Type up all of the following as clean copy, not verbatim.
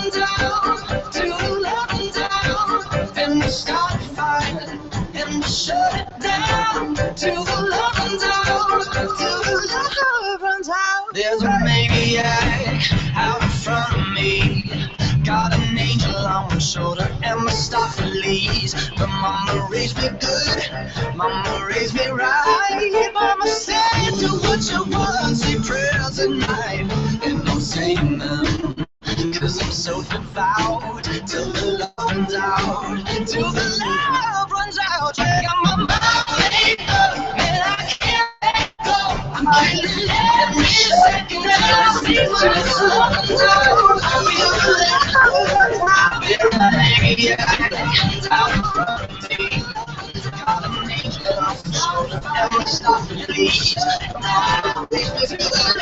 and down, to the left and down, and we start a fire, and we shut it down, to the left and down, to the left and down. There's a maniac out in front of me, got an angel on my shoulder and my Mephistopheles. But mama raised me good, mama raised me right. Mama said, do what you want, say prayers at night, and don't say none, 'cause I'm so devout, till the love runs out, till the love runs out. I got my mind made up, and I can't let go. I'm feeling every second that I see my love runs out. I feel that out in front of me, got an angel on my shoulder, never stop to leave. Now raise me good,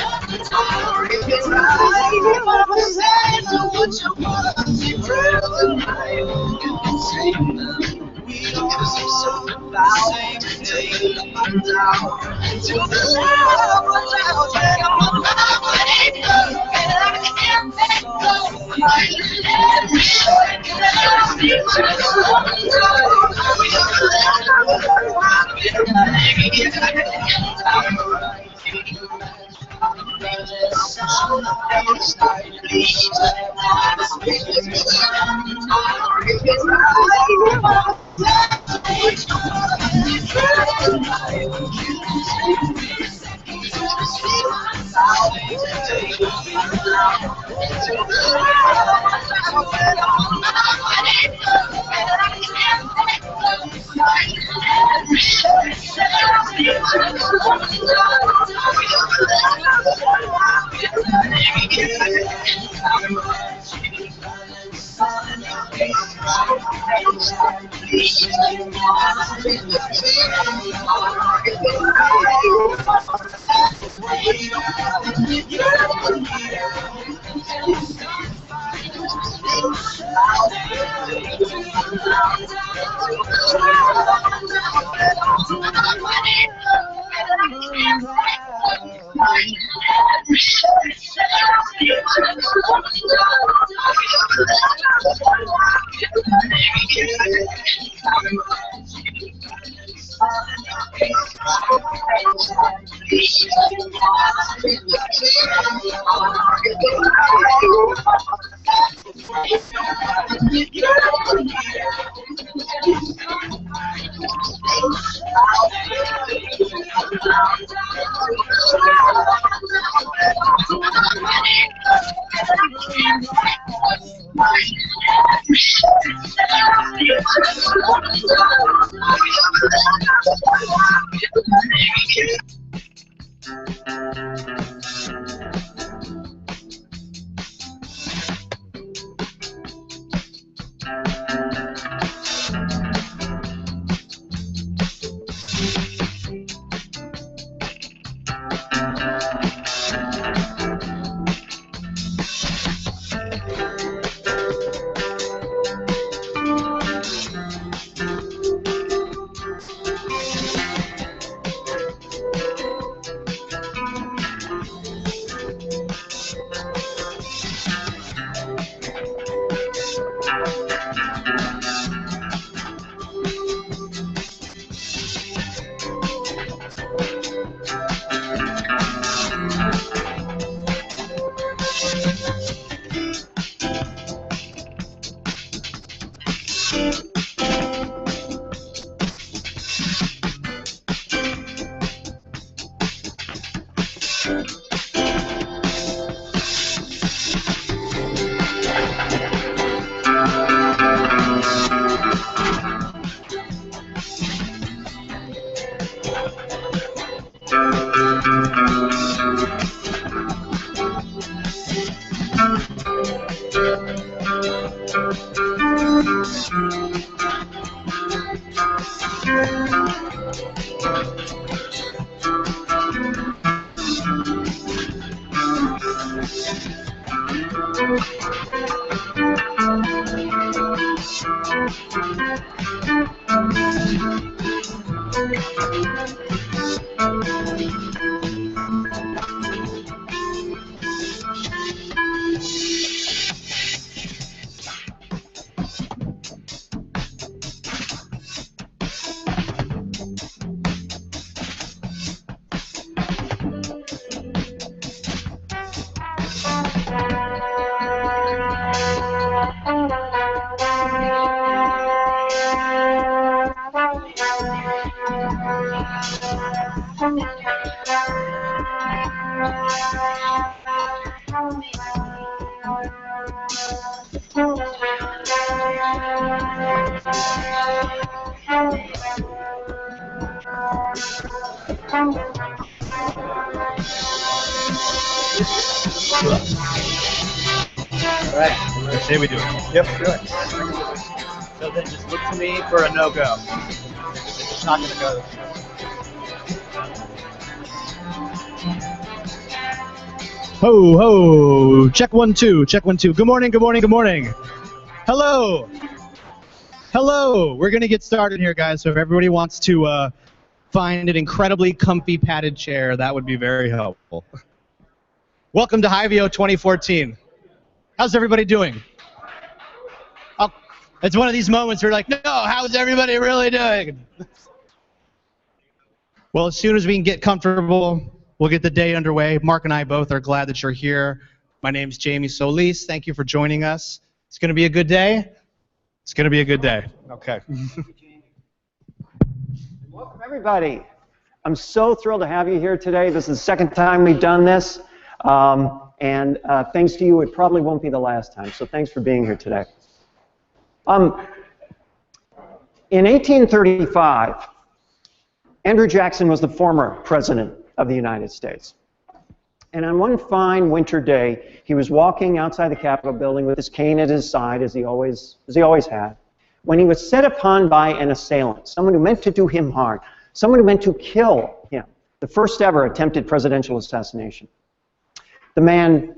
I'ma raise me right. Mama said, do what you want, say prayers at night, and don't say none, 'cause I'm so devout, till the love runs out, till the love runs out. I got my mind up, and I can't let go. I'm feeling every second that I see my love runs out. I feel All right. Say we do it. Yep, do it. So then just look to me for a no-go. It's just not going to go. Ho, ho. Check 1, 2. Check 1, 2. Good morning, good morning, good morning. Hello. Hello. We're going to get started here, guys. So if everybody wants to find an incredibly comfy padded chair, that would be very helpful. Welcome to Hivio 2014. How's everybody doing? Oh, it's one of these moments where you're like, no, how's everybody really doing? Well, as soon as we can get comfortable, we'll get the day underway. Mark and I both are glad that you're here. My name's Jamie Solis. Thank you for joining us. It's going to be a good day. It's going to be a good day. Okay. Welcome, everybody. I'm so thrilled to have you here today. This is the second time we've done this. And thanks to you, it probably won't be the last time. So thanks for being here today. In 1835, Andrew Jackson was the former president of the United States. And on one fine winter day, he was walking outside the Capitol building with his cane at his side, as he always had, when he was set upon by an assailant, someone who meant to do him harm, someone who meant to kill him, the first ever attempted presidential assassination. The man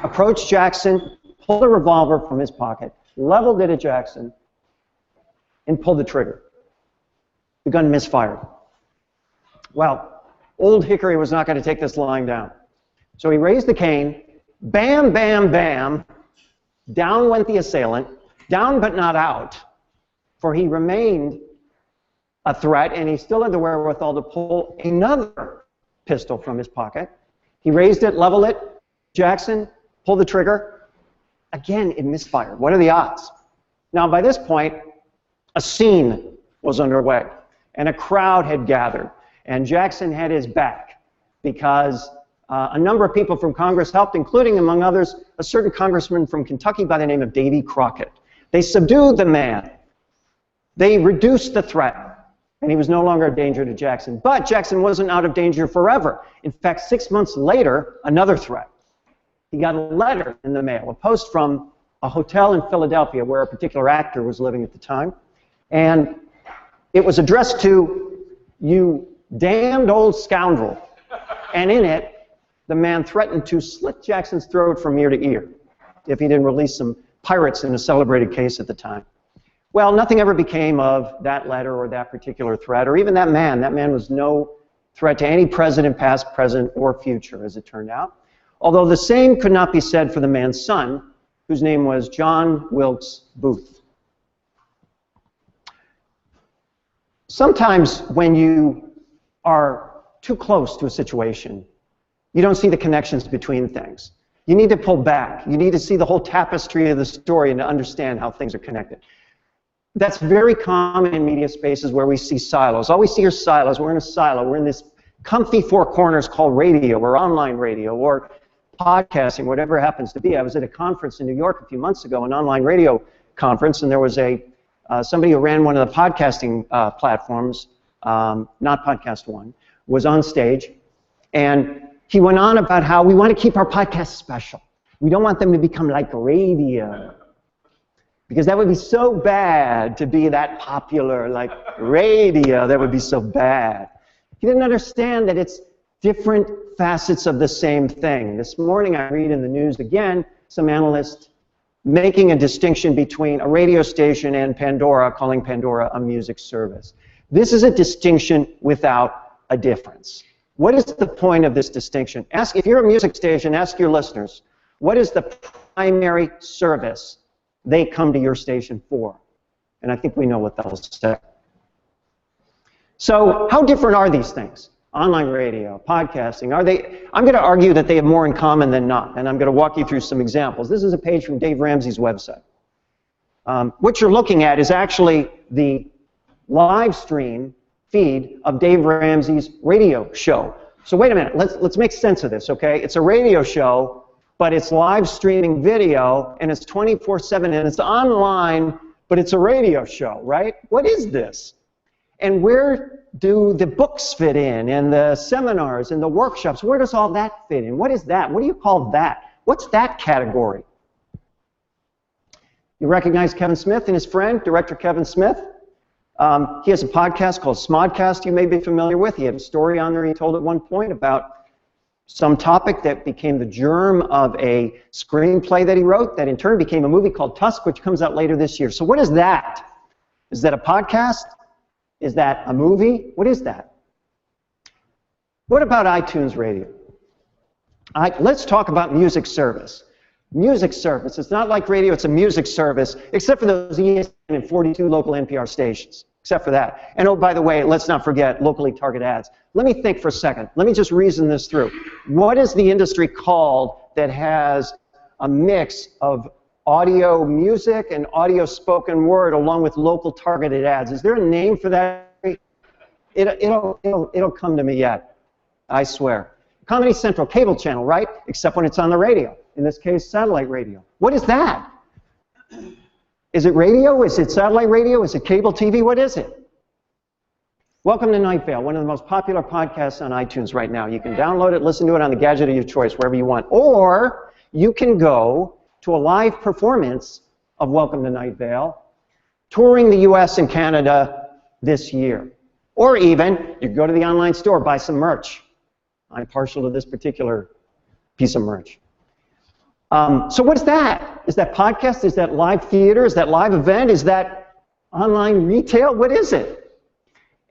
approached Jackson, pulled a revolver from his pocket, leveled it at Jackson, and pulled the trigger. The gun misfired. Well, Old Hickory was not going to take this lying down. So he raised the cane, bam, bam, bam, down went the assailant, down but not out, for he remained a threat, and he still had the wherewithal to pull another pistol from his pocket. He raised it, leveled it, Jackson pulled the trigger. Again, it misfired. What are the odds? Now, by this point, a scene was underway, and a crowd had gathered, and Jackson had his back because a number of people from Congress helped, including, among others, a certain congressman from Kentucky by the name of Davy Crockett. They subdued the man. They reduced the threat, and he was no longer a danger to Jackson. But Jackson wasn't out of danger forever. In fact, 6 months later, another threat. He got a letter in the mail, a post from a hotel in Philadelphia where a particular actor was living at the time. And it was addressed to, "You damned old scoundrel." And in it, the man threatened to slit Jackson's throat from ear to ear if he didn't release some pirates in a celebrated case at the time. Well, nothing ever became of that letter or that particular threat, or even that man. That man was no threat to any president, past, present, or future, as it turned out. Although the same could not be said for the man's son, whose name was John Wilkes Booth. Sometimes when you are too close to a situation, you don't see the connections between things. You need to pull back. You need to see the whole tapestry of the story and to understand how things are connected. That's very common in media spaces where we see silos. All we see are silos. We're in a silo. We're in this comfy four corners called radio or online radio or podcasting, whatever it happens to be. I was at a conference in New York a few months ago, an online radio conference, and there was somebody who ran one of the podcasting platforms, not PodcastOne, was on stage, and he went on about how we want to keep our podcasts special. We don't want them to become like radio, because that would be so bad to be that popular like radio. That would be so bad. He didn't understand that it's different facets of the same thing. This morning I read in the news again some analysts making a distinction between a radio station and Pandora, calling Pandora a music service. This is a distinction without a difference. What is the point of this distinction? If you're a music station, ask your listeners, what is the primary service they come to your station for? And I think we know what they'll say. So how different are these things? Online radio, podcasting, I'm going to argue that they have more in common than not, and I'm going to walk you through some examples. This is a page from Dave Ramsey's website. What you're looking at is actually the live stream feed of Dave Ramsey's radio show. So wait a minute, let's make sense of this, okay? It's a radio show, but it's live streaming video, and it's 24/7, and it's online, but it's a radio show, right? What is this? And where do the books fit in, and the seminars, and the workshops? Where does all that fit in? What is that? What do you call that? What's that category? You recognize Kevin Smith and his friend, director Kevin Smith? He has a podcast called Smodcast you may be familiar with. He had a story on there he told at one point about some topic that became the germ of a screenplay that he wrote that in turn became a movie called Tusk, which comes out later this year. So what is that? Is that a podcast? Is that a movie? What is that? What about iTunes Radio? Let's talk about music service. Music service. It's not like radio, it's a music service, except for those ESPN and 42 local NPR stations, except for that. And oh, by the way, let's not forget locally targeted ads. Let me think for a second. Let me just reason this through. What is the industry called that has a mix of audio music and audio spoken word along with local targeted ads? Is there a name for that? It'll come to me yet, I swear. Comedy Central, cable channel, right? Except when it's on the radio. In this case, satellite radio. What is that? Is it radio? Is it satellite radio? Is it cable TV? What is it? Welcome to Night Vale, one of the most popular podcasts on iTunes right now. You can download it, listen to it on the gadget of your choice, wherever you want. Or you can go to a live performance of Welcome to Night Vale, touring the US and Canada this year. Or even, you can go to the online store, buy some merch. I'm partial to this particular piece of merch. So what is that? Is that podcast? Is that live theater? Is that live event? Is that online retail? What is it?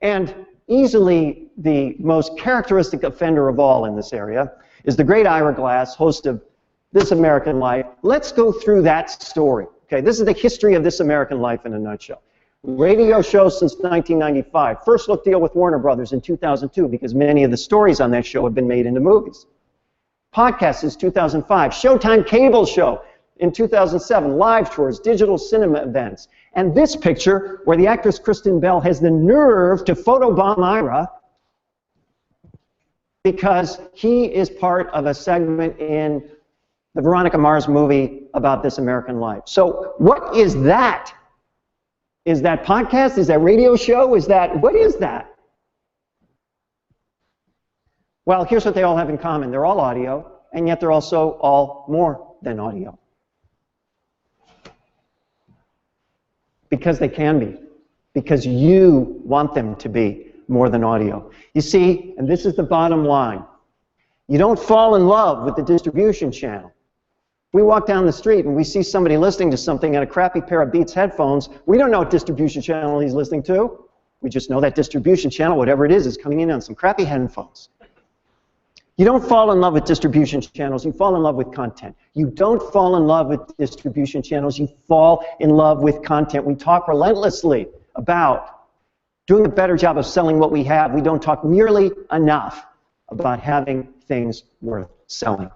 And easily the most characteristic offender of all in this area is the great Ira Glass, host of This American Life. Let's go through that story. Okay, this is the history of This American Life in a nutshell. Radio show since 1995. First look deal with Warner Brothers in 2002 because many of the stories on that show have been made into movies. Podcast since 2005. Showtime cable show in 2007. Live tours, digital cinema events. And this picture where the actress Kristen Bell has the nerve to photobomb Ira because he is part of a segment in the Veronica Mars movie about This American Life. So what is that? Is that podcast? Is that radio show? Is that, what is that? Well, here's what they all have in common. They're all audio, and yet they're also all more than audio. Because they can be. Because you want them to be more than audio. You see, and this is the bottom line, you don't fall in love with the distribution channel. We walk down the street and we see somebody listening to something on a crappy pair of Beats headphones. We don't know what distribution channel he's listening to. We just know that distribution channel, whatever it is coming in on some crappy headphones. You don't fall in love with distribution channels, you fall in love with content. You don't fall in love with distribution channels, you fall in love with content. We talk relentlessly about doing a better job of selling what we have. We don't talk nearly enough about having things worth selling.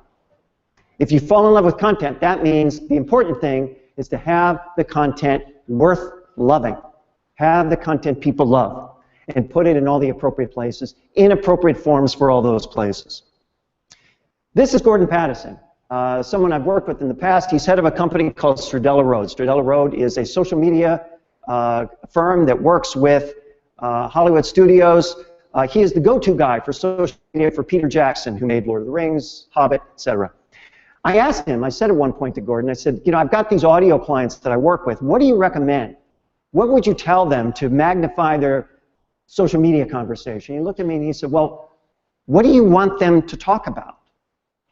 If you fall in love with content, that means the important thing is to have the content worth loving. Have the content people love and put it in all the appropriate places, in appropriate forms for all those places. This is Gordon Pattison, someone I've worked with in the past. He's head of a company called Stradella Road. Stradella Road is a social media firm that works with Hollywood studios. He is the go-to guy for social media for Peter Jackson, who made Lord of the Rings, Hobbit, etc. I asked him, I said at one point to Gordon, I said, you know, I've got these audio clients that I work with. What do you recommend? What would you tell them to magnify their social media conversation? He looked at me and he said, well, what do you want them to talk about?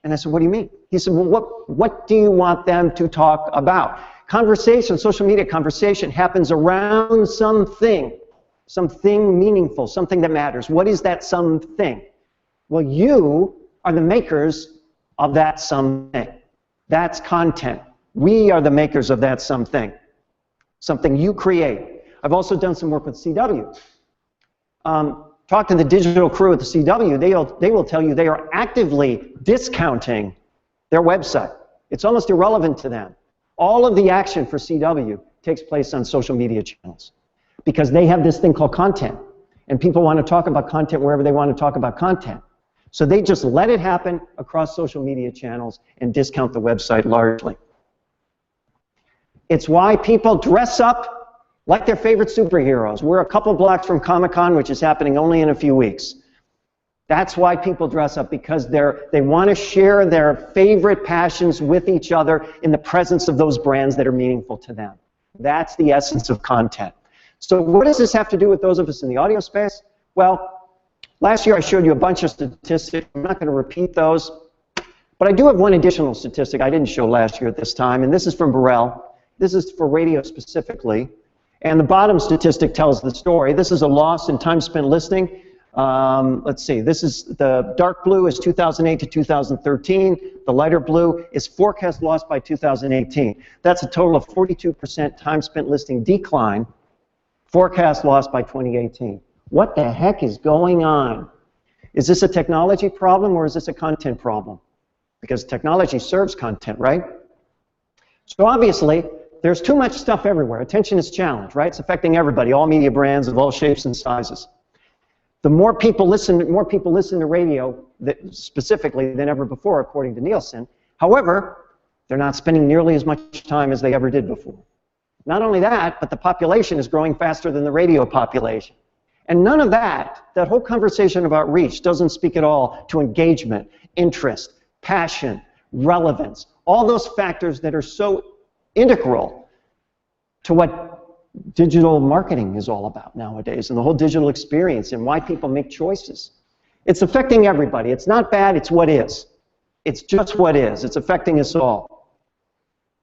And I said, what do you mean? He said, well, what do you want them to talk about? Conversation, social media conversation happens around something meaningful, something that matters. What is that something? Well, you are the makers of that something. That's content. We are the makers of that something. Something you create. I've also done some work with CW. Talk to the digital crew at the CW. They will tell you they are actively discounting their website. It's almost irrelevant to them. All of the action for CW takes place on social media channels because they have this thing called content. And people want to talk about content wherever they want to talk about content. So they just let it happen across social media channels and discount the website largely. It's why people dress up like their favorite superheroes. We're a couple blocks from Comic-Con, which is happening only in a few weeks. That's why people dress up, because they want to share their favorite passions with each other in the presence of those brands that are meaningful to them. That's the essence of content. So what does this have to do with those of us in the audio space? Well, last year I showed you a bunch of statistics. I'm not going to repeat those. But I do have one additional statistic I didn't show last year at this time, and this is from Burrell. This is for radio specifically. And the bottom statistic tells the story. This is a loss in time spent listening. Let's see, this is the dark blue is 2008 to 2013. The lighter blue is forecast loss by 2018. That's a total of 42% time spent listening decline, forecast loss by 2018. What the heck is going on? Is this a technology problem or is this a content problem? Because technology serves content, right? So obviously, there's too much stuff everywhere. Attention is challenged, right? It's affecting everybody, all media brands of all shapes and sizes. The more people listen to radio specifically than ever before, according to Nielsen. However, they're not spending nearly as much time as they ever did before. Not only that, but the population is growing faster than the radio population. And none of that whole conversation about reach doesn't speak at all to engagement, interest, passion, relevance, all those factors that are so integral to what digital marketing is all about nowadays, and the whole digital experience and why people make choices. It's affecting everybody. It's not bad, it's what is. It's just what is. It's affecting us all.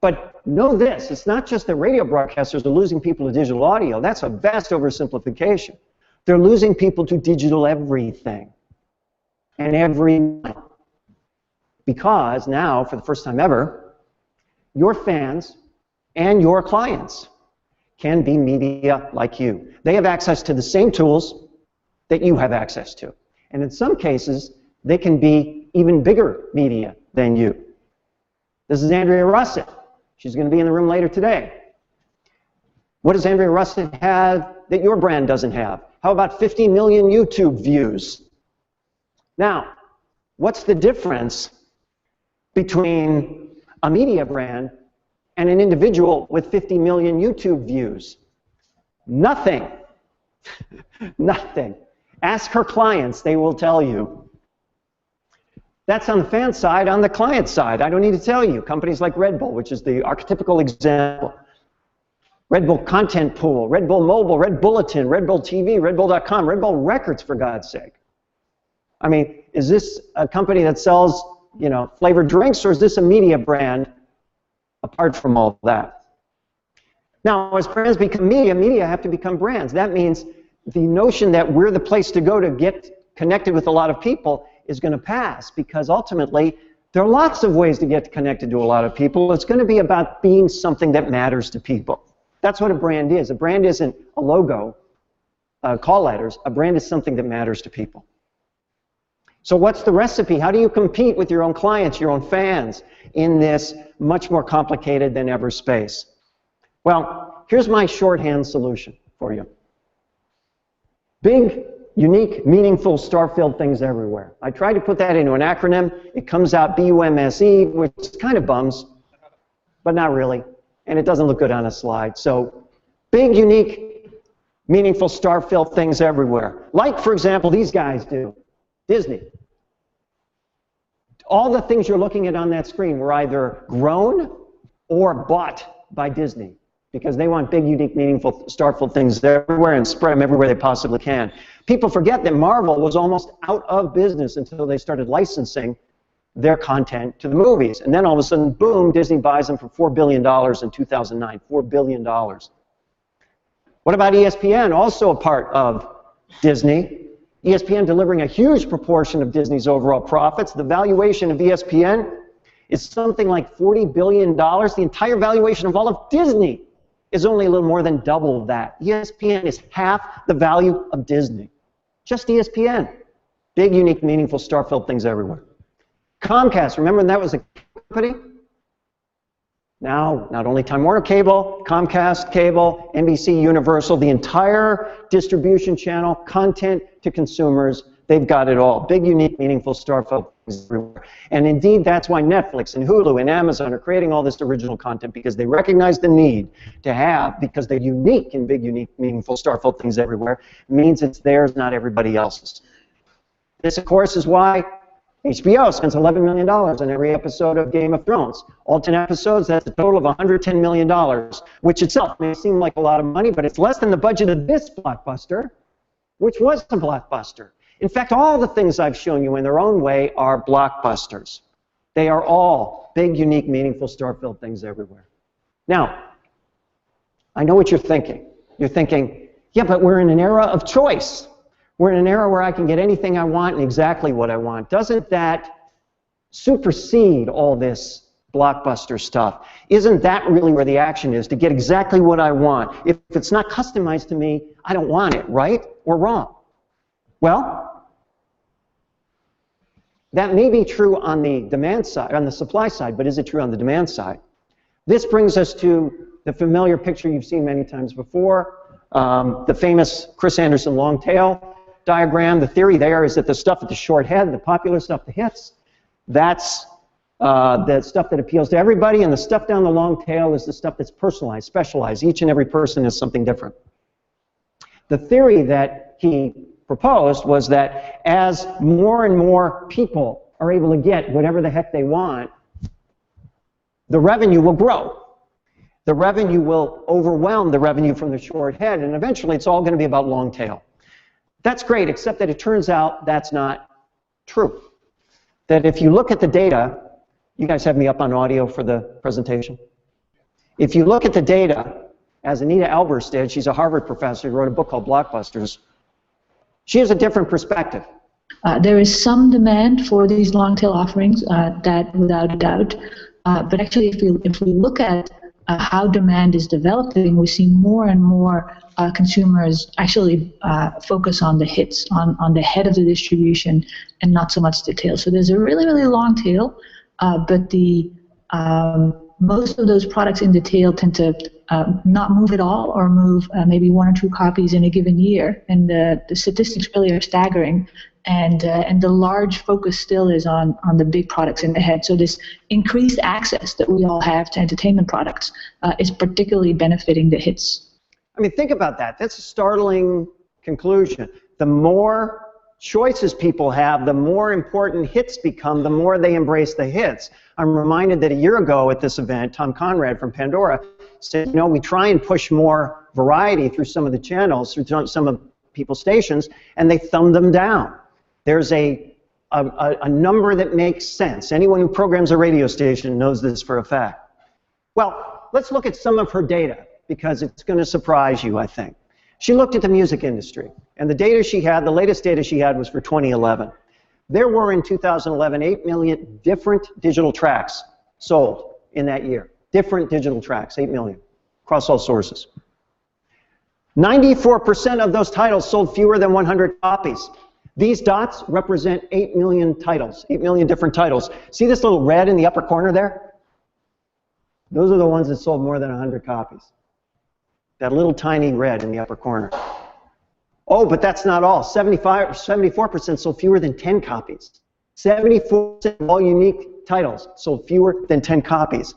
But know this, it's not just that radio broadcasters are losing people to digital audio. That's a vast oversimplification. They're losing people to digital everything and everyone. Because now, for the first time ever, your fans and your clients can be media like you. They have access to the same tools that you have access to. And in some cases, they can be even bigger media than you. This is Andrea Russett. She's going to be in the room later today. What does Andrea Russett have that your brand doesn't have? How about 50 million YouTube views? Now, what's the difference between a media brand and an individual with 50 million YouTube views? Nothing. Nothing. Ask her clients, they will tell you. That's on the fan side. On the client side, I don't need to tell you. Companies like Red Bull, which is the archetypical example. Red Bull Content Pool, Red Bull Mobile, Red Bulletin, Red Bull TV, RedBull.com, Red Bull Records, for God's sake. I mean, is this a company that sells, you know, flavored drinks, or is this a media brand apart from all that? Now, as brands become media, media have to become brands. That means the notion that we're the place to go to get connected with a lot of people is going to pass, because ultimately there are lots of ways to get connected to a lot of people. It's going to be about being something that matters to people. That's what a brand is. A brand isn't a logo, call letters. A brand is something that matters to people. So what's the recipe? How do you compete with your own clients, your own fans, in this much more complicated than ever space? Well, here's my shorthand solution for you. Big, unique, meaningful, star-filled things everywhere. I tried to put that into an acronym. It comes out BUMSE, which kind of bums, but not really. And it doesn't look good on a slide. So big, unique, meaningful, star-filled things everywhere. Like, for example, these guys do. Disney. All the things you're looking at on that screen were either grown or bought by Disney, because they want big, unique, meaningful, star-filled things everywhere and spread them everywhere they possibly can. People forget that Marvel was almost out of business until they started licensing their content to the movies. And then all of a sudden, boom, Disney buys them for $4 billion in 2009. $4 billion. What about ESPN? Also a part of Disney. ESPN delivering a huge proportion of Disney's overall profits. The valuation of ESPN is something like $40 billion. The entire valuation of all of Disney is only a little more than double that. ESPN is half the value of Disney. Just ESPN. Big, unique, meaningful, star-filled things everywhere. Comcast, remember when that was a company? Now, not only Time Warner Cable, Comcast Cable, NBC Universal, the entire distribution channel, content to consumers, they've got it all. Big, unique, meaningful, star-filled things everywhere. And indeed, that's why Netflix and Hulu and Amazon are creating all this original content, because they recognize the need to have, because they're unique in big, unique, meaningful, star-filled things everywhere, means it's theirs, not everybody else's. This, of course, is why HBO spends $11 million on every episode of Game of Thrones. All 10 episodes, that's a total of $110 million, which itself may seem like a lot of money, but it's less than the budget of this blockbuster, which was a blockbuster. In fact, all the things I've shown you in their own way are blockbusters. They are all big, unique, meaningful, star-filled things everywhere. Now, I know what you're thinking. You're thinking, yeah, but we're in an era of choice. We're in an era where I can get anything I want and exactly what I want. Doesn't that supersede all this blockbuster stuff? Isn't that really where the action is, to get exactly what I want? If it's not customized to me, I don't want it, right or wrong? Well, that may be true on the demand side, on the supply side, but is it true on the demand side? This brings us to the familiar picture you've seen many times before, the famous Chris Anderson long tail diagram. The theory there is that the stuff at the short head, the popular stuff, the hits, that's the stuff that appeals to everybody, and the stuff down the long tail is the stuff that's personalized, specialized. Each and every person is something different. The theory that he proposed was that as more and more people are able to get whatever the heck they want, the revenue will grow. The revenue will overwhelm the revenue from the short head, and eventually it's all going to be about long tail. That's great, except that it turns out that's not true. That if you look at the data, you guys have me up on audio for the presentation? If you look at the data, as Anita Albers did, she's a Harvard professor who wrote a book called Blockbusters, she has a different perspective. There is some demand for these long tail offerings, that without a doubt. But actually, if we look at how demand is developing, we see more and more consumers actually focus on the hits, on the head of the distribution, and not so much the tail. So there's a really, really long tail, but the most of those products in the tail tend to not move at all, or move maybe 1 or 2 copies in a given year, and the statistics really are staggering. And the large focus still is on the big products in the head. So this increased access that we all have to entertainment products is particularly benefiting the hits. I mean, think about that. That's a startling conclusion. The more choices people have, the more important hits become, the more they embrace the hits. I'm reminded that a year ago at this event, Tom Conrad from Pandora said, you know, we try and push more variety through some of the channels, through some of people's stations, and they thumb them down. There's a number that makes sense. Anyone who programs a radio station knows this for a fact. Well, let's look at some of her data, because it's going to surprise you, I think. She looked at the music industry, and the data she had, the latest data she had, was for 2011. There were, in 2011, 8 million different digital tracks sold in that year. Different digital tracks, 8 million, across all sources. 94% of those titles sold fewer than 100 copies. These dots represent 8 million titles, 8 million different titles. See this little red in the upper corner there? Those are the ones that sold more than 100 copies. That little tiny red in the upper corner. Oh, but that's not all. 74% sold fewer than 10 copies. 74% of all unique titles sold fewer than 10 copies.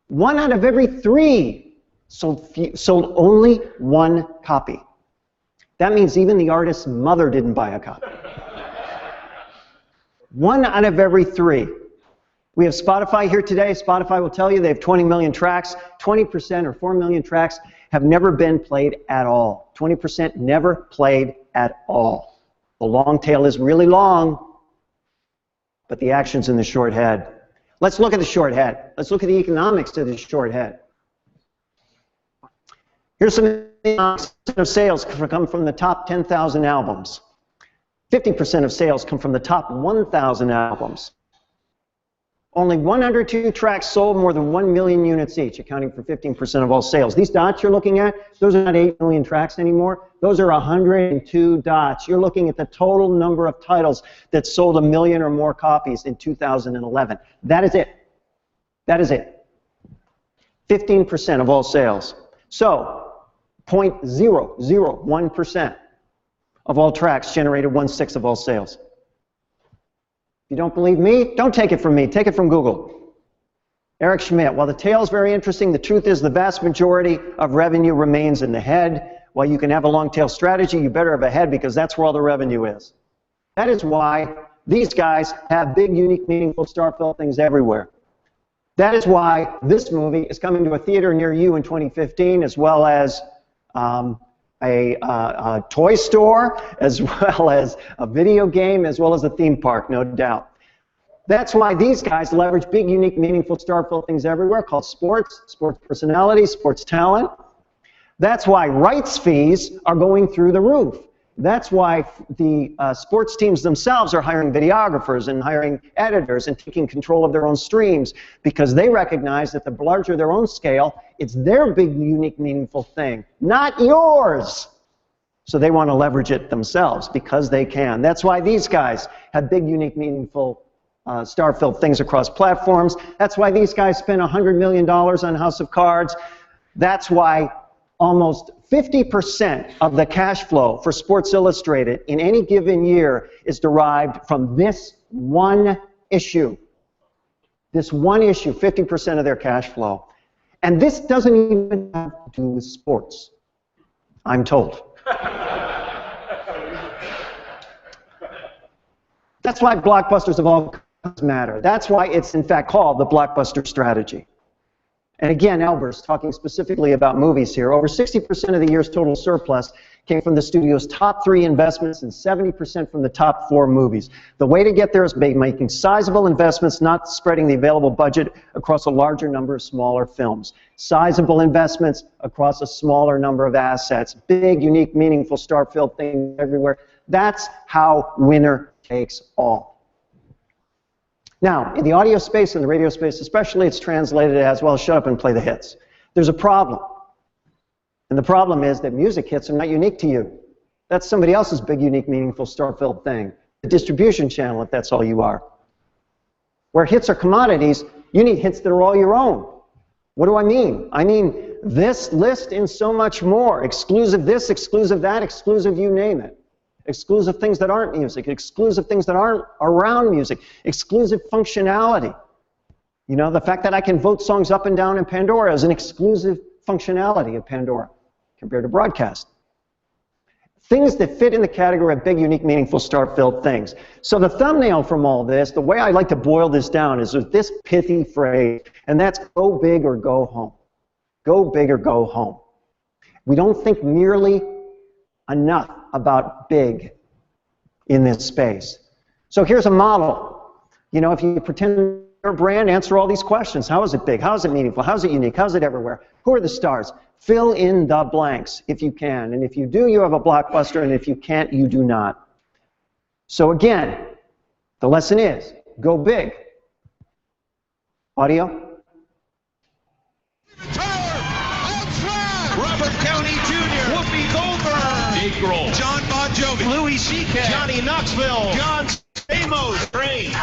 1 out of every 3 sold only 1 copy. That means even the artist's mother didn't buy a copy. 1 out of every 3. We have Spotify here today. Spotify will tell you they have 20 million tracks. 20% or 4 million tracks have never been played at all. 20% never played at all. The long tail is really long, but the action's in the short head. Let's look at the short head. Let's look at the economics of the short head. Here's some of sales come from the top 10,000 albums. 50% of sales come from the top 1,000 albums. Only 102 tracks sold more than 1 million units each, accounting for 15% of all sales. These dots you're looking at, those are not 8 million tracks anymore. Those are 102 dots. You're looking at the total number of titles that sold 1 million or more copies in 2011. That is it. That is it. 15% of all sales. So, 0.001% of all tracks generated 1/6 of all sales. If you don't believe me, don't take it from me. Take it from Google. Eric Schmidt, while the tail is very interesting, the truth is the vast majority of revenue remains in the head. While you can have a long tail strategy, you better have a head, because that's where all the revenue is. That is why these guys have big, unique, meaningful, star-filled things everywhere. That is why this movie is coming to a theater near you in 2015, as well as a toy store, as well as a video game, as well as a theme park, no doubt. That's why these guys leverage big, unique, meaningful, star-filled things everywhere, called sports, sports personality, sports talent. That's why rights fees are going through the roof. That's why the sports teams themselves are hiring videographers and hiring editors and taking control of their own streams, because they recognize that the larger their own scale, it's their big, unique, meaningful thing, not yours. So they want to leverage it themselves because they can. That's why these guys have big, unique, meaningful, star-filled things across platforms. That's why these guys spend $100 million on House of Cards. That's why almost 50% of the cash flow for Sports Illustrated in any given year is derived from this one issue. This one issue, 50% of their cash flow. And this doesn't even have to do with sports, I'm told. That's why blockbusters of all kinds matter. That's why it's in fact called the blockbuster strategy. And again, Albert's talking specifically about movies here. Over 60% of the year's total surplus came from the studio's top 3 investments and 70% from the top 4 movies. The way to get there is by making sizable investments, not spreading the available budget across a larger number of smaller films. Sizable investments across a smaller number of assets. Big, unique, meaningful, star-filled things everywhere. That's how winner takes all. Now, in the audio space and the radio space especially, it's translated as, well, shut up and play the hits. There's a problem. And the problem is that music hits are not unique to you. That's somebody else's big, unique, meaningful, star-filled thing. The distribution channel, if that's all you are. Where hits are commodities, you need hits that are all your own. What do I mean? I mean this list and so much more. Exclusive this, exclusive that, exclusive you name it. Exclusive things that aren't music, exclusive things that aren't around music, exclusive functionality. You know, the fact that I can vote songs up and down in Pandora is an exclusive functionality of Pandora compared to broadcast. Things that fit in the category of big, unique, meaningful, star-filled things. So the thumbnail from all this, the way I like to boil this down is with this pithy phrase, and that's go big or go home. Go big or go home. We don't think merely enough about big in this space. So here's a model. You know, if you pretend you're a brand, answer all these questions. How is it big? How is it meaningful? How is it unique? How is it everywhere? Who are the stars? Fill in the blanks if you can. And if you do, you have a blockbuster, and if you can't, you do not. So again, the lesson is, go big. Audio? Robert County Jr., Whoopi Goldberg, Dave Grohl, John Bon Jovi, Louis C.K., Johnny Knoxville, John Stamos,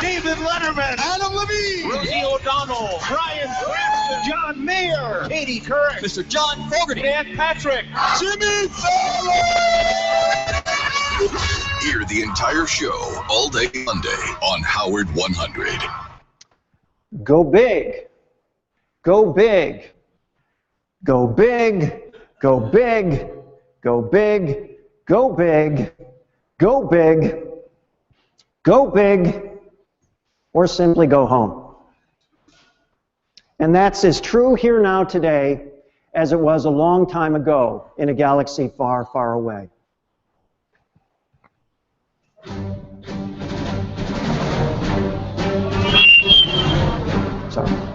David Letterman, Adam Levine, Rosie O'Donnell, Brian Cranston, John Mayer, Katie Couric, Mr. John Fogerty, Dan Patrick, Jimmy Fallon! Hear the entire show all day Monday on Howard 100. Go big. Go big. Go big, go big, go big, go big, go big, go big, or simply go home. And that's as true here now today as it was a long time ago in a galaxy far, far away. Sorry.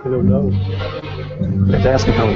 I don't know. Let's ask him how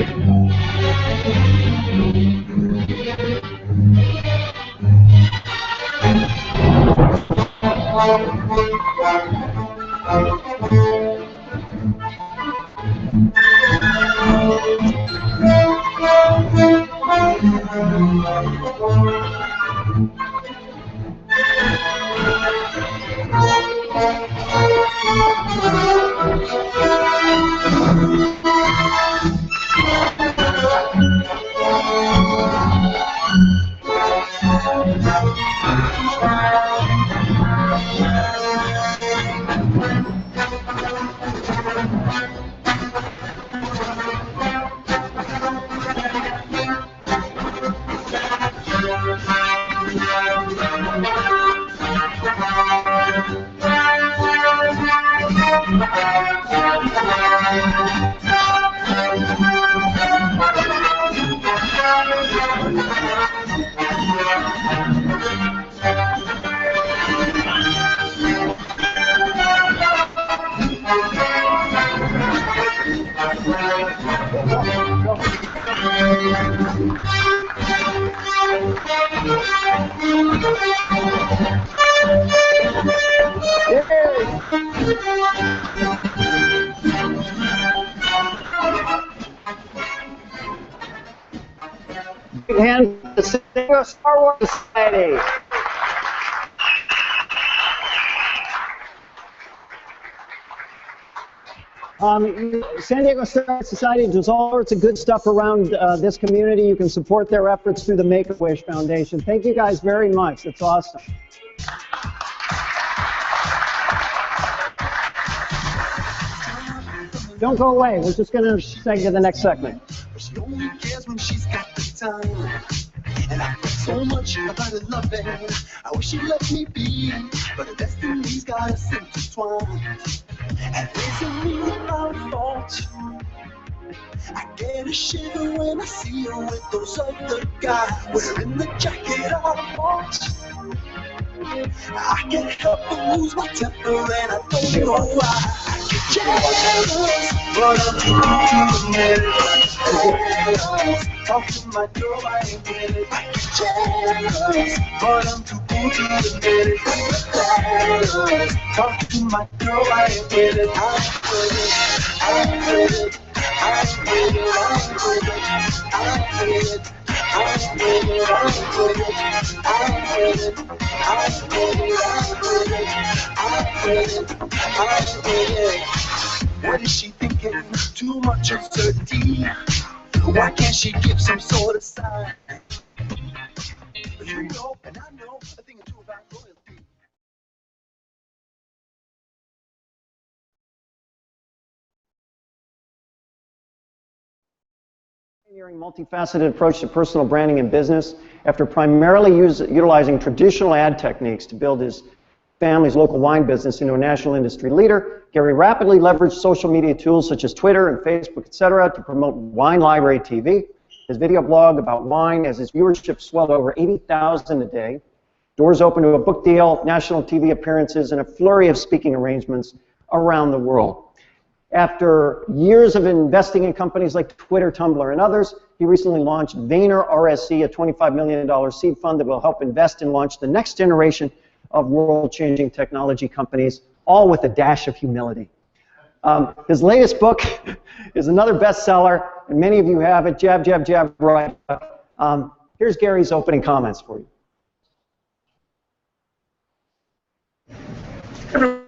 Big hand to the San Diego Star Wars Society. San Diego Star Wars Society does all sorts of good stuff around this community. You can support their efforts through the Make-A-Wish Foundation. Thank you guys very much. It's awesome. Don't go away. We're just going to segue to the next segment. She only cares when she's got the time. And I feel so much about her loving. I wish she'd let me be, but the destiny's got us intertwined. And isn't me without fault. I get a shiver when I see her with those other guys wearing the jacket I want. I can't help but lose my temper and I don't know why. I get jealous, but I'm too jealous. Talk to my girl, I ain't with it. I get jealous, but I'm too cool to admit it. Jealous. Talk to my girl, I ain't with it. I ain't with it. I ain't with it. I ain't with it. I ain't with it. I ain't with it. I ain't with it. I ain't with it. I ain't with it. I ain't with it. What is she thinking? Too much uncertainty. Why can't she give some sort of sign? You know, and I know a thing or two about loyalty. Pioneering multifaceted approach to personal branding and business. After primarily utilizing traditional ad techniques to build his family's local wine business into a national industry leader, Gary rapidly leveraged social media tools such as Twitter and Facebook, etc., to promote Wine Library TV, his video blog about wine, as his viewership swelled over 80,000 a day. Doors open to a book deal, national TV appearances, and a flurry of speaking arrangements around the world. After years of investing in companies like Twitter, Tumblr, and others, he recently launched Vayner, a $25 million seed fund that will help invest and launch the next generation of world-changing technology companies, all with a dash of humility. His latest book is another bestseller, and many of you have it, Jab, Jab, Jab, Right. Here's Gary's opening comments for you.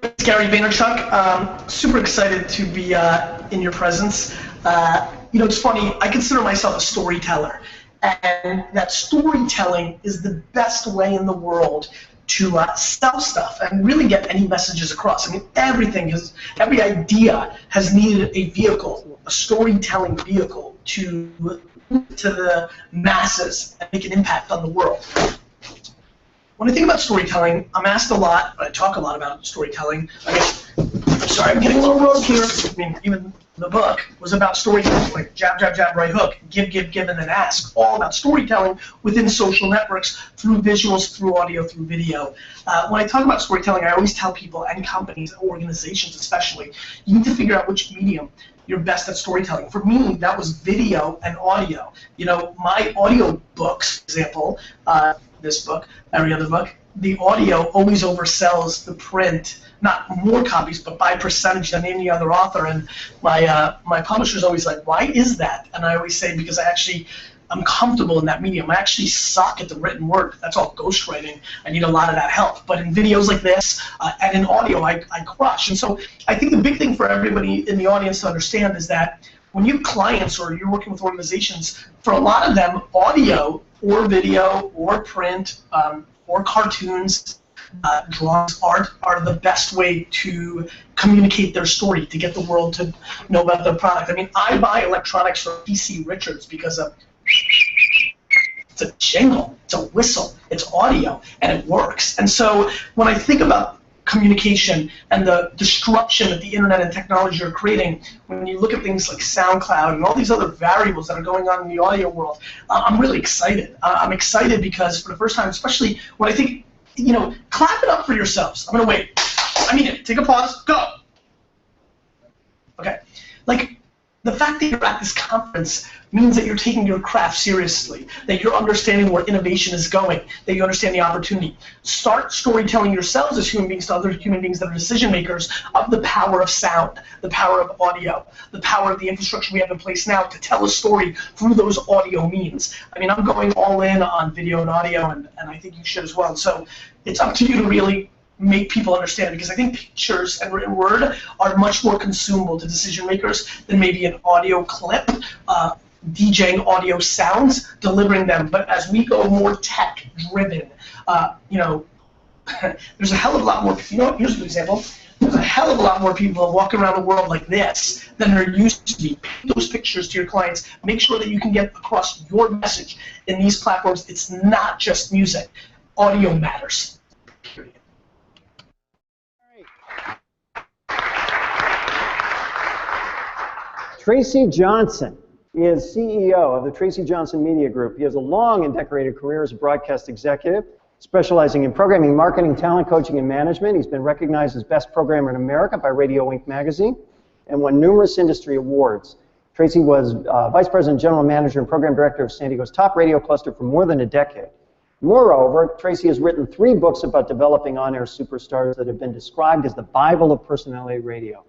It's Gary Vaynerchuk. Super excited to be in your presence. You know, it's funny, I consider myself a storyteller, and that storytelling is the best way in the world to sell stuff and really get any messages across. I mean, every idea has needed a vehicle, a storytelling vehicle to the masses and make an impact on the world. When I think about storytelling, I'm asked a lot, I talk a lot about storytelling. I guess sorry, I'm getting a little rogue here. I mean, even the book was about storytelling, like jab, jab, jab, right hook, give, and then ask. All about storytelling within social networks, through visuals, through audio, through video. When I talk about storytelling, I always tell people, and companies, organizations especially, you need to figure out which medium you're best at storytelling. For me, that was video and audio. You know, my audio books, for example, this book, every other book, the audio always oversells the print, not more copies, but by percentage than any other author. And my publisher's always like, why is that? And I always say, because I'm comfortable in that medium. I actually suck at the written word. That's all ghostwriting. I need a lot of that help. But in videos like this and in audio, I crush. And so I think the big thing for everybody in the audience to understand is that when you have clients or you're working with organizations, for a lot of them, audio or video or print or cartoons, drawings, art are the best way to communicate their story, to get the world to know about their product. I mean, I buy electronics from PC Richards because of it's a jingle, it's a whistle, it's audio, and it works. And so when I think about communication and the disruption that the internet and technology are creating, when you look at things like SoundCloud and all these other variables that are going on in the audio world, I'm really excited. I'm excited because for the first time, especially when I think, you know, clap it up for yourselves. I'm gonna wait. I mean it. Take a pause. Go. Okay. Like, the fact that you're at this conference means that you're taking your craft seriously, that you're understanding where innovation is going, that you understand the opportunity. Start storytelling yourselves as human beings to other human beings that are decision makers of the power of sound, the power of audio, the power of the infrastructure we have in place now to tell a story through those audio means. I mean, I'm going all in on video and audio, and I think you should as well. So it's up to you to really make people understand, because I think pictures and written word are much more consumable to decision makers than maybe an audio clip, DJing audio sounds, delivering them. But as we go more tech driven, you know, there's a hell of a lot more, you know, here's a good example. There's a hell of a lot more people walking around the world like this than there used to be. Paint those pictures to your clients. Make sure that you can get across your message in these platforms. It's not just music. Audio matters. Period. Tracy Johnson is CEO of the Tracy Johnson Media Group. He has a long and decorated career as a broadcast executive, specializing in programming, marketing, talent coaching, and management. He's been recognized as Best Programmer in America by Radio Ink magazine and won numerous industry awards. Tracy was Vice President, General Manager, and Program Director of San Diego's top radio cluster for more than a decade. Moreover, Tracy has written 3 books about developing on-air superstars that have been described as the Bible of personality radio.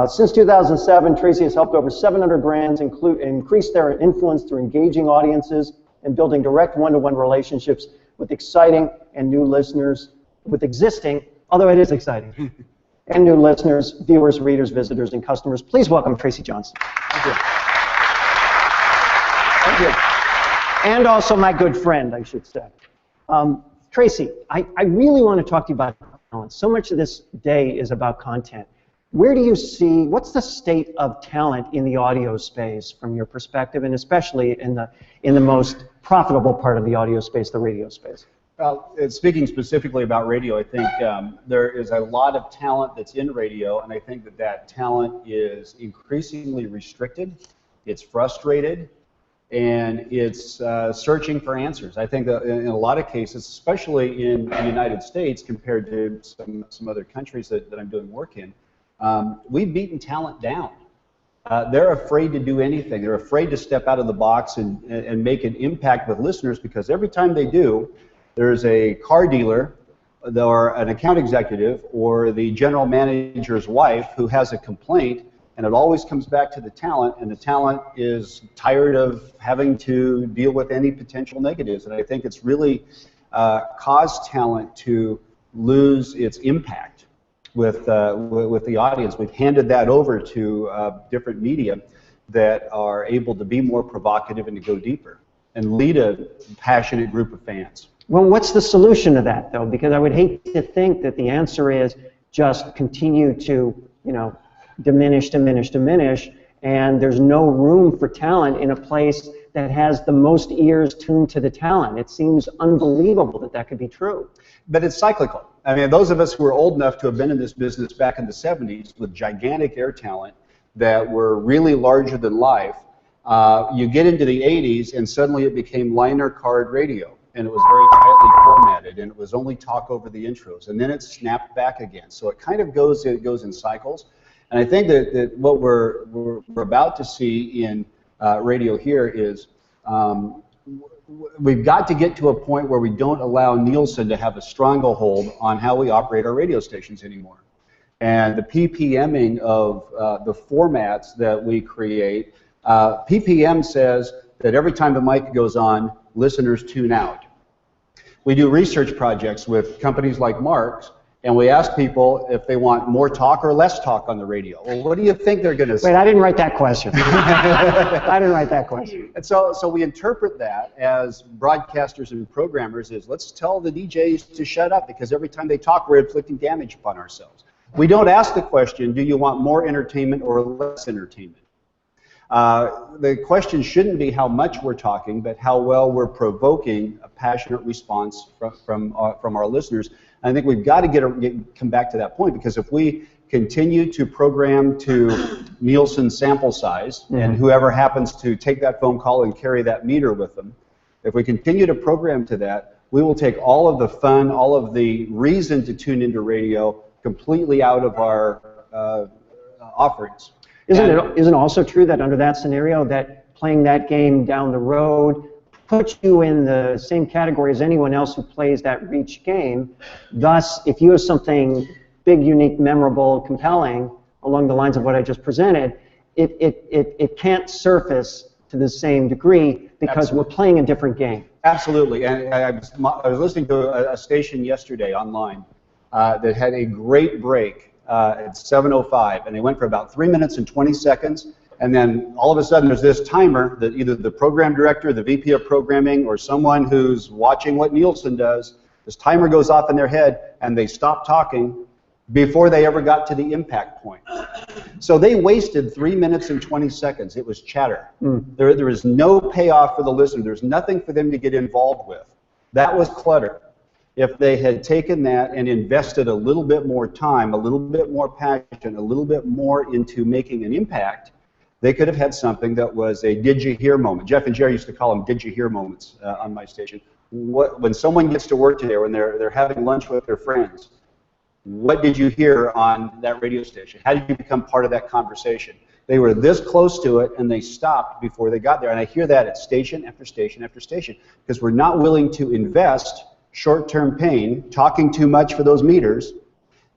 Since 2007, Tracy has helped over 700 brands increase their influence through engaging audiences and building direct one-to-one relationships with exciting and new listeners, with existing, although it is exciting, and new listeners, viewers, readers, visitors, and customers. Please welcome Tracy Johnson. Thank you. Thank you. And also my good friend, I should say. Tracy, I really want to talk to you about talent. So much of this day is about content. Where do you see, what's the state of talent in the audio space from your perspective, and especially in the most profitable part of the audio space, the radio space? Well, speaking specifically about radio, I think there is a lot of talent that's in radio, and I think that that talent is increasingly restricted, it's frustrated, and it's searching for answers. I think that in a lot of cases, especially in the United States compared to some other countries that I'm doing work in, we've beaten talent down. They're afraid to do anything. They're afraid to step out of the box and make an impact with listeners, because every time they do, there's a car dealer or an account executive or the general manager's wife who has a complaint, and it always comes back to the talent, and the talent is tired of having to deal with any potential negatives. And I think it's really caused talent to lose its impact with the audience. We've handed that over to different media that are able to be more provocative and to go deeper and lead a passionate group of fans. Well, what's the solution to that, though? Because I would hate to think that the answer is just continue to, you know, diminish, and there's no room for talent in a place that has the most ears tuned to the talent. It seems unbelievable that that could be true. But it's cyclical. I mean, those of us who are old enough to have been in this business back in the 70s with gigantic air talent that were really larger than life, you get into the 80s and suddenly it became liner card radio. And it was very tightly formatted, and it was only talk over the intros. And then it snapped back again. So it kind of goes in cycles. And I think that what we're about to see in radio here is we've got to get to a point where we don't allow Nielsen to have a stranglehold on how we operate our radio stations anymore. And the PPMing of the formats that we create, PPM says that every time the mic goes on, listeners tune out. We do research projects with companies like Mark's, and we ask people if they want more talk or less talk on the radio. Well, what do you think they're going to say? Wait, I didn't write that question. I didn't write that question. And so we interpret that as broadcasters and programmers is let's tell the DJs to shut up because every time they talk, we're inflicting damage upon ourselves. We don't ask the question, do you want more entertainment or less entertainment? The question shouldn't be how much we're talking, but how well we're provoking a passionate response from our listeners. And I think we've got to come back to that point because if we continue to program to Nielsen sample size, and whoever happens to take that phone call and carry that meter with them, if we continue to program to that, we will take all of the fun, all of the reason to tune into radio completely out of our offerings. Isn't it also true that under that scenario that playing that game down the road puts you in the same category as anyone else who plays that reach game? Thus, if you have something big, unique, memorable, compelling along the lines of what I just presented, it can't surface to the same degree because we're playing a different game. Absolutely. And I was listening to a station yesterday online that had a great break at 7:05, and they went for about 3 minutes and 20 seconds, and then all of a sudden there's this timer that either the program director, the VP of programming, or someone who's watching what Nielsen does, this timer goes off in their head, and they stop talking before they ever got to the impact point. So they wasted 3 minutes and 20 seconds. It was chatter. There is no payoff for the listener. There's nothing for them to get involved with. That was clutter. If they had taken that and invested a little bit more time, a little bit more passion, a little bit more into making an impact, they could have had something that was a did you hear moment. Jeff and Jerry used to call them did you hear moments on my station. When someone gets to work today, when they're having lunch with their friends, what did you hear on that radio station? How did you become part of that conversation? They were this close to it, and they stopped before they got there. And I hear that at station after station after station, because we're not willing to invest short-term pain, talking too much for those meters,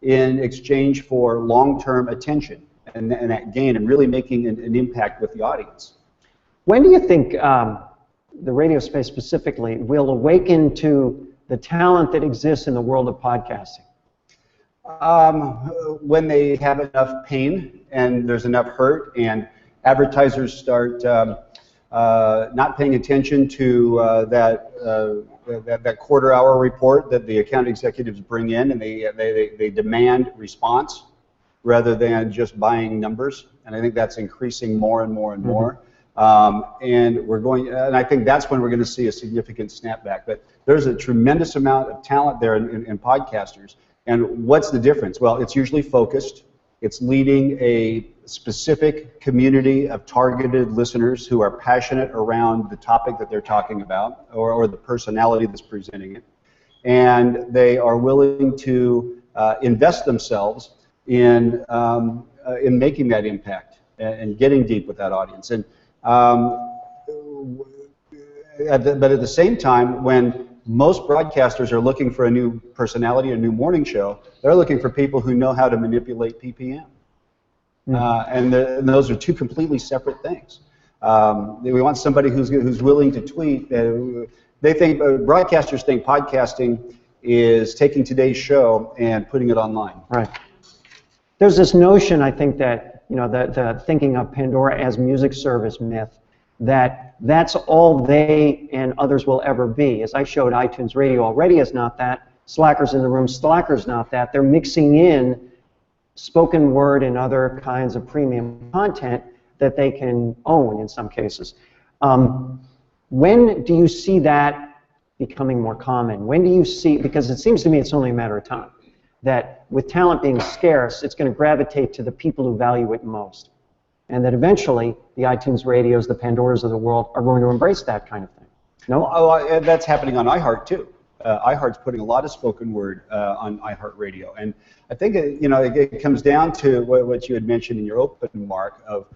in exchange for long-term attention and that gain, and really making an impact with the audience. When do you think the radio space specifically will awaken to the talent that exists in the world of podcasting? When they have enough pain and there's enough hurt and advertisers start not paying attention to that quarter-hour report that the account executives bring in, and they demand response rather than just buying numbers. And I think that's increasing more and more and more. And I think that's when we're going to see a significant snapback. But there's a tremendous amount of talent there in podcasters. And what's the difference? Well, it's usually focused. It's leading a specific community of targeted listeners who are passionate around the topic that they're talking about, or the personality that's presenting it. And they are willing to invest themselves in making that impact and getting deep with that audience. And but at the same time, when most broadcasters are looking for a new personality, a new morning show, they're looking for people who know how to manipulate PPM. And those are two completely separate things. We want somebody who's willing to tweet. They think broadcasters think podcasting is taking today's show and putting it online. Right. There's this notion, I think, that the thinking of Pandora as music service myth, that's all they and others will ever be. As I showed, iTunes Radio already is not that. Slackers in the Room, Slacker's not that. They're mixing in spoken word and other kinds of premium content that they can own in some cases. When do you see that becoming more common? When do you see, because it seems to me it's only a matter of time, that with talent being scarce, it's going to gravitate to the people who value it most. And that eventually the iTunes radios, the Pandoras of the world are going to embrace that kind of thing. No? Oh, that's happening on iHeart too. iHeart's putting a lot of spoken word on iHeartRadio. And I think it comes down to what you had mentioned in your open, Mark, of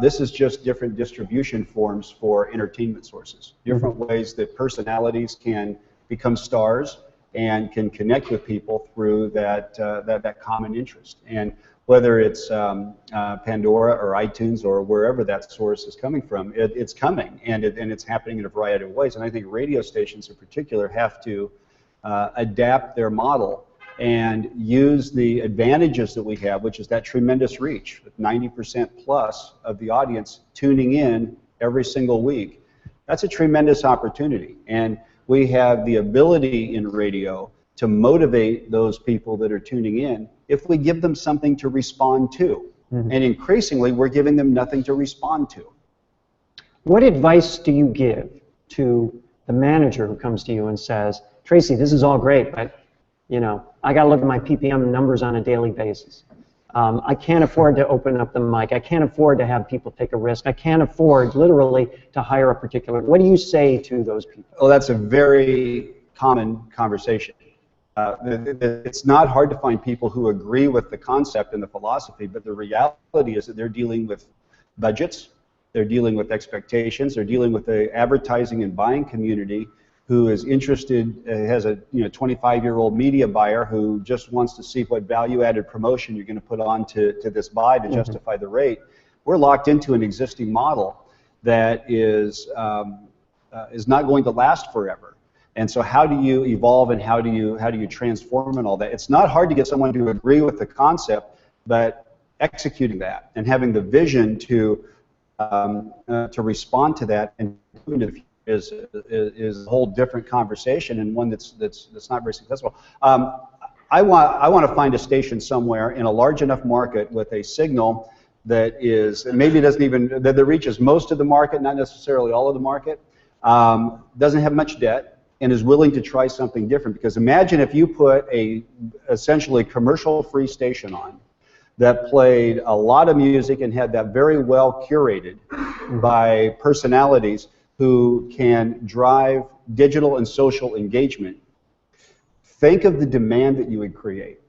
this is just different distribution forms for entertainment sources, different ways that personalities can become stars and can connect with people through that common interest. And whether it's Pandora or iTunes or wherever that source is coming from, it's coming, and it's happening in a variety of ways. And I think radio stations in particular have to adapt their model and use the advantages that we have, which is that tremendous reach, with 90% plus of the audience tuning in every single week. That's a tremendous opportunity. And we have the ability in radio to motivate those people that are tuning in if we give them something to respond to. And increasingly, we're giving them nothing to respond to. What advice do you give to the manager who comes to you and says, Tracy, this is all great, but I got to look at my PPM numbers on a daily basis. I can't afford to open up the mic. I can't afford to have people take a risk. I can't afford, literally, to hire a particular. What do you say to those people? Well, that's a very common conversation. It's not hard to find people who agree with the concept and the philosophy, but the reality is that they're dealing with budgets, they're dealing with expectations, they're dealing with the advertising and buying community who is interested, has a 25-year-old media buyer who just wants to see what value-added promotion you're going to put on to this buy to justify the rate. We're locked into an existing model that is not going to last forever. And so how do you evolve and how do you transform and all that? It's not hard to get someone to agree with the concept, but executing that and having the vision to respond to that and into the future is a whole different conversation, and one that's not very successful. I want to find a station somewhere in a large enough market with a signal that is, maybe it doesn't even, that reaches most of the market, not necessarily all of the market, doesn't have much debt, and is willing to try something different. Because imagine if you put a essentially commercial-free station on that played a lot of music and had that very well curated by personalities who can drive digital and social engagement. Think of the demand that you would create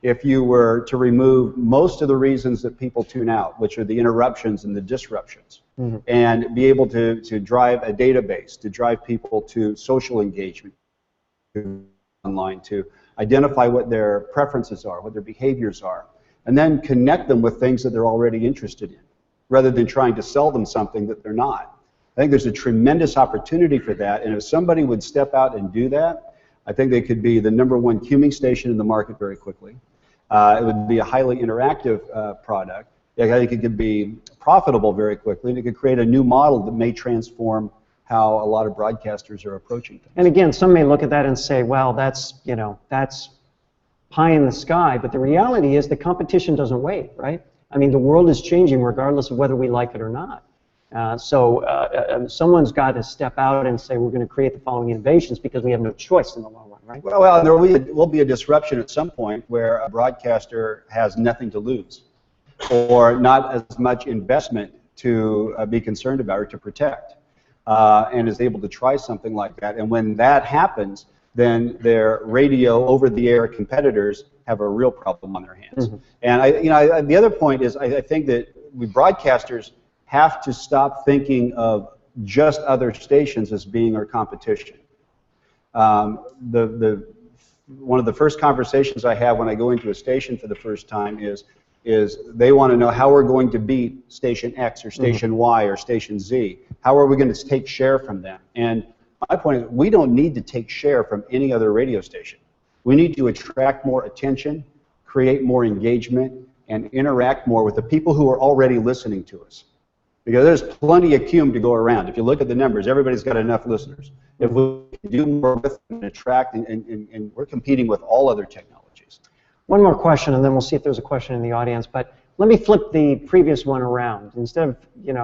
if you were to remove most of the reasons that people tune out, which are the interruptions and the disruptions, and be able to drive a database, to drive people to social engagement online, to identify what their preferences are, what their behaviors are, and then connect them with things that they're already interested in, rather than trying to sell them something that they're not. I think there's a tremendous opportunity for that, and if somebody would step out and do that, I think they could be the #1 cuming station in the market very quickly. It would be a highly interactive product. I think it could be profitable very quickly, and it could create a new model that may transform how a lot of broadcasters are approaching things. And again, some may look at that and say, well, that's pie in the sky, but the reality is the competition doesn't wait, right? I mean, the world is changing regardless of whether we like it or not. Someone's got to step out and say we're going to create the following innovations because we have no choice in the long run, right? Well, there will be a disruption at some point where a broadcaster has nothing to lose or not as much investment to be concerned about or to protect, and is able to try something like that. And when that happens, then their radio over-the-air competitors have a real problem on their hands. And the other point is I think that we broadcasters have to stop thinking of just other stations as being our competition. One of the first conversations I have when I go into a station for the first time is they want to know how we're going to beat station X or station Y or station Z. How are we going to take share from them? And my point is we don't need to take share from any other radio station. We need to attract more attention, create more engagement, and interact more with the people who are already listening to us. Because there's plenty of cum to go around. If you look at the numbers, everybody's got enough listeners. If we can do more with them and attract, and we're competing with all other technologies. One more question, and then we'll see if there's a question in the audience. But let me flip the previous one around. Instead of,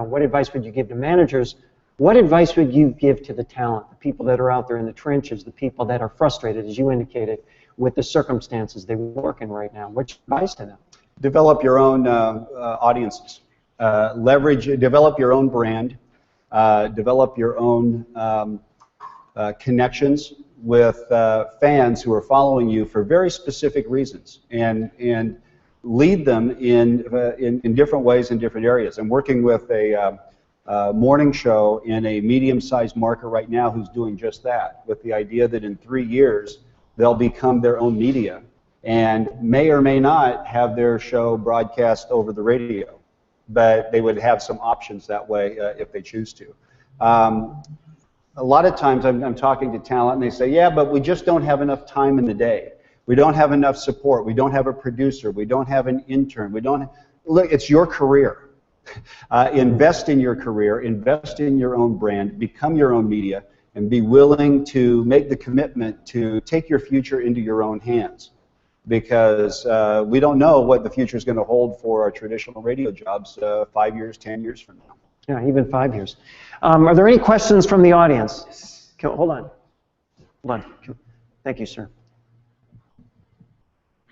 what advice would you give to managers? What advice would you give to the talent, the people that are out there in the trenches, the people that are frustrated, as you indicated, with the circumstances they work in right now? What's your advice to them? Develop your own audiences. Develop your own brand. Develop your own connections with fans who are following you for very specific reasons, and lead them in different ways in different areas. I'm working with a morning show in a medium-sized market right now who's doing just that, with the idea that in 3 years they'll become their own media and may or may not have their show broadcast over the radio, but they would have some options that way if they choose to. A lot of times I'm talking to talent and they say, yeah, but we just don't have enough time in the day. We don't have enough support. We don't have a producer. We don't have an intern. Look, it's your career. Invest in your career. Invest in your own brand. Become your own media, and be willing to make the commitment to take your future into your own hands. Because we don't know what the future is going to hold for our traditional radio jobs 5 years, 10 years from now. Yeah, even 5 years. Are there any questions from the audience? Hold on. Hold on. Thank you, sir.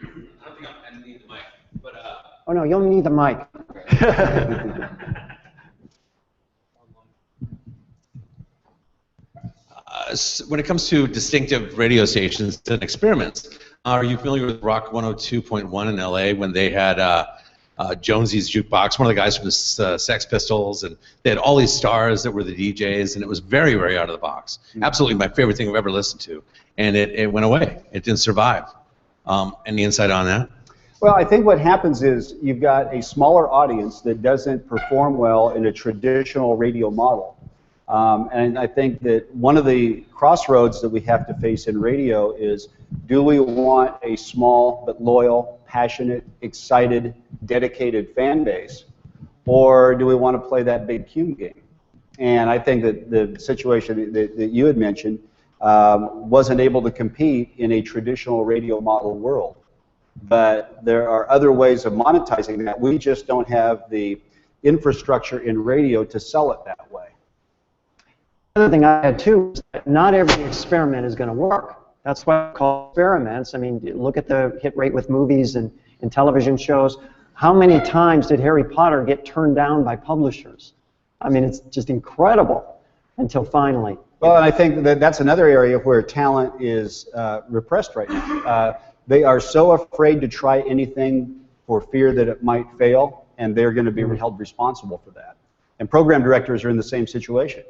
I don't think I need the mic, but oh no, you only need the mic. when it comes to distinctive radio stations and experiments, are you familiar with Rock 102.1 in LA when they had Jonesy's Jukebox, one of the guys from the Sex Pistols, and they had all these stars that were the DJs, and it was very, very out of the box. Absolutely my favorite thing I've ever listened to, and it went away. It didn't survive. Any insight on that? Well, I think what happens is you've got a smaller audience that doesn't perform well in a traditional radio model. And I think that one of the crossroads that we have to face in radio is, do we want a small but loyal, passionate, excited, dedicated fan base, or do we want to play that big Q game? And I think that the situation that you had mentioned wasn't able to compete in a traditional radio model world. But there are other ways of monetizing that. We just don't have the infrastructure in radio to sell it that way. The other thing I had too is that not every experiment is going to work. That's why I call experiments. I mean, look at the hit rate with movies and television shows. How many times did Harry Potter get turned down by publishers? I mean, it's just incredible until finally. Well, and I think that that's another area where talent is repressed right now. They are so afraid to try anything for fear that it might fail, and they're going to be held responsible for that. And program directors are in the same situation.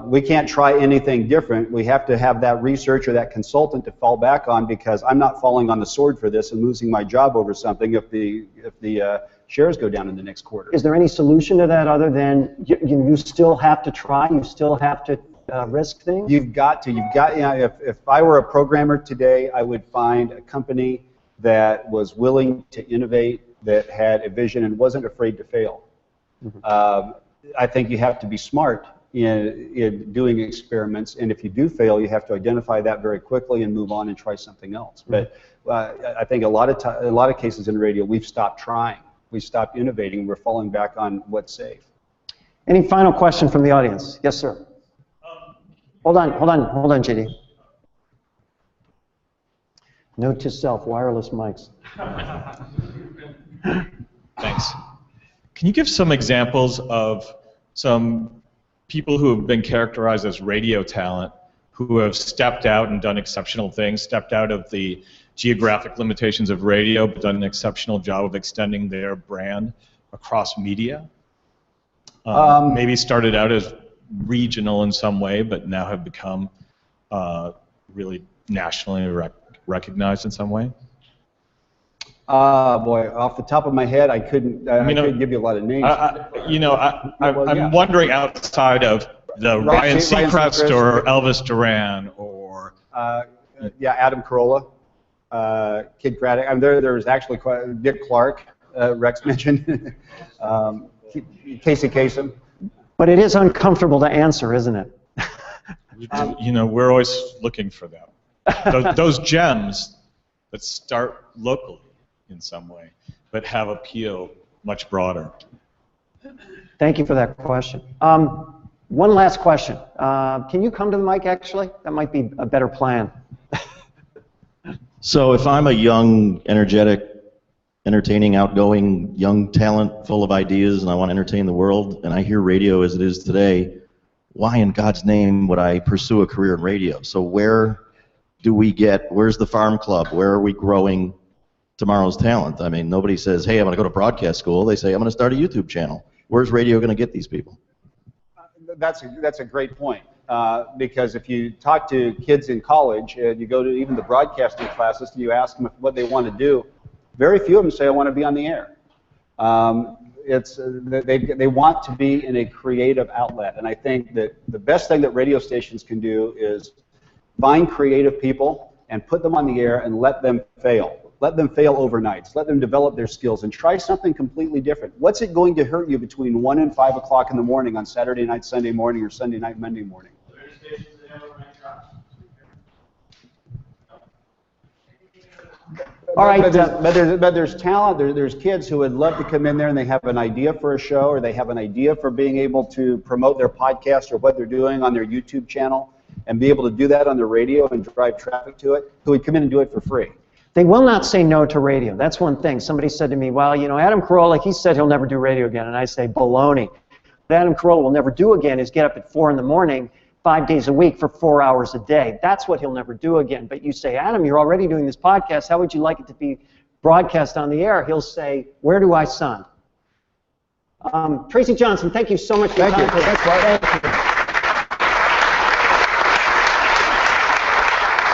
We can't try anything different. We have to have that research or that consultant to fall back on, because I'm not falling on the sword for this and losing my job over something if the shares go down in the next quarter. Is there any solution to that other than you still have to try, you still have to risk things? You've got to. If I were a programmer today, I would find a company that was willing to innovate, that had a vision and wasn't afraid to fail. Mm-hmm. I think you have to be smart in doing experiments, and if you do fail, you have to identify that very quickly and move on and try something else. But I think a lot of cases in radio, we've stopped trying, we stopped innovating, we're falling back on what's safe. Any final question from the audience? Yes, sir. Hold on, JD. Note to self: wireless mics. Thanks. Can you give some examples of some people who have been characterized as radio talent, who have stepped out and done exceptional things, stepped out of the geographic limitations of radio, but done an exceptional job of extending their brand across media? Maybe started out as regional in some way, but now have become really nationally recognized in some way? Boy, off the top of my head, I couldn't give you a lot of names. I'm wondering outside of the Ryan Seacrest or Elvis Duran or... Adam Carolla, Kid Craddock. There's actually Dick Clark, Rex mentioned, Casey Kasem. But it is uncomfortable to answer, isn't it? We're always looking for them. Those gems that start locally in some way, but have appeal much broader. Thank you for that question. One last question. Can you come to the mic, actually? That might be a better plan. So if I'm a young, energetic, entertaining, outgoing, young talent full of ideas and I want to entertain the world, and I hear radio as it is today, why in God's name would I pursue a career in radio? So where's the farm club? Where are we growing tomorrow's talent? I mean, nobody says, hey, I'm going to go to broadcast school. They say, I'm going to start a YouTube channel. Where's radio going to get these people? That's a great point, because if you talk to kids in college, you go to even the broadcasting classes, and you ask them what they want to do, very few of them say, I want to be on the air. They want to be in a creative outlet, and I think that the best thing that radio stations can do is find creative people and put them on the air and let them fail. Let them fail overnights. Let them develop their skills and try something completely different. What's it going to hurt you between 1 and 5 o'clock in the morning on Saturday night, Sunday morning, or Sunday night, Monday morning? All right. But there's talent. There's kids who would love to come in there and they have an idea for a show, or they have an idea for being able to promote their podcast or what they're doing on their YouTube channel and be able to do that on the radio and drive traffic to it, who would come in and do it for free. They will not say no to radio. That's one thing. Somebody said to me, well, you know, Adam Carolla, he said he'll never do radio again. And I say, baloney. What Adam Carolla will never do again is get up at 4 in the morning, 5 days a week for 4 hours a day. That's what he'll never do again. But you say, Adam, you're already doing this podcast. How would you like it to be broadcast on the air? He'll say, where do I sign? Tracy Johnson, thank you so much for your time.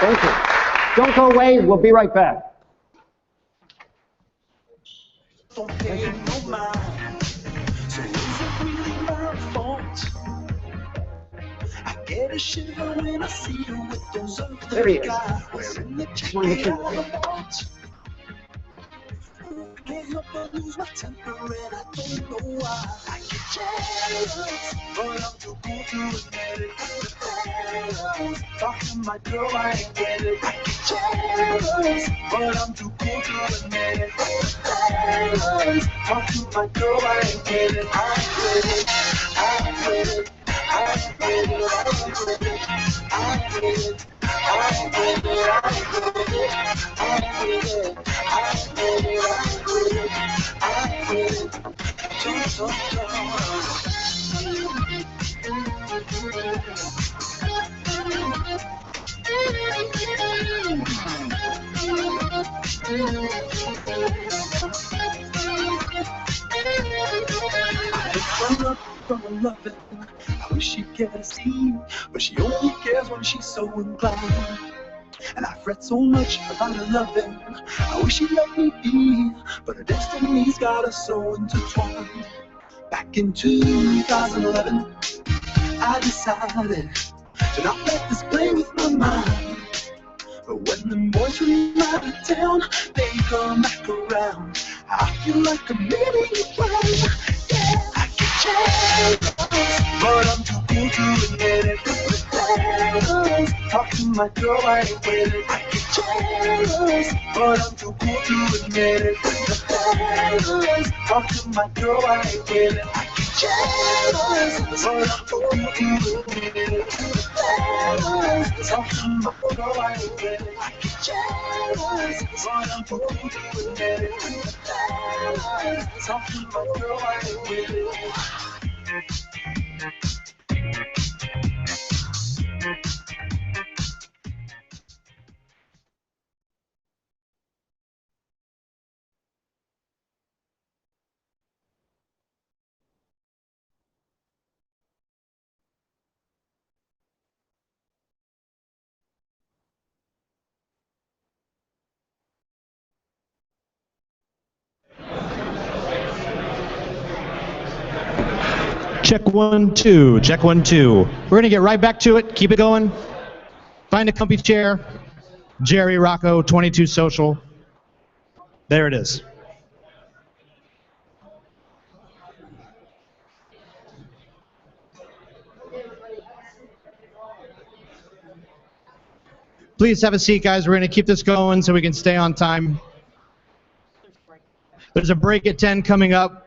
Thank you. Don't go away. We'll be right back. There he is. Just want to make sure. Can't help but lose my temper and I don't know why. I get jealous, but I'm too cool to admit it. Talk to my girl, I ain't get it. I get jealous, but I'm too cool to admit it. Talk to my girl, I ain't get it. I ain't with it. I ain't with it. I ain't with it. I ain't with it. I ain't with it. I ain't with it. I ain't with it. I ain't with it. I ain't with it. From loving, I wish she could see, but she only cares when she's so inclined. And I fret so much about her loving. I wish she'd let me be, but her destiny's got us so intertwined. Back in 2011, I decided to not let this play with my mind. But when the boys from out of town, they come back around, I feel like I'm meeting around. Yeah, I get jealous, but I'm too cool to admit it. Talk to my girl, I ain't with it. I get jealous, but I'm too cool to admit it. Talk to my girl, I ain't with it. I get jealous, but I'm too cool to admit it. Talk to my girl, I ain't with it. I get jealous, but I'm too cool to admit it. Talk to my girl, I ain't with it. Check 1 2. Check 1 2. We're gonna get right back to it. Keep it going. Find a comfy chair. Jerry, Rocco, 22 Social. There it is. Please have a seat, guys. We're gonna keep this going so we can stay on time. There's a break at 10 coming up.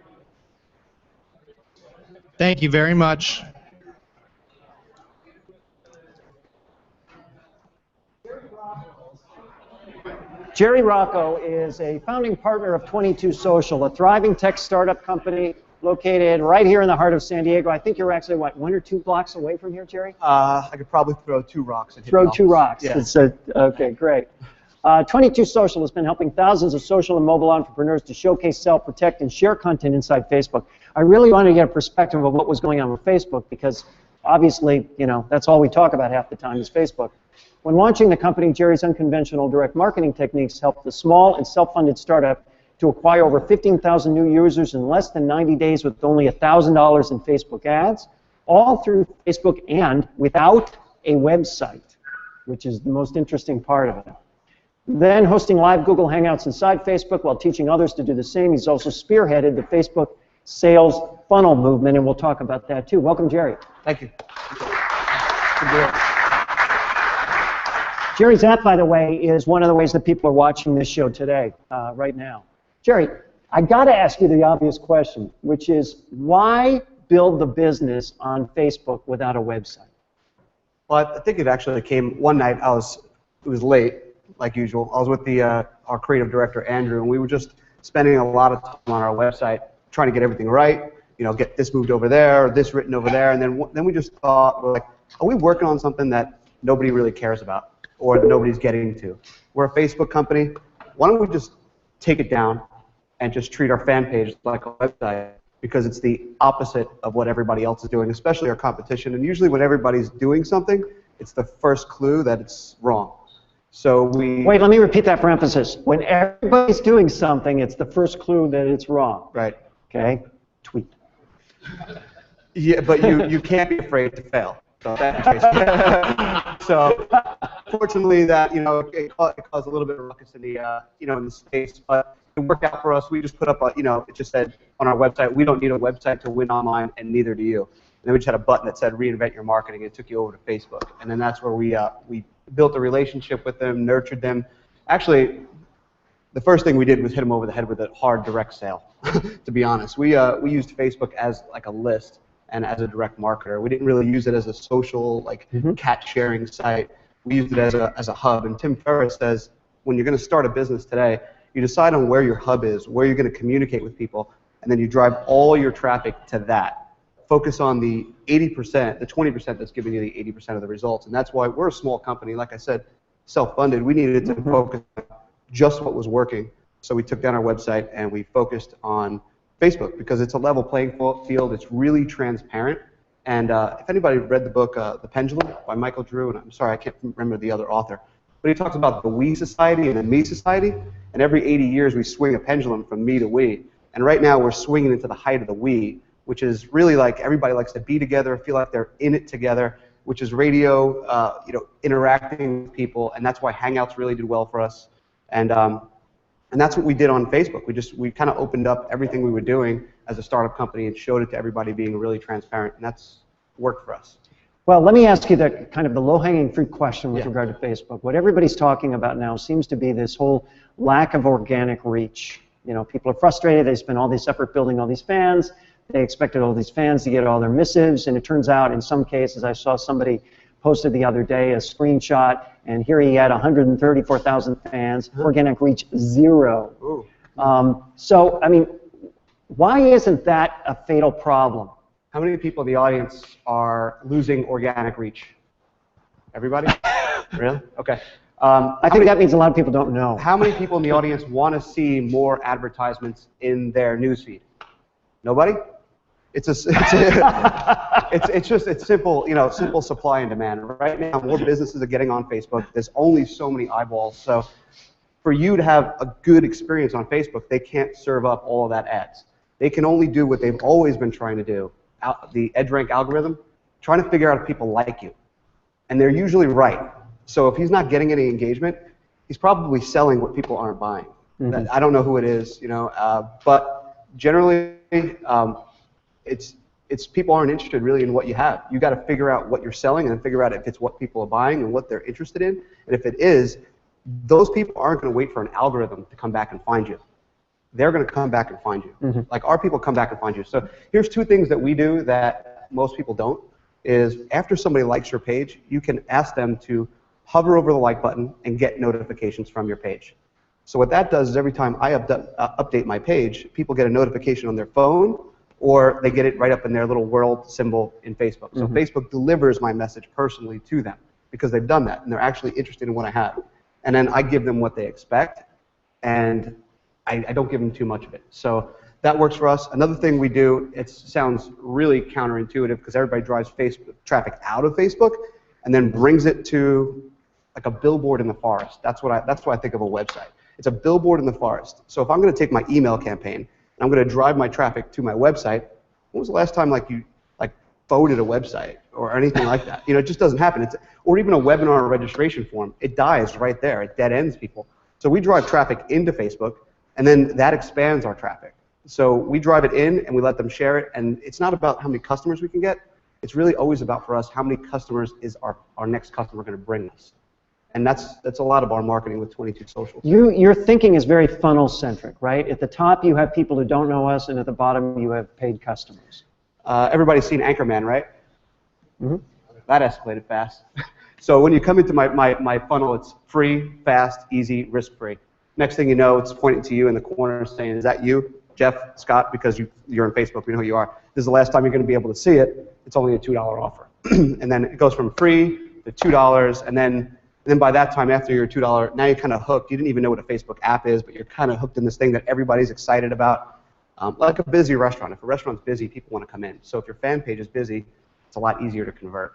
Thank you very much. Jerry Rocco is a founding partner of 22 Social, a thriving tech startup company located right here in the heart of San Diego. I think you're actually, what, 1 or 2 blocks away from here, Jerry? I could probably throw 2 rocks. And hit throw the 2 rocks. Yeah. Okay, great. 22 Social has been helping thousands of social and mobile entrepreneurs to showcase, sell, protect, and share content inside Facebook. I really wanted to get a perspective of what was going on with Facebook because obviously, you know, that's all we talk about half the time is Facebook. When launching the company, Jerry's unconventional direct marketing techniques helped the small and self-funded startup to acquire over 15,000 new users in less than 90 days with only $1,000 in Facebook ads, all through Facebook and without a website, which is the most interesting part of it. Then hosting live Google Hangouts inside Facebook while teaching others to do the same. He's also spearheaded the Facebook sales funnel movement, and we'll talk about that too. Welcome, Jerry. Thank you. Jerry's app, by the way, is one of the ways that people are watching this show today, right now. Jerry, I got to ask you the obvious question, which is why build the business on Facebook without a website? Well, I think it actually came one night. It was late, like usual. I was with our creative director Andrew, and we were just spending a lot of time on our website trying to get everything right. You know, get this moved over there, this written over there, and then we just thought, we're like, are we working on something that nobody really cares about or that nobody's getting to? We're a Facebook company. Why don't we just take it down and just treat our fan page like a website, because it's the opposite of what everybody else is doing, especially our competition. And usually when everybody's doing something, it's the first clue that it's wrong. So we... Wait, let me repeat that for emphasis. When everybody's doing something, it's the first clue that it's wrong. Right. Okay? Tweet. Yeah, but you can't be afraid to fail. So, so fortunately, that it caused a little bit of ruckus in the in the space, but it worked out for us. We just put up a it just said on our website, we don't need a website to win online, and neither do you. And then we just had a button that said reinvent your marketing. It took you over to Facebook, and then that's where we built a relationship with them, nurtured them. Actually, the first thing we did was hit them over the head with a hard direct sale. To be honest, we used Facebook as like a list and as a direct marketer. We didn't really use it as a social cat sharing site. We used it as a hub. And Tim Ferriss says when you're going to start a business today, you decide on where your hub is, where you're going to communicate with people, and then you drive all your traffic to that. Focus on the 80%, the 20% that's giving you the 80% of the results. And that's why we're a small company. Like I said, self-funded. We needed to focus on just what was working. So we took down our website and we focused on Facebook because it's a level playing field. It's really transparent. And if anybody read the book The Pendulum by Michael Drew, and I'm sorry, I can't remember the other author, but he talks about the we society and the me society. And every 80 years we swing a pendulum from me to we. And right now we're swinging into the height of the we, which is really like everybody likes to be together, feel like they're in it together, which is radio, interacting with people, and that's why Hangouts really did well for us. And that's what we did on Facebook. We kind of opened up everything we were doing as a startup company and showed it to everybody, being really transparent, and that's worked for us. Well, let me ask you the kind of the low-hanging fruit question with regard to Facebook. What everybody's talking about now seems to be this whole lack of organic reach. You know, people are frustrated. They spend all this effort building all these fans. They expected all these fans to get all their missives, and it turns out in some cases, I saw somebody posted the other day a screenshot, and here he had 134,000 fans, organic reach 0. So, I mean, why isn't that a fatal problem? How many people in the audience are losing organic reach? Everybody? Really? Okay. I think that means a lot of people don't know. How many people in the audience want to see more advertisements in their newsfeed? Nobody? It's simple, simple supply and demand. Right now, more businesses are getting on Facebook. There's only so many eyeballs. So for you to have a good experience on Facebook, they can't serve up all of that ads. They can only do what they've always been trying to do, the EdgeRank algorithm, trying to figure out if people like you. And they're usually right. So if he's not getting any engagement, he's probably selling what people aren't buying. I don't know who it is, but generally, it's people aren't interested really in what you have. You got to figure out what you're selling and figure out if it's what people are buying and what they're interested in. And if it is, those people aren't going to wait for an algorithm to come back and find you. They're going to come back and find you. Like our people come back and find you. So here's 2 things that we do that most people don't. Is after somebody likes your page, you can ask them to hover over the like button and get notifications from your page. So what that does is every time I update my page, people get a notification on their phone, or they get it right up in their little world symbol in Facebook. So Facebook delivers my message personally to them because they've done that, and they're actually interested in what I have. And then I give them what they expect, and I don't give them too much of it. So that works for us. Another thing we do, it sounds really counterintuitive because everybody drives Facebook traffic out of Facebook and then brings it to like a billboard in the forest. That's what I think of a website. It's a billboard in the forest. So if I'm going to take my email campaign and I'm going to drive my traffic to my website, when was the last time you voted a website or anything like that? It just doesn't happen. Or even a webinar registration form. It dies right there. It dead ends people. So we drive traffic into Facebook, and then that expands our traffic. So we drive it in and we let them share it, and it's not about how many customers we can get. It's really always about, for us, how many customers is our next customer going to bring us. And that's a lot of our marketing with 22 Socials. Your thinking is very funnel-centric, right? At the top you have people who don't know us, and at the bottom you have paid customers. Everybody's seen Anchorman, right? That escalated fast. So when you come into my funnel, it's free, fast, easy, risk-free. Next thing you know, it's pointing to you in the corner saying, is that you, Jeff, Scott? Because you're on Facebook, we know who you are. This is the last time you're going to be able to see it. It's only a $2 offer. And then it goes from free to $2, and then by that time, after your $2, now you're kind of hooked. You didn't even know what a Facebook app is, but you're kind of hooked in this thing that everybody's excited about. Like a busy restaurant. If a restaurant's busy, people want to come in. So if your fan page is busy, it's a lot easier to convert.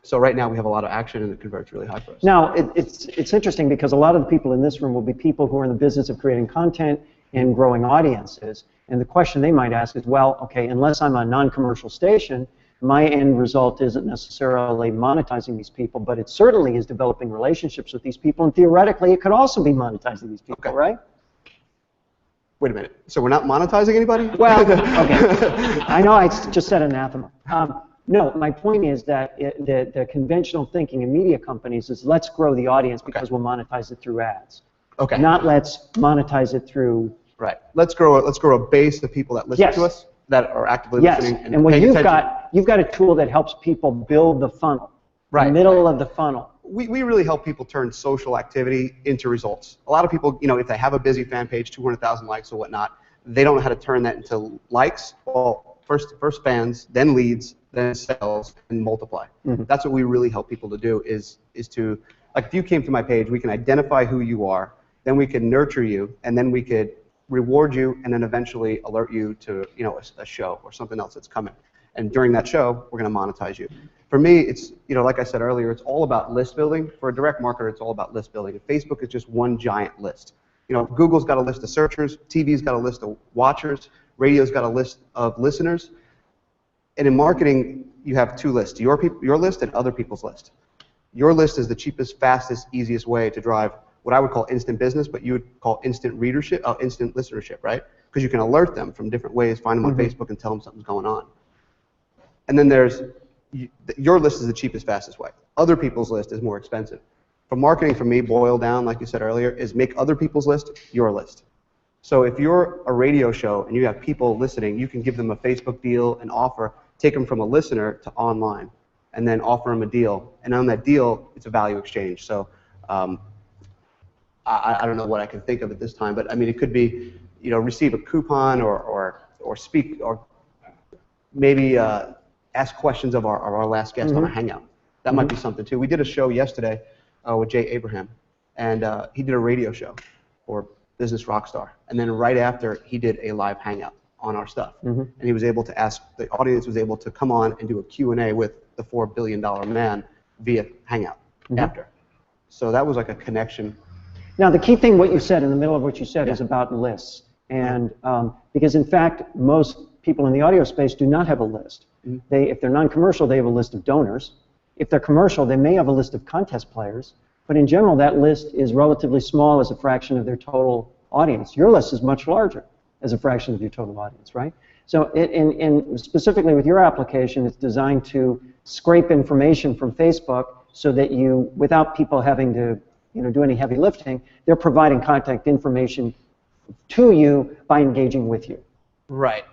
So right now we have a lot of action, and it converts really high for us. Now, it's interesting because a lot of the people in this room will be people who are in the business of creating content and growing audiences. And the question they might ask is, well, okay, unless I'm a non-commercial station, my end result isn't necessarily monetizing these people, but it certainly is developing relationships with these people, and theoretically it could also be monetizing these people, right? Wait a minute. So we're not monetizing anybody? Well, okay. I know I just said anathema. No, my point is that the conventional thinking in media companies is let's grow the audience because we'll monetize it through ads. Okay. Not let's monetize it through. Right. Let's grow a base of people that listen to us, that are actively listening. And what you've got a tool that helps people build the funnel, the middle of the funnel. We really help people turn social activity into results. A lot of people, if they have a busy fan page, 200,000 likes or whatnot, they don't know how to turn that into likes. Well, first fans, then leads, then sales, and multiply. That's what we really help people to do is to, like, if you came to my page, we can identify who you are, then we can nurture you, and then we could reward you, and then eventually alert you to a show or something else that's coming. And during that show, we're going to monetize you. For me, it's, like I said earlier, it's all about list building. For a direct marketer, it's all about list building. And Facebook is just one giant list. Google's got a list of searchers, TV's got a list of watchers, radio's got a list of listeners. And in marketing, you have two lists, your list and other people's list. Your list is the cheapest, fastest, easiest way to drive what I would call instant business, but you would call instant readership, instant listenership, right? Because you can alert them from different ways, find them on Facebook and tell them something's going on. And then your list is the cheapest, fastest way. Other people's list is more expensive. For marketing, for me, boil down, like you said earlier, is make other people's list your list. So if you're a radio show and you have people listening, you can give them a Facebook deal, an offer, take them from a listener to online, and then offer them a deal. And on that deal, it's a value exchange. So I don't know what I can think of at this time, but I mean, it could be, receive a coupon or speak, or maybe ask questions of our last guest on a Hangout. That might be something too. We did a show yesterday with Jay Abraham, and he did a radio show for Business Rockstar. And then right after, he did a live Hangout on our stuff. And he was able to ask, the audience was able to come on and do a Q&A with the $4 billion man via Hangout after. So that was like a connection. Now, the key thing, what you said, in the middle of what you said, is about lists. And because, in fact, most people in the audio space do not have a list. If they're non-commercial, they have a list of donors. If they're commercial, they may have a list of contest players. But in general, that list is relatively small as a fraction of their total audience. Your list is much larger as a fraction of your total audience, right? So and specifically with your application, it's designed to scrape information from Facebook so that you, without people having to do any heavy lifting, they're providing contact information to you by engaging with you. Right.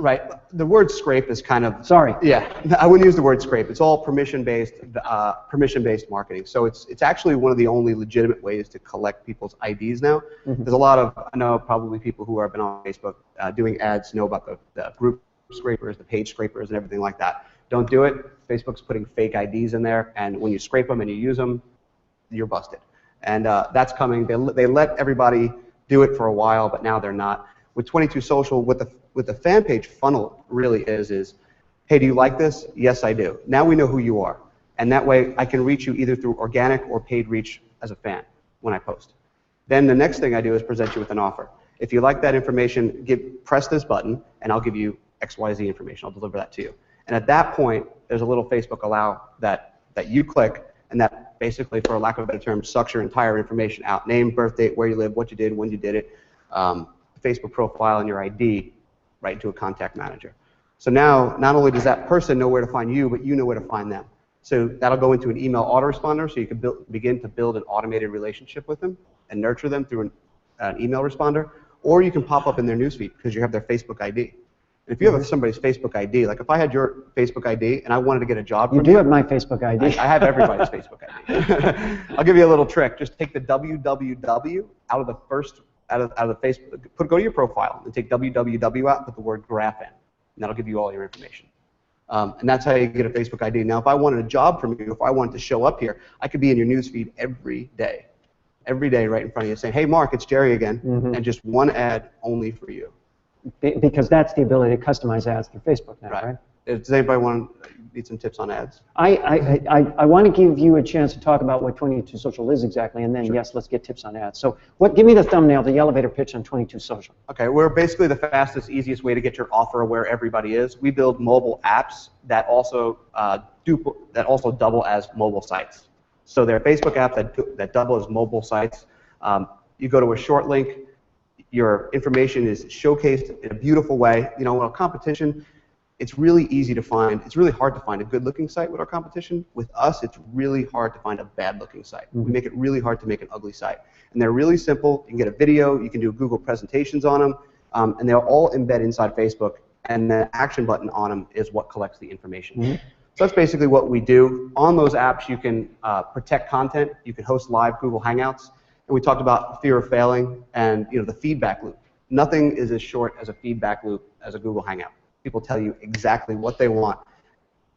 Right. The word scrape is kind of... Sorry. Yeah, I wouldn't use the word scrape. It's all permission-based marketing. So it's actually one of the only legitimate ways to collect people's IDs now. Mm-hmm. There's a lot of, I know probably people who have been on Facebook doing ads know about the group scrapers, the page scrapers, and everything like that. Don't do it. Facebook's putting fake IDs in there, and when you scrape them and you use them, you're busted. And that's coming. They let everybody do it for a while, but now they're not. With 22 Social, what the fan page funnel really is, hey, do you like this? Yes, I do. Now we know who you are. And that way I can reach you either through organic or paid reach as a fan when I post. Then the next thing I do is present you with an offer. If you like that information, press this button, and I'll give you XYZ information. I'll deliver that to you. And at that point, there's a little Facebook allow that you click, and that basically, for lack of a better term, sucks your entire information out. Name, birth date, where you live, what you did, when you did it, Facebook profile, and your ID right into a contact manager. So now, not only does that person know where to find you, but you know where to find them. So that'll go into an email autoresponder, so you can begin to build an automated relationship with them and nurture them through an email responder, or you can pop up in their newsfeed because you have their Facebook ID. And if you have somebody's Facebook ID, like if I had your Facebook ID and I wanted to get a job from you. You do have my Facebook ID. I have everybody's Facebook ID. I'll give you a little trick. Just take the www out of the first, out of the Facebook, go to your profile and take www out and put the word graph in. And that'll give you all your information. And that's how you get a Facebook ID. Now, if I wanted a job from you, if I wanted to show up here, I could be in your newsfeed every day right in front of you saying, hey, Mark, it's Jerry again, and just one ad only for you. Because that's the ability to customize ads through Facebook now, right? Does anybody need some tips on ads? I want to give you a chance to talk about what 22 Social is exactly, and then, yes, let's get tips on ads. So give me the thumbnail, the elevator pitch on 22 Social. Okay, we're basically the fastest, easiest way to get your offer where everybody is. We build mobile apps that also double as mobile sites. So they're Facebook apps that double as mobile sites. You go to a short link, your information is showcased in a beautiful way. You know, in a competition, it's really easy to find. It's really hard to find a good-looking site with our competition. With us, it's really hard to find a bad-looking site. We make it really hard to make an ugly site. And they're really simple. You can get a video. You can do Google presentations on them. And they'll all embed inside Facebook. And the action button on them is what collects the information. So that's basically what we do. On those apps, you can protect content. You can host live Google Hangouts. And we talked about fear of failing and the feedback loop. Nothing is as short as a feedback loop as a Google Hangout. People tell you exactly what they want,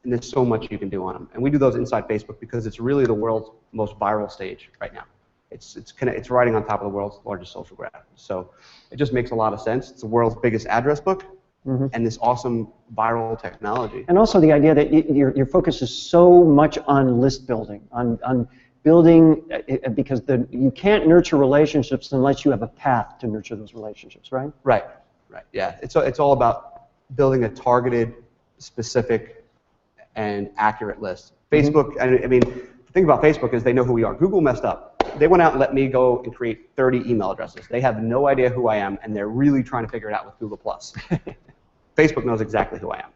and there's so much you can do on them. And we do those inside Facebook because it's really the world's most viral stage right now. It's riding on top of the world's largest social graph. So it just makes a lot of sense. It's the world's biggest address book, and this awesome viral technology. And also the idea that your focus is so much on list building, on building, because you can't nurture relationships unless you have a path to nurture those relationships, right? Right. Yeah, it's all about building a targeted, specific, and accurate list. Facebook, I mean, the thing about Facebook is they know who we are. Google messed up. They went out and let me go and create 30 email addresses. They have no idea who I am, and they're really trying to figure it out with Google+. Facebook knows exactly who I am.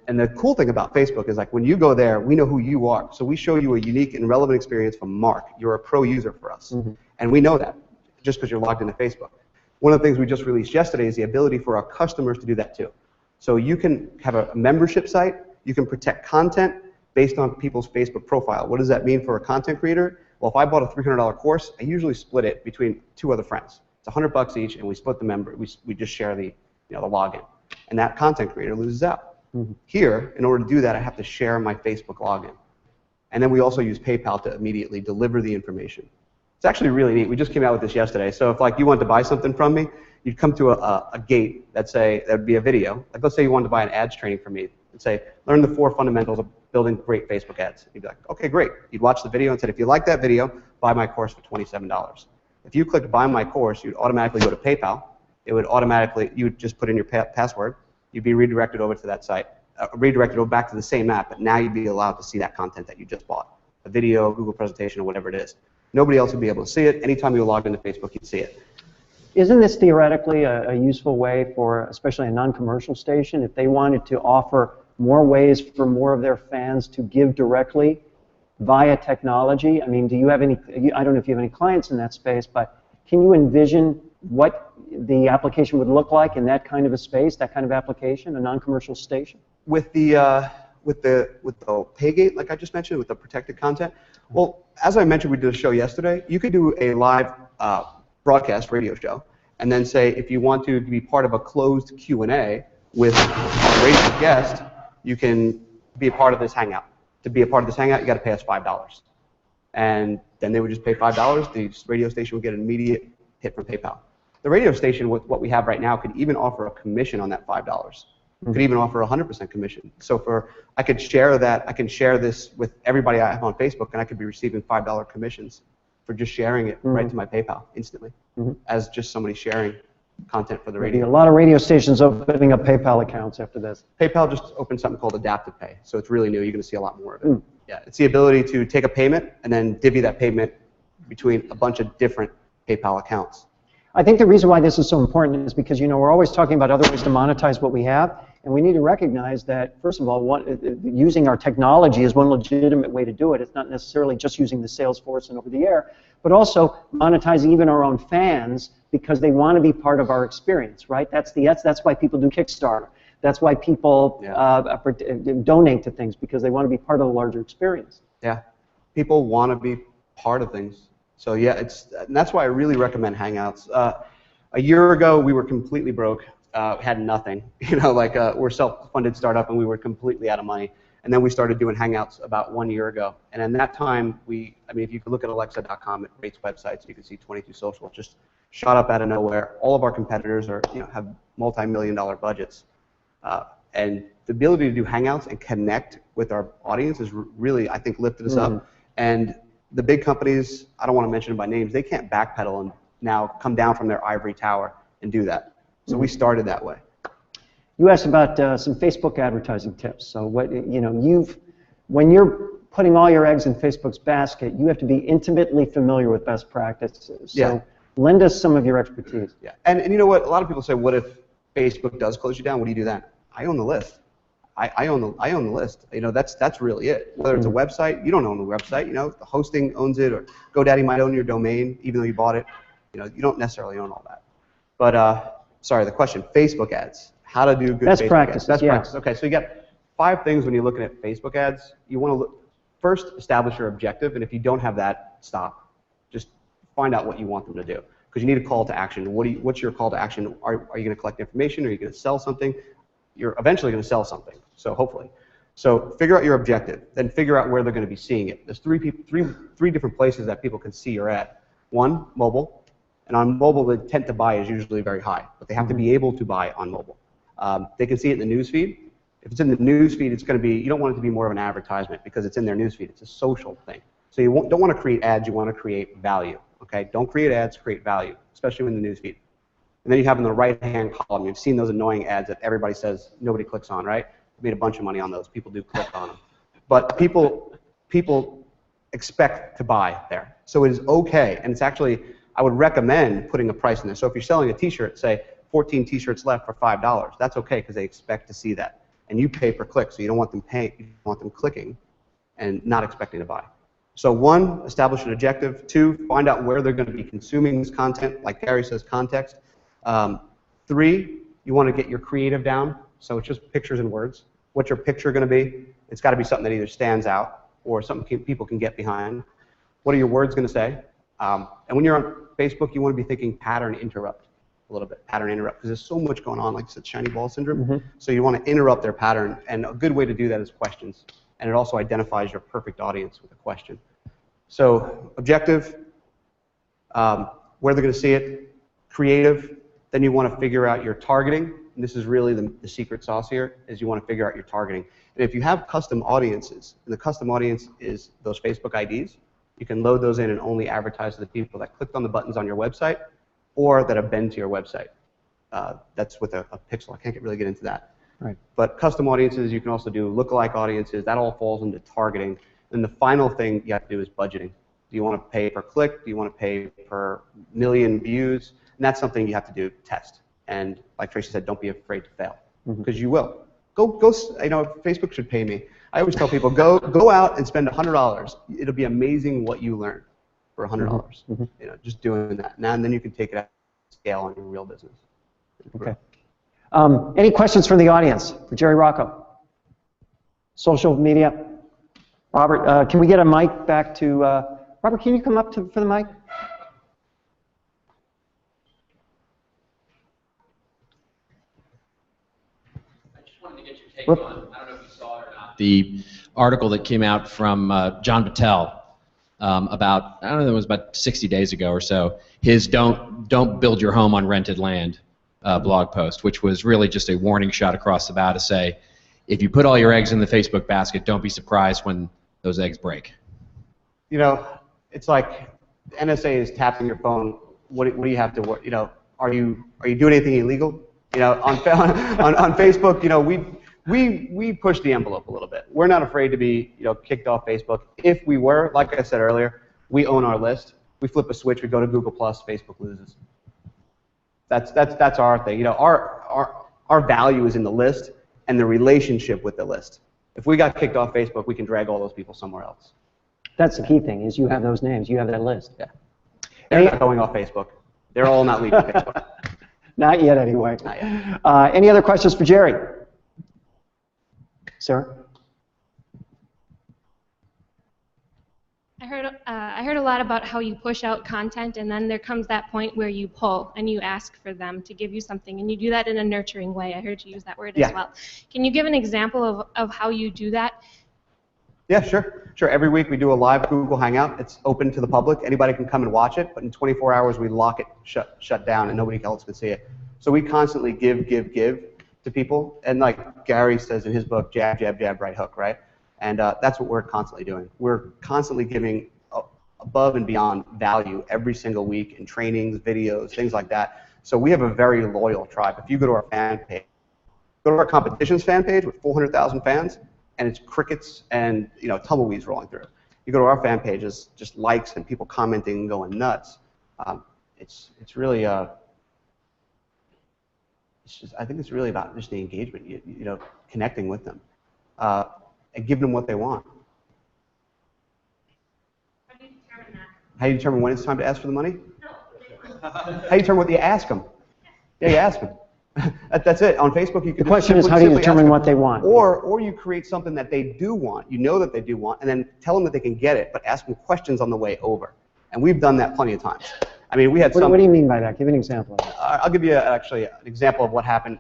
And the cool thing about Facebook is, like, when you go there, we know who you are. So we show you a unique and relevant experience from Mark. You're a pro user for us. And we know that just because you're logged into Facebook. One of the things we just released yesterday is the ability for our customers to do that too. So you can have a membership site. You can protect content based on people's Facebook profile. What does that mean for a content creator? Well, if I bought a $300 course, I usually split it between 2 other friends. It's $100 each, and we split the member. We just share the login, and that content creator loses out. Here, in order to do that, I have to share my Facebook login, and then we also use PayPal to immediately deliver the information. It's actually really neat. We just came out with this yesterday. So if you wanted to buy something from me, you'd come to a gate that would be a video. Like, let's say you wanted to buy an ads training from me and say, learn the 4 fundamentals of building great Facebook ads. You'd be like, okay, great. You'd watch the video and said, if you like that video, buy my course for $27. If you clicked buy my course, you'd automatically go to PayPal. It would automatically, you would just put in your password. You'd be redirected over to that site, redirected over back to the same app, but now you'd be allowed to see that content that you just bought, a video, Google presentation, or whatever it is. Nobody else would be able to see it. Anytime you log into Facebook, you'd see it. Isn't this theoretically a useful way for, especially a non-commercial station, if they wanted to offer more ways for more of their fans to give directly via technology? I mean, do you have any, I don't know if you have any clients in that space, but can you envision what the application would look like in that kind of a space, that kind of application, a non-commercial station? With the pay gate, like I just mentioned, with the protected content. Well, as I mentioned, we did a show yesterday. You could do a live broadcast radio show, and then say if you want to be part of a closed Q&A with a radio guest, you can be a part of this hangout. To be a part of this hangout, you got to pay us $5, and then they would just pay $5. The radio station would get an immediate hit from PayPal. The radio station, with what we have right now, could even offer a commission on that $5. Could even offer 100% commission. So I could share that. I can share this with everybody I have on Facebook, and I could be receiving $5 commissions for just sharing it right to my PayPal instantly, as just somebody sharing content for the radio. A lot of radio stations opening up PayPal accounts after this. PayPal just opened something called Adaptive Pay, so it's really new. You're going to see a lot more of it. Yeah, it's the ability to take a payment and then divvy that payment between a bunch of different PayPal accounts. I think the reason why this is so important is because, you know, we're always talking about other ways to monetize what we have, and we need to recognize that, first of all, using our technology is one legitimate way to do it. It's not necessarily just using the sales force and over the air, but also monetizing even our own fans because they want to be part of our experience, right? That's why people do Kickstarter. That's why people donate to things, because they want to be part of the larger experience. Yeah, people want to be part of things. So yeah, and that's why I really recommend Hangouts. A year ago, we were completely broke, had nothing. You know, like we're a self-funded startup, and we were completely out of money. And then we started doing Hangouts about 1 year ago. And in that time, I mean, if you could look at Alexa.com, it rates websites. You can see 22 Social just shot up out of nowhere. All of our competitors have multi-million-dollar budgets. And the ability to do Hangouts and connect with our audience has really, I think, lifted us up. And the big companies, I don't want to mention them by names, they can't backpedal and now come down from their ivory tower and do that. So we started that way. You asked about some Facebook advertising tips. So what, you know, when you're putting all your eggs in Facebook's basket, you have to be intimately familiar with best practices. So lend us some of your expertise. Yeah, and you know what? A lot of people say, what if Facebook does close you down? What do you do then? I own the list. I own the list. You know, that's really it. Whether it's a website, you don't own the website. You know, the hosting owns it, or GoDaddy might own your domain, even though you bought it. You know, you don't necessarily own all that. But sorry, the question: Facebook ads. How to do good best Facebook practices, ads. Best practices. Okay, so you got 5 things when you're looking at Facebook ads. You want to first establish your objective, and if you don't have that, stop. Just find out what you want them to do, because you need a call to action. What's your call to action? Are you going to collect information? Are you going to sell something? You're eventually going to sell something, so hopefully. So figure out your objective, then figure out where they're going to be seeing it. There's three different places that people can see your ad. One, mobile, and on mobile the intent to buy is usually very high, but they have to be able to buy on mobile. They can see it in the news feed. If it's in the news feed, it's going to be, you don't want it to be more of an advertisement because it's in their news feed. It's a social thing. So you don't want to create ads, you want to create value. Okay? Don't create ads, create value, especially in the news feed. And then you have in the right-hand column, you've seen those annoying ads that everybody says nobody clicks on, right? We made a bunch of money on those. People do click on them. But people expect to buy there. So it is okay, and it's actually, I would recommend putting a price in there. So if you're selling a t-shirt, say 14 t-shirts left for $5, that's okay because they expect to see that. And you pay per click, so you don't want them paying, you want them clicking and not expecting to buy. So 1, establish an objective. 2, find out where they're going to be consuming this content, like Gary says, context. 3, you want to get your creative down, so it's just pictures and words. What's your picture going to be? It's got to be something that either stands out or something people can get behind. What are your words going to say? And when you're on Facebook, you want to be thinking pattern interrupt a little bit, pattern interrupt, because there's so much going on, like I said, shiny ball syndrome. So you want to interrupt their pattern, and a good way to do that is questions. And it also identifies your perfect audience with a question. So objective, where they're going to see it, creative. Then you want to figure out your targeting. And this is really the secret sauce here, is you want to figure out your targeting. And if you have custom audiences, and the custom audience is those Facebook IDs, you can load those in and only advertise to the people that clicked on the buttons on your website or that have been to your website. That's with a pixel. I can't really get into that. Right. But custom audiences, you can also do lookalike audiences. That all falls into targeting. And the final thing you have to do is budgeting. Do you want to pay per click? Do you want to pay per million views? And that's something you have to do, test. And like Tracy said, don't be afraid to fail, because you will. Go. You know, Facebook should pay me. I always tell people, go out and spend $100. It'll be amazing what you learn for $100. You know, just doing that. And then you can take it out scale on your real business. Okay. Any questions from the audience for Jerry Rocco? Social media? Robert, can we get a mic back to, Robert, can you come up for the mic? I just wanted to get your take on, I don't know if you saw it or not, the article that came out from John Patel about, I don't know, it was about 60 days ago or so, his don't build your home on rented land blog post, which was really just a warning shot across the bow to say, if you put all your eggs in the Facebook basket, don't be surprised when those eggs break. You know, it's like the NSA is tapping your phone. What do you have to work? You know, are you doing anything illegal? You know, on Facebook, you know, we push the envelope a little bit. We're not afraid to be, you know, kicked off Facebook. If we were, like I said earlier, we own our list. We flip a switch. We go to Google+. Facebook loses. That's our thing. You know, our value is in the list and the relationship with the list. If we got kicked off Facebook, we can drag all those people somewhere else. That's the key thing, is you have those names, you have that list. Yeah. They're not going off Facebook. They're all not leaving Facebook. Not yet, anyway. Not yet. Any other questions for Jerry? Sarah? I heard a lot about how you push out content, and then there comes that point where you pull and you ask for them to give you something, and you do that in a nurturing way. I heard you use that word as well. Can you give an example of how you do that? Yeah, sure. Sure. Every week we do a live Google Hangout. It's open to the public. Anybody can come and watch it, but in 24 hours we lock it, shut down, and nobody else can see it. So we constantly give to people, and like Gary says in his book, jab, jab, jab, right hook, right? And that's what we're constantly doing. We're constantly giving above and beyond value every single week in trainings, videos, things like that. So we have a very loyal tribe. If you go to our fan page, go to our competitions fan page with 400,000 fans, and it's crickets and, you know, tumbleweeds rolling through. You go to our fan pages, just likes and people commenting and going nuts. It's really I think it's really about just the engagement, you know, connecting with them. And give them what they want. How do you determine that? How do you determine when it's time to ask for the money? No. How do you determine what you ask them? Yeah, you ask them. That's it. On Facebook, you can. The question is, how do you determine what they want? Or you create something that they do want. You know that they do want, and then tell them that they can get it, but ask them questions on the way over. And we've done that plenty of times. I mean, we had some. What do you mean by that? Give an example. I'll give you actually an example of what happened.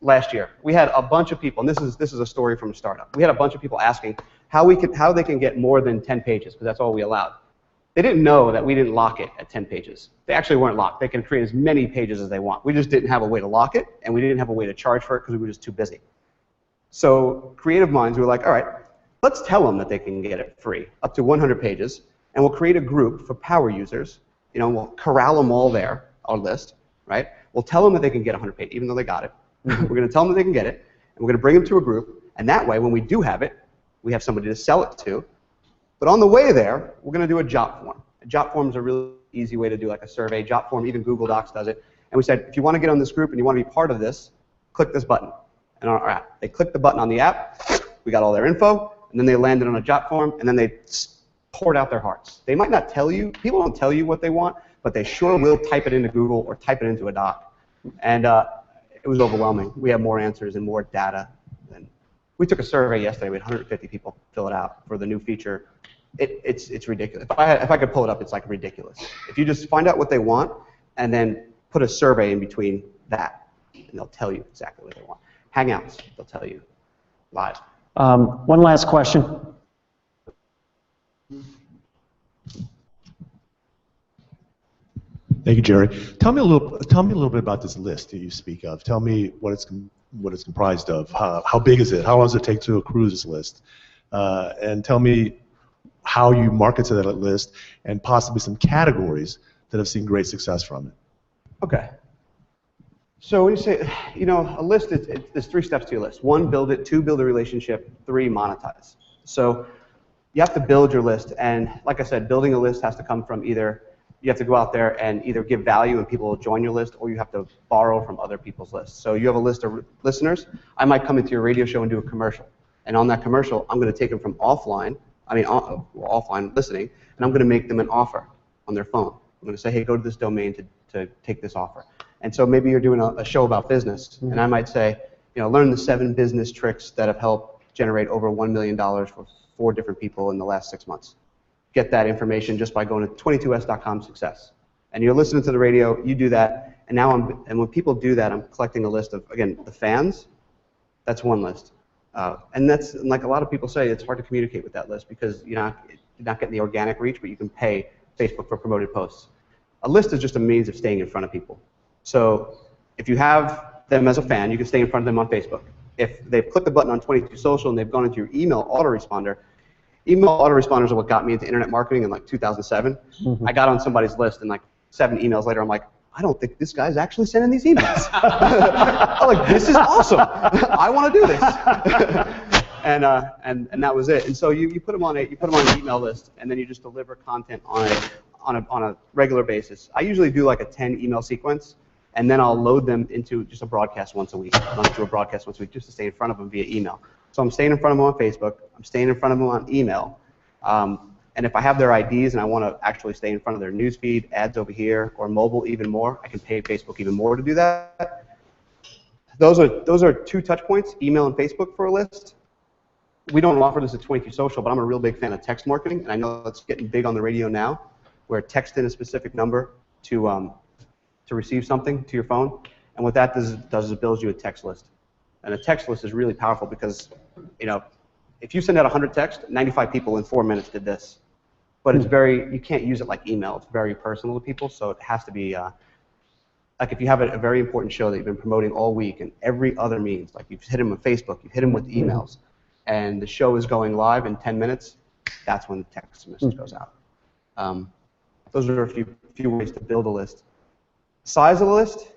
Last year, we had a bunch of people, and this is a story from a startup. We had a bunch of people asking how they can get more than 10 pages, because that's all we allowed. They didn't know that we didn't lock it at 10 pages. They actually weren't locked. They can create as many pages as they want. We just didn't have a way to lock it, and we didn't have a way to charge for it because we were just too busy. So creative minds were like, all right, let's tell them that they can get it free, up to 100 pages, and we'll create a group for power users. You know, we'll corral them all there, our list, right? We'll tell them that they can get 100 pages, even though they got it. We're going to tell them that they can get it, and we're going to bring them to a group, and that way, when we do have it, we have somebody to sell it to. But on the way there, we're going to do a jot form. A jot form is a really easy way to do like a survey. Jot form, even Google Docs does it. And we said, if you want to get on this group and you want to be part of this, click this button. And on our app, they clicked the button on the app, we got all their info, and then they landed on a jot form, and then they poured out their hearts. They might not tell you, people don't tell you what they want, but they sure will type it into Google or type it into a doc. And it was overwhelming. We had more answers and more data. We took a survey yesterday. We had 150 people fill it out for the new feature. It's ridiculous. If I could pull it up, it's like ridiculous. If you just find out what they want and then put a survey in between that, and they'll tell you exactly what they want. Hangouts, they'll tell you live. One last question. Thank you, Jerry. Tell me a little bit about this list that you speak of. Tell me what it's comprised of. How big is it? How long does it take to accrue this list? And tell me how you market to that list and possibly some categories that have seen great success from it. Okay. So when you say, you know, a list, there's 3 steps to your list. 1, build it. 2, build a relationship. 3, monetize. So you have to build your list, and like I said, building a list has to come from either you have to go out there and either give value and people will join your list, or you have to borrow from other people's lists. So you have a list of listeners. I might come into your radio show and do a commercial, and on that commercial, I'm going to take them from offline listening, and I'm going to make them an offer on their phone. I'm going to say, hey, go to this domain to take this offer. And so maybe you're doing a show about business, and I might say, learn the 7 business tricks that have helped generate over $1 million for 4 different people in the last 6 months. Get that information just by going to 22s.com success. And you're listening to the radio, you do that, and now when people do that, I'm collecting a list of, again, the fans. That's one list. And that's, like a lot of people say, it's hard to communicate with that list because you're not getting the organic reach, but you can pay Facebook for promoted posts. A list is just a means of staying in front of people. So if you have them as a fan, you can stay in front of them on Facebook. If they've clicked the button on 22 Social and they've gone into your email autoresponder, email autoresponders are what got me into internet marketing in like 2007. I got on somebody's list and like 7 emails later, I'm like, I don't think this guy's actually sending these emails. I'm like, this is awesome. I want to do this. and that was it. And so you put them on an email list, and then you just deliver content on a regular basis. I usually do like a 10 email sequence, and then I'll load them into just a broadcast once a week. I'll do a broadcast once a week just to stay in front of them via email. So I'm staying in front of them on Facebook. I'm staying in front of them on email. And if I have their IDs and I want to actually stay in front of their newsfeed, ads over here, or mobile even more, I can pay Facebook even more to do that. Those are 2 touch points, email and Facebook for a list. We don't offer this at 22 Social, but I'm a real big fan of text marketing, and I know it's getting big on the radio now, where text in a specific number to receive something to your phone. And what that does is it builds you a text list. And a text list is really powerful because, if you send out 100 texts, 95 people in 4 minutes did this. But it's you can't use it like email. It's very personal to people, so it has to be, like if you have a very important show that you've been promoting all week and every other means, like you've hit them on Facebook, you've hit them with emails, and the show is going live in 10 minutes, that's when the text message goes out. Those are a few ways to build a list. Size of the list,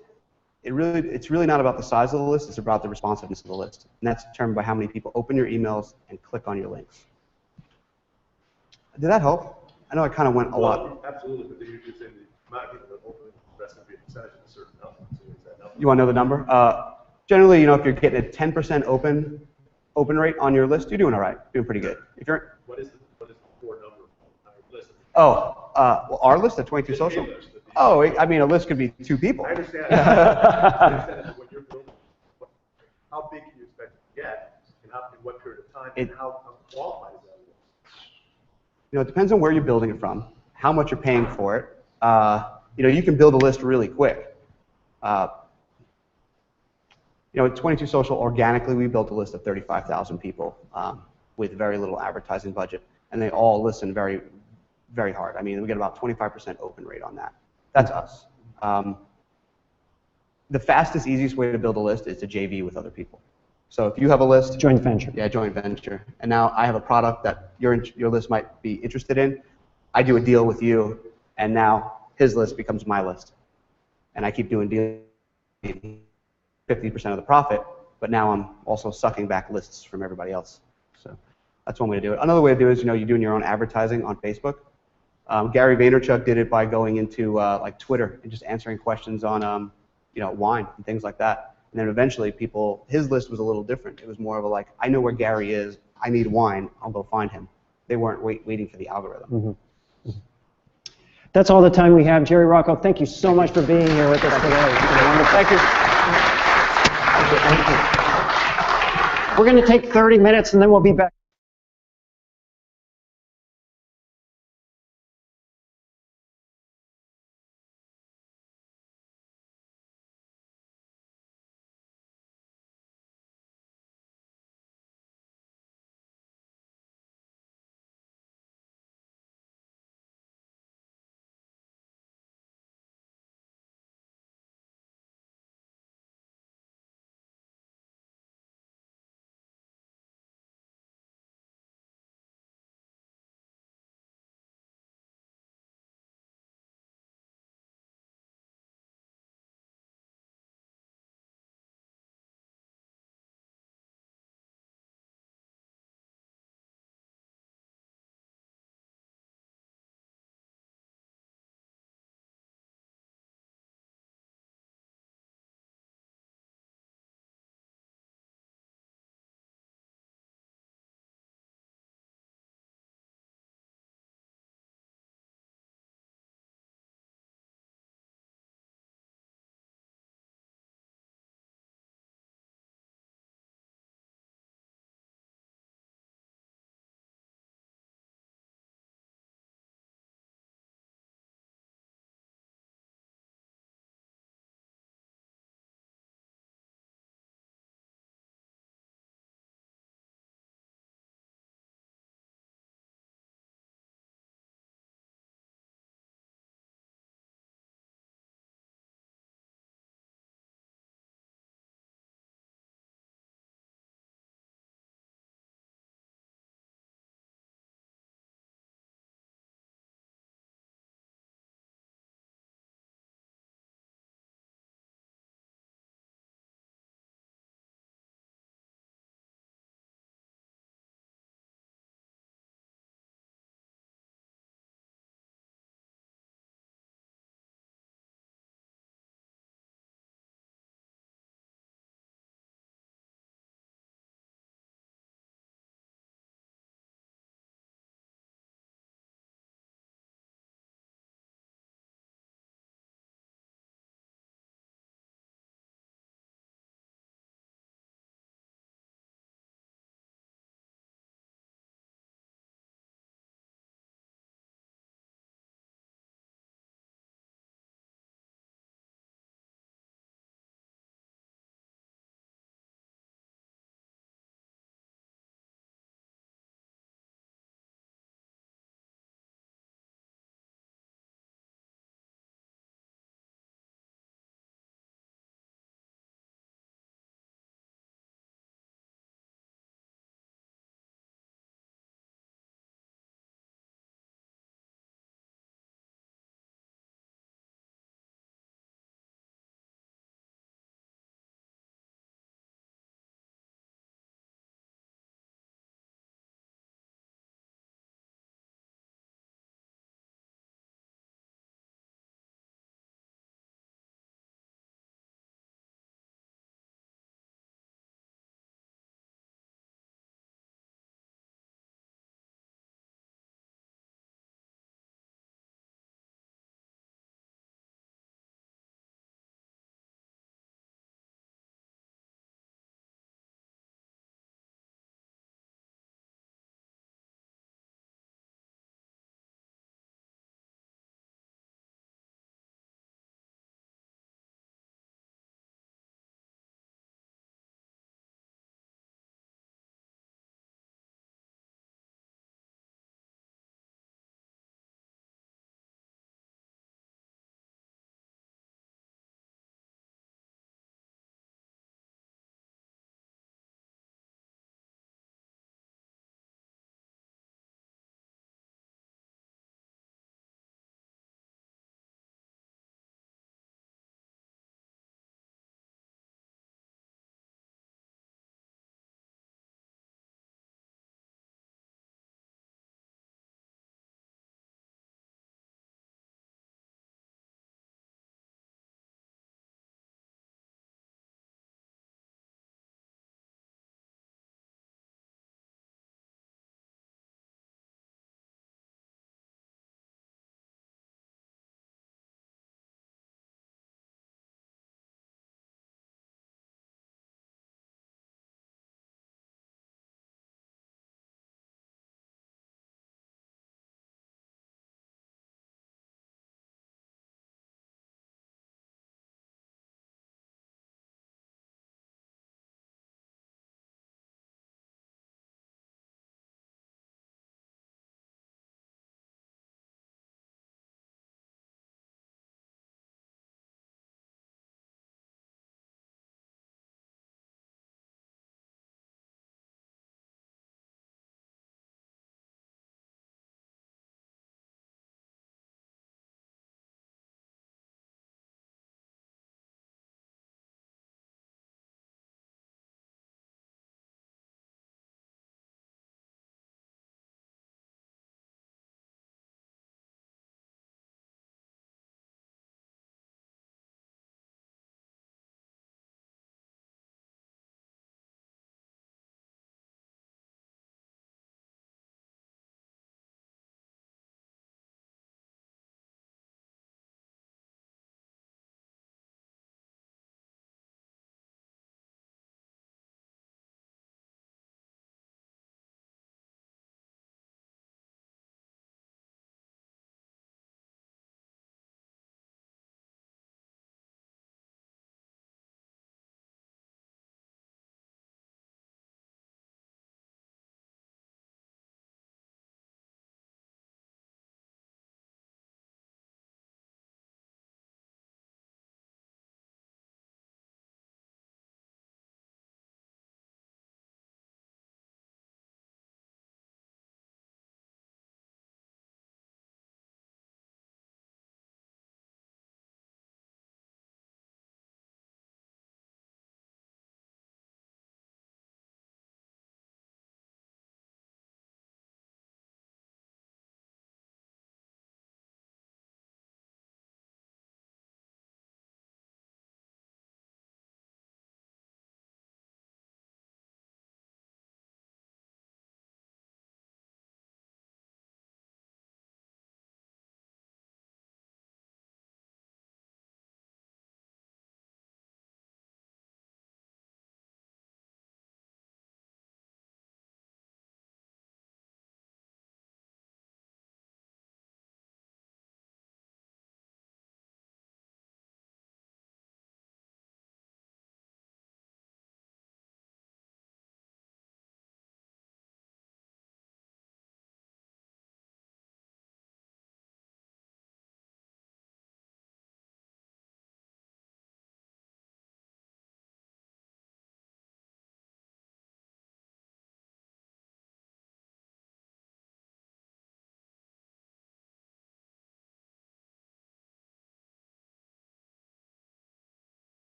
it's really not about the size of the list, it's about the responsiveness of the list. And that's determined by how many people open your emails and click on your links. Did that help? I know I kind of went a lot. Absolutely, but then you're saying the amount of people that open, that's going to be a percentage of a certain number. So is that number? You want to know the number? Generally, if you're getting a 10% open rate on your list, you're doing all right, doing pretty good. If you're What is the core number on your list? well, our list at 22 Social? Oh, I mean, a list could be 2 people. I understand. I understand that when you're building, how big can you expect to get, and in what period of time, and how qualified is that? It depends on where you're building it from, how much you're paying for it. You can build a list really quick. At 22 Social, organically, we built a list of 35,000 people with very little advertising budget, and they all listen very, very hard. I mean, we get about 25% open rate on that. That's us. The fastest, easiest way to build a list is to JV with other people. So if you have a list, joint venture. Yeah, joint venture. And now I have a product that your list might be interested in. I do a deal with you, and now his list becomes my list. And I keep doing deals, 50% of the profit, but now I'm also sucking back lists from everybody else. So that's one way to do it. Another way to do it is, you're doing your own advertising on Facebook. Gary Vaynerchuk did it by going into like Twitter and just answering questions on wine and things like that. And then eventually his list was a little different. It was more of a I know where Gary is, I need wine, I'll go find him. They weren't waiting for the algorithm. That's all the time we have. Jerry, Rocco, thank you so much for being here with us today. Thank you. Thank you. We're going to take 30 minutes and then we'll be back.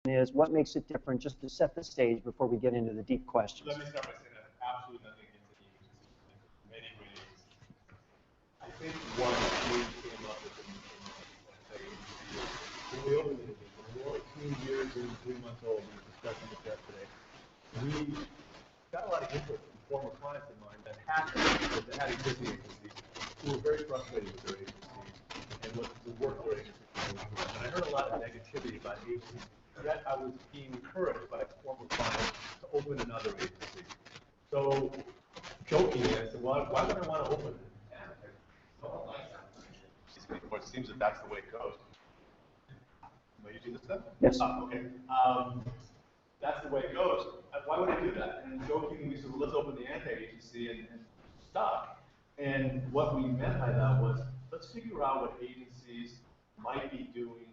is, what makes it different, just to set the stage before we get into the deep questions. Let me start by saying that absolutely nothing against the agencies. Many great agencies. I think one we came up with when we opened it, when we're only 2 years and 3 months old, we were discussing this yesterday. We got a lot of input from former clients of mine that had existing agencies who were very frustrated with their agencies and what the work their agencies were doing. And I heard a lot of negativity about agencies. Yet I was being encouraged by former clients to open another agency. So, jokingly, I said, well, why would I want to open it? It seems that that's the way it goes. Am I using this stuff? Yes. Okay. That's the way it goes. Why would I do that? And jokingly, we said, well, let's open the anti-agency and stop. And what we meant by that was, let's figure out what agencies might be doing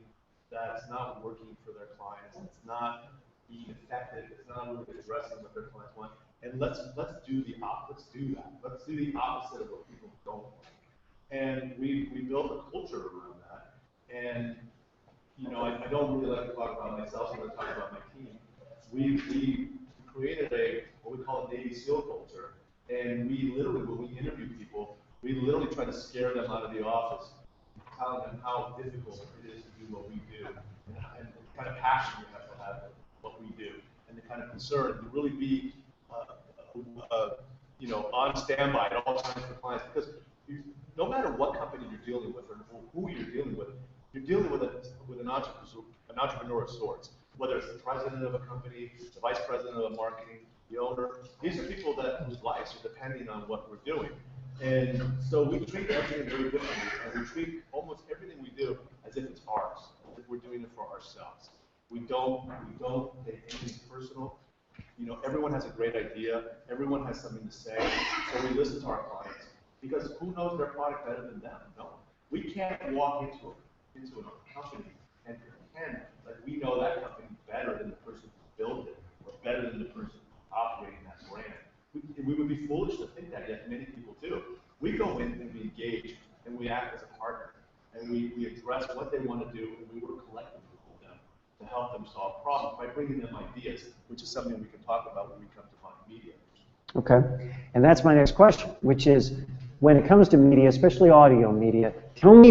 that's not working for their clients, it's not being effective, it's not really addressing what their clients want, and let's do the opposite. Let's do that. Let's do the opposite of what people don't like. And we built a culture around that. And you know, I don't really like to talk about myself, so I'm going to talk about my team. We created what we call a Navy SEAL culture, and we literally, when we interview people, we literally try to scare them out of the office, telling them how difficult it is to do what we do, and the kind of passion we have to have what we do, and the kind of concern to really be, you know, on standby at all times for clients. Because no matter what company you're dealing with or who you're dealing with an entrepreneur of sorts. Whether it's the president of a company, the vice president of marketing, the owner, these are people whose lives are depending on what we're doing. And so we treat everything very differently, and we treat almost everything we do as if it's ours, as if we're doing it for ourselves. We don't take anything personal. You know, everyone has a great idea, everyone has something to say, so we listen to our clients, because who knows their product better than them? No. We can't walk into a company and pretend like we know that company better than the person who built it, or better than the person operating that brand. We would be foolish to think that, yet many people do. We go in and we engage, and we act as a partner, and we address what they want to do, and we work collectively with them to help them solve problems by bringing them ideas, which is something we can talk about when we come to find media. Okay, and that's my next question, which is, when it comes to media, especially audio media, tell me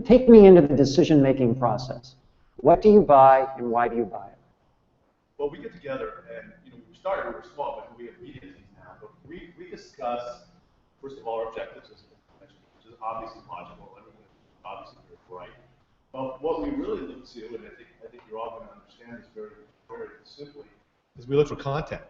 take me into the decision-making process. What do you buy, and why do you buy it? Well, we get together, and you know, we were small, but we have media teams now. But we discuss, first of all, our objectives, as I mentioned, which is obviously logical, and obviously very bright. But what we really look to, and I think you're all going to understand this very, very simply, is we look for content,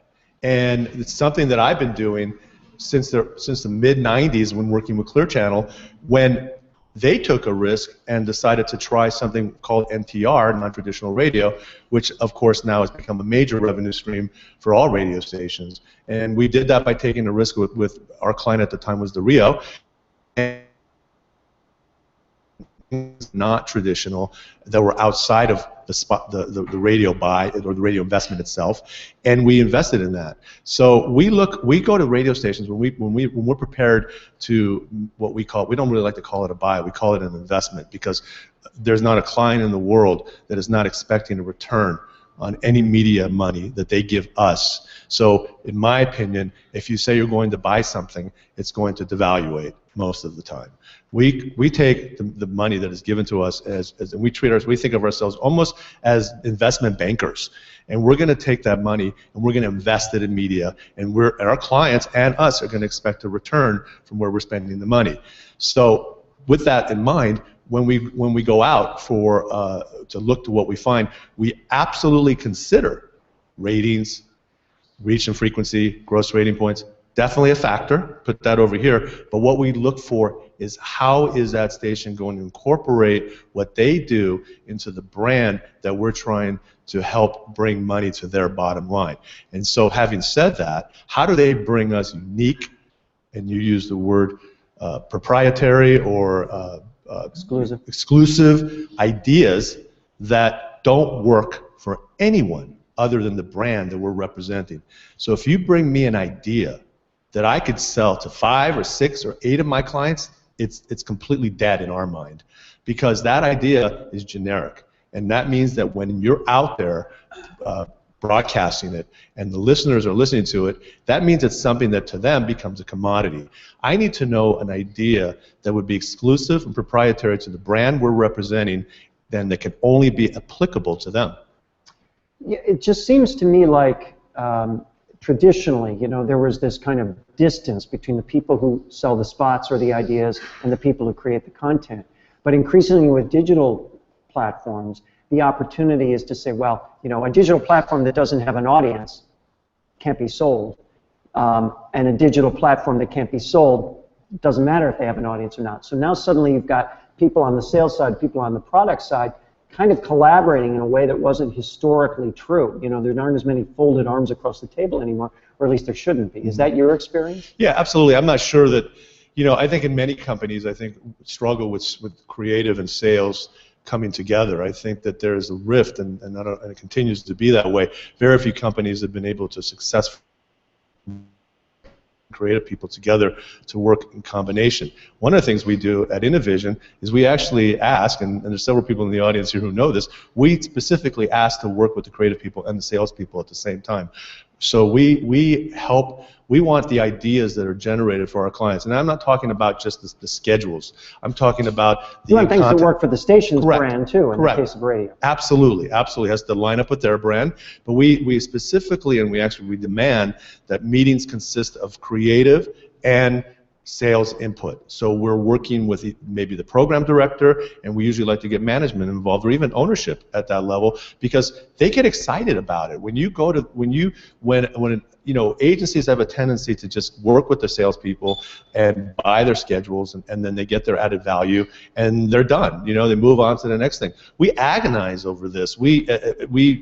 and it's something that I've been doing since the mid-90s when working with Clear Channel, when they took a risk and decided to try something called NTR, non-traditional radio, which of course now has become a major revenue stream for all radio stations. And we did that by taking a risk with our client at the time was the Rio. And not traditional, that were outside of the radio buy or the radio investment itself, and we invested in that. So we go to radio stations when we're prepared to what we don't really like to call it a buy, we call it an investment, because there's not a client in the world that is not expecting a return on any media money that they give us. So in my opinion, if you say you're going to buy something, it's going to devaluate most of the time. We take the money that is given to us and we think of ourselves almost as investment bankers, and we're going to take that money and we're going to invest it in media, and our clients and us are going to expect a return from where we're spending the money. So with that in mind, when we go out to look to what we find, we absolutely consider ratings, reach and frequency, gross rating points. Definitely a factor, put that over here, but what we look for is how is that station going to incorporate what they do into the brand that we're trying to help bring money to their bottom line. And so having said that, how do they bring us unique, and you use the word proprietary or exclusive ideas that don't work for anyone other than the brand that we're representing. So if you bring me an idea that I could sell to 5 or 6 or 8 of my clients, it's completely dead in our mind, because that idea is generic. And that means that when you're out there broadcasting it and the listeners are listening to it, that means it's something that to them becomes a commodity. I need to know an idea that would be exclusive and proprietary to the brand we're representing, then that can only be applicable to them. Yeah, it just seems to me like traditionally, there was this kind of distance between the people who sell the spots or the ideas and the people who create the content. But increasingly with digital platforms, the opportunity is to say, well, a digital platform that doesn't have an audience can't be sold, and a digital platform that can't be sold, doesn't matter if they have an audience or not. So now suddenly you've got people on the sales side, people on the product side, kind of collaborating in a way that wasn't historically true. There aren't as many folded arms across the table anymore, or at least there shouldn't be. Is that your experience? Yeah, absolutely. I'm not sure that, I think in many companies, struggle with creative and sales coming together. I think that there is a rift, and it continues to be that way. Very few companies have been able to successfully creative people together to work in combination. One of the things we do at InnoVision is we actually ask, and there's several people in the audience here who know this, we specifically ask to work with the creative people and the sales people at the same time. So we want the ideas that are generated for our clients. And I'm not talking about just the schedules. I'm talking about the you want things that work for the station's Correct. brand too, in Correct. the case of radio. Absolutely, absolutely. It has to line up with their brand. But we specifically, and we demand that meetings consist of creative and sales input. So we're working with maybe the program director, and we usually like to get management involved, or even ownership at that level, because they get excited about it. When agencies have a tendency to just work with the salespeople and buy their schedules, and then they get their added value, and they're done. They move on to the next thing. We agonize over this. We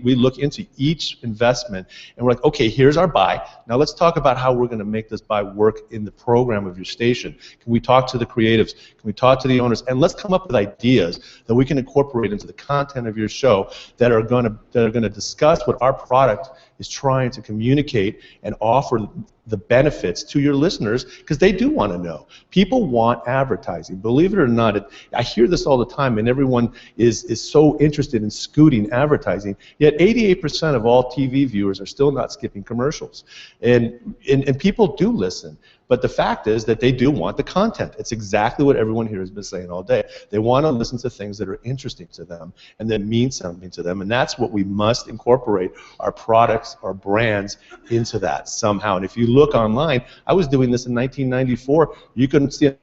look into each investment, and we're like, okay, here's our buy. Now let's talk about how we're going to make this buy work in the program of your station. Can we talk to the creatives? Can we talk to the owners? And let's come up with ideas that we can incorporate into the content of your show that are going to discuss what our product is trying to communicate and offer the benefits to your listeners, because they do want to know. People want advertising. Believe it or not, I hear this all the time, and everyone is so interested in scooting advertising, yet 88% of all TV viewers are still not skipping commercials. And people do listen. But the fact is that they do want the content. It's exactly what everyone here has been saying all day. They want to listen to things that are interesting to them and that mean something to them. And that's what we must incorporate our products, our brands into that somehow. And if you look online, I was doing this in 1994. You couldn't see it.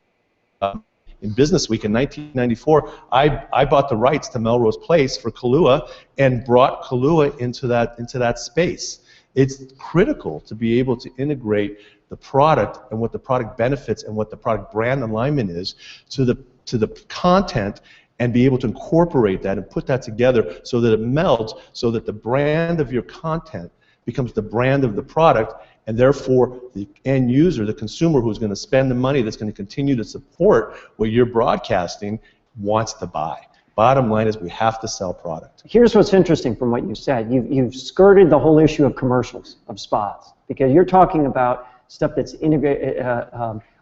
In Business Week in 1994, I bought the rights to Melrose Place for Kahlua and brought Kahlua into that space. It's critical to be able to integrate the product and what the product benefits and what the product brand alignment is to the content, and be able to incorporate that and put that together so that it melds, so that the brand of your content becomes the brand of the product, and therefore the end user, the consumer who's going to spend the money, that's going to continue to support what you're broadcasting, wants to buy. Bottom line is we have to sell product. Here's what's interesting from what you said. You've skirted the whole issue of commercials, of spots, because you're talking about stuff that's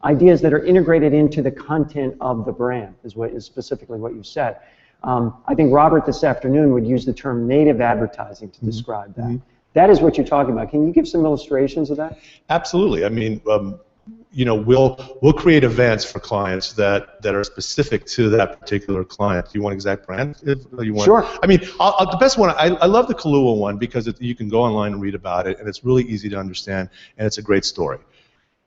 ideas that are integrated into the content of the brand, is specifically what you said. I think Robert this afternoon would use the term native advertising to describe that. That is what you're talking about. Can you give some illustrations of that? Absolutely. I mean, we'll create events for clients that are specific to that particular client. Do you want exact brand? Sure. I mean, the best one, I love the Kahlua one, because you can go online and read about it, and it's really easy to understand, and it's a great story.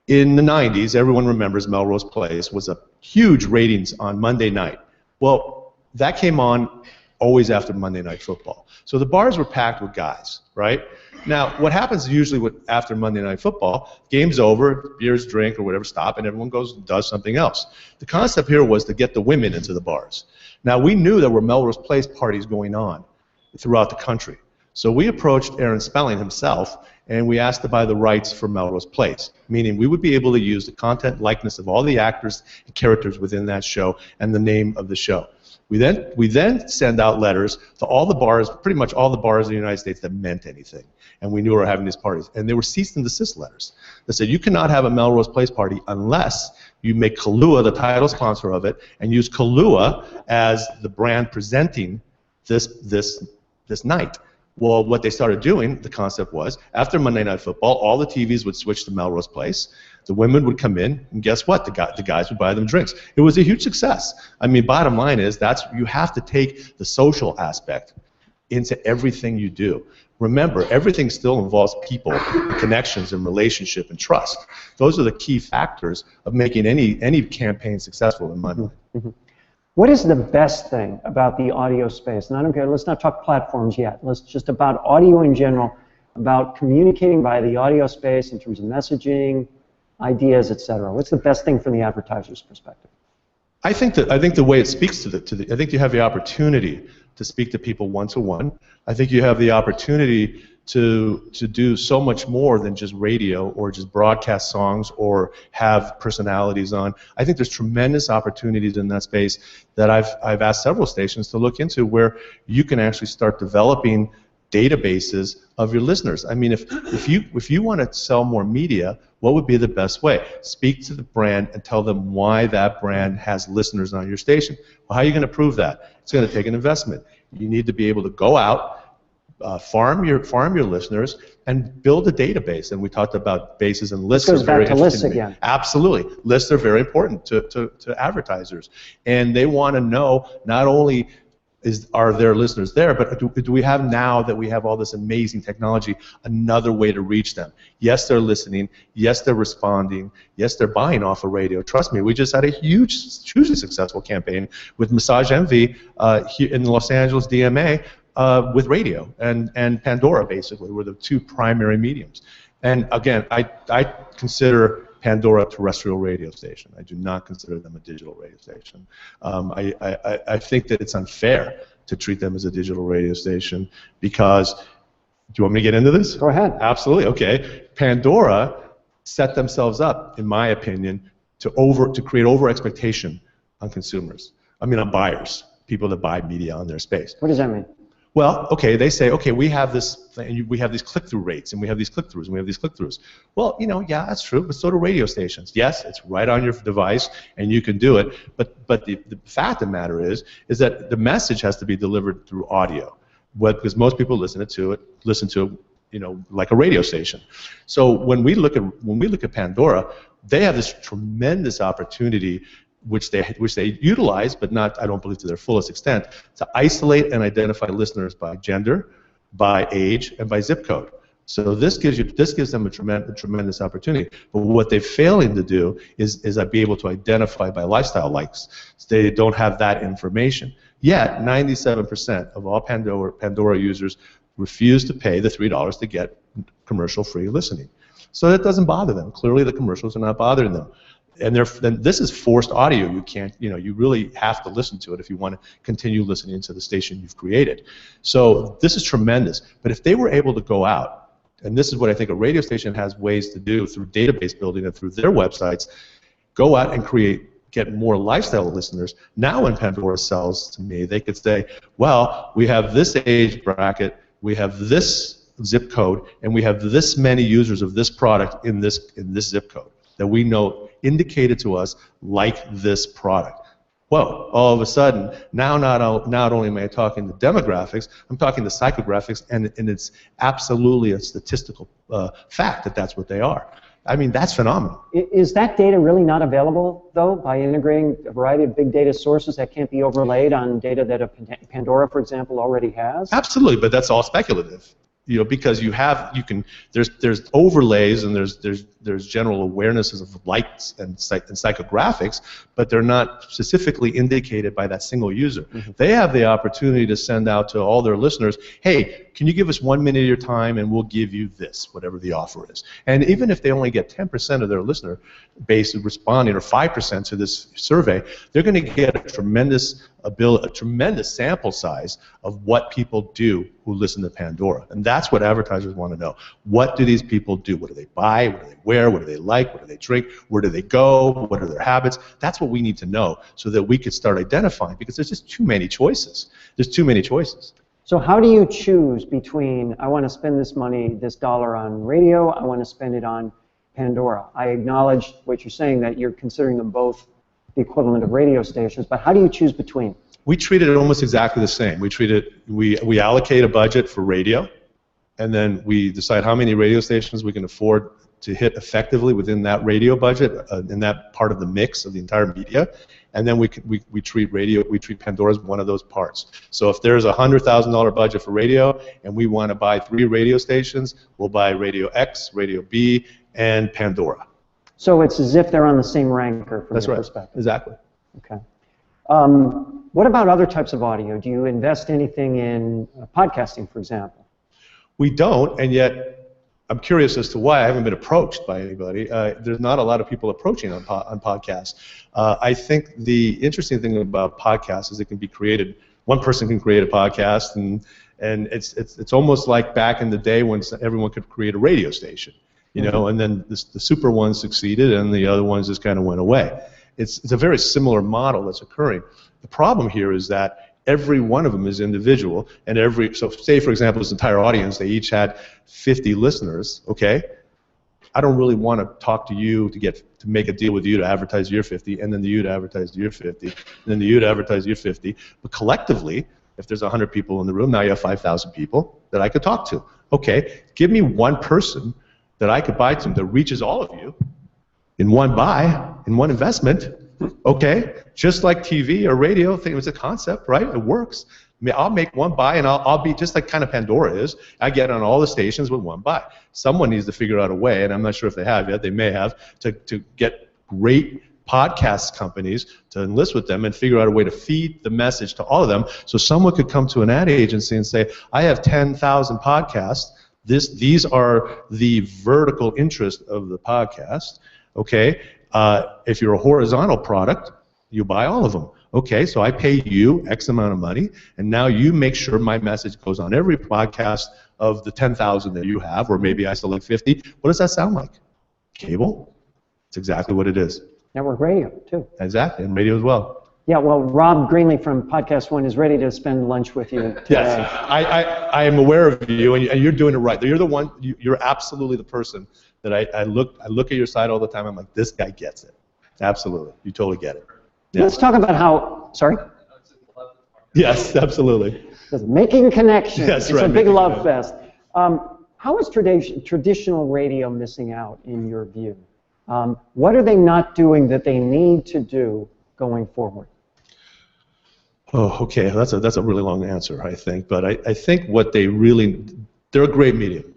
In the 90s, everyone remembers Melrose Place was a huge ratings on Monday night. Well, that came on always after Monday Night Football. So the bars were packed with guys, right? Now, what happens usually after Monday Night Football, game's over, beers, drink, or whatever, stop, and everyone goes and does something else. The concept here was to get the women into the bars. Now, we knew there were Melrose Place parties going on throughout the country. So we approached Aaron Spelling himself, and we asked to buy the rights for Melrose Place, meaning we would be able to use the content likeness of all the actors and characters within that show and the name of the show. We then send out letters to all the bars, pretty much all the bars in the United States that meant anything, and we knew we were having these parties. And they were cease and desist letters that said you cannot have a Melrose Place party unless you make Kahlua the title sponsor of it and use Kahlua as the brand presenting this night. Well, what they started doing, the concept was, after Monday Night Football, all the TVs would switch to Melrose Place. The women would come in, and guess what? The guys would buy them drinks. It was a huge success. I mean, bottom line is, you have to take the social aspect into everything you do. Remember, everything still involves people, and connections, and relationship, and trust. Those are the key factors of making any campaign successful, in my mind. Mm-hmm. What is the best thing about the audio space? And I don't care, let's not talk platforms yet. Let's just about audio in general, about communicating via the audio space in terms of messaging, ideas, etc. What's the best thing from the advertiser's perspective? I think the way it speaks to the I think you have the opportunity to speak to people one-to-one. I think you have the opportunity to do so much more than just radio or just broadcast songs or have personalities on. I think there's tremendous opportunities in that space that I've asked several stations to look into, where you can actually start developing databases of your listeners. I mean, if you want to sell more media, what would be the best way? Speak to the brand and tell them why that brand has listeners on your station. Well, how are you going to prove that? It's going to take an investment. You need to be able to go out, farm your listeners, and build a database. And we talked about bases and lists. This goes back to lists again. Absolutely, lists are very important to advertisers, and they want to know not only are there listeners there, but do we have, now that we have all this amazing technology, another way to reach them? Yes, they're listening. Yes, they're responding. Yes, they're buying off of radio. Trust me, we just had a hugely successful campaign with Massage Envy here in the Los Angeles DMA with radio, and Pandora basically were the two primary mediums. And again, I consider Pandora a terrestrial radio station. I do not consider them a digital radio station. I think that it's unfair to treat them as a digital radio station because, do you want me to get into this? Go ahead. Absolutely, okay. Pandora set themselves up, in my opinion, to create over-expectation on consumers. I mean, on buyers, people that buy media on their space. What does that mean? Well, okay, they say, okay, we have this, we have these click-through rates, and we have these click-throughs, and we have these click-throughs. Well, you know, yeah, that's true, but so do radio stations. Yes, it's right on your device, and you can do it, but the fact of the matter is that the message has to be delivered through audio, because most people listen to it, you know, like a radio station. So when we look at Pandora, they have this tremendous opportunity, which they utilize, but not, I don't believe, to their fullest extent, to isolate and identify listeners by gender, by age, and by zip code. So this gives them a tremendous opportunity. But what they're failing to do is be able to identify by lifestyle likes. So they don't have that information. Yet 97% of all Pandora users refuse to pay the $3 to get commercial-free listening. So that doesn't bother them. Clearly, the commercials are not bothering them. And this is forced audio. You can't, you know, you really have to listen to it if you want to continue listening to the station you've created. So this is tremendous. But if they were able to go out, and this is what I think a radio station has ways to do through database building and through their websites, go out and get more lifestyle listeners. Now when Pandora sells to me, they could say, well, we have this age bracket, we have this zip code, and we have this many users of this product in this zip code that we know indicated to us like this product. Whoa, all of a sudden, now not only am I talking the demographics, I'm talking the psychographics, and it's absolutely a statistical fact that that's what they are. I mean, that's phenomenal. Is that data really not available, though, by integrating a variety of big data sources that can't be overlaid on data that a Pandora, for example, already has? Absolutely, but that's all speculative. You know, because there's overlays and there's general awarenesses of lights and psychographics, but they're not specifically indicated by that single user. Mm-hmm. They have the opportunity to send out to all their listeners, hey, can you give us 1 minute of your time and we'll give you this, whatever the offer is. And even if they only get 10% of their listener base responding, or 5% to this survey, they're going to get a tremendous sample size of what people do who listen to Pandora. And that's what advertisers want to know. What do these people do? What do they buy? What do they wear? What do they like? What do they drink? Where do they go? What are their habits? That's what we need to know so that we could start identifying, because there's just too many choices. There's too many choices. So how do you choose between, I want to spend this money, this dollar on radio, I want to spend it on Pandora? I acknowledge what you're saying, that you're considering them both the equivalent of radio stations, but how do you choose between? We treat it almost exactly the same. We allocate a budget for radio, and then we decide how many radio stations we can afford to hit effectively within that radio budget, in that part of the mix of the entire media, and then we treat Pandora as one of those parts. So if there's a $100,000 budget for radio, and we want to buy 3 radio stations, we'll buy Radio X, Radio B, and Pandora. So it's as if they're on the same ranker from your perspective. Exactly. Okay. What about other types of audio? Do you invest anything in podcasting, for example? We don't, and yet I'm curious as to why. I haven't been approached by anybody. There's not a lot of people approaching on podcasts. I think the interesting thing about podcasts is it can be created. One person can create a podcast, and it's almost like back in the day when everyone could create a radio station, you know, and then the super ones succeeded, and the other ones just kind of went away. It's a very similar model that's occurring. The problem here is that every one of them is individual, and so say, for example, this entire audience, they each had 50 listeners, okay? I don't really want to talk to you to make a deal with you to advertise your 50, and then you to advertise your 50, and then you to advertise your 50. But collectively, if there's 100 people in the room, now you have 5,000 people that I could talk to. Okay, give me one person that I could buy to that reaches all of you in one buy, in one investment. Okay, just like TV or radio, I think it was a concept, right? It works. I mean, I'll make one buy, and I'll be just like kind of Pandora is. I get on all the stations with one buy. Someone needs to figure out a way, and I'm not sure if they have yet. They may have to get great podcast companies to enlist with them and figure out a way to feed the message to all of them. So someone could come to an ad agency and say, "I have 10,000 podcasts. These are the vertical interest of the podcast." Okay. If you're a horizontal product, you buy all of them. Okay, so I pay you X amount of money, and now you make sure my message goes on every podcast of the 10,000 that you have, or maybe I select 50. What does that sound like? Cable? It's exactly what it is. Network radio, too. Exactly, and radio as well. Yeah, well, Rob Greenlee from PodcastOne is ready to spend lunch with you today. Yes, I am aware of you, and you're doing it right. You're the one. You're absolutely the person that I look at your site all the time. I'm like, this guy gets it. Absolutely, you totally get it. Yeah. Let's talk about how. Sorry. Yes, absolutely. Making connections. Yes, it's right, a big making love fest. How is traditional radio missing out, in your view? What are they not doing that they need to do going forward? Oh, okay. That's a really long answer, I think. But I think what they're a great medium,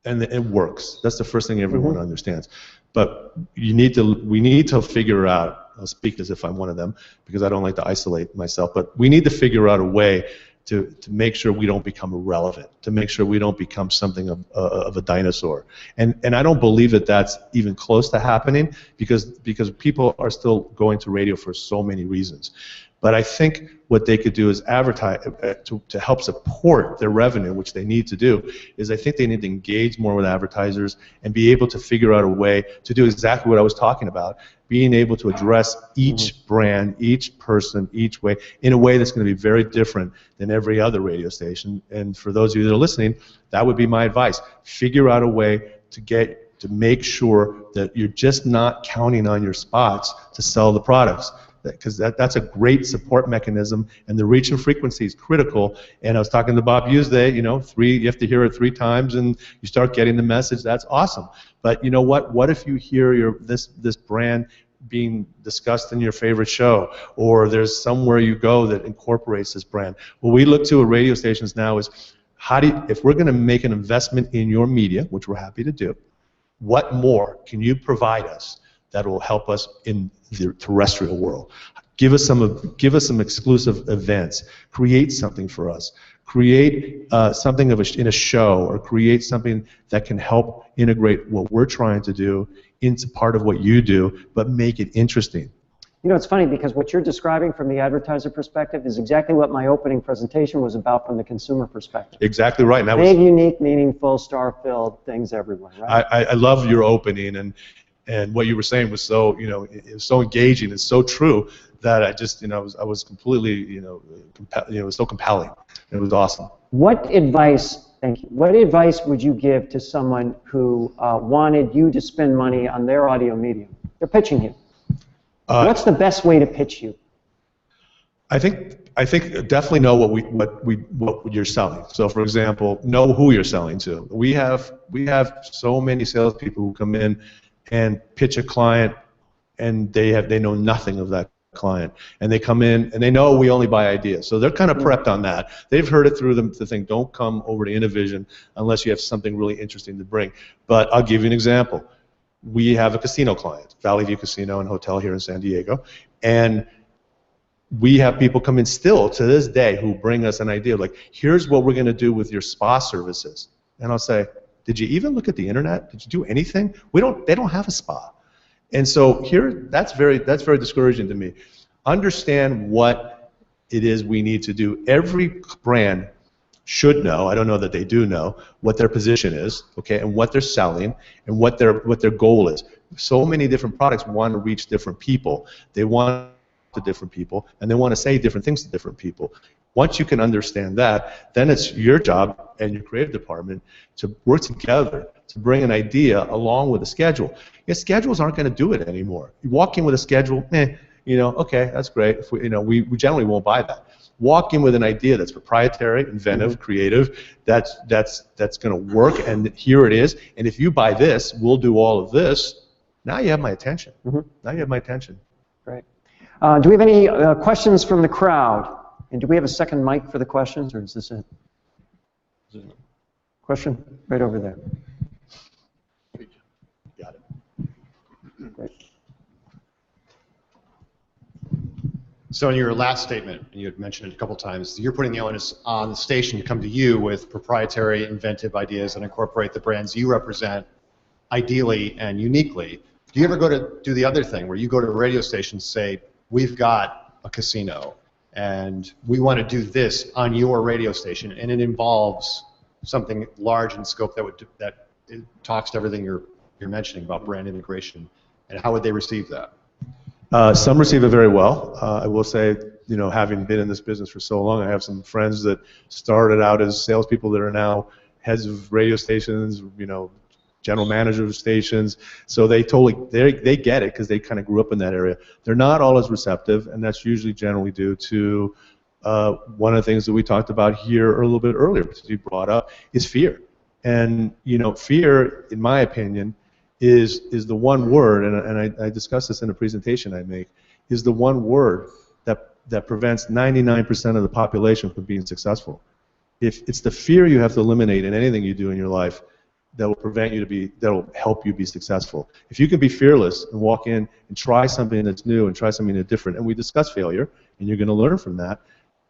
and it works. That's the first thing everyone understands. But we need to figure out. I'll speak as if I'm one of them because I don't like to isolate myself. But we need to figure out a way to make sure we don't become irrelevant, to make sure we don't become something of a dinosaur. And I don't believe that that's even close to happening because people are still going to radio for so many reasons. But I think what they could do is advertise to help support their revenue, which they need to do, is I think they need to engage more with advertisers and be able to figure out a way to do exactly what I was talking about, being able to address each brand, each person, each way, in a way that's going to be very different than every other radio station. And for those of you that are listening, that would be my advice. Figure out a way to make sure that you're just not counting on your spots to sell the products. Because that's a great support mechanism, and the reach and frequency is critical. And I was talking to Bob Hughes today, you have to hear it 3 times, and you start getting the message. That's awesome. But you know what? What if you hear this brand being discussed in your favorite show, or there's somewhere you go that incorporates this brand? What we look to at radio stations now is, if we're going to make an investment in your media, which we're happy to do, what more can you provide us that will help us in the terrestrial world? Give us some exclusive events. Create something for us. Create something in a show, or create something that can help integrate what we're trying to do into part of what you do, but make it interesting. You know, it's funny because what you're describing from the advertiser perspective is exactly what my opening presentation was about from the consumer perspective. Exactly right. And big, unique, meaningful, star-filled things everywhere. Right? I love your opening, and what you were saying was so, it was so engaging and so true that I just, I was completely, it was so compelling. It was awesome. What advice, thank you, what advice would you give to someone who wanted you to spend money on their audio medium? They're pitching you. What's the best way to pitch you? I think definitely know what you're selling. So, for example, know who you're selling to. We have so many salespeople who come in and pitch a client, and they know nothing of that client, and they come in and they know we only buy ideas. So they're kind of prepped on that. They've heard it through the thing. Don't come over to InnoVision unless you have something really interesting to bring. But I'll give you an example. We have a casino client, Valley View Casino and Hotel here in San Diego, and we have people come in still to this day who bring us an idea like, here's what we're going to do with your spa services. And I'll say, did you even look at the internet? Did you do anything? They don't have a spa. And so here, that's very discouraging to me. Understand what it is we need to do. Every brand should know, I don't know that they do know, what their position is, okay, and what they're selling and what their goal is. So many different products want to reach different people. They want to different people, and they want to say different things to different people. Once you can understand that, then it's your job and your creative department to work together to bring an idea along with a schedule. Your schedules aren't going to do it anymore. You walk in with a schedule, okay, that's great. If we generally won't buy that. Walk in with an idea that's proprietary, inventive, creative, that's going to work, and here it is. And if you buy this, we'll do all of this. Now you have my attention. Now you have my attention. Great. Do we have any questions from the crowd? And do we have a second mic for the questions, or is this it? Question? Right over there. Got it. Great. So in your last statement, and you had mentioned it a couple times, you're putting the onus on the station to come to you with proprietary, inventive ideas and incorporate the brands you represent ideally and uniquely. Do you ever go to do the other thing, where you go to a radio station and say, we've got a casino, and we want to do this on your radio station, and it involves something large in scope that it talks to everything you're mentioning about brand integration, and how would they receive that? Some receive it very well. I will say, having been in this business for so long, I have some friends that started out as salespeople that are now heads of radio stations, general managers of stations. So they get it because they kind of grew up in that area. They're not all as receptive, and that's usually generally due to one of the things that we talked about here a little bit earlier, which you brought up, is fear. And fear, in my opinion, is the one word, and I discussed this in a presentation I make, is the one word that prevents 99% of the population from being successful. If it's the fear you have to eliminate in anything you do in your life that will help you be successful. If you can be fearless and walk in and try something that's new and try something that's different, and we discuss failure, and you're going to learn from that,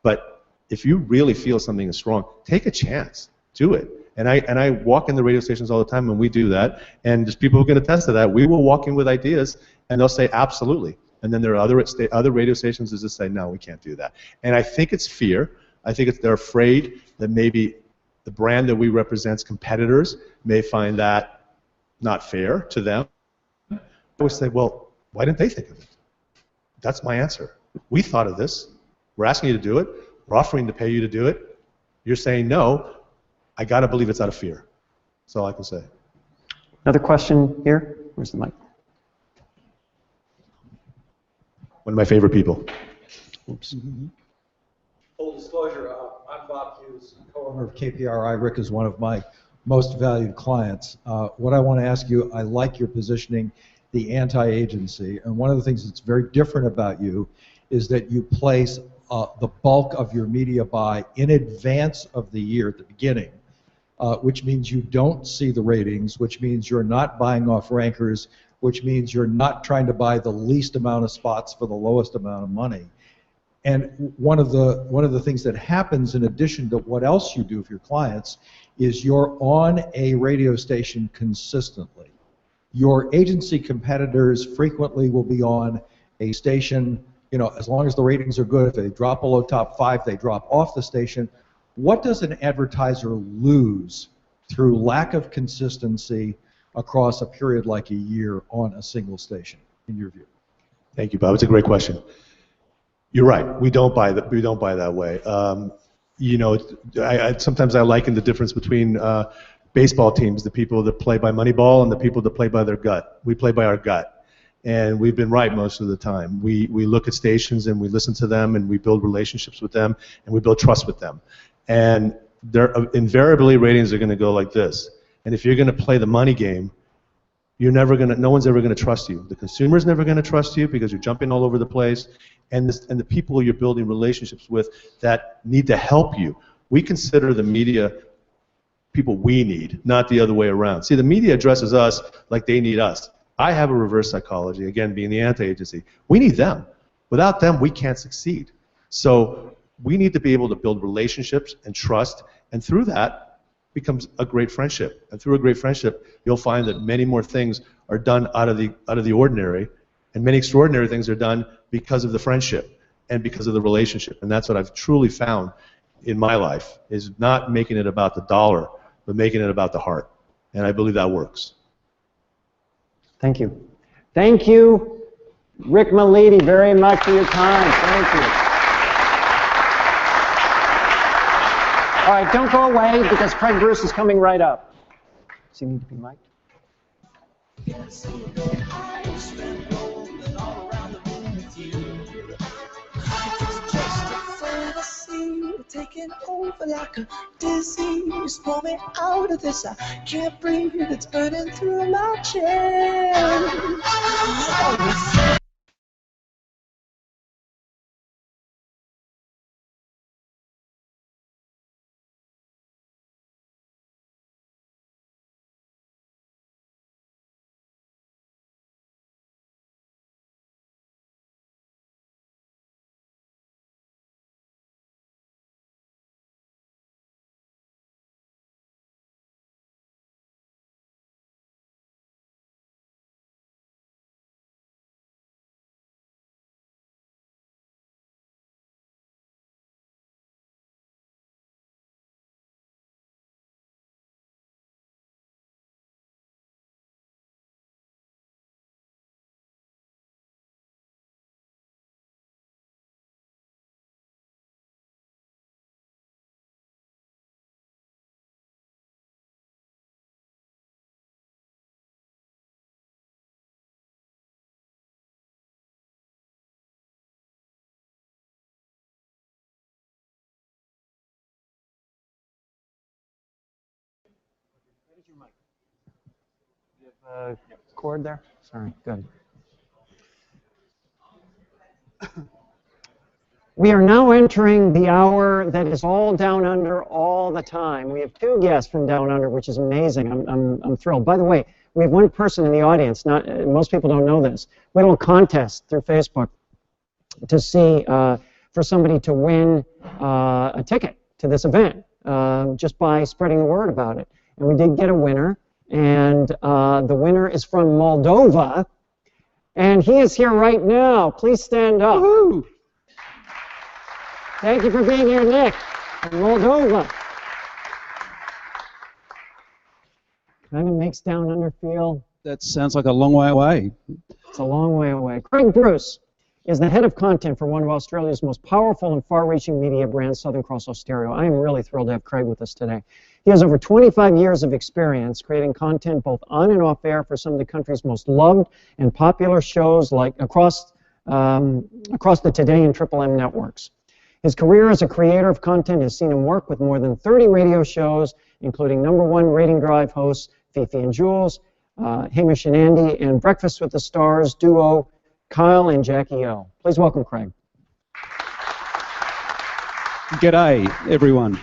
but if you really feel something is strong, take a chance, do it. And I walk in the radio stations all the time, and we do that, and there's people who can attest to that. We will walk in with ideas, and they'll say absolutely, and then there are other radio stations that just say no, we can't do that. And I think it's fear. I think they're afraid that maybe the brand that we represent's competitors may find that not fair to them. I always say, well, why didn't they think of it? That's my answer. We thought of this. We're asking you to do it. We're offering to pay you to do it. You're saying no. I got to believe it's out of fear. That's all I can say. Another question here. Where's the mic? One of my favorite people. Oops. Full disclosure, I'm Bob Hughes, co-owner of KPRI. Rick is one of my most valued clients. What I want to ask you, I like your positioning, the anti-agency, and one of the things that's very different about you is that you place the bulk of your media buy in advance of the year at the beginning, which means you don't see the ratings, which means you're not buying off rankers, which means you're not trying to buy the least amount of spots for the lowest amount of money. And one of the things that happens in addition to what else you do for your clients is you're on a radio station consistently. Your agency competitors frequently will be on a station, as long as the ratings are good. If they drop below top 5, they drop off the station. What does an advertiser lose through lack of consistency across a period like a year on a single station, in your view? Thank you, Bob. It's a great question. You're right. We don't buy that. We don't buy that way. Sometimes I liken the difference between baseball teams, the people that play by Moneyball and the people that play by their gut. We play by our gut. And we've been right most of the time. We look at stations and we listen to them and we build relationships with them and we build trust with them. And invariably ratings are going to go like this. And if you're going to play the money game, no one's ever going to trust you. The consumer's never going to trust you because you're jumping all over the place. And the people you're building relationships with that need to help you. We consider the media people we need, not the other way around. See, the media addresses us like they need us. I have a reverse psychology, again, being the anti-agency. We need them. Without them, we can't succeed. So we need to be able to build relationships and trust, and through that becomes a great friendship. And through a great friendship, you'll find that many more things are done out of the ordinary, and many extraordinary things are done because of the friendship and because of the relationship. And that's what I've truly found in my life, is not making it about the dollar, but making it about the heart. And I believe that works. Thank you. Thank you, Rick Militi, very much for your time. Thank you. All right, don't go away because Craig Bruce is coming right up. Does he need to be mic'd? Taking over like a disease. Pull me out of this. I can't breathe. It's burning through my chest. Cord there? Sorry, good. We are now entering the hour that is all down under all the time. We have two guests from down under, which is amazing. I'm thrilled. By the way, we have one person in the audience. Most people don't know this. We had a little contest through Facebook to see for somebody to win a ticket to this event just by spreading the word about it. And we did get a winner. And the winner is from Moldova, and he is here right now. Please stand up. Woo-hoo. Thank you for being here, Nick, from Moldova. Kind of makes Down Under feel... That sounds like a long way away. It's a long way away. Craig Bruce is the head of content for one of Australia's most powerful and far-reaching media brands, Southern Cross Austereo. I am really thrilled to have Craig with us today. He has over 25 years of experience creating content both on and off air for some of the country's most loved and popular shows like across the Today and Triple M networks. His career as a creator of content has seen him work with more than 30 radio shows, including #1 rating drive hosts Fifi and Jules, Hamish and Andy, and Breakfast with the Stars duo Kyle and Jackie O. Please welcome Craig. G'day, everyone.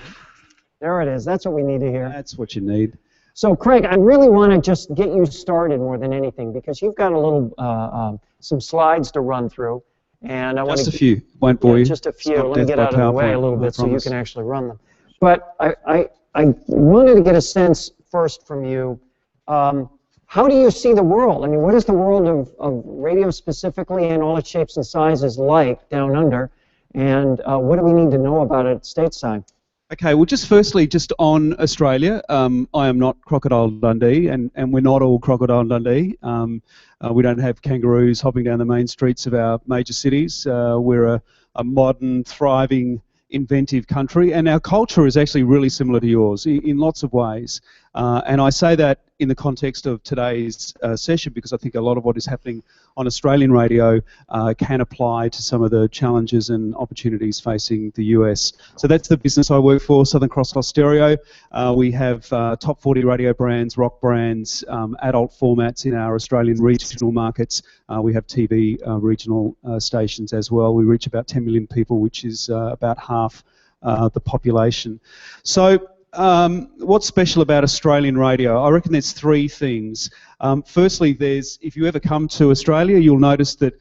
There it is. That's what we need to hear. That's what you need. So, Craig, I really want to just get you started more than anything because you've got a little, some slides to run through, and I want to just a few. Won't bore you. Just a few. Let me get out of the way a little bit so you can actually run them. But I wanted to get a sense first from you. How do you see the world? I mean, what is the world of radio specifically and all its shapes and sizes like down under? And what do we need to know about it stateside? Okay, well, just firstly, just on Australia, I am not Crocodile Dundee, and we're not all Crocodile Dundee. We don't have kangaroos hopping down the main streets of our major cities. We're a modern, thriving, inventive country, and our culture is actually really similar to yours in lots of ways. And I say that in the context of today's session because I think a lot of what is happening on Australian radio can apply to some of the challenges and opportunities facing the US. So that's the business I work for, Southern Cross Austereo. We have top 40 radio brands, rock brands, adult formats in our Australian regional markets. We have TV regional stations as well. We reach about 10 million people, which is about half the population. So what's special about Australian radio? I reckon there's three things. Firstly, if you ever come to Australia, you'll notice that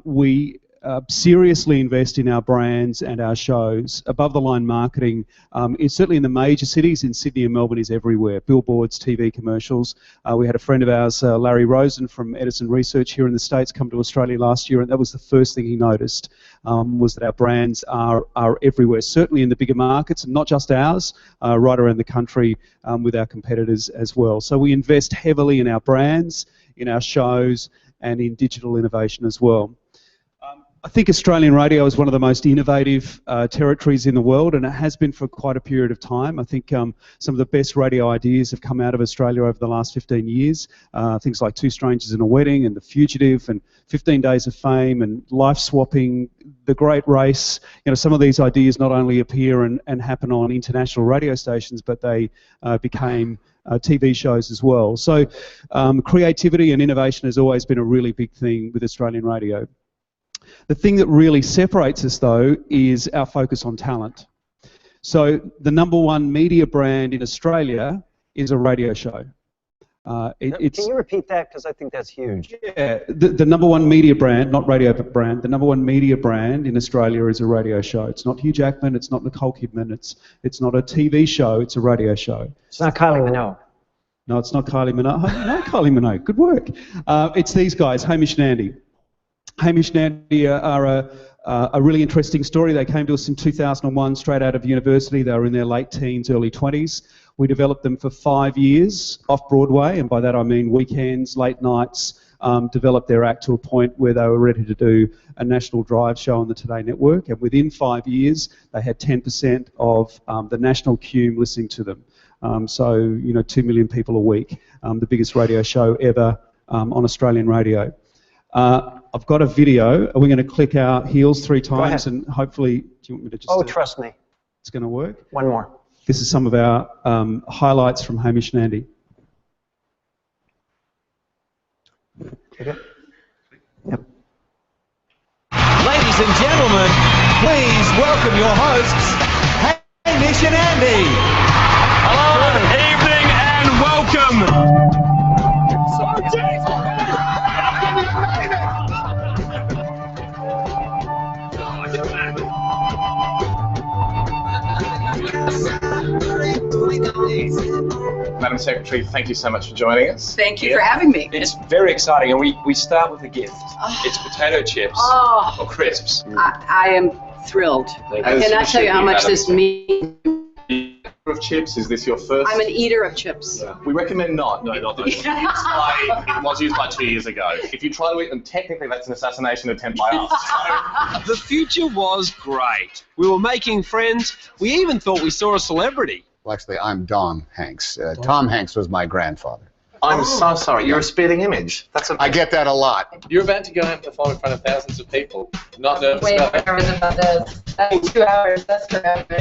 we seriously invest in our brands and our shows. Above-the-line marketing is certainly in the major cities. In Sydney and Melbourne is everywhere. Billboards, TV commercials. We had a friend of ours, Larry Rosen from Edison Research here in the States, come to Australia last year, and that was the first thing he noticed, was that our brands are everywhere, certainly in the bigger markets, and not just ours, right around the country with our competitors as well. So we invest heavily in our brands, in our shows, and in digital innovation as well. I think Australian radio is one of the most innovative territories in the world, and it has been for quite a period of time. I think some of the best radio ideas have come out of Australia over the last 15 years. Things like Two Strangers in a Wedding and The Fugitive and 15 Days of Fame and Life Swapping, The Great Race. You know, some of these ideas not only appear and happen on international radio stations, but they became TV shows as well. So creativity and innovation has always been a really big thing with Australian radio. The thing that really separates us, though, is our focus on talent. So the #1 media brand in Australia is a radio show. Can you repeat that? Because I think that's huge. Yeah, the #1 media brand, not radio brand, the #1 media brand in Australia is a radio show. It's not Hugh Jackman, it's not Nicole Kidman, it's not a TV show, it's a radio show. It's not Kylie Minogue. No, it's not Kylie Minogue. No, Kylie Minogue, good work. It's these guys, Hamish and Andy. Hamish and Andy are a really interesting story. They came to us in 2001, straight out of university. They were in their late teens, early 20s. We developed them for 5 years off-Broadway, and by that I mean weekends, late nights, developed their act to a point where they were ready to do a national drive show on the Today Network, and within 5 years they had 10% of the national cume listening to them. So, you know, 2 million people a week, the biggest radio show ever on Australian radio. I've got a video. We're going to click our heels 3 times and hopefully, do you want me to just... Oh, trust me. It's going to work. One more. This is some of our highlights from Hamish and Andy. Okay. Yep. Ladies and gentlemen, please welcome your hosts, Hamish and Andy. Hello, good evening and welcome. Madam Secretary, thank you so much for joining us. Thank you for having me. It's very exciting, and we start with a gift. It's potato chips or crisps. I am thrilled. I cannot tell you how much this means. Of chips, is this your first? I'm an eater of chips. Yeah. We recommend not. No, not those. It was used by 2 years ago. If you try to eat them, technically that's an assassination attempt by us. The future was great. We were making friends. We even thought we saw a celebrity. Well, actually, I'm Don Hanks. Tom Hanks was my grandfather. I'm so sorry. You're a spitting image. I get that a lot. You're about to go out and perform in front of thousands of people. Not nervous Way about more nervous about this. I think 2 hours, that's correct.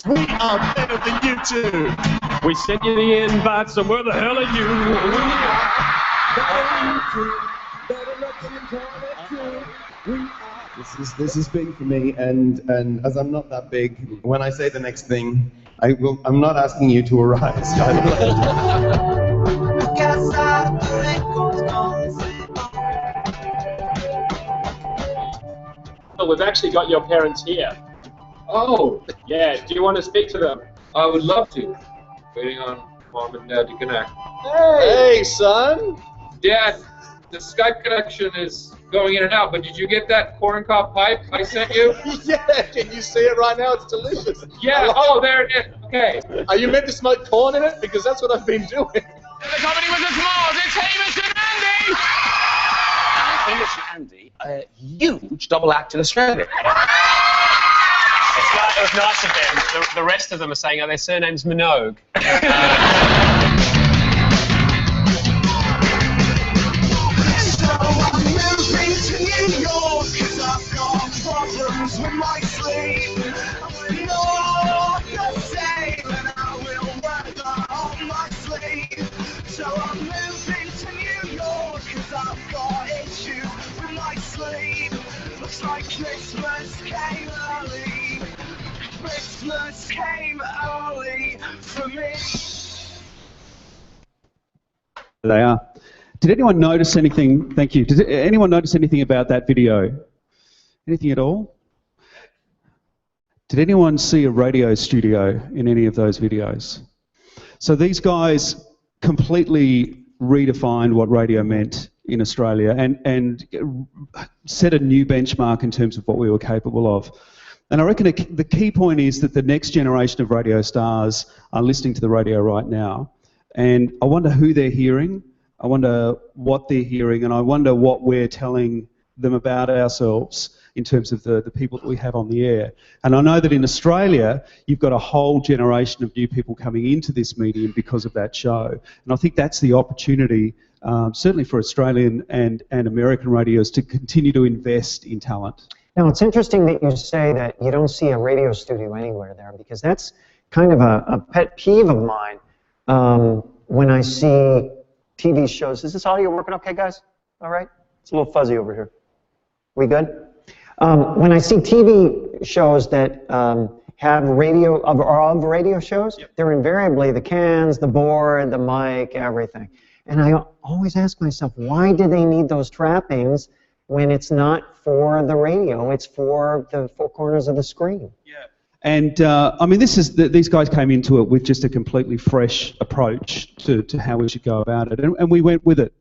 We are better than you two. We sent you the invite, so where the hell are you? This is big for me, and as I'm not that big, when I say the next thing, I'm not asking you to arise. Oh, we've actually got your parents here. Oh, yeah. Do you want to speak to them? I would love to. Waiting on Mom and Dad to connect. Hey, son. Dad, the Skype connection is going in and out, but did you get that corncob pipe I sent you? Yeah, can you see it right now? It's delicious. Yeah, oh, there it is. Okay. Are you meant to smoke corn in it? Because that's what I've been doing. The comedy with the smalls, it's Hamish and Andy! Hamish and Andy, a huge double act in Australia. It was nice of them. The rest of them are saying, their surname's Minogue. So I'm moving to New York 'cause I've got problems with my sleep. Not the same, and I will wear that on my sleeve. So I'm moving to New York 'cause I've got issues with my sleep. Looks like Christmas came early. Christmas came early for me. They are. Did anyone notice anything? Thank you. Did anyone notice anything about that video? Anything at all? Did anyone see a radio studio in any of those videos? So these guys completely redefined what radio meant in Australia and set a new benchmark in terms of what we were capable of. And I reckon the key point is that the next generation of radio stars are listening to the radio right now. And I wonder who they're hearing, I wonder what they're hearing, and I wonder what we're telling them about ourselves in terms of the people that we have on the air. And I know that in Australia, you've got a whole generation of new people coming into this medium because of that show. And I think that's the opportunity, certainly for Australian and American radios, to continue to invest in talent. Now, it's interesting that you say that you don't see a radio studio anywhere there, because that's kind of a pet peeve of mine when I see TV shows. Is this audio working okay, guys? All right? It's a little fuzzy over here. We good? When I see TV shows that have radio, of radio shows, they're invariably the cans, the board, the mic, everything. And I always ask myself, why do they need those trappings when it's not for the radio, it's for the four corners of the screen? Yeah. And I mean, these guys came into it with just a completely fresh approach to how we should go about it, and we went with it.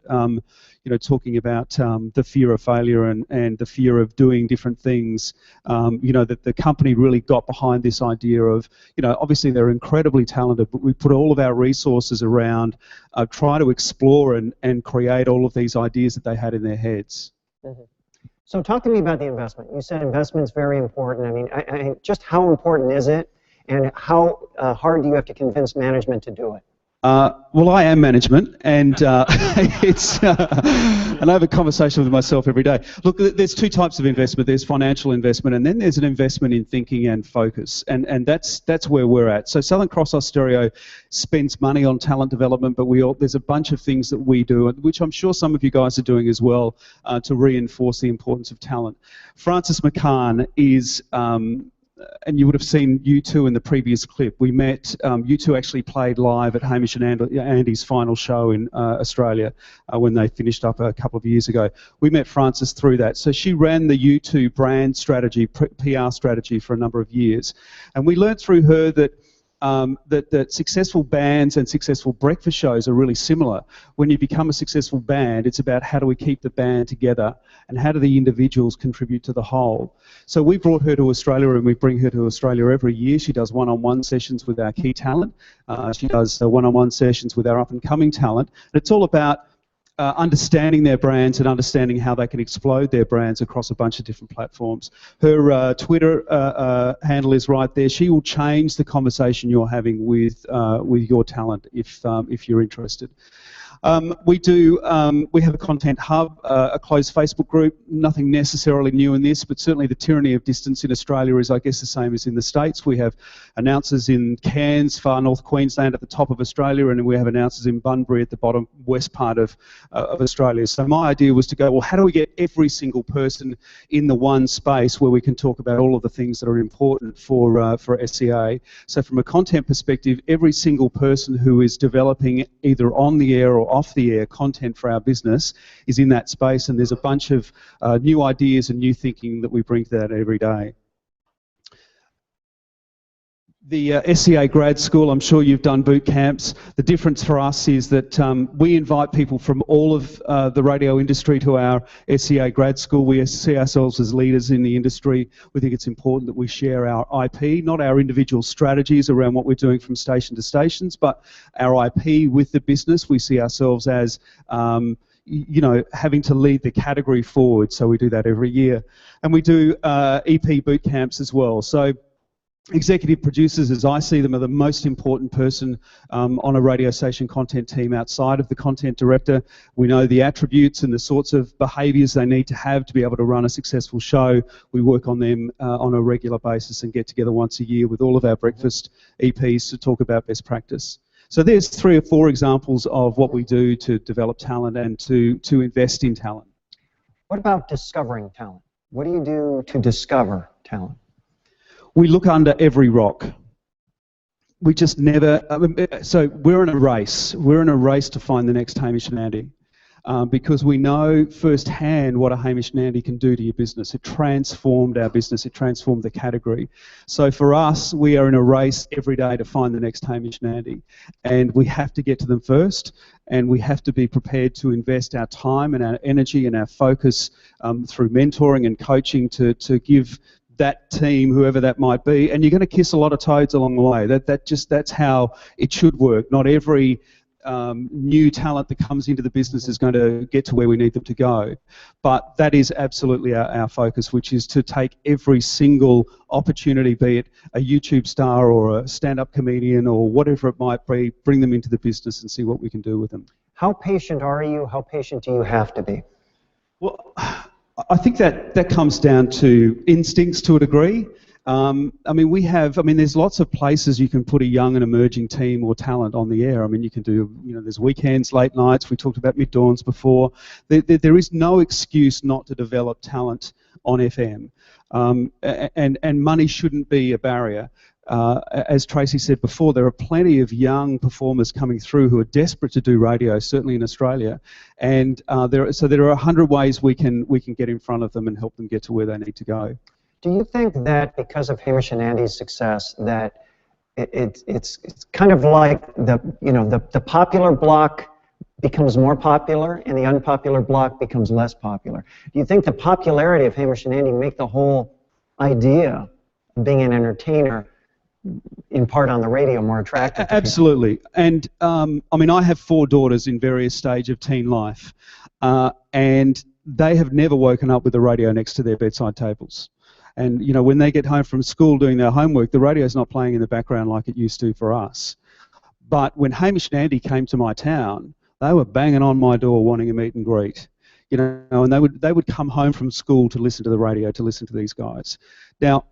You know, talking about the fear of failure and the fear of doing different things. You know, that the company really got behind this idea of, you know, obviously they're incredibly talented, but we put all of our resources around try to explore and create all of these ideas that they had in their heads. Mm-hmm. So talk to me about the investment. You said investment's very important. I mean, just how important is it, and how hard do you have to convince management to do it? Well, I am management, and and I have a conversation with myself every day. Look, there's two types of investment. There's financial investment, and then there's an investment in thinking and focus, and that's where we're at. So Southern Cross Austereo spends money on talent development, but there's a bunch of things that we do, which I'm sure some of you guys are doing as well, to reinforce the importance of talent. Francis McCann is and you would have seen U2 in the previous clip. We met, U2 actually played live at Hamish and Andy's final show in Australia when they finished up a couple of years ago. We met Frances through that. So she ran the U2 brand strategy, PR strategy for a number of years. And we learned through her that that successful bands and successful breakfast shows are really similar. When you become a successful band, it's about how do we keep the band together and how do the individuals contribute to the whole. So we brought her to Australia, and we bring her to Australia every year. She does one-on-one sessions with our key talent. She does one-on-one sessions with our up-and-coming talent. And it's all about understanding their brands and understanding how they can explode their brands across a bunch of different platforms. Her Twitter handle is right there. She will change the conversation you're having with your talent if you're interested. We have a content hub, a closed Facebook group. Nothing necessarily new in this, but certainly the tyranny of distance in Australia is, I guess, the same as in the States. We have announcers in Cairns, far north Queensland, at the top of Australia, and we have announcers in Bunbury at the bottom west part of Australia. So my idea was to go, well, how do we get every single person in the one space where we can talk about all of the things that are important for SCA? So from a content perspective, every single person who is developing either on the air or off the air content for our business is in that space, and there's a bunch of new ideas and new thinking that we bring to that every day. The SCA grad school, I'm sure you've done boot camps. The difference for us is that we invite people from all of the radio industry to our SCA grad school. We see ourselves as leaders in the industry. We think it's important that we share our IP, not our individual strategies around what we're doing from station to stations, but our IP with the business. We see ourselves as you know, having to lead the category forward, so we do that every year. And we do EP boot camps as well. So Executive producers, as I see them, are the most important person on a radio station content team outside of the content director. We know the attributes and the sorts of behaviours they need to have to be able to run a successful show. We work on them on a regular basis and get together once a year with all of our breakfast EPs to talk about best practice. So there's 3 or 4 examples of what we do to develop talent and to invest in talent. What about discovering talent? What do you do to discover talent? We look under every rock. We just never, so we're in a race. We're in a race to find the next Hamish and Andy because we know firsthand what a Hamish and Andy can do to your business. It transformed our business. It transformed the category. So for us, we are in a race every day to find the next Hamish and Andy. And we have to get to them first, and we have to be prepared to invest our time and our energy and our focus through mentoring and coaching to give that team, whoever that might be, and you're going to kiss a lot of toads along the way. That's how it should work. Not every new talent that comes into the business is going to get to where we need them to go. But that is absolutely our focus, which is to take every single opportunity, be it a YouTube star or a stand-up comedian or whatever it might be, bring them into the business and see what we can do with them. How patient are you? How patient do you have to be? Well, I think that comes down to instincts to a degree. I mean, there's lots of places you can put a young and emerging team or talent on the air. I mean, you can do, there's weekends, late nights. We talked about mid-dawns before. There is no excuse not to develop talent on FM, and money shouldn't be a barrier. As Tracy said before, there are plenty of young performers coming through who are desperate to do radio, certainly in Australia, and there are 100 ways we can get in front of them and help them get to where they need to go. Do you think that because of Hamish and Andy's success, that it's kind of like the popular block becomes more popular and the unpopular block becomes less popular? Do you think the popularity of Hamish and Andy make the whole idea of being an entertainer in part on the radio more attractive? Absolutely. And I mean, I have 4 daughters in various stages of teen life, and they have never woken up with the radio next to their bedside tables. And when they get home from school doing their homework, the radio's not playing in the background like it used to for us. But when Hamish and Andy came to my town, they were banging on my door wanting a meet and greet. And they would come home from school to listen to the radio, to listen to these guys. Now,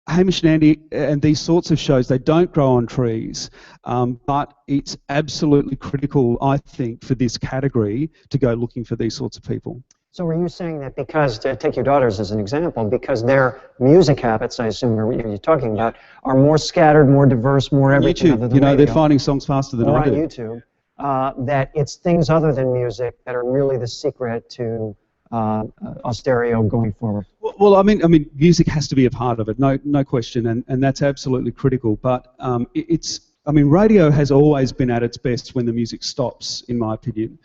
Hamish and Andy and these sorts of shows, they don't grow on trees, but it's absolutely critical, I think, for this category to go looking for these sorts of people. So are you saying that because, to take your daughters as an example, because their music habits, I assume are what you're talking about, are more scattered, more diverse, more everything other than radio, they're finding songs faster than I do. On YouTube, that it's things other than music that are really the secret to Austereo going forward? Well, I mean, music has to be a part of it, no question, and that's absolutely critical. But radio has always been at its best when the music stops, in my opinion,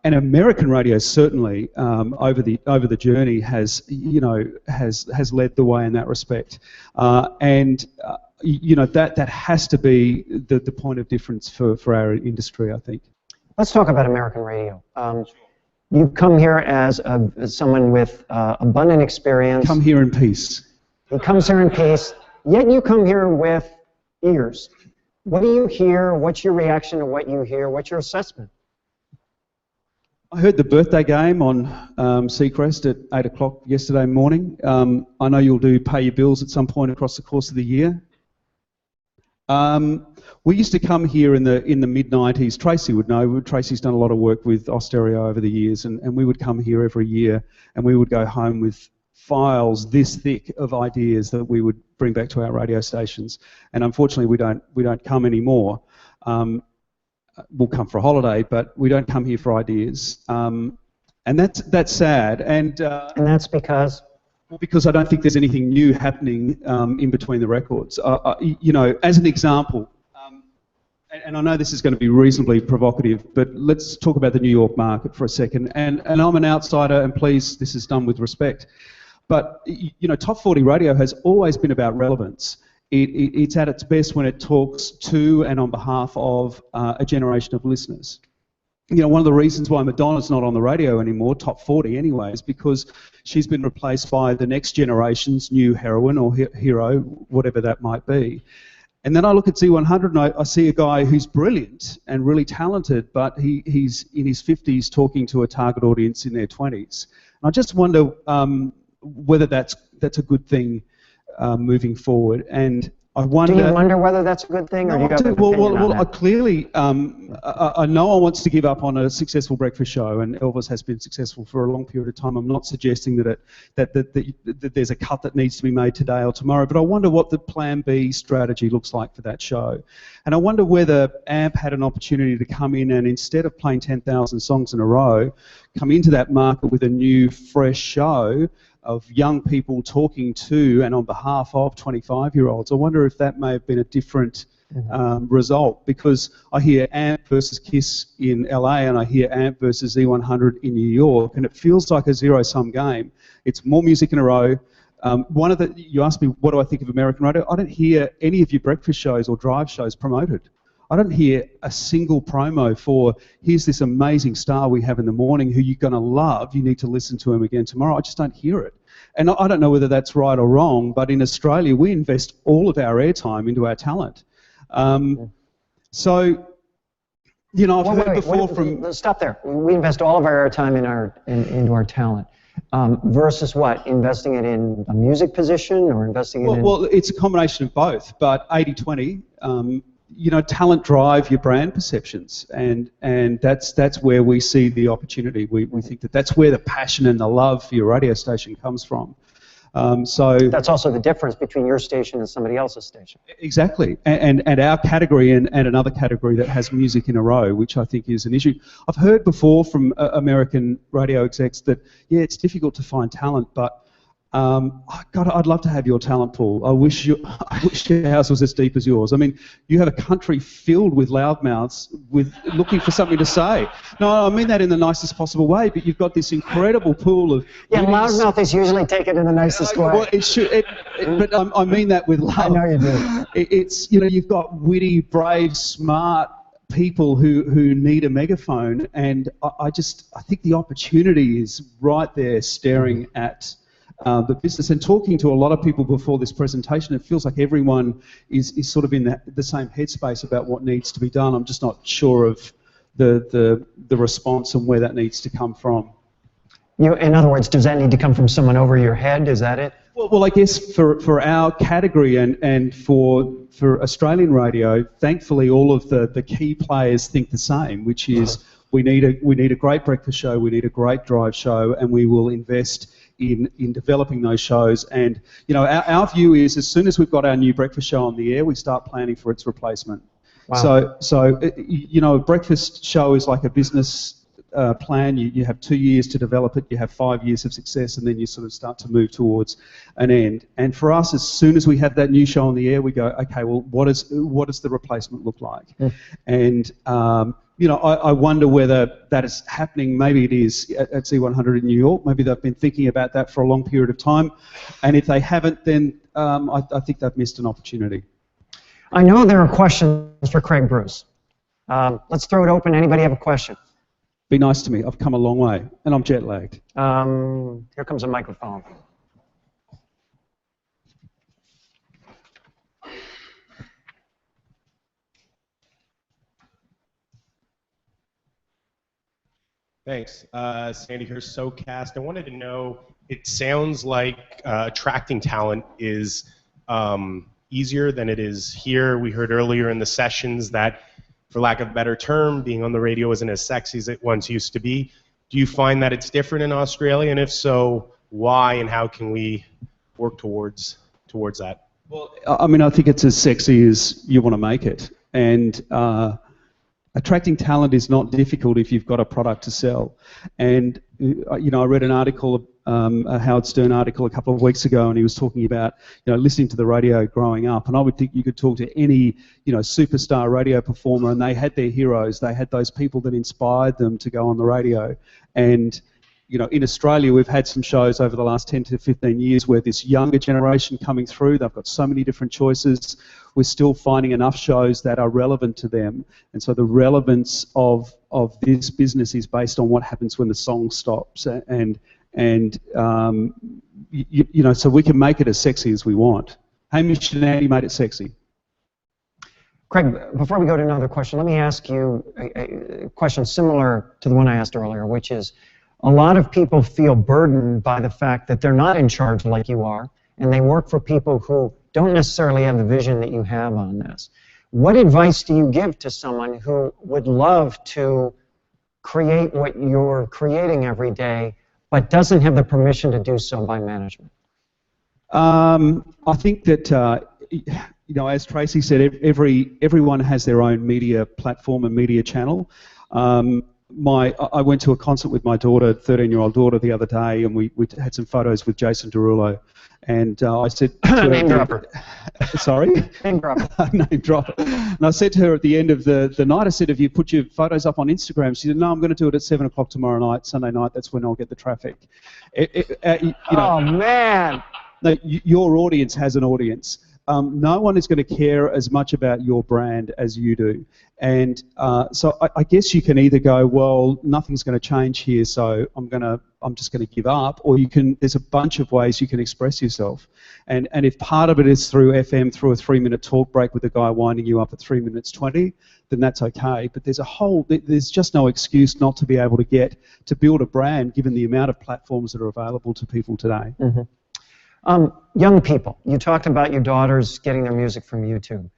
and American radio certainly over the journey has led the way in that respect, that has to be the point of difference for our industry, I think. Let's talk about American radio. You come here as someone with abundant experience. Come here in peace. He comes here in peace, yet you come here with ears. What do you hear? What's your reaction to what you hear? What's your assessment? I heard the birthday game on Seacrest at 8 o'clock yesterday morning. I know you'll do pay your bills at some point across the course of the year. We used to come here in the mid-90s. Tracy would know. Tracy's done a lot of work with Austereo over the years, and we would come here every year, and we would go home with files this thick of ideas that we would bring back to our radio stations. And unfortunately, we don't come anymore. We'll come for a holiday, but we don't come here for ideas, and that's sad. And that's because. Well, because I don't think there's anything new happening in between the records. As an example, and I know this is going to be reasonably provocative, but let's talk about the New York market for a second. And I'm an outsider, and please, this is done with respect. But Top 40 radio has always been about relevance. It's at its best when it talks to and on behalf of a generation of listeners. one of the reasons why Madonna's not on the radio anymore, top 40 anyway, is because she's been replaced by the next generation's new heroine or hero, whatever that might be. And then I look at Z100 and I see a guy who's brilliant and really talented, but he's in his 50s talking to a target audience in their 20s. And I just wonder whether that's a good thing moving forward. And I wonder. Do you wonder whether that's a good thing, or do you have an opinion on that? I clearly, I know one wants to give up on a successful breakfast show, and Elvis has been successful for a long period of time. I'm not suggesting that there's a cut that needs to be made today or tomorrow, but I wonder what the Plan B strategy looks like for that show. And I wonder whether AMP had an opportunity to come in and, instead of playing 10,000 songs in a row, come into that market with a new, fresh show of young people talking to and on behalf of 25-year-olds. I wonder if that may have been a different result, because I hear AMP versus KISS in LA and I hear AMP versus Z100 in New York, and it feels like a zero-sum game. It's more music in a row. You asked me, what do I think of American radio? I don't hear any of your breakfast shows or drive shows promoted. I don't hear a single promo for, here's this amazing star we have in the morning who you're going to love, you need to listen to him again tomorrow. I just don't hear it. And I don't know whether that's right or wrong, but in Australia we invest all of our airtime into our talent. So, I've heard before from... Stop there. We invest all of our airtime into our talent. Versus what? Investing it in a music position or investing it in... Well, it's a combination of both, but 80-20... talent drive your brand perceptions, and that's where we see the opportunity. We think that's where the passion and the love for your radio station comes from. So that's also the difference between your station and somebody else's station. Exactly, and our category and another category that has music in a row, which I think is an issue. I've heard before from American radio execs that, yeah, it's difficult to find talent, but God, I'd love to have your talent pool. I wish your house was as deep as yours. I mean, you have a country filled with loudmouths looking for something to say. No, I mean that in the nicest possible way, but you've got this incredible pool of... Yeah, loudmouth is usually taken in the nicest way. Well, but I mean that with love. I know you do. It's, you've got witty, brave, smart people who need a megaphone, and I think the opportunity is right there staring at the business. And talking to a lot of people before this presentation, it feels like everyone is sort of in the same headspace about what needs to be done. I'm just not sure of the response and where that needs to come from. In other words, does that need to come from someone over your head? Is that it? Well, I guess for our category and for Australian radio, thankfully all of the key players think the same, which is we need a great breakfast show, we need a great drive show, and we will invest in developing those shows. And our view is, as soon as we've got our new breakfast show on the air, we start planning for its replacement. Wow. So a breakfast show is like a business plan. You have 2 years to develop it, you have 5 years of success, and then you sort of start to move towards an end. And for us, as soon as we have that new show on the air, we go, okay, well, what does the replacement look like? And I wonder whether that is happening. Maybe it is at Z100 in New York. Maybe they've been thinking about that for a long period of time. And if they haven't, then I think they've missed an opportunity. I know there are questions for Craig Bruce. Let's throw it open. Anybody have a question? Be nice to me. I've come a long way, and I'm jet lagged. Here comes a microphone. Thanks. Sandy here, SoCast. I wanted to know, it sounds like attracting talent is easier than it is here. We heard earlier in the sessions that, for lack of a better term, being on the radio isn't as sexy as it once used to be. Do you find that it's different in Australia? And if so, why, and how can we work towards that? Well, I mean, I think it's as sexy as you want to make it. And attracting talent is not difficult if you've got a product to sell. And I read an article, a Howard Stern article a couple of weeks ago, and he was talking about listening to the radio growing up. And I would think you could talk to any superstar radio performer, and they had their heroes. They had those people that inspired them to go on the radio. And in Australia, we've had some shows over the last 10 to 15 years where this younger generation coming through, they've got so many different choices. we're still finding enough shows that are relevant to them. And so the relevance of this business is based on what happens when the song stops. And you know, so we can make it as sexy as we want. Hamish and Andy made it sexy. Craig, before we go to another question, let me ask you a question similar to the one I asked earlier, which is, a lot of people feel burdened by the fact that they're not in charge like you are, and they work for people who don't necessarily have the vision that you have on this. What advice do you give to someone who would love to create what you're creating every day, but doesn't have the permission to do so by management? I think that, you know, as Tracy said, everyone has their own media platform and media channel. I went to a concert with my daughter, 13-year-old daughter, the other day, and we had some photos with Jason Derulo. And I said to her, name dropper. Sorry? Name dropper. Name dropper. And I said to her at the end of the night, I said, have you put your photos up on Instagram? She said, no, I'm going to do it at 7 o'clock tomorrow night, Sunday night. That's when I'll get the traffic. You know, oh, man. No, your audience has an audience. No one is going to care as much about your brand as you do. And so I guess you can either go, well, nothing's going to change here, so I'm just going to give up, or you can. There's a bunch of ways you can express yourself. And if part of it is through FM, through a 3-minute talk break with a guy winding you up at 3 minutes 20, then that's okay. But there's just no excuse not to be able to build a brand given the amount of platforms that are available to people today. Mm-hmm. Young people, you talked about your daughters getting their music from YouTube.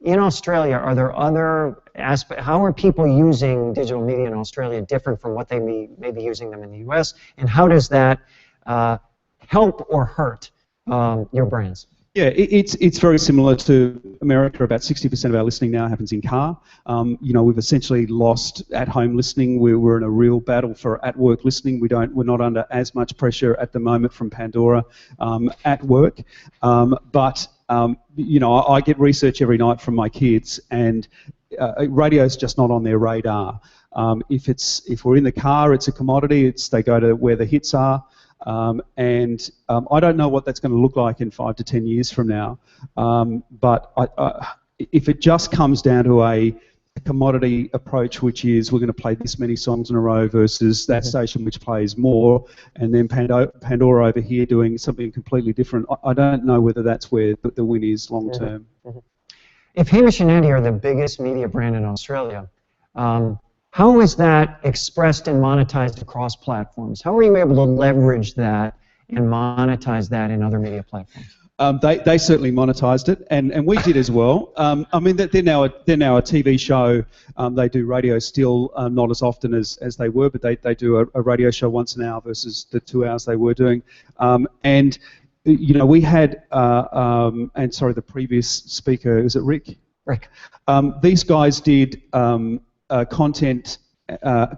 In Australia, are there other aspects? How are people using digital media in Australia different from what they may be using them in the US? And how does that help or hurt your brands? Yeah, it's very similar to America. About 60% of our listening now happens in car. You know, we've essentially lost at-home listening. We're in a real battle for at-work listening. We're not under as much pressure at the moment from Pandora at work. But you know, I get research every night from my kids, and radio's just not on their radar. If we're in the car, it's a commodity. They go to where the hits are. And I don't know what that's going to look like in 5 to 10 years from now. But if it just comes down to a commodity approach, which is we're going to play this many songs in a row versus that station which plays more, and then Pandora over here doing something completely different, I don't know whether that's where the win is long term. Mm-hmm. If Hamish and Andy are the biggest media brand in Australia, how is that expressed and monetized across platforms? How are you able to leverage that and monetize that in other media platforms? They certainly monetized it, and we did as well. I mean, they're now a TV show. They do radio still, not as often as they were, but they do a radio show once an hour versus the 2 hours they were doing. And you know, we had and sorry, the previous speaker, is it Rick? Rick. These guys did content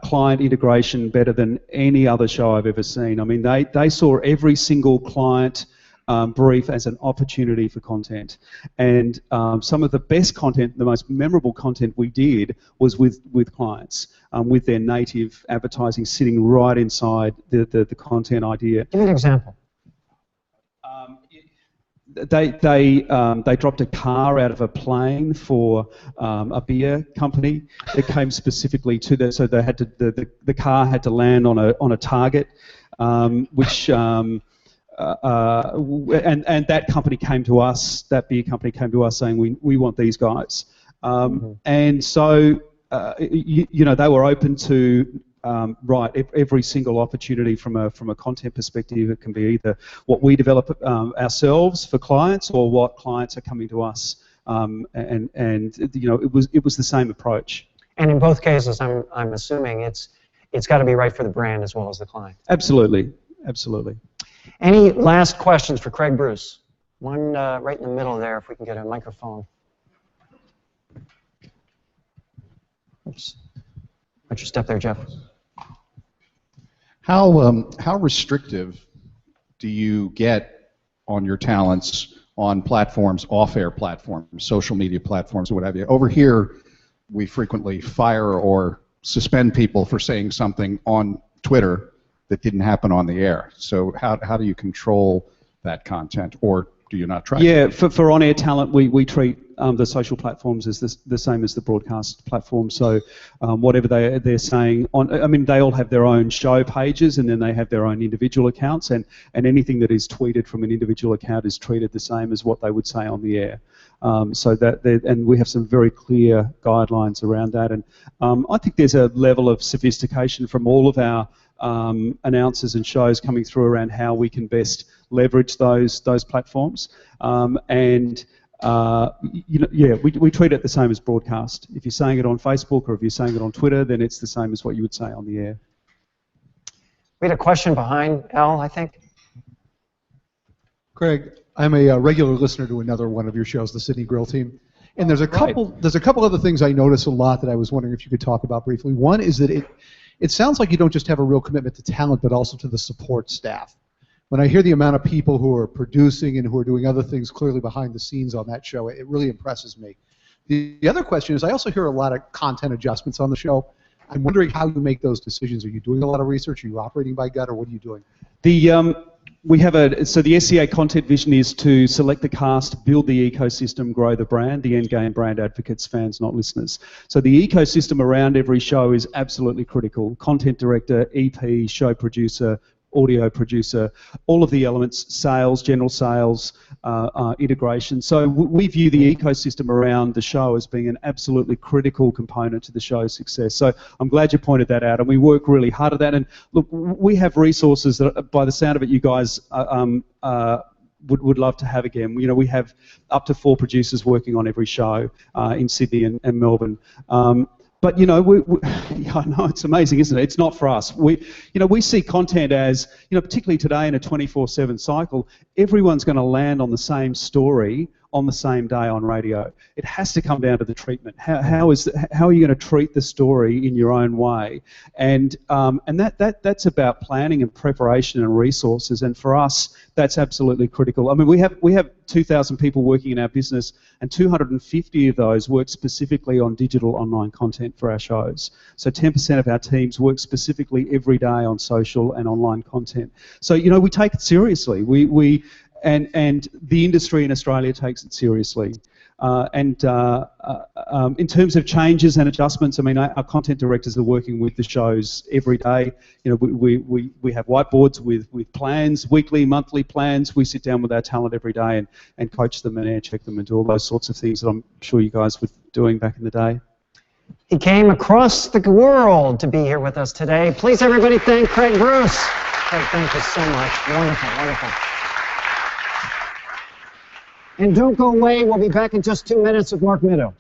client integration better than any other show I've ever seen. I mean, they saw every single client brief as an opportunity for content, and some of the best content, the most memorable content we did was with clients, with their native advertising sitting right inside the content idea. Give me an example. They dropped a car out of a plane for a beer company. It came specifically to them, so they had to the car had to land on a target, which and that company came to us. That beer company came to us saying we want these guys, and so you know, they were open to. Every single opportunity from a content perspective. It can be either what we develop ourselves for clients, or what clients are coming to us, and you know, it was the same approach. And in both cases, I'm assuming it's got to be right for the brand as well as the client. Absolutely, absolutely. Any last questions for Craig Bruce? One right in the middle there, if we can get a microphone. Oops. Watch your step there, Jeff. How restrictive do you get on your talents on platforms, off-air platforms, social media platforms, or what have you? Over here, we frequently fire or suspend people for saying something on Twitter that didn't happen on the air. So how do you control that content, or do you not track? Yeah, for on-air talent, we treat the social platforms as the same as the broadcast platform. So whatever they're saying they all have their own show pages, and then they have their own individual accounts, and anything that is tweeted from an individual account is treated the same as what they would say on the air. And we have some very clear guidelines around that, and I think there's a level of sophistication from all of our announcers and shows coming through around how we can best leverage those platforms. We treat it the same as broadcast. If you're saying it on Facebook or if you're saying it on Twitter, then it's the same as what you would say on the air. We had a question behind Al, I think. Craig, I'm a regular listener to another one of your shows, the Sydney Grill Team. And there's a couple other things I notice a lot that I was wondering if you could talk about briefly. One is that it sounds like you don't just have a real commitment to talent, but also to the support staff. When I hear the amount of people who are producing and who are doing other things clearly behind the scenes on that show, it really impresses me. The other question is, I also hear a lot of content adjustments on the show. I'm wondering how you make those decisions. Are you doing a lot of research? Are you operating by gut, or what are you doing? So the SCA content vision is to select the cast, build the ecosystem, grow the brand. The end game, brand advocates, fans, not listeners. So the ecosystem around every show is absolutely critical. Content director, EP, show producer, audio producer, all of the elements, sales, general sales, integration. So we view the ecosystem around the show as being an absolutely critical component to the show's success. So I'm glad you pointed that out, and we work really hard at that. And look, we have resources that, by the sound of it, you guys would love to have again. We have up to 4 producers working on every show in Sydney and Melbourne. But I know it's amazing, isn't it? It's not for us. We see content as, particularly today in a 24/7 cycle, everyone's going to land on the same story on the same day on radio. It has to come down to the treatment. How are you going to treat the story in your own way? And that's about planning and preparation and resources. And for us, that's absolutely critical. I mean, we have 2,000 people working in our business, and 250 of those work specifically on digital online content for our shows. So 10% of our teams work specifically every day on social and online content. So we take it seriously. And the industry in Australia takes it seriously. In terms of changes and adjustments, I mean, our content directors are working with the shows every day. We have whiteboards with plans, weekly, monthly plans. We sit down with our talent every day and coach them and air check them and do all those sorts of things that I'm sure you guys were doing back in the day. He came across the world to be here with us today. Please, everybody, thank Craig Bruce. Craig, thank you so much. Wonderful, wonderful. And don't go away. We'll be back in just 2 minutes with Mark Middo.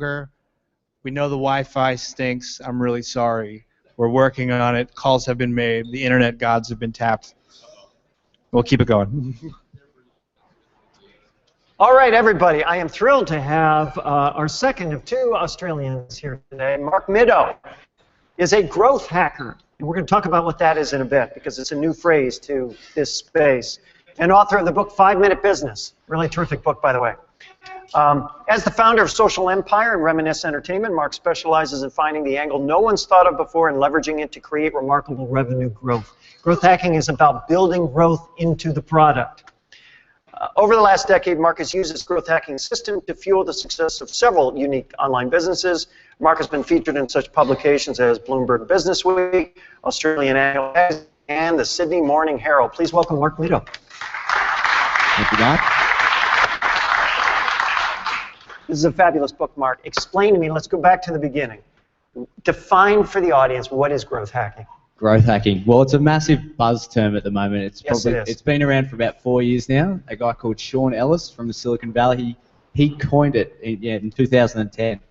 We know the Wi-Fi stinks. I'm really sorry. We're working on it. Calls have been made. The internet gods have been tapped. We'll keep it going. All right, everybody. I am thrilled to have our second of two Australians here today. Mark Middo is a growth hacker. And we're going to talk about what that is in a bit, because it's a new phrase to this space. And author of the book 5 Minute Business. Really terrific book, by the way. As the founder of Social Empire and Reminisce Entertainment, Mark specializes in finding the angle no one's thought of before and leveraging it to create remarkable revenue growth. Growth hacking is about building growth into the product. Over the last decade, Mark has used his growth hacking system to fuel the success of several unique online businesses. Mark has been featured in such publications as Bloomberg Business Week, Australian Annual Magazine, and the Sydney Morning Herald. Please welcome Mark Middo. Thank you, Mark. This is a fabulous book, Mark. Explain to me, let's go back to the beginning. Define for the audience, what is growth hacking? Growth hacking. Well, it's a massive buzz term at the moment. Yes, it is. It's been around for about 4 years now. A guy called Sean Ellis from the Silicon Valley, he coined it in 2010.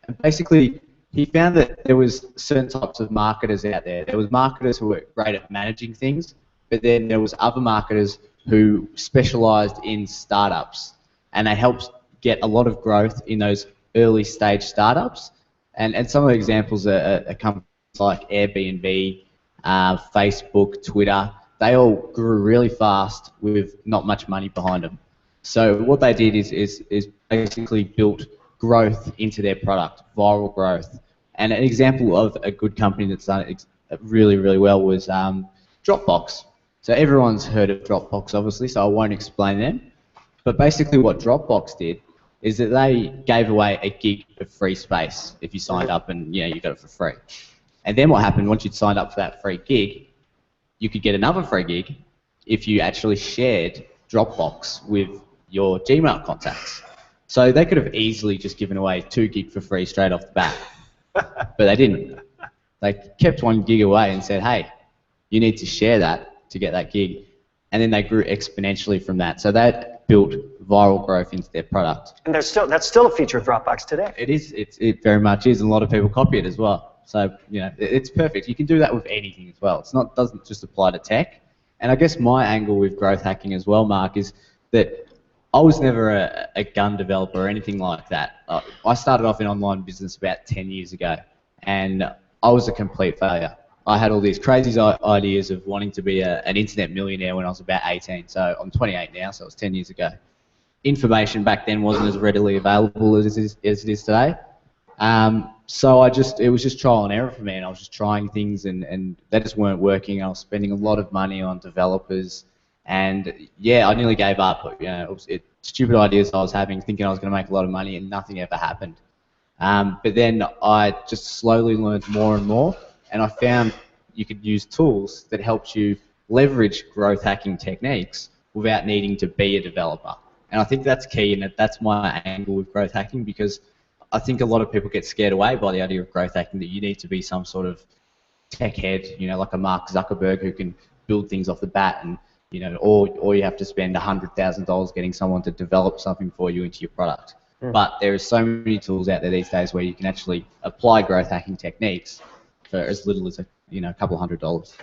And basically, he found that there was certain types of marketers out there. There was marketers who were great at managing things, but then there was other marketers who specialized in startups, and they helped get a lot of growth in those early stage startups. And some of the examples are companies like Airbnb, Facebook, Twitter. They all grew really fast with not much money behind them. So what they did is basically built growth into their product, viral growth. And an example of a good company that's done it really, really well was Dropbox. So everyone's heard of Dropbox, obviously, so I won't explain them. But basically what Dropbox did is that they gave away a gig of free space if you signed up and you got it for free. And then what happened, once you'd signed up for that free gig, you could get another free gig if you actually shared Dropbox with your Gmail contacts. So they could have easily just given away 2 gig for free straight off the bat, but they didn't. They kept 1 gig away and said, hey, you need to share that to get that gig. And then they grew exponentially from that. So that built viral growth into their product. And that's still a feature of Dropbox today. It is. It very much is, and a lot of people copy it as well. So it's perfect. You can do that with anything as well. Doesn't just apply to tech. And I guess my angle with growth hacking as well, Mark, is that I was never a gun developer or anything like that. I started off in online business about 10 years ago, and I was a complete failure. I had all these crazy ideas of wanting to be an internet millionaire when I was about 18. So I'm 28 now, so it was 10 years ago. Information back then wasn't as readily available as it is today. So it was just trial and error for me, and I was just trying things, and they just weren't working. I was spending a lot of money on developers, and I nearly gave up. Stupid ideas I was having, thinking I was going to make a lot of money, and nothing ever happened. But then I just slowly learned more and more, and I found you could use tools that helped you leverage growth hacking techniques without needing to be a developer. And I think that's key, and that's my angle with growth hacking, because I think a lot of people get scared away by the idea of growth hacking, that you need to be some sort of tech head, like a Mark Zuckerberg who can build things off the bat, and or you have to spend $100,000 getting someone to develop something for you into your product. But there are so many tools out there these days where you can actually apply growth hacking techniques for as little as a couple $100.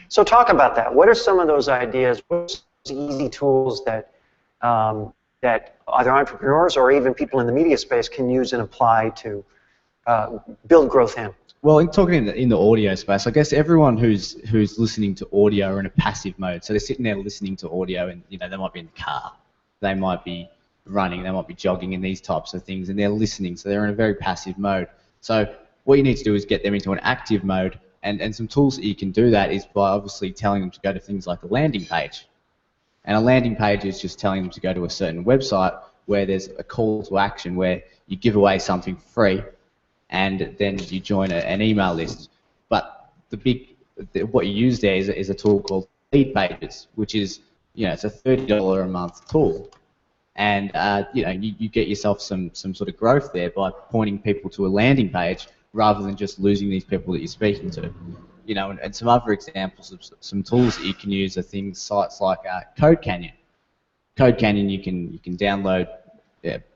So talk about that. What are some of those ideas? What are those easy tools that that either entrepreneurs or even people in the media space can use and apply to build growth in? Well, talking in the audio space, I guess everyone who's listening to audio are in a passive mode. So they're sitting there listening to audio, and they might be in the car, they might be running, they might be jogging, and these types of things, and they're listening. So they're in a very passive mode. So what you need to do is get them into an active mode, and some tools that you can do that is by obviously telling them to go to things like a landing page. And a landing page is just telling them to go to a certain website where there's a call to action where you give away something free, and then you join an email list. But what you use there is a tool called Lead Pages, which is it's a $30 a month tool, and you get yourself some sort of growth there by pointing people to a landing page rather than just losing these people that you're speaking to. And some other examples of some tools that you can use are sites like Code Canyon. Code Canyon, you can download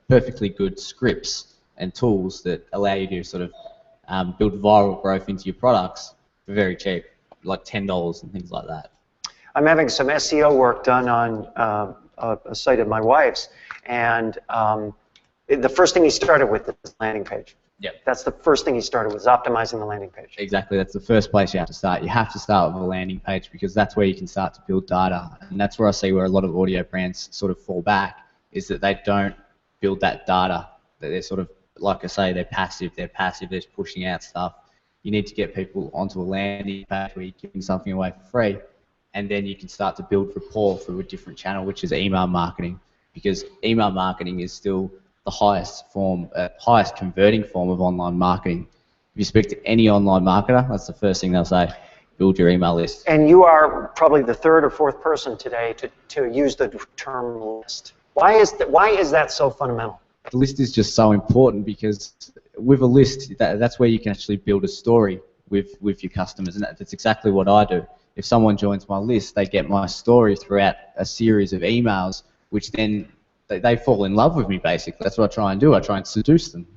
perfectly good scripts and tools that allow you to sort of build viral growth into your products for very cheap, like $10 and things like that. I'm having some SEO work done on a site of my wife's, and the first thing he started with is the landing page. Yep. That's the first thing he started with, is optimizing the landing page. Exactly, that's the first place you have to start. You have to start with a landing page because that's where you can start to build data. And that's where I see where a lot of audio brands sort of fall back, is that they don't build that data. That they're sort of, like I say, they're passive, they're just pushing out stuff. You need to get people onto a landing page where you're giving something away for free, and then you can start to build rapport through a different channel, which is email marketing, because email marketing is still the highest converting form of online marketing. If you speak to any online marketer, that's the first thing they'll say: build your email list. And you are probably the third or fourth person today to use the term list. Why is that so fundamental? The list is just so important because with a list, that's where you can actually build a story with your customers, and that's exactly what I do. If someone joins my list, they get my story throughout a series of emails, which then they fall in love with me, basically. That's what I try and do. I try and seduce them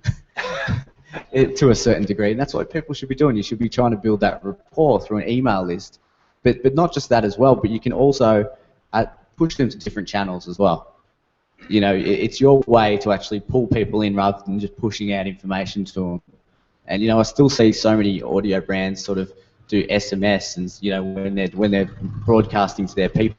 to a certain degree, and that's what people should be doing. You should be trying to build that rapport through an email list. But not just that as well, but you can also push them to different channels as well. You know, it's your way to actually pull people in rather than just pushing out information to them. And, you know, I still see so many audio brands sort of do SMS, and, you know, when they're broadcasting to their people,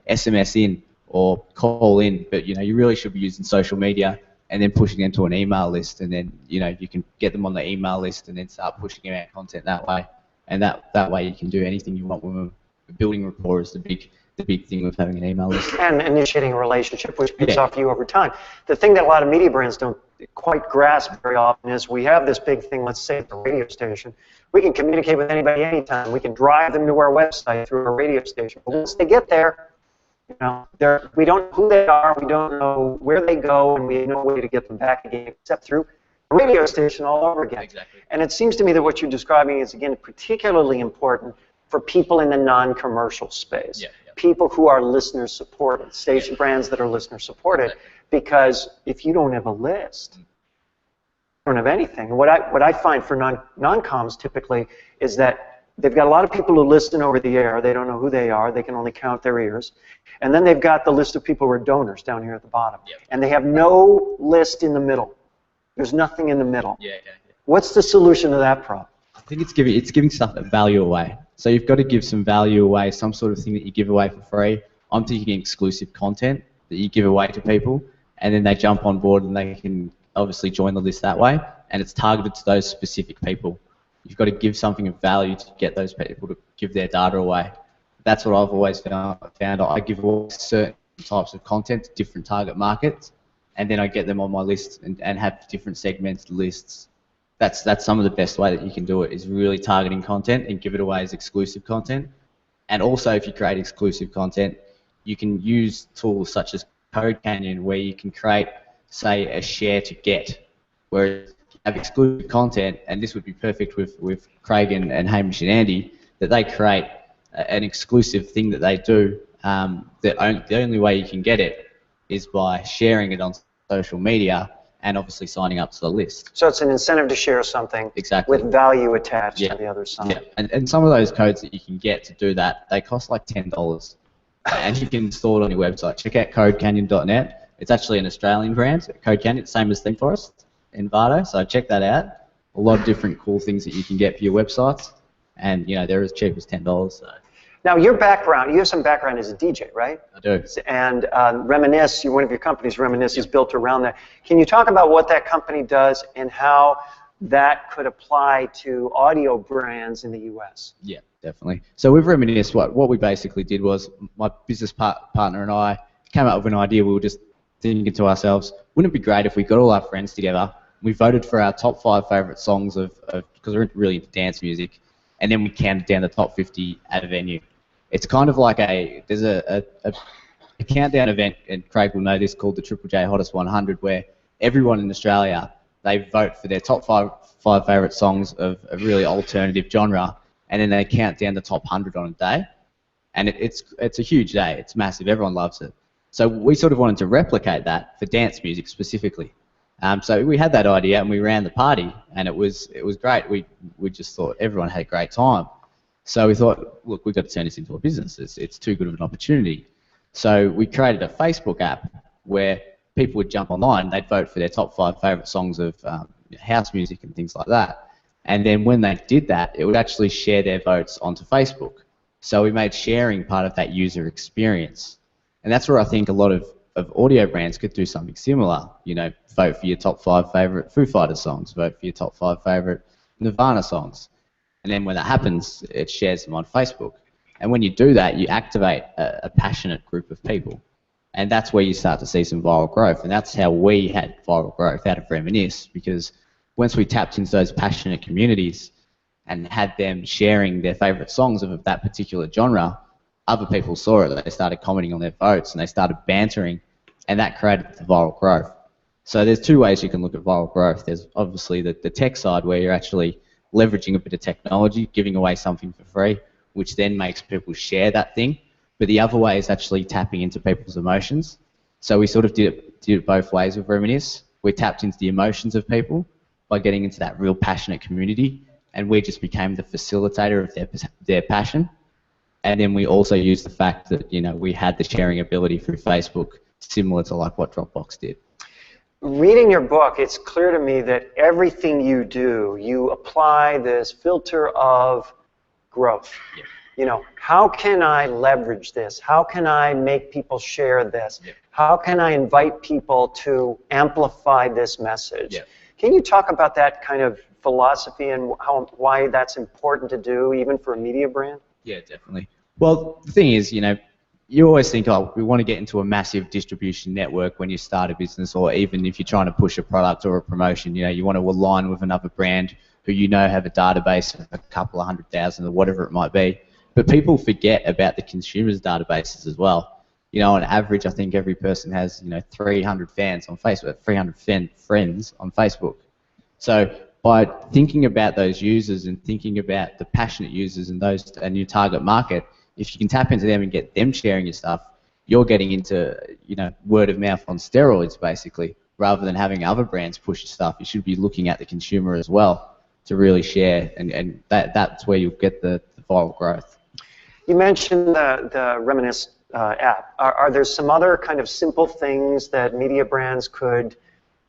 SMS in or call in, but, you know, you really should be using social media and then pushing them to an email list, and then, you know, you can get them on the email list and then start pushing out content that way. And that way you can do anything you want with them. Building rapport is the big thing with having an email list. And initiating a relationship, which pays off you over time. The thing that a lot of media brands don't quite grasp very often is we have this big thing, let's say at the radio station. We can communicate with anybody anytime. We can drive them to our website through our radio station. But once they get there, you know, we don't know who they are, we don't know where they go, and we have no way to get them back again except through a radio station all over again. Exactly. And it seems to me that what you're describing is, again, particularly important for people in the non-commercial space. Yeah. People who are listener-supported, station brands that are listener-supported, because if you don't have a list, you don't have anything. And what I find for non-coms typically is that they've got a lot of people who listen over the air. They don't know who they are. They can only count their ears. And then they've got the list of people who are donors down here at the bottom. Yeah. And they have no list in the middle. There's nothing in the middle. Yeah. What's the solution to that problem? I think it's giving stuff that value away. So you've got to give some value away, some sort of thing that you give away for free. I'm thinking exclusive content that you give away to people, and then they jump on board and they can obviously join the list that way, and it's targeted to those specific people. You've got to give something of value to get those people to give their data away. That's what I've always found. I give away certain types of content to different target markets, and then I get them on my list and have different segmented lists. That's some of the best way that you can do it, is really targeting content and give it away as exclusive content. And also, if you create exclusive content, you can use tools such as Code Canyon, where you can create, say, a share to get, where you have exclusive content, and this would be perfect with Craig and Hamish and Andy, that they create an exclusive thing that they do. The only way you can get it is by sharing it on social media, and obviously signing up to the list. So it's an incentive to share something with value attached on the other side. Yeah, and some of those codes that you can get to do that, they cost like $10, and you can install it on your website. Check out codecanyon.net. It's actually an Australian brand, Code Canyon, same as ThinkForest in Vardo, so check that out. A lot of different cool things that you can get for your websites, and, you know, they're as cheap as $10. So. Now, your background, you have some background as a DJ, right? I do. And Reminisce, one of your companies, Reminisce, is built around that. Can you talk about what that company does and how that could apply to audio brands in the U.S.? Yeah, definitely. So with Reminisce, what we basically did was, my business partner and I came up with an idea. We were just thinking to ourselves, wouldn't it be great if we got all our friends together, we voted for our top 5 favourite songs because we're really into dance music, and then we counted down the top 50 at a venue. It's kind of like there's a countdown event, and Craig will know this, called the Triple J Hottest 100, where everyone in Australia, they vote for their top five favourite songs of a really alternative genre, and then they count down the top 100 on a day. And it's a huge day. It's massive. Everyone loves it. So we sort of wanted to replicate that for dance music specifically. So we had that idea and we ran the party, and it was great. We just thought everyone had a great time. So we thought, look, we've got to turn this into a business. It's too good of an opportunity. So we created a Facebook app where people would jump online, they'd vote for their top 5 favourite songs of house music and things like that. And then when they did that, it would actually share their votes onto Facebook. So we made sharing part of that user experience. And that's where I think a lot of audio brands could do something similar. You know, vote for your top 5 favourite Foo Fighters songs, vote for your top 5 favourite Nirvana songs. And then when that happens, it shares them on Facebook. And when you do that, you activate a passionate group of people. And that's where you start to see some viral growth. And that's how we had viral growth out of Reminisce, because once we tapped into those passionate communities and had them sharing their favourite songs of that particular genre, other people saw it. They started commenting on their votes and they started bantering, and that created the viral growth. So there's 2 ways you can look at viral growth. There's obviously the tech side, where you're actually leveraging a bit of technology, giving away something for free, which then makes people share that thing. But the other way is actually tapping into people's emotions. So we sort of did it both ways with Reminisce. We tapped into the emotions of people by getting into that real passionate community, and we just became the facilitator of their passion. And then we also used the fact that, you know, we had the sharing ability through Facebook, similar to like what Dropbox did. Reading your book, it's clear to me that everything you do, you apply this filter of growth. Yeah. You know, how can I leverage this? How can I make people share this? Yeah. How can I invite people to amplify this message? Yeah. Can you talk about that kind of philosophy and why that's important to do, even for a media brand? Yeah, definitely. Well, the thing is, you know, you always think, oh, we want to get into a massive distribution network when you start a business, or even if you're trying to push a product or a promotion, you know, you want to align with another brand who you know have a database of a couple of 100,000 or whatever it might be. But people forget about the consumers' databases as well. You know, on average, I think every person has, you know, 300 fans on Facebook, 300 friends on Facebook. So by thinking about those users and thinking about the passionate users and your target market, if you can tap into them and get them sharing your stuff, you're getting into, you know, word of mouth on steroids, basically. Rather than having other brands push your stuff, you should be looking at the consumer as well to really share, and that's where you'll get the viral growth. You mentioned the Reminisce app. Are there some other kind of simple things that media brands could,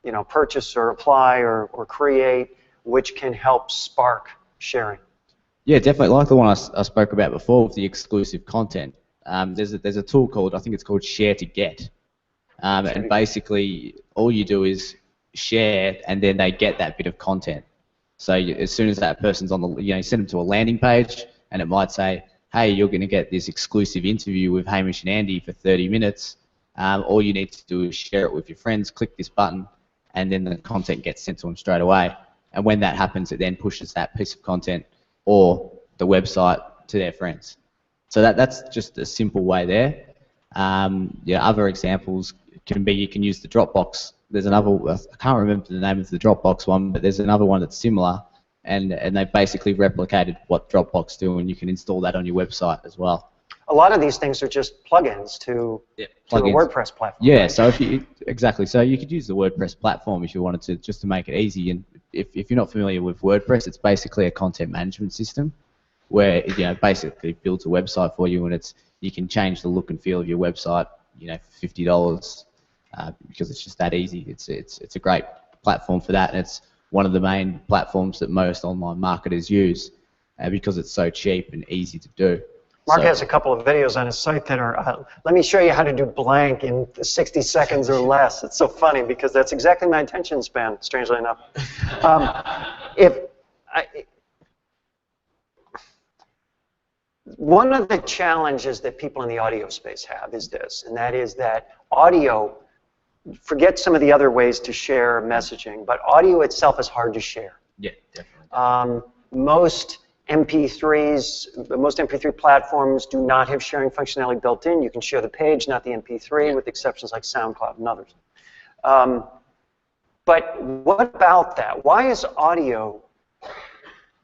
you know, purchase or apply or create which can help spark sharing? Yeah, definitely. Like the one I spoke about before with the exclusive content. There's a tool called, I think it's called Share to Get. And basically all you do is share, and then they get that bit of content. So as soon as that person's on the, you know, you send them to a landing page, and it might say, hey, you're going to get this exclusive interview with Hamish and Andy for 30 minutes. All you need to do is share it with your friends, click this button, and then the content gets sent to them straight away. And when that happens, it then pushes that piece of content or the website to their friends. So that's just a simple way there. Yeah, other examples can be, you can use the Dropbox. There's another, I can't remember the name of the Dropbox one, but there's another one that's similar, and they basically replicated what Dropbox do, and you can install that on your website as well. A lot of these things are just plugins to a WordPress platform. Yeah, right? so if you, exactly. So you could use the WordPress platform if you wanted to, just to make it easy. And if you're not familiar with WordPress, it's basically a content management system where, you know, basically builds a website for you, and it's, you can change the look and feel of your website, you know, for $50 because it's just that easy. It's a great platform for that, and it's one of the main platforms that most online marketers use because it's so cheap and easy to do. Mark has a couple of videos on his site that are, let me show you how to do blank in 60 seconds or less. It's so funny because that's exactly my attention span, strangely enough. One of the challenges that people in the audio space have is this, and that is that audio, forget some of the other ways to share messaging, but audio itself is hard to share. Yeah, definitely. Most MP3 platforms do not have sharing functionality built in. You can share the page, not the MP3, with exceptions like SoundCloud and others. But what about that? Why is audio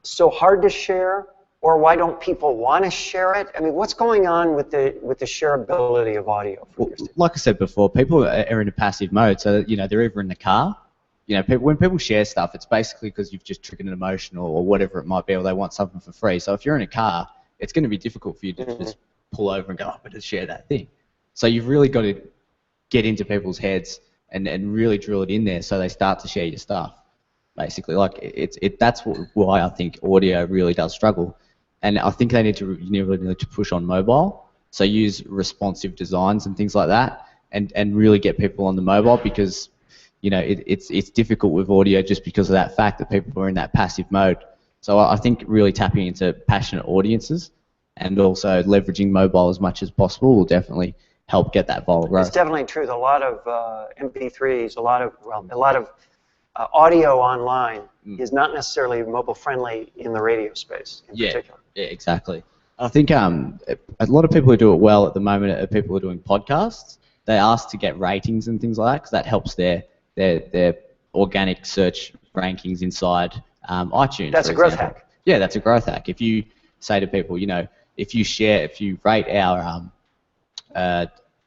so hard to share, or why don't people want to share it? I mean, what's going on with the shareability of audio? Well, like I said before, people are in a passive mode, so you know they're either in the car when people share stuff, it's basically because you've just triggered an emotion or whatever it might be, or they want something for free. So if you're in a car, it's going to be difficult for you to just pull over and go, I'm going to share that thing. So you've really got to get into people's heads and really drill it in there so they start to share your stuff. Basically, that's why I think audio really does struggle, and I think they need to push on mobile. So use responsive designs and things like that, and really get people on the mobile, because it's difficult with audio just because of that fact that people are in that passive mode. So I think really tapping into passionate audiences and also leveraging mobile as much as possible will definitely help get that viral growth. It's definitely true. A lot of MP3s, a lot of audio online is not necessarily mobile friendly in the radio space in particular. Yeah, exactly. I think a lot of people who do it well at the moment are people who are doing podcasts. They ask to get ratings and things like that because that helps their organic search rankings inside iTunes. That's a growth hack. Yeah, that's a growth hack. If you say to people, if you rate our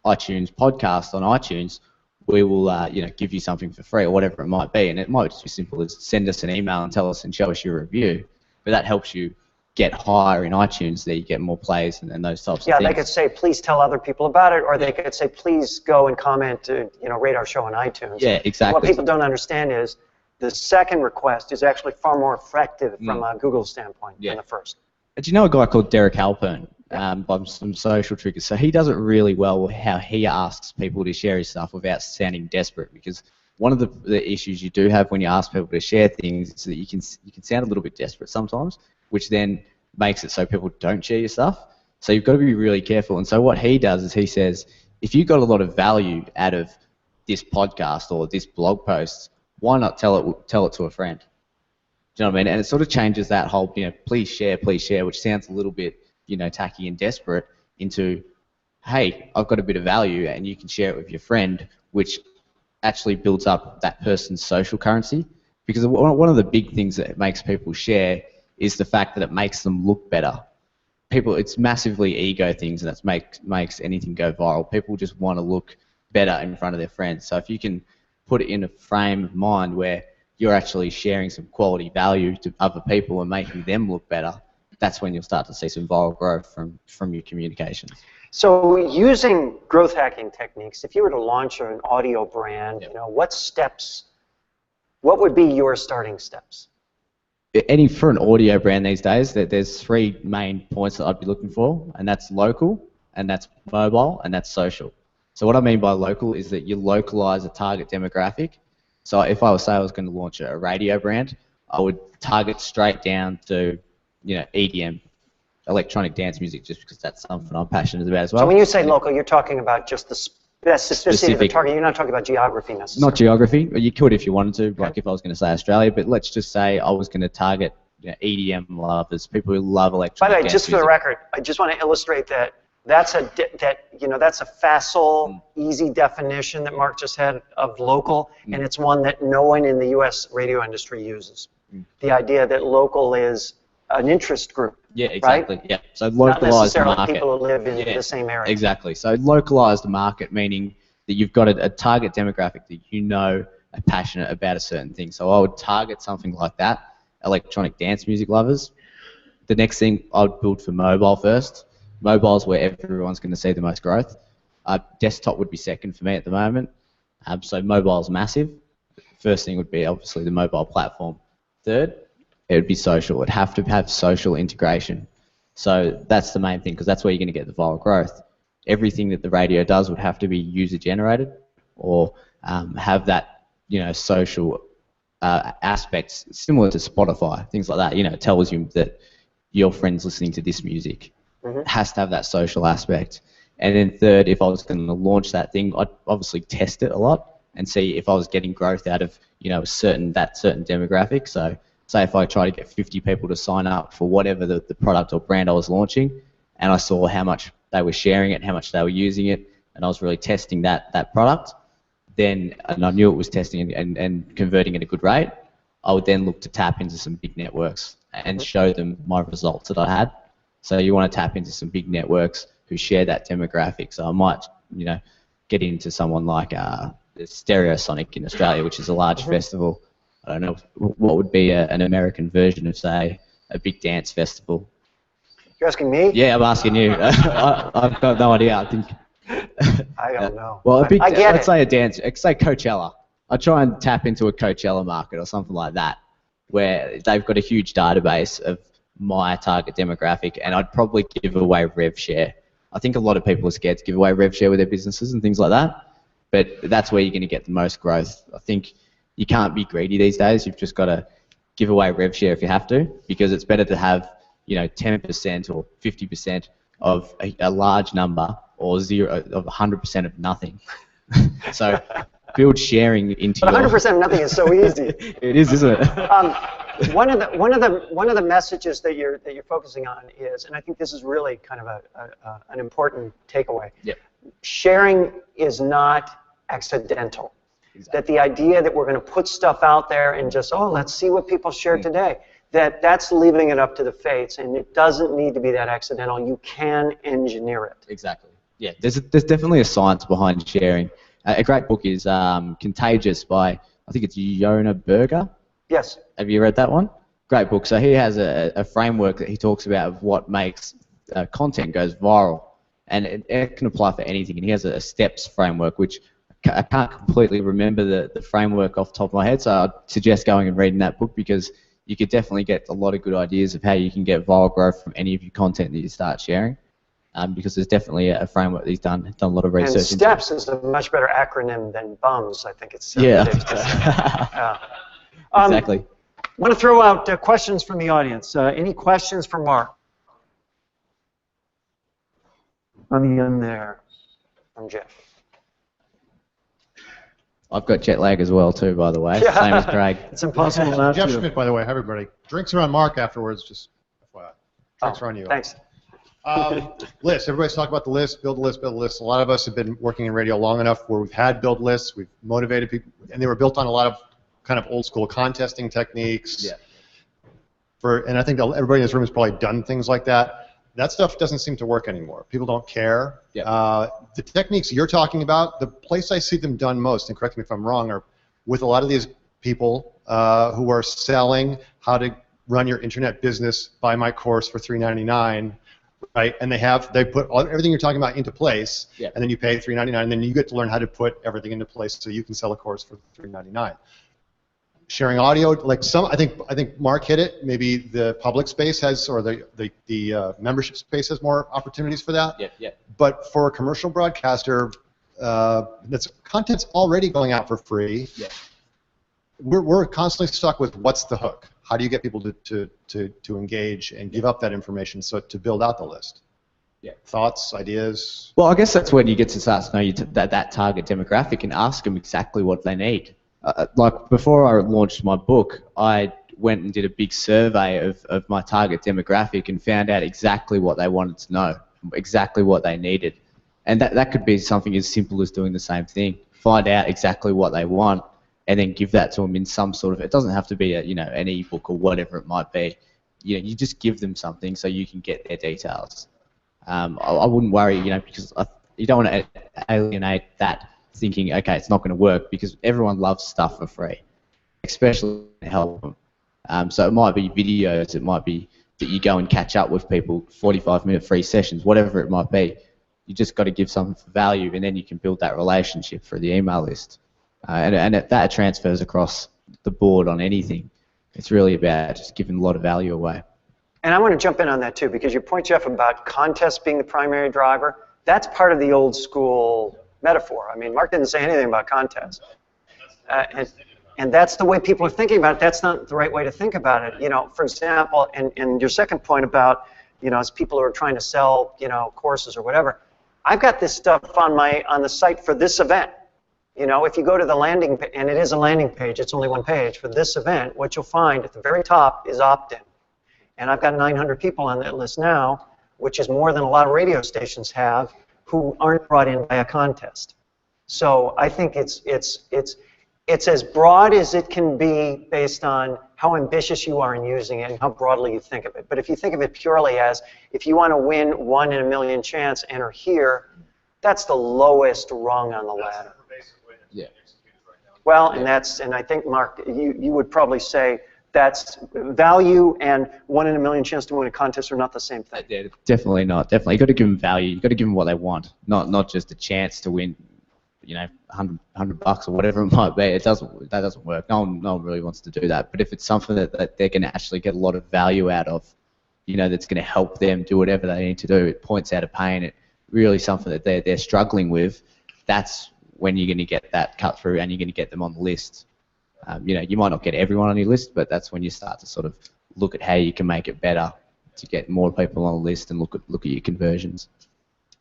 iTunes podcast on iTunes, we will give you something for free or whatever it might be. And it might just be simple as send us an email and tell us and show us your review. But that helps you get higher in iTunes, there you get more plays and those types of things. Yeah, they could say, please tell other people about it, or they could say, please go and comment, rate our show on iTunes. Yeah, exactly. What people don't understand is the second request is actually far more effective from a Google standpoint than the first. And do you know a guy called Heilprin by some social triggers? So he does it really well with how he asks people to share his stuff without sounding desperate, because one of the issues you do have when you ask people to share things is that you can sound a little bit desperate sometimes, which then makes it so people don't share your stuff. So you've got to be really careful. And so what he does is he says, if you got a lot of value out of this podcast or this blog post, why not tell it to a friend? Do you know what I mean? And it sort of changes that whole, please share, which sounds a little bit, tacky and desperate, into, hey, I've got a bit of value and you can share it with your friend, which actually builds up that person's social currency. Because one of the big things that makes people share is the fact that it makes them look better. It's massively ego things, and that makes anything go viral. People just want to look better in front of their friends. So if you can put it in a frame of mind where you're actually sharing some quality value to other people and making them look better, that's when you'll start to see some viral growth from your communications. So using growth hacking techniques, if you were to launch an audio brand, what would be your starting steps? For an audio brand these days, there's three main points that I'd be looking for, and that's local, and that's mobile, and that's social. So what I mean by local is that you localize a target demographic. So if I was going to launch a radio brand, I would target straight down to EDM, electronic dance music, just because that's something I'm passionate about as well. So when you say local, you're talking about just the specific target. You're not talking about geography necessarily. Not geography, but you could if you wanted to, like if I was going to say Australia, but let's just say I was going to target EDM lovers, people who love electronic dance music. By the way, just for the record, I just want to illustrate that that's a facile, easy definition that Mark just had of local, and it's one that no one in the U.S. radio industry uses. The idea that local is an interest group. Yeah, exactly. Right? Yeah. So localize not necessarily the market. People who live in the same area. Exactly. So localize the market, meaning that you've got a target demographic that are passionate about a certain thing. So I would target something like that, electronic dance music lovers. The next thing I would build for mobile first. Mobile is where everyone's going to see the most growth. Desktop would be second for me at the moment. So mobile is massive. First thing would be obviously the mobile platform. Third, it would be social. It would have to have social integration. So that's the main thing, because that's where you're going to get the viral growth. Everything that the radio does would have to be user generated, or have that social aspects similar to Spotify, things like that. It tells you that your friend's listening to this music. It has to have that social aspect. And then third, if I was going to launch that thing, I'd obviously test it a lot and see if I was getting growth out of a certain demographic. So say if I try to get 50 people to sign up for whatever the product or brand I was launching, and I saw how much they were sharing it, how much they were using it, and I was really testing that product, and I knew it was testing and converting at a good rate, I would then look to tap into some big networks and show them my results that I had. So you want to tap into some big networks who share that demographic. So I might, get into someone like Stereosonic in Australia, which is a large festival. I don't know what would be an American version of, say, a big dance festival. You're asking me? Yeah, I'm asking you. I've got no idea. I think. I don't know. Well, I get let's it. say a dance, say Coachella. I try and tap into a Coachella market or something like that, where they've got a huge database of my target demographic, and I'd probably give away rev share. I think a lot of people are scared to give away rev share with their businesses and things like that, but that's where you're going to get the most growth. I think you can't be greedy these days. You've just got to give away rev share if you have to, because it's better to have 10% or 50% of a large number or 100% of nothing. So build sharing into But 100% of nothing is so easy. It is, isn't it? One of the messages that you're focusing on is, and I think this is really kind of an important takeaway. Yeah. Sharing is not accidental. Exactly. That the idea that we're going to put stuff out there and just, let's see what people share today, that's leaving it up to the fates, and it doesn't need to be that accidental. You can engineer it. Exactly. Yeah, there's definitely a science behind sharing. A great book is Contagious by, I think it's Yona Berger. Yes. Have you read that one? Great book. So he has a framework that he talks about of what makes content goes viral. And it can apply for anything. And he has a steps framework, which I can't completely remember the framework off the top of my head. So I'd suggest going and reading that book, because you could definitely get a lot of good ideas of how you can get viral growth from any of your content that you start sharing. Because there's definitely a framework that he's done a lot of research and into. STEPS is a much better acronym than BUMS. I think it's Exactly. I want to throw out questions from the audience. Any questions for Mark? On the end there, from Jeff. I've got jet lag as well too, by the way. Yeah. Same as Craig. It's impossible not Jeff to. Schmidt, by the way, hi everybody. Drinks are on Mark afterwards, just FYI. Drinks are on you. Thanks. List. Everybody's talking about the list, build a list, build a list. A lot of us have been working in radio long enough where we've had build lists, we've motivated people, and they were built on a lot of kind of old school contesting techniques. Yeah. And I think everybody in this room has probably done things like that. That stuff doesn't seem to work anymore. People don't care. Yeah. The techniques you're talking about, the place I see them done most, and correct me if I'm wrong, are with a lot of these people who are selling how to run your internet business, buy my course for $3.99. Right, and they put everything you're talking about into place, and then you pay $3.99, and then you get to learn how to put everything into place so you can sell a course for $3.99. Sharing audio, like I think Mark hit it. Maybe the public space has, or the membership space has more opportunities for that. Yeah. But for a commercial broadcaster, content's already going out for free. Yeah. We're constantly stuck with what's the hook. How do you get people to engage and give up that information to build out the list? Yeah. Thoughts, ideas? Well, I guess that's when you get to start to know that target demographic and ask them exactly what they need. Like before I launched my book, I went and did a big survey of my target demographic and found out exactly what they wanted to know, exactly what they needed. And that could be something as simple as doing the same thing. Find out exactly what they want, and then give that to them in some sort of, it doesn't have to be an ebook or whatever it might be. You just give them something so you can get their details. I wouldn't worry, because you don't want to alienate that thinking, okay, it's not going to work, because everyone loves stuff for free, especially to help them. So it might be videos, it might be that you go and catch up with people, 45-minute free sessions, whatever it might be. You just got to give something for value, and then you can build that relationship through the email list. And that transfers across the board on anything. It's really about just giving a lot of value away. And I want to jump in on that too, because your point, Jeff, about contests being the primary driver, that's part of the old school metaphor. I mean, Mark didn't say anything about contests. And that's the way people are thinking about it. That's not the right way to think about it. For example, and your second point about, as people are trying to sell, courses or whatever, I've got this stuff on the site for this event. If you go to the landing page, and it is a landing page, it's only one page, for this event, what you'll find at the very top is opt-in. And I've got 900 people on that list now, which is more than a lot of radio stations have, who aren't brought in by a contest. So I think it's as broad as it can be based on how ambitious you are in using it and how broadly you think of it. But if you think of it purely as, if you want to win 1 in a million chance, enter here, that's the lowest rung on the ladder. Yeah. Well, and I think, Mark, you would probably say that's value and 1 in a million chance to win a contest are not the same thing. Yeah, definitely not. Definitely, you got to give them value. You got to give them what they want, not just a chance to win, $100 or whatever it might be. That doesn't work. No one really wants to do that. But if it's something that they're going to actually get a lot of value out of, that's going to help them do whatever they need to do. It points out a pain. It really something that they're struggling with. That's when you're going to get that cut through, and you're going to get them on the list. You might not get everyone on your list, but that's when you start to sort of look at how you can make it better to get more people on the list and look at your conversions.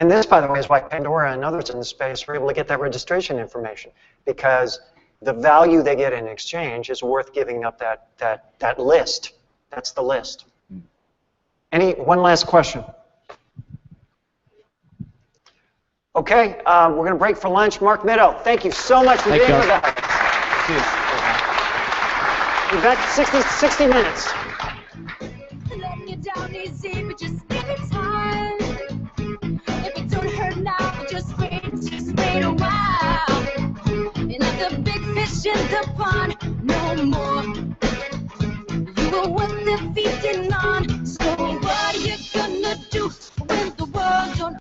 And this, by the way, is why Pandora and others in the space were able to get that registration information, because the value they get in exchange is worth giving up that list. That's the list. One last question? Okay, we're going to break for lunch. Mark Middo, thank you so much for being with us. We've got 60 minutes. Letting you down easy, but just give it time. If it don't hurt now, just wait a while. Another big fish in the pond, no more. You were worth the feeding on. So what are you gonna do when the world don't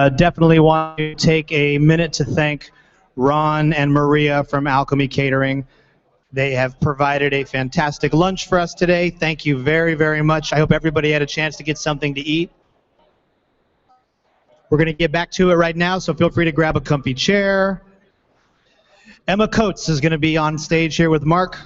definitely want to take a minute to thank Ron and Maria from Alchemy Catering. They have provided a fantastic lunch for us today. Thank you very, very much. I hope everybody had a chance to get something to eat. We're going to get back to it right now, so feel free to grab a comfy chair. Emma Coates is going to be on stage here with Mark.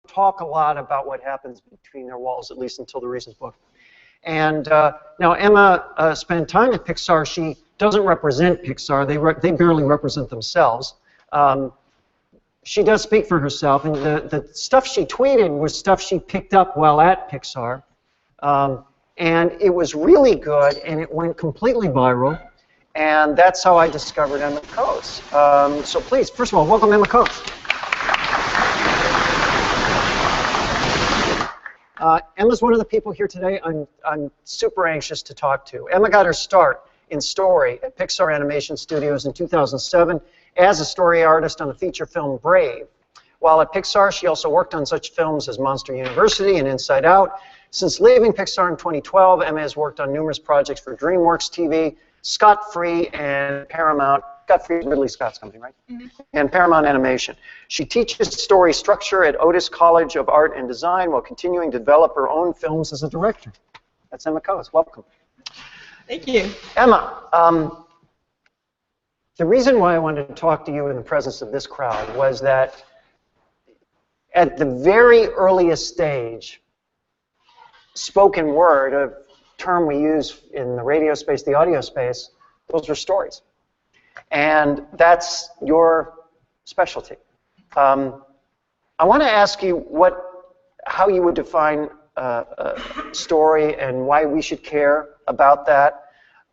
Talk a lot about what happens between their walls, at least until the recent book. And now Emma spent time at Pixar. She doesn't represent Pixar. They barely represent themselves. She does speak for herself, and the stuff she tweeted was stuff she picked up while at Pixar. And it was really good, and it went completely viral. And that's how I discovered Emma Coates. So please, first of all, welcome Emma Coates. Emma's one of the people here today I'm super anxious to talk to. Emma got her start in story at Pixar Animation Studios in 2007 as a story artist on the feature film Brave. While at Pixar, she also worked on such films as Monster University and Inside Out. Since leaving Pixar in 2012, Emma has worked on numerous projects for DreamWorks TV, Scott Free, and Paramount. Scott Free is Ridley Scott's company, right? Mm-hmm. And Paramount Animation. She teaches story structure at Otis College of Art and Design while continuing to develop her own films as a director. That's Emma Coates. Welcome. Thank you. Emma, the reason why I wanted to talk to you in the presence of this crowd was that at the very earliest stage, spoken word, a term we use in the radio space, the audio space, those were stories. And that's your specialty. I want to ask you how you would define a story and why we should care about that.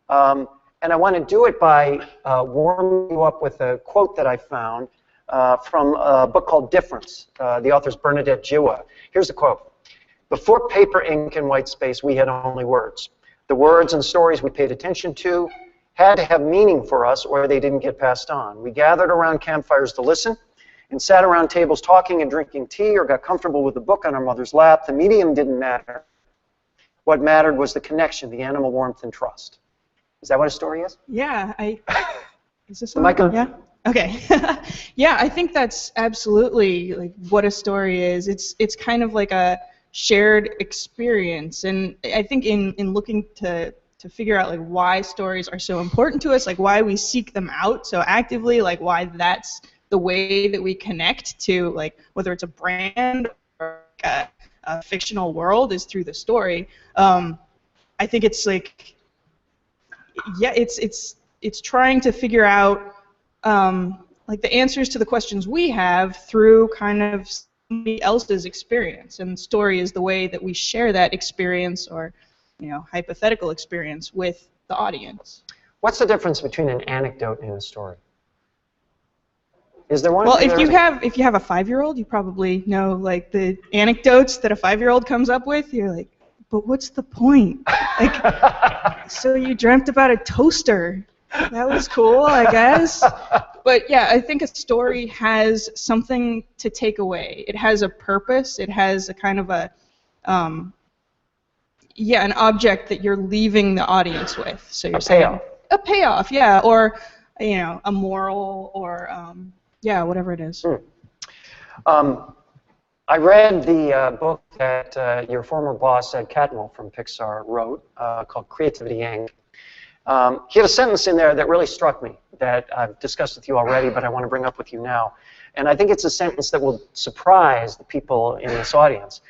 And I want to do it by warming you up with a quote that I found from a book called Difference. The author's Bernadette Jiwa. Here's the quote. Before paper, ink, and white space, we had only words. The words and stories we paid attention to had to have meaning for us or they didn't get passed on. We gathered around campfires to listen and sat around tables talking and drinking tea or got comfortable with a book on our mother's lap. The medium didn't matter. What mattered was the connection, the animal warmth and trust. Is that what a story is? Yeah, is this on? Yeah. Okay. Yeah, I think that's absolutely like what a story is. It's kind of like a shared experience, and I think in looking to figure out like why stories are so important to us, like why we seek them out so actively, like why that's the way that we connect to like whether it's a brand or a fictional world is through the story. I think it's like, yeah, it's trying to figure out like the answers to the questions we have through kind of somebody else's experience, and story is the way that we share that experience or hypothetical experience with the audience. What's the difference between an anecdote and a story? Is there one? Well, if you have a 5-year-old, you probably know like the anecdotes that a 5-year-old comes up with. You're like, but what's the point? Like, so you dreamt about a toaster. That was cool, I guess. But yeah, I think a story has something to take away. It has a purpose. It has a kind of a, an object that you're leaving the audience with. So you're saying payoff. A payoff, yeah, or a moral, or whatever it is. I read the book that your former boss, Ed Catmull from Pixar, wrote called Creativity Inc. He had a sentence in there that really struck me that I've discussed with you already, but I want to bring up with you now. And I think it's a sentence that will surprise the people in this audience.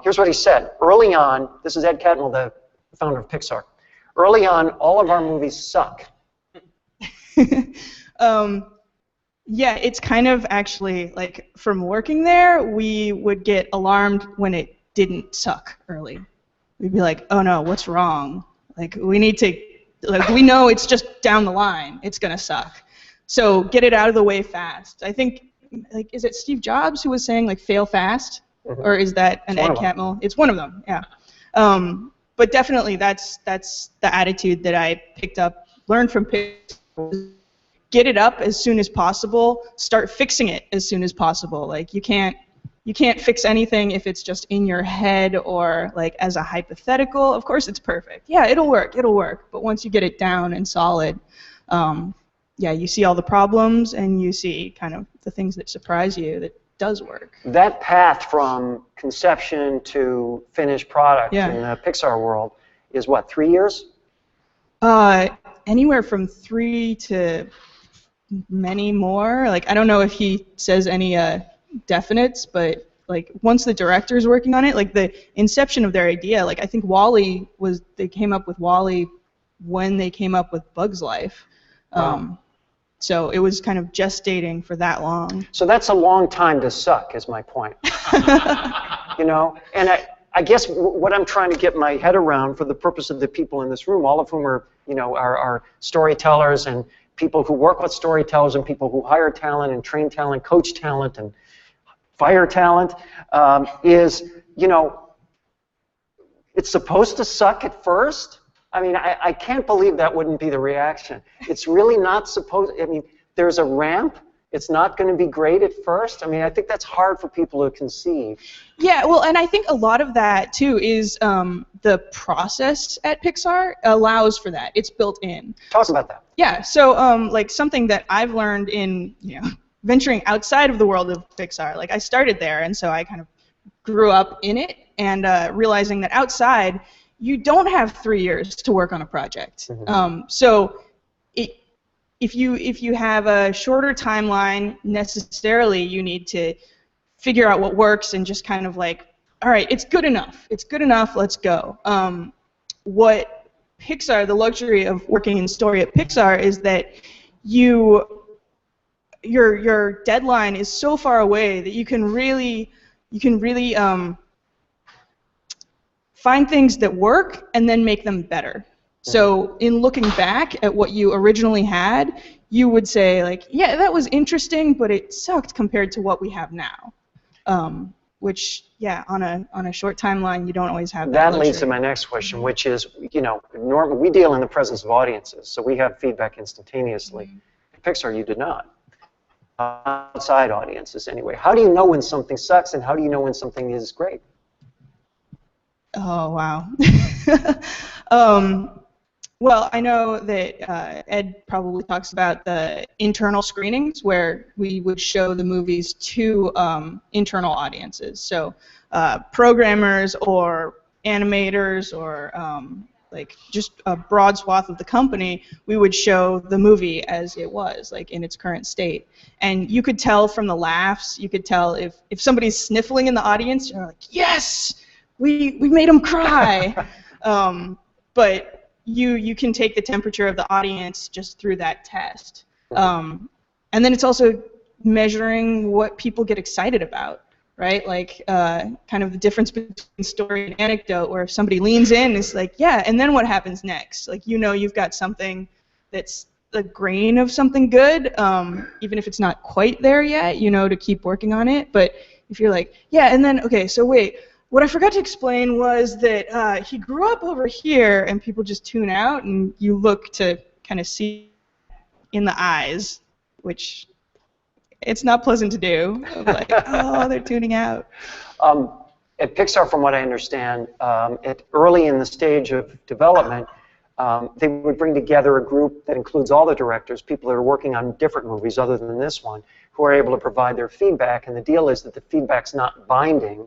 Here's what he said. Early on, this is Ed Catmull, the founder of Pixar. Early on, all of our movies suck. Yeah, it's kind of actually, like, from working there, we would get alarmed when it didn't suck early. We'd be like, oh no, what's wrong? Like, we need to, like, we know it's just down the line. It's going to suck. So get it out of the way fast. I think, like, is it Steve Jobs who was saying, like, fail fast? Mm-hmm. Or is that an Ed Catmull? It's one of them, yeah. But definitely that's the attitude that I picked up, learned from Pixar. Get it up as soon as possible. Start fixing it as soon as possible. Like, you can't fix anything if it's just in your head or like as a hypothetical. Of course, it's perfect. Yeah, it'll work. But once you get it down and solid, you see all the problems and you see kind of the things that surprise you that does work. That path from conception to finished product in the Pixar world is what, 3 years? Anywhere from 3 to many more. Like, I don't know if he says any definites, but like once the director's working on it, like the inception of their idea, like I think they came up with WALL-E when they came up with Bug's Life. So it was kind of gestating for that long. So that's a long time to suck, is my point. And I guess what I'm trying to get my head around for the purpose of the people in this room, all of whom are storytellers and people who work with storytellers and people who hire talent and train talent, coach talent and fire talent, is, it's supposed to suck at first? I mean, I can't believe that wouldn't be the reaction. It's really not supposed, there's a ramp. It's not going to be great at first. I mean, I think that's hard for people to conceive. Yeah, well, and I think a lot of that, too, is the process at Pixar allows for that. It's built in. Talk about that. Yeah, so like something that I've learned in, venturing outside of the world of Pixar, like I started there, and so I kind of grew up in it, and realizing that outside, you don't have 3 years to work on a project. Mm-hmm. So if you have a shorter timeline, necessarily you need to figure out what works and just kind of like, all right, it's good enough. It's good enough. Let's go. What Pixar, the luxury of working in story at Pixar, is that your deadline is so far away that you can really find things that work and then make them better. So in looking back at what you originally had, you would say, like, yeah, that was interesting, but it sucked compared to what we have now. Which, yeah, on a short timeline, you don't always have that. That leads to my next question, which is, normally we deal in the presence of audiences, so we have feedback instantaneously. At Pixar, you did not. Outside audiences, anyway. How do you know when something sucks, and how do you know when something is great? Oh, wow. Well, I know that Ed probably talks about the internal screenings where we would show the movies to internal audiences. So programmers or animators or like just a broad swath of the company, we would show the movie as it was, like in its current state. And you could tell from the laughs, you could tell if somebody's sniffling in the audience, you're like, yes, we made them cry. But you can take the temperature of the audience just through that test. And then it's also measuring what people get excited about, right? Like kind of the difference between story and anecdote, where if somebody leans in, it's like, yeah, and then what happens next? Like, you've got something that's a grain of something good, even if it's not quite there yet, to keep working on it. But if you're like, yeah, and then, okay, so wait, what I forgot to explain was that he grew up over here, and people just tune out, and you look to kind of see in the eyes which it's not pleasant to do. Like, oh, they're tuning out. At Pixar, from what I understand, early in the stage of development, they would bring together a group that includes all the directors, people that are working on different movies other than this one, who are able to provide their feedback. And the deal is that the feedback's not binding,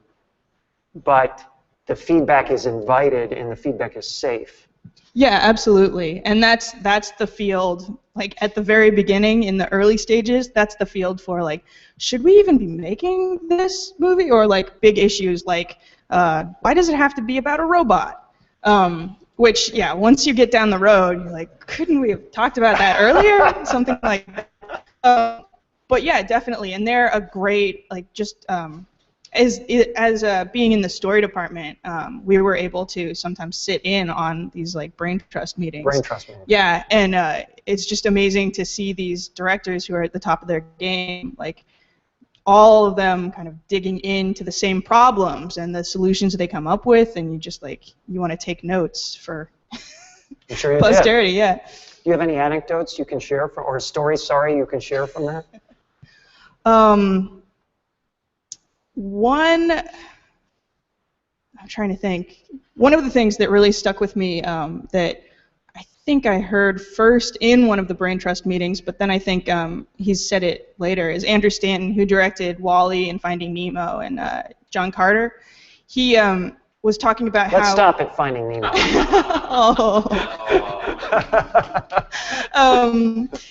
but the feedback is invited and the feedback is safe. Yeah, absolutely. And that's the field, like at the very beginning, in the early stages, that's the field for like, should we even be making this movie? Or like big issues like, why does it have to be about a robot? Which, yeah, once you get down the road, you're like, couldn't we have talked about that earlier? Something like that. But yeah, definitely. And they're a great, like, just as being in the story department, we were able to sometimes sit in on these like brain trust meetings. Brain trust meetings. Yeah, and it's just amazing to see these directors who are at the top of their game, like all of them kind of digging into the same problems and the solutions they come up with, and you just like, you want to take notes for I'm sure you posterity. did. Yeah. Do you have any anecdotes you can share from, or stories, sorry, you can share from that? I'm trying to think. One of the things that really stuck with me that I think I heard first in one of the brain trust meetings, but then I think he's said it later, is Andrew Stanton, who directed WALL-E and Finding Nemo, and John Carter. He was talking about Let's how... stop at Finding Nemo.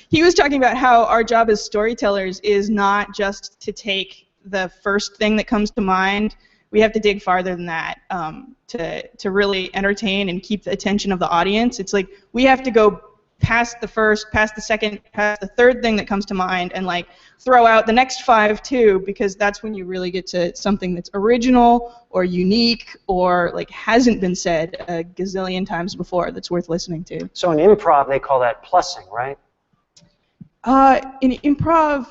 He was talking about how our job as storytellers is not just to take the first thing that comes to mind. We have to dig farther than that to really entertain and keep the attention of the audience. It's like we have to go past the first, past the second, past the third thing that comes to mind, and like throw out the next 5 too, because that's when you really get to something that's original or unique or like hasn't been said a gazillion times before that's worth listening to. So in improv, they call that plussing, right? In improv...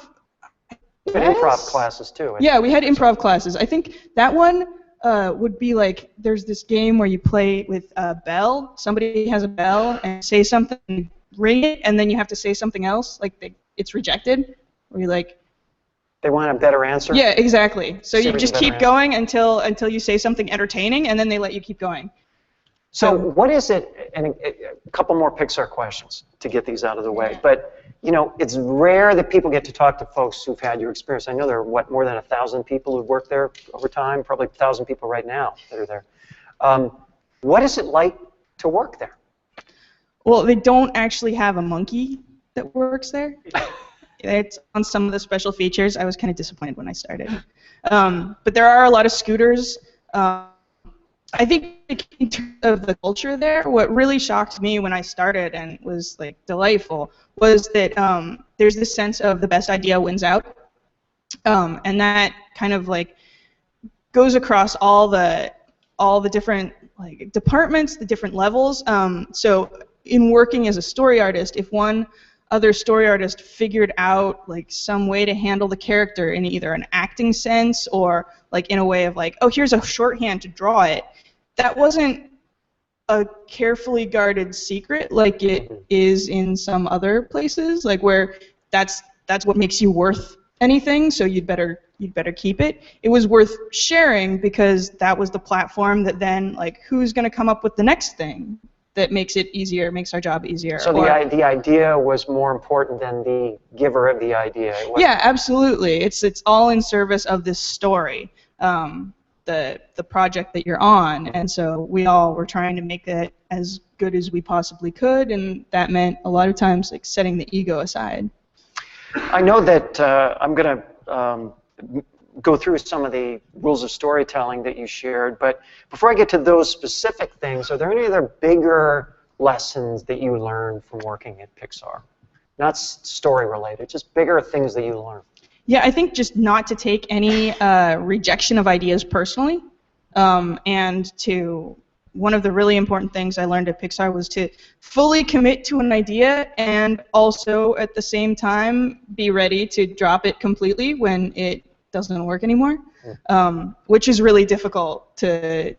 We had improv classes too. Yeah, we had improv classes. I think that one would be like, there's this game where you play with a bell. Somebody has a bell and say something, ring it, and then you have to say something else. Like it's rejected, or you like. They want a better answer. Yeah, exactly. So you just keep answer. going until you say something entertaining, and then they let you keep going. So what is it? And a couple more Pixar questions to get these out of the way, but. You know, it's rare that people get to talk to folks who've had your experience. I know there are, more than 1,000 people who've worked there over time, probably 1,000 people right now that are there. What is it like to work there? Well, they don't actually have a monkey that works there. It's on some of the special features. I was kind of disappointed when I started. But there are a lot of scooters. I think in terms of the culture there, what really shocked me when I started and was like delightful was that there's this sense of the best idea wins out, and that kind of like goes across all the different like departments, the different levels. So in working as a story artist, if one other story artist figured out like some way to handle the character in either an acting sense or like in a way of like, oh, here's a shorthand to draw it, that wasn't a carefully guarded secret like it is in some other places, like where that's what makes you worth anything, so you'd better keep it. It was worth sharing because that was the platform that then, like, who's going to come up with the next thing that makes it easier, makes our job easier. So the idea was more important than the giver of the idea. Yeah, absolutely. It's all in service of this story. The project that you're on, and so we all were trying to make it as good as we possibly could, and that meant a lot of times like setting the ego aside. I know that I'm going to go through some of the rules of storytelling that you shared, but before I get to those specific things, are there any other bigger lessons that you learned from working at Pixar? Not story related, just bigger things that you learned. Yeah, I think just not to take any rejection of ideas personally, and to one of the really important things I learned at Pixar was to fully commit to an idea and also at the same time be ready to drop it completely when it doesn't work anymore. which is really difficult to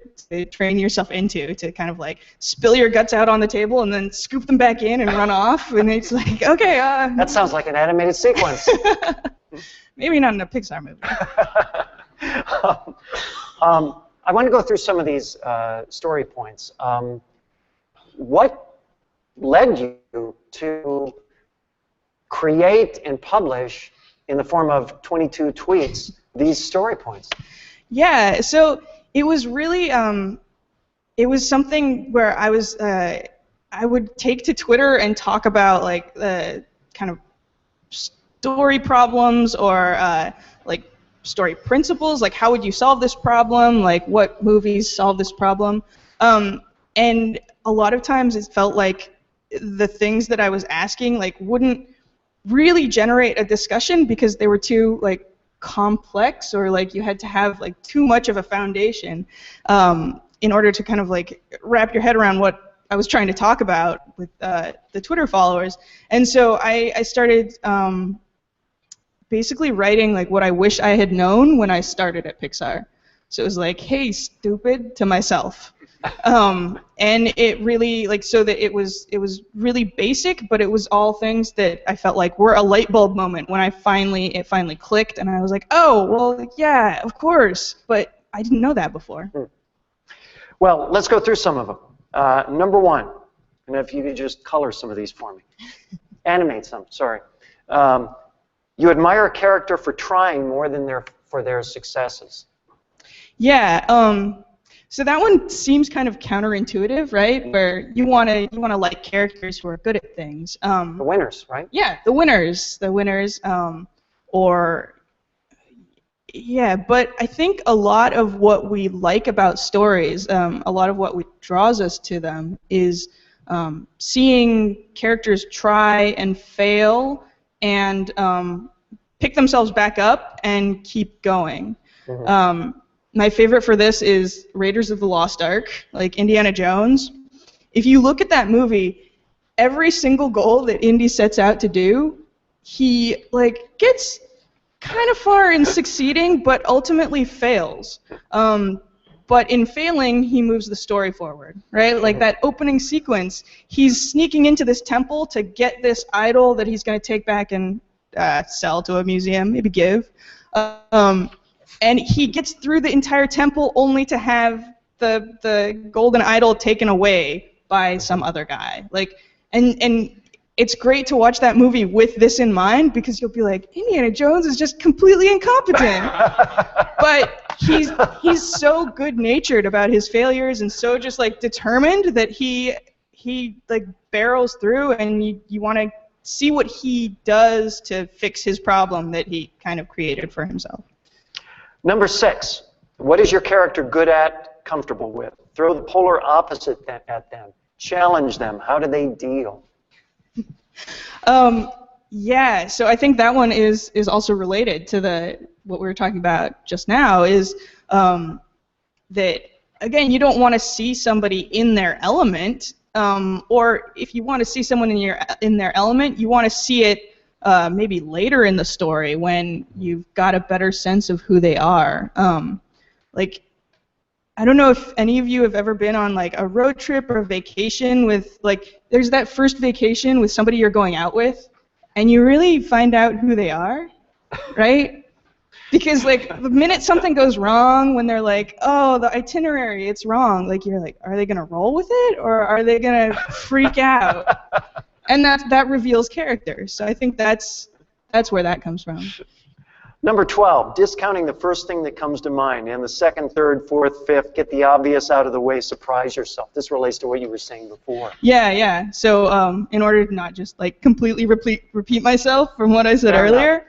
train yourself into, to kind of like spill your guts out on the table and then scoop them back in and run off, and it's like, okay. That sounds like an animated sequence. Maybe not in a Pixar movie. I want to go through some of these story points. What led you to create and publish in the form of 22 tweets these story points? Yeah, so it was really, it was something where I was, I would take to Twitter and talk about like the kind of story problems or like story principles, like how would you solve this problem, like what movies solve this problem, and a lot of times it felt like the things that I was asking like wouldn't really generate a discussion because they were too like complex, or like you had to have like too much of a foundation in order to kind of like wrap your head around what I was trying to talk about with the Twitter followers. And so I started basically writing like what I wish I had known when I started at Pixar. So it was like, hey, stupid, to myself. And it really, like, so that it was really basic, but it was all things that I felt like were a light bulb moment when it finally clicked, and I was like, oh, well, yeah, of course, but I didn't know that before. Well, let's go through some of them. Number one, and if you could just color some of these for me. Animate some, sorry. You admire a character for trying more than for their successes. Yeah, so that one seems kind of counterintuitive, right? Where you want to like characters who are good at things. The winners, right? Yeah, the winners, yeah. But I think a lot of what we like about stories, a lot of what draws us to them, is seeing characters try and fail and pick themselves back up and keep going. Mm-hmm. My favorite for this is Raiders of the Lost Ark, like Indiana Jones. If you look at that movie, every single goal that Indy sets out to do, he like gets kind of far in succeeding, but ultimately fails. But in failing, he moves the story forward, right? Like that opening sequence, he's sneaking into this temple to get this idol that he's going to take back and sell to a museum, maybe give. And he gets through the entire temple only to have the golden idol taken away by some other guy. Like, and it's great to watch that movie with this in mind, because you'll be like, Indiana Jones is just completely incompetent. But he's so good-natured about his failures and so just like determined that he like barrels through, and you want to see what he does to fix his problem that he kind of created for himself. Number 6, what is your character good at, comfortable with? Throw the polar opposite at them. Challenge them. How do they deal? Yeah, so I think that one is also related to what we were talking about just now, is that, again, you don't want to see somebody in their element, or if you want to see someone in their element, you want to see it maybe later in the story when you've got a better sense of who they are. Like, I don't know if any of you have ever been on like a road trip or a vacation with, like, there's that first vacation with somebody you're going out with, and you really find out who they are, right? Because like the minute something goes wrong, when they're like, oh, the itinerary, it's wrong, like you're like, are they gonna roll with it or are they gonna freak out? And that reveals character. So I think that's where that comes from. Number 12, discounting the first thing that comes to mind. And the second, third, fourth, fifth, get the obvious out of the way, surprise yourself. This relates to what you were saying before. Yeah. So in order to not just like completely repeat myself from what I said earlier,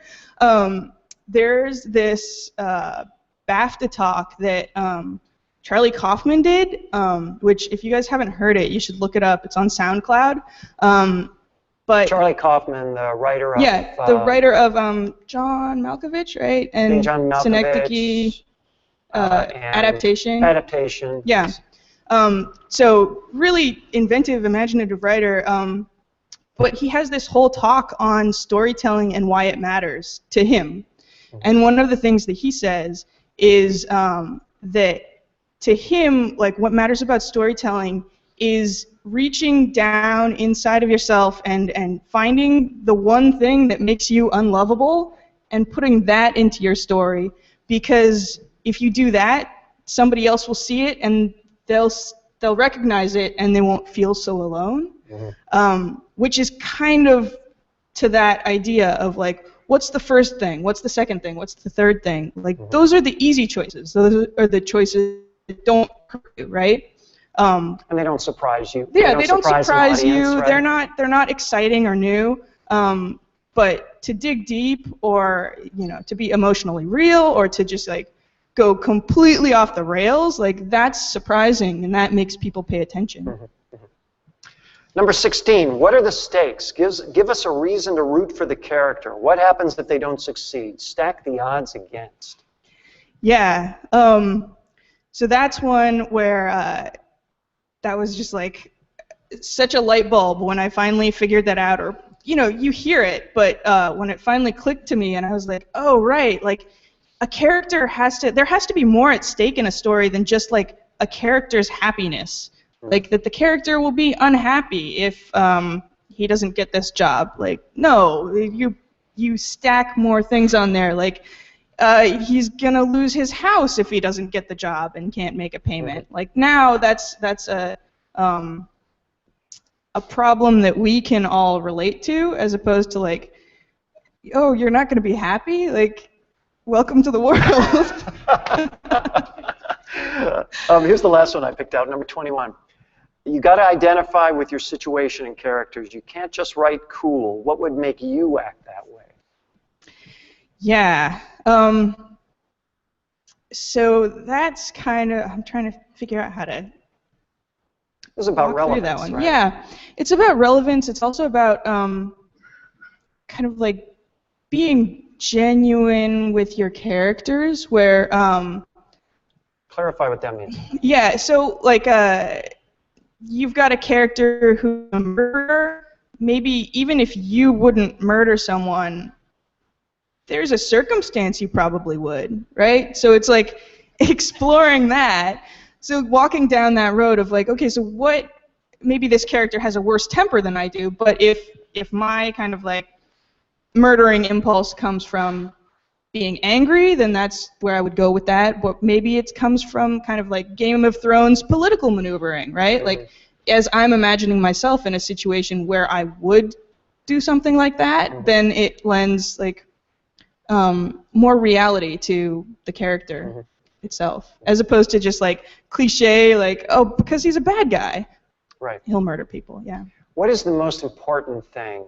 there's this BAFTA talk that Charlie Kaufman did, which if you guys haven't heard it, you should look it up. It's on SoundCloud. But Charlie Kaufman, the writer of... Yeah, the writer of John Malkovich, right? And John Malkovich, Synecdoche, Adaptation. Adaptation. Yeah. So really inventive, imaginative writer. But he has this whole talk on storytelling and why it matters to him. And one of the things that he says is that to him, like what matters about storytelling is reaching down inside of yourself and finding the one thing that makes you unlovable and putting that into your story. Because if you do that, somebody else will see it and they'll recognize it and they won't feel so alone. Which is kind of to that idea of like, what's the first thing? What's the second thing? What's the third thing? Like those are the easy choices. Those are the choices that don't hurt you, right? And they don't surprise you. Yeah, they don't surprise an you. audience, right? They're not exciting or new. But to dig deep, or to be emotionally real, or to just like go completely off the rails, like that's surprising, and that makes people pay attention. Number 16, what are the stakes? Give us a reason to root for the character. What happens if they don't succeed? Stack the odds against. Yeah. So that's one where that was just like such a light bulb when I finally figured that out. Or you hear it, but when it finally clicked to me, and I was like, oh right, like a character there has to be more at stake in a story than just like a character's happiness. Like that the character will be unhappy if he doesn't get this job. Like no, you stack more things on there. Like he's gonna lose his house if he doesn't get the job and can't make a payment. Like now that's a problem that we can all relate to, as opposed to like, oh, you're not gonna be happy? Like, welcome to the world. Here's the last one I picked out, number 21. You got to identify with your situation and characters. You can't just write cool. What would make you act that way? Yeah. So that's kind of, I'm trying to figure out how to. It's about relevance, that one. right? Yeah, it's about relevance. It's also about kind of like being genuine with your characters, where. Clarify what that means. Yeah. So like you've got a character who's a murderer. Maybe even if you wouldn't murder someone, there's a circumstance you probably would, right? So it's like exploring that. So walking down that road of like, okay, so what? Maybe this character has a worse temper than I do, but if my kind of like murdering impulse comes from being angry, then that's where I would go with that. But maybe it comes from kind of like Game of Thrones political maneuvering, right? Like, as I'm imagining myself in a situation where I would do something like that, then it lends like more reality to the character itself, as opposed to just like cliche, like, oh, because he's a bad guy, right? He'll murder people. Yeah. What is the most important thing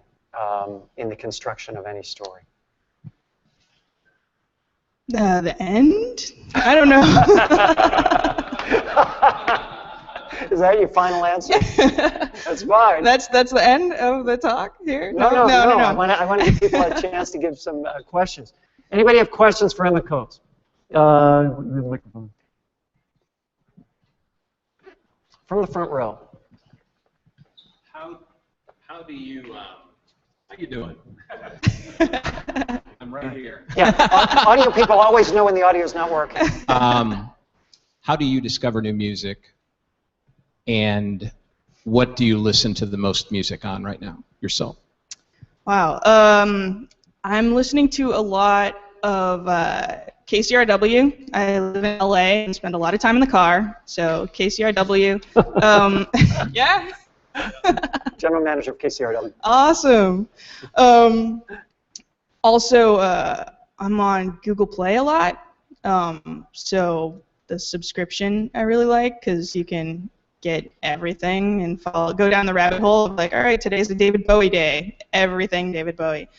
in the construction of any story? The end? I don't know. Is that your final answer? That's fine. That's the end of the talk here? No. I want to give people a chance to give some questions. Anybody have questions for Emma Coates? From the front row. How do you how you doing? I'm right here. Yeah, audio people always know when the audio is not working. How do you discover new music, and what do you listen to the most music on right now yourself? Wow. I'm listening to a lot of KCRW. I live in LA and spend a lot of time in the car, so KCRW. Yeah. General manager of KCRW. Awesome. Also, I'm on Google Play a lot, so the subscription I really like, because you can get everything and go down the rabbit hole of like, all right, today's the David Bowie day, everything David Bowie.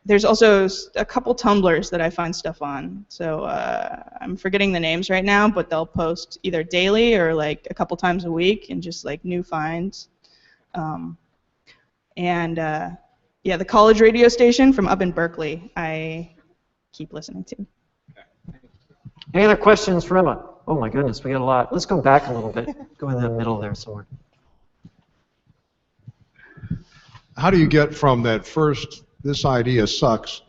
There's also a couple Tumblrs that I find stuff on, so I'm forgetting the names right now, but they'll post either daily or like a couple times a week, and just like new finds. Yeah, the college radio station from up in Berkeley, I keep listening to. Any other questions for Emma? Oh my goodness, we got a lot. Let's go back a little bit. Go in the middle there somewhere. How do you get from that first, this idea sucks,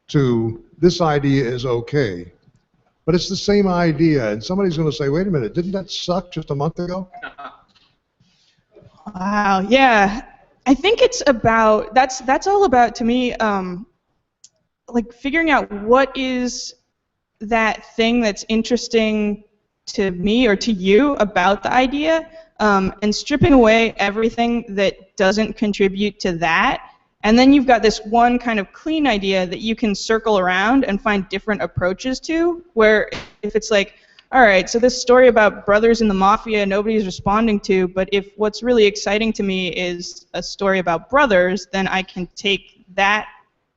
to this idea is okay. But it's the same idea, and somebody's going to say, wait a minute, didn't that suck just a month ago? Wow. Yeah. I think it's about that's all about to me. Like figuring out what is that thing that's interesting to me or to you about the idea, and stripping away everything that doesn't contribute to that. And then you've got this one kind of clean idea that you can circle around and find different approaches to, where if it's like, all right, so this story about brothers in the mafia nobody's responding to, but if what's really exciting to me is a story about brothers, then I can take that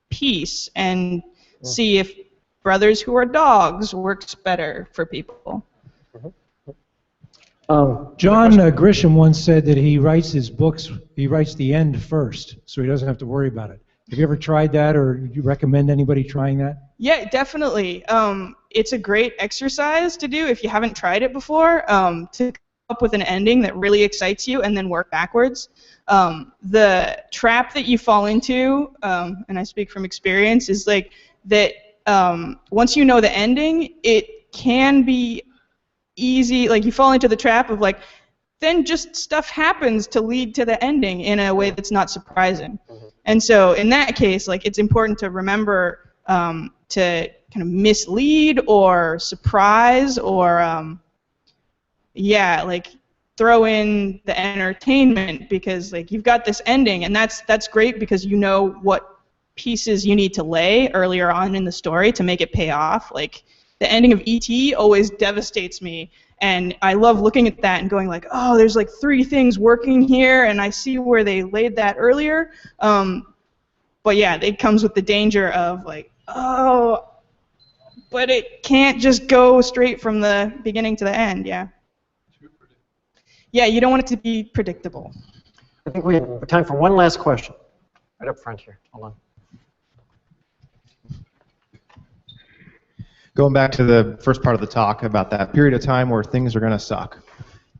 piece and see if brothers who are dogs works better for people. John Grisham once said that he writes his books, he writes the end first, so he doesn't have to worry about it. Have you ever tried that, or do you recommend anybody trying that? Yeah, definitely. It's a great exercise to do if you haven't tried it before, to come up with an ending that really excites you and then work backwards. The trap that you fall into, and I speak from experience, is like that once you know the ending, it can be easy, like you fall into the trap of like, then just stuff happens to lead to the ending in a way that's not surprising. And so in that case, like it's important to remember to kind of mislead or surprise or yeah, like throw in the entertainment, because like you've got this ending, and that's great because you know what pieces you need to lay earlier on in the story to make it pay off. Like the ending of E.T. always devastates me, and I love looking at that and going like, oh, there's like 3 things working here, and I see where they laid that earlier. But yeah, it comes with the danger of like, oh, but it can't just go straight from the beginning to the end, yeah. Yeah, you don't want it to be predictable. I think we have time for one last question. Right up front here. Hold on. Going back to the first part of the talk about that period of time where things are going to suck.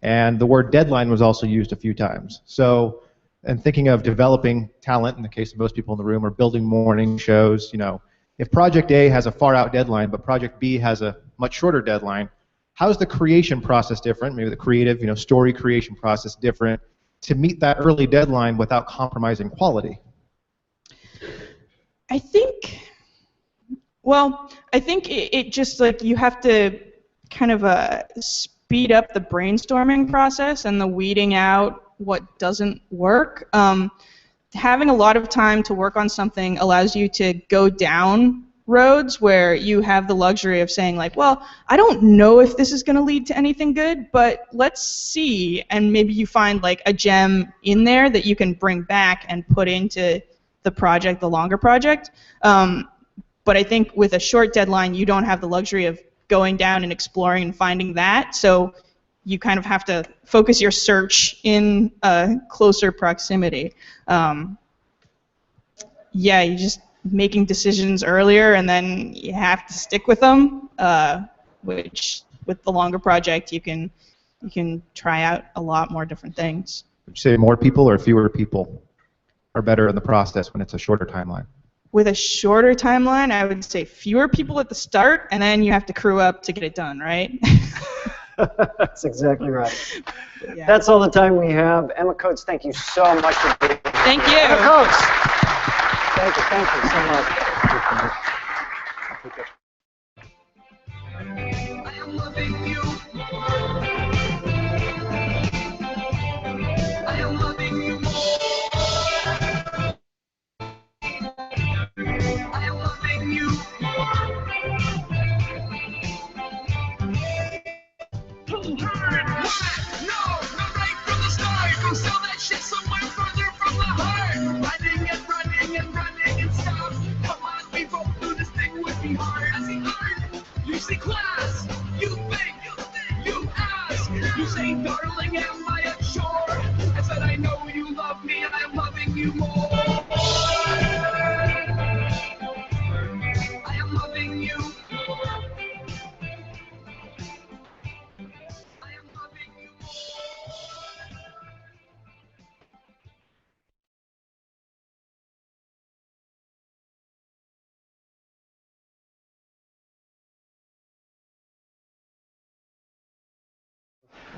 And the word deadline was also used a few times. So, and thinking of developing talent, in the case of most people in the room, or building morning shows, you know, if Project A has a far out deadline, but Project B has a much shorter deadline, how is the creation process different? Maybe the creative, you know, story creation process different to meet that early deadline without compromising quality? I think, well, I think it just like you have to kind of speed up the brainstorming process and the weeding out what doesn't work. Having a lot of time to work on something allows you to go down roads where you have the luxury of saying like, well, I don't know if this is going to lead to anything good, but let's see, and maybe you find like a gem in there that you can bring back and put into the project, the longer project. But I think with a short deadline, you don't have the luxury of going down and exploring and finding that, so you kind of have to focus your search in a closer proximity. Yeah, you just making decisions earlier, and then you have to stick with them, which with the longer project you can try out a lot more different things. Would you say more people or fewer people are better in the process when it's a shorter timeline? With a shorter timeline, I would say fewer people at the start, and then you have to crew up to get it done, right? That's exactly right. Yeah. That's all the time we have. Emma Coates, thank you so much for being here. Thank you. Emma Coates. Thank you so much. I am loving you. I am loving you more. I am loving you more. No, not right from the start. Go sell that shit somewhere further from the heart. Running and running and running and stop. Come on, we both knew this thing would be hard. I see art, you see class, you think, you ask, you say, darling, am I unsure? I said, I know you love me and I'm loving you more. I am loving you.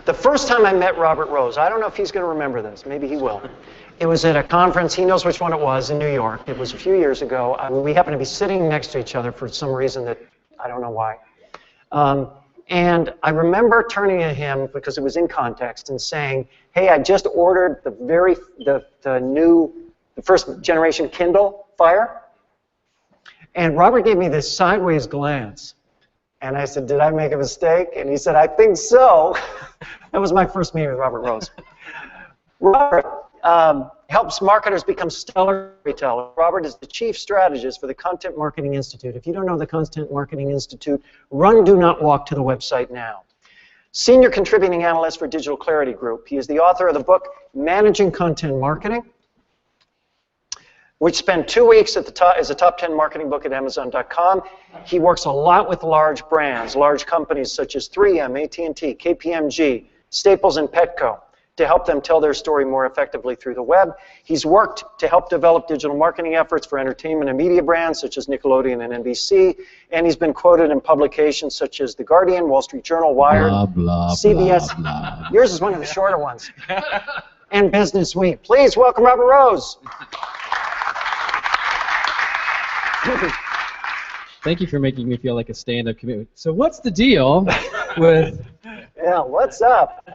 The first time I met Robert Rose, I don't know if he's going to remember this. Maybe he will. It was at a conference. He knows which one it was in New York. It was a few years ago. We happened to be sitting next to each other for some reason that I don't know why. And I remember turning to him because it was in context and saying, "Hey, I just ordered the first generation Kindle Fire." And Robert gave me this sideways glance. And I said, "Did I make a mistake?" And he said, "I think so." That was my first meeting with Robert Rose. Robert helps marketers become stellar retailers. Robert is the chief strategist for the Content Marketing Institute. If you don't know the Content Marketing Institute, run, do not walk to the website now. Senior contributing analyst for Digital Clarity Group. He is the author of the book Managing Content Marketing, which spent 2 weeks at the top as a top 10 marketing book at Amazon.com. He works a lot with large brands, large companies such as 3M, AT&T, KPMG, Staples, and Petco to help them tell their story more effectively through the web. He's worked to help develop digital marketing efforts for entertainment and media brands such as Nickelodeon and NBC, and he's been quoted in publications such as The Guardian, Wall Street Journal, Wired, CBS. Yours is one of the shorter ones. And Business Week. Please welcome Robert Rose. Thank you for making me feel like a stand-up comedian. So what's the deal with... Yeah, what's up?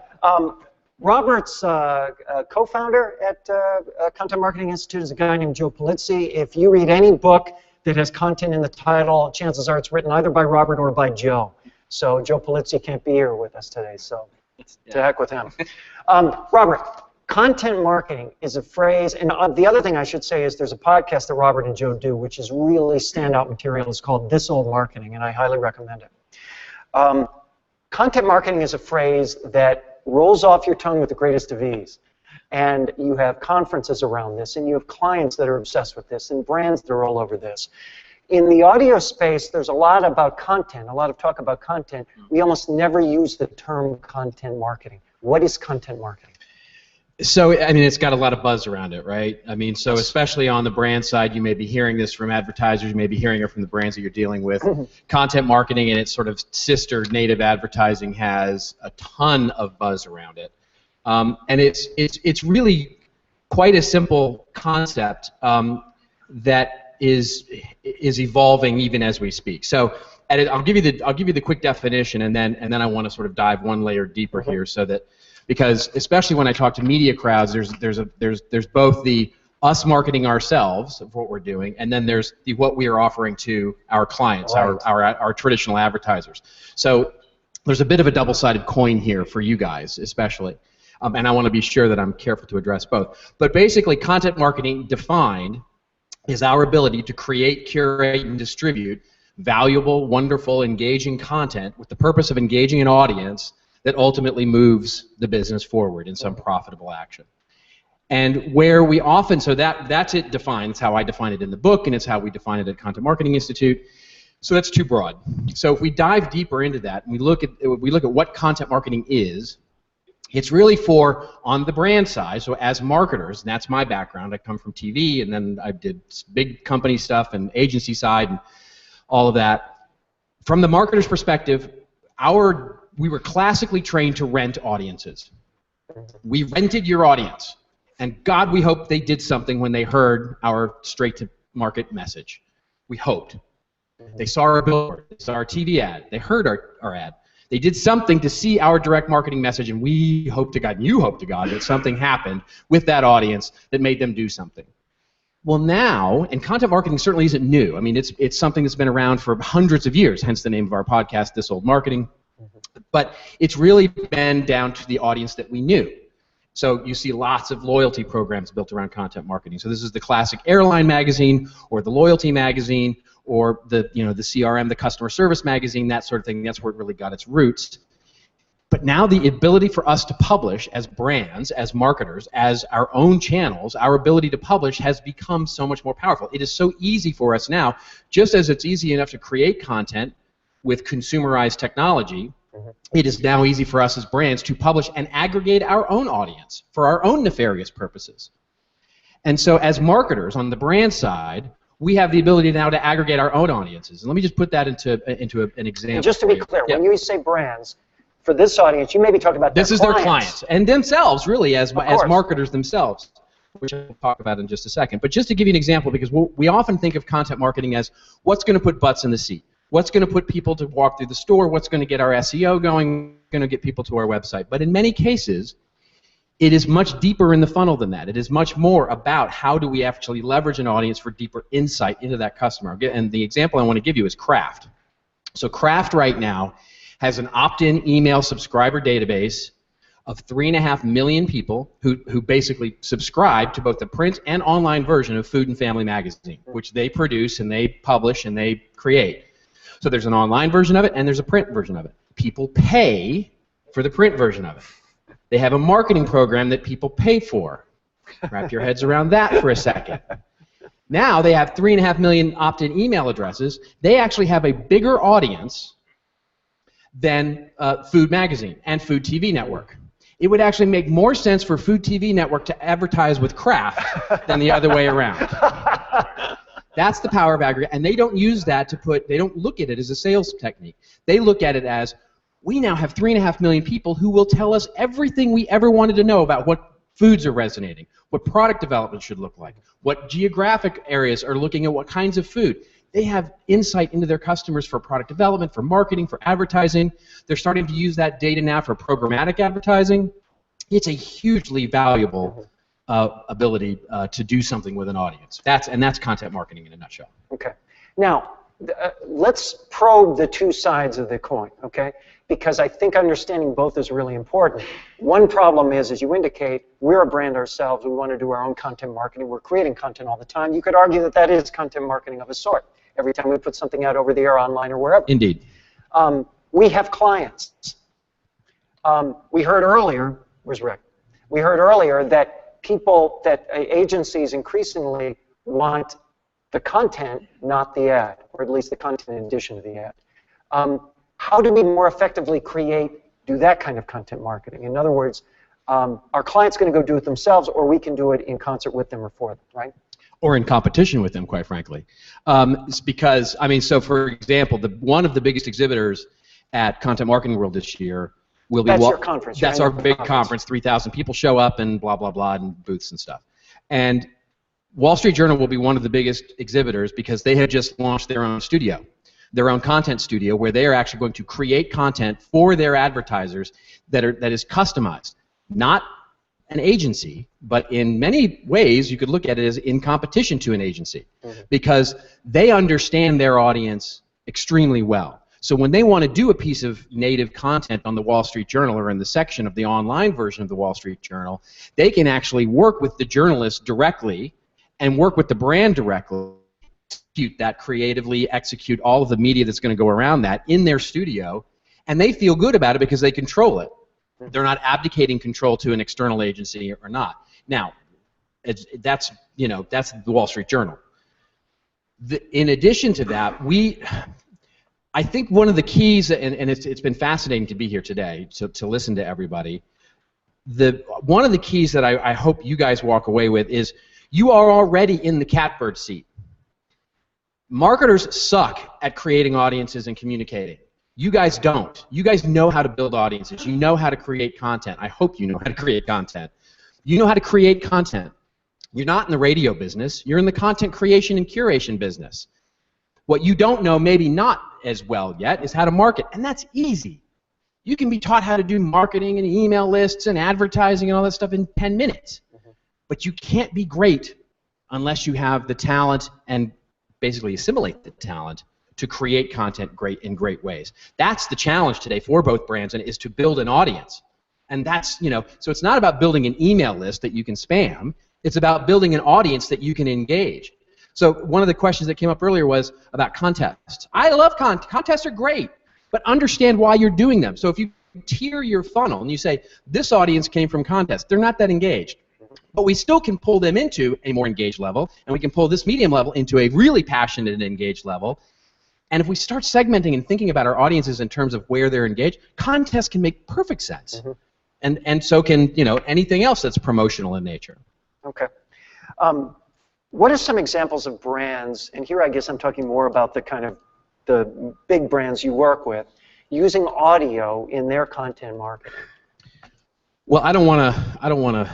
Robert's co-founder at Content Marketing Institute is a guy named Joe Polizzi. If you read any book that has content in the title, chances are it's written either by Robert or by Joe. So Joe Polizzi can't be here with us today, so to heck with him. Robert, content marketing is a phrase, and the other thing I should say is there's a podcast that Robert and Joe do, which is really standout material. It's called This Old Marketing, and I highly recommend it. Content marketing is a phrase that rolls off your tongue with the greatest of ease. And you have conferences around this, and you have clients that are obsessed with this, and brands that are all over this. In the audio space, there's a lot about content, a lot of talk about content. We almost never use the term content marketing. What is content marketing? So, I mean, it's got a lot of buzz around it, right? I mean, so especially on the brand side, you may be hearing this from advertisers, you may be hearing it from the brands that you're dealing with. Content marketing and its sort of sister native advertising has a ton of buzz around it. And it's really quite a simple concept that is evolving even as we speak. So, I'll give you the quick definition, and then I want to sort of dive one layer deeper here, so that. Because especially when I talk to media crowds, there's both the us marketing ourselves of what we're doing, and then there's what we are offering to our clients, right. our traditional advertisers. So there's a bit of a double-sided coin here for you guys, especially, and I want to be sure that I'm careful to address both. But basically, content marketing defined is our ability to create, curate, and distribute valuable, wonderful, engaging content with the purpose of engaging an audience that ultimately moves the business forward in some profitable action. And where we often, so that's it defined, it's how I define it in the book, and it's how we define it at Content Marketing Institute. So that's too broad. So if we dive deeper into that, and we look at what content marketing is, it's really for, on the brand side, so as marketers, and that's my background, I come from TV, and then I did big company stuff and agency side and all of that. From the marketer's perspective, we were classically trained to rent audiences. We rented your audience, and God, we hoped they did something when they heard our straight-to-market message. We hoped. They saw our billboard, they saw our TV ad, they heard our ad. They did something to see our direct marketing message, and we hope to God, and you hope to God, that something happened with that audience that made them do something. Well, now, and content marketing certainly isn't new. I mean, it's something that's been around for hundreds of years, hence the name of our podcast, This Old Marketing. But it's really been down to the audience that we knew. So you see lots of loyalty programs built around content marketing. So this is the classic airline magazine, or the loyalty magazine, or the CRM, the customer service magazine, that sort of thing. That's where it really got its roots. But now the ability for us to publish as brands, as marketers, as our own channels, our ability to publish has become so much more powerful. It is so easy for us now, just as it's easy enough to create content with consumerized technology, it is now easy for us as brands to publish and aggregate our own audience for our own nefarious purposes. And so as marketers on the brand side, we have the ability now to aggregate our own audiences. And let me just put that into an example. And just to be clear, when you say brands, for this audience, you maybe talk about this is their clients and themselves, really, as marketers themselves, which I'll talk about in just a second. But just to give you an example, because we often think of content marketing as what's going to put butts in the seat, what's going to put people to walk through the store, what's going to get our SEO going, going to get people to our website. But in many cases, it is much deeper in the funnel than that. It is much more about how do we actually leverage an audience for deeper insight into that customer. And the example I want to give you is Kraft. So Kraft right now has an opt-in email subscriber database of 3.5 million people who basically subscribe to both the print and online version of Food and Family magazine, which they produce and they publish and they create. So there's an online version of it and there's a print version of it. People pay for the print version of it. They have a marketing program that people pay for. Wrap your heads around that for a second. Now they have 3.5 million opt-in email addresses. They actually have a bigger audience than Food Magazine and Food TV Network. It would actually make more sense for Food TV Network to advertise with Kraft than the other way around. That's the power of aggregate, and they don't use that they don't look at it as a sales technique. They look at it as, we now have 3.5 million people who will tell us everything we ever wanted to know about what foods are resonating, what product development should look like, what geographic areas are looking at what kinds of food. They have insight into their customers for product development, for marketing, for advertising. They're starting to use that data now for programmatic advertising. It's a hugely valuable ability to do something with an audience. That's content marketing in a nutshell. Okay. Now, let's probe the two sides of the coin, okay? Because I think understanding both is really important. One problem is, as you indicate, we're a brand ourselves. We want to do our own content marketing. We're creating content all the time. You could argue that that is content marketing of a sort. Every time we put something out over the air, online, or wherever. Indeed. We have clients. We heard earlier, where's Rick? We heard earlier that agencies increasingly want the content, not the ad, or at least the content in addition to the ad. How do we more effectively do that kind of content marketing? In other words, our client's going to go do it themselves, or we can do it in concert with them or for them, right? Or in competition with them, quite frankly. It's because, I mean, so for example, one of the biggest exhibitors at Content Marketing World this year will be... That's your conference, That's right? our big conference. 3,000 people show up and blah, blah, blah, and booths and stuff. And Wall Street Journal will be one of the biggest exhibitors because they have just launched their own studio, their own content studio, where they are actually going to create content for their advertisers that is customized. Not an agency, but in many ways you could look at it as in competition to an agency, because they understand their audience extremely well. So when they want to do a piece of native content on the Wall Street Journal or in the section of the online version of the Wall Street Journal, they can actually work with the journalist directly and work with the brand directly, execute that creatively, execute all of the media that's going to go around that in their studio, and they feel good about it because they control it. They're not abdicating control to an external agency or not. Now, that's the Wall Street Journal. In addition to that, I think one of the keys, and it's been fascinating to be here today to listen to everybody. One of the keys that I hope you guys walk away with is you are already in the catbird seat. Marketers suck at creating audiences and communicating. You guys don't. You guys know how to build audiences. You know how to create content. I hope you know how to create content. You know how to create content. You're not in the radio business. You're in the content creation and curation business. What you don't know, maybe not as well yet, is how to market, and that's easy. You can be taught how to do marketing and email lists and advertising and all that stuff in 10 minutes. But you can't be great unless you have the talent and basically assimilate the talent to create content in great ways. That's the challenge today for both brands, and is to build an audience. And that's, so it's not about building an email list that you can spam. It's about building an audience that you can engage. So one of the questions that came up earlier was about contests. I love contests are great, but understand why you're doing them. So if you tier your funnel and you say, this audience came from contests, they're not that engaged. But we still can pull them into a more engaged level, and we can pull this medium level into a really passionate and engaged level. And if we start segmenting and thinking about our audiences in terms of where they're engaged, contests can make perfect sense. And so can anything else that's promotional in nature. Okay. What are some examples of brands, and here I guess I'm talking more about the kind of the big brands you work with. using audio in their content marketing? Well, I don't want to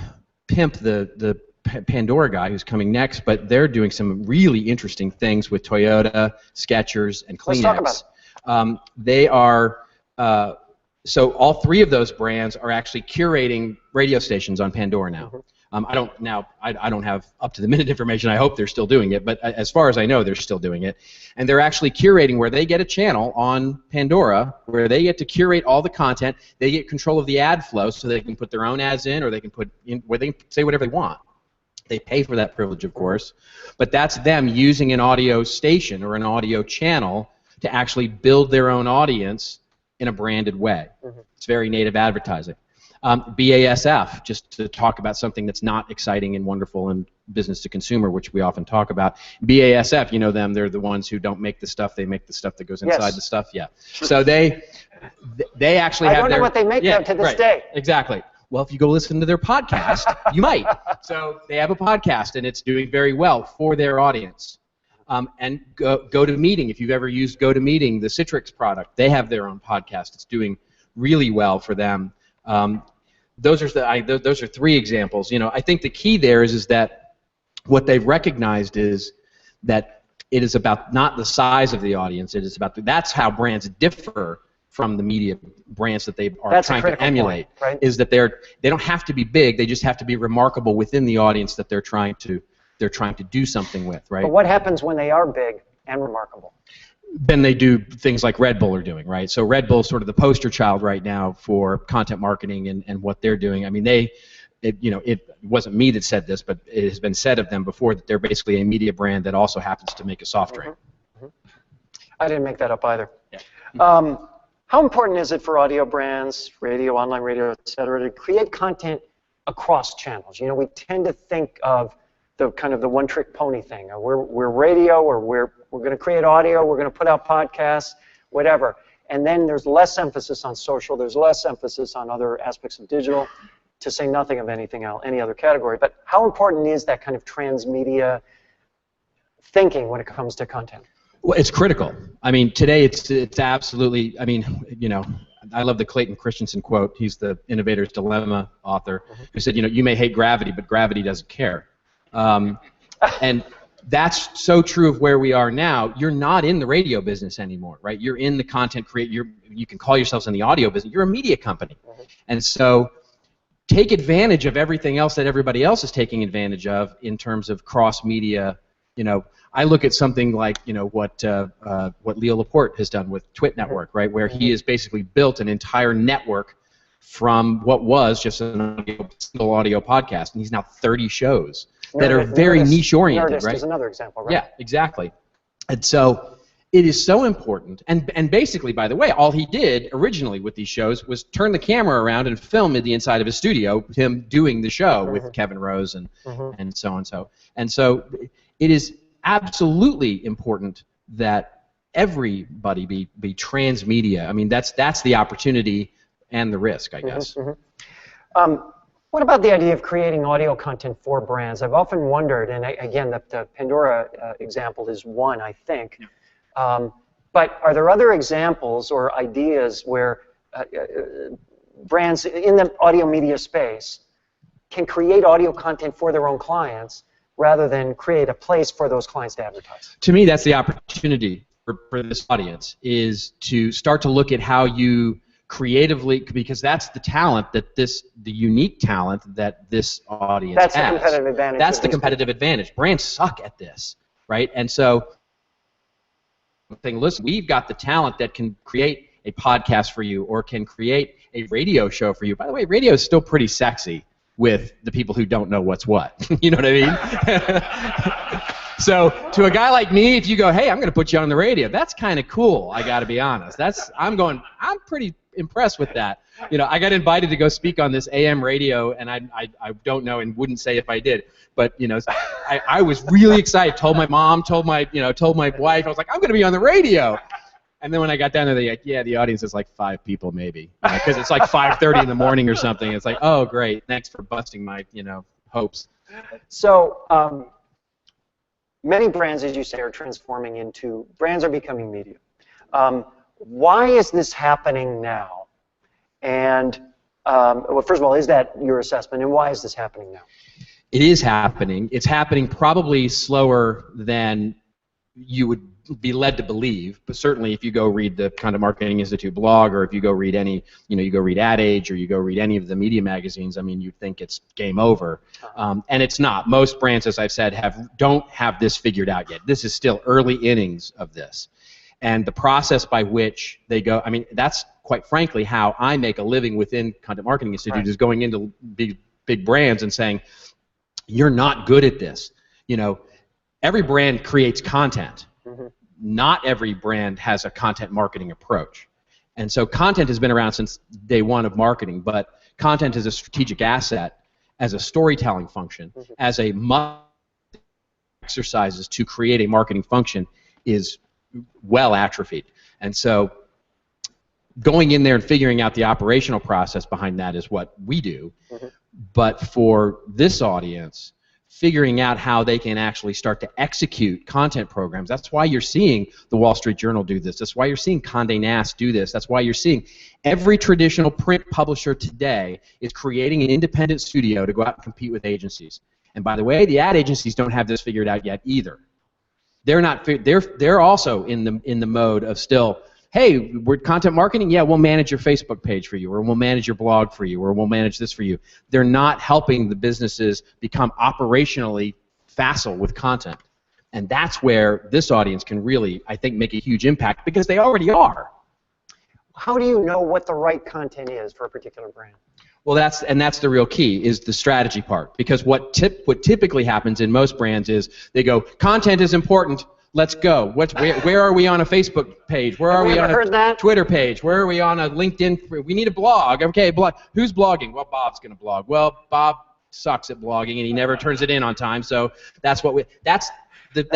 pimp the Pandora guy who's coming next, but they're doing some really interesting things with Toyota, Skechers, and Kleenex. Let's talk about it. They are so all three of those brands are actually curating radio stations on Pandora now. I don't have up to the minute information. I hope they're still doing it, but as far as I know, they're still doing it. And they're actually curating where they get a channel on Pandora where they get to curate all the content. They get control of the ad flow, so they can put their own ads in, or they can put in where they can say whatever they want. They pay for that privilege, of course, but that's them using an audio station or an audio channel to actually build their own audience in a branded way. It's very native advertising. BASF, just to talk about something that's not exciting and wonderful and business to consumer, which we often talk about. BASF, you know them, they're the ones who don't make the stuff, they make the stuff that goes inside the stuff. Yeah. So they actually have I don't know what they make to this day. Exactly. Well, if you go listen to their podcast, you might. So they have a podcast, and it's doing very well for their audience. And GoToMeeting, if you've ever used GoToMeeting, the Citrix product, they have their own podcast. It's doing really well for them. Those are three examples. You know, I think the key there is that what they've recognized is that it is about not the size of the audience. It is about that's how brands differ from the media brands that they are trying to emulate. Point, right? Is that they don't have to be big. They just have to be remarkable within the audience that they're trying to do something with. Right. But what happens when they are big and remarkable? Then they do things like Red Bull are doing, right? So Red Bull is sort of the poster child right now for content marketing and what they're doing. I mean, it wasn't me that said this, but it has been said of them before that they're basically a media brand that also happens to make a soft drink. I didn't make that up either. Yeah. How important is it for audio brands, radio, online radio, et cetera, to create content across channels? You know, we tend to think of the kind of the one-trick pony thing. Or we're radio, or we're going to create audio, we're going to put out podcasts, whatever. And then there's less emphasis on social, there's less emphasis on other aspects of digital, to say nothing of anything else, any other category. But how important is that kind of transmedia thinking when it comes to content? Well, it's critical. I mean, today it's absolutely, I mean, you know, I love the Clayton Christensen quote. He's the Innovator's Dilemma author, who said, you know, you may hate gravity, but gravity doesn't care. And that's so true of where we are now. You're not in the radio business anymore, right? You're in the content you can call yourselves in the audio business. You're a media company. And so take advantage of everything else that everybody else is taking advantage of in terms of cross-media. You know, I look at something like, you know, what Leo Laporte has done with Twit Network, right, where he has basically built an entire network from what was just a single audio podcast, and he's now 30 shows that are very niche-oriented, right? Nerdist is another example, right? Yeah, exactly. And so it is so important. And basically, by the way, all he did originally with these shows was turn the camera around and film at the inside of his studio, him doing the show with Kevin Rose and so and so. And so it is absolutely important that everybody be transmedia. I mean, that's the opportunity and the risk, I guess. What about the idea of creating audio content for brands? I've often wondered, and again, the Pandora example is one, I think. But are there other examples or ideas where brands in the audio media space can create audio content for their own clients rather than create a place for those clients to advertise? To me, that's the opportunity for this audience, is to start to look at how you creatively, because that's the talent that the unique talent that this audience has. That's the competitive advantage. That's the competitive advantage. Brands suck at this, right? And so, listen, we've got the talent that can create a podcast for you or can create a radio show for you. By the way, radio is still pretty sexy with the people who don't know what's what. You know what I mean? So to a guy like me, if you go, hey, I'm going to put you on the radio, that's kind of cool, I got to be honest. I'm pretty impressed with that. You know, I got invited to go speak on this AM radio, and I don't know and wouldn't say if I did. But, you know, I was really excited, told my mom, told my wife, I was like, I'm going to be on the radio. And then when I got down there, they're like, yeah, the audience is like 5 people maybe. Because it's like 5:30 in the morning or something. It's like, oh, great, thanks for busting my, hopes. So many brands, as you say, are transforming into, brands are becoming media. Why is this happening now? And well, first of all, is that your assessment, and why is this happening now? It is happening. It's happening probably slower than you would be led to believe, but certainly if you go read the Content Marketing Institute blog, or if you go read any, you go read Ad Age, or you go read any of the media magazines, I mean, you'd think it's game over, and it's not. Most brands, as I've said, don't have this figured out yet. This is still early innings of this, and the process by which they go. I mean, that's quite frankly how I make a living within Content Marketing Institute, is going into big brands and saying, you're not good at this. Every brand creates content. Not every brand has a content marketing approach. And so content has been around since day one of marketing, but content is a strategic asset as a storytelling function, as a exercises to create a marketing function is well atrophied. And so going in there and figuring out the operational process behind that is what we do. But for this audience, figuring out how they can actually start to execute content programs. That's why you're seeing the Wall Street Journal do this. That's why you're seeing Condé Nast do this. That's why you're seeing every traditional print publisher today is creating an independent studio to go out and compete with agencies. And by the way, the ad agencies don't have this figured out yet either. They're not. They're also in the mode of still, hey, we're content marketing. Yeah, we'll manage your Facebook page for you, or we'll manage your blog for you, or we'll manage this for you. They're not helping the businesses become operationally facile with content. And that's where this audience can really, I think, make a huge impact, because they already are. How do you know what the right content is for a particular brand? Well, that's the real key, is the strategy part. Because what typically happens in most brands is they go, content is important. Let's go. Where are we on a Facebook page? Where are we on a Twitter page? Where are we on a LinkedIn? We need a blog. Okay, blog. Who's blogging? Well, Bob's going to blog. Well, Bob sucks at blogging, and he never turns it in on time. So that's what we. That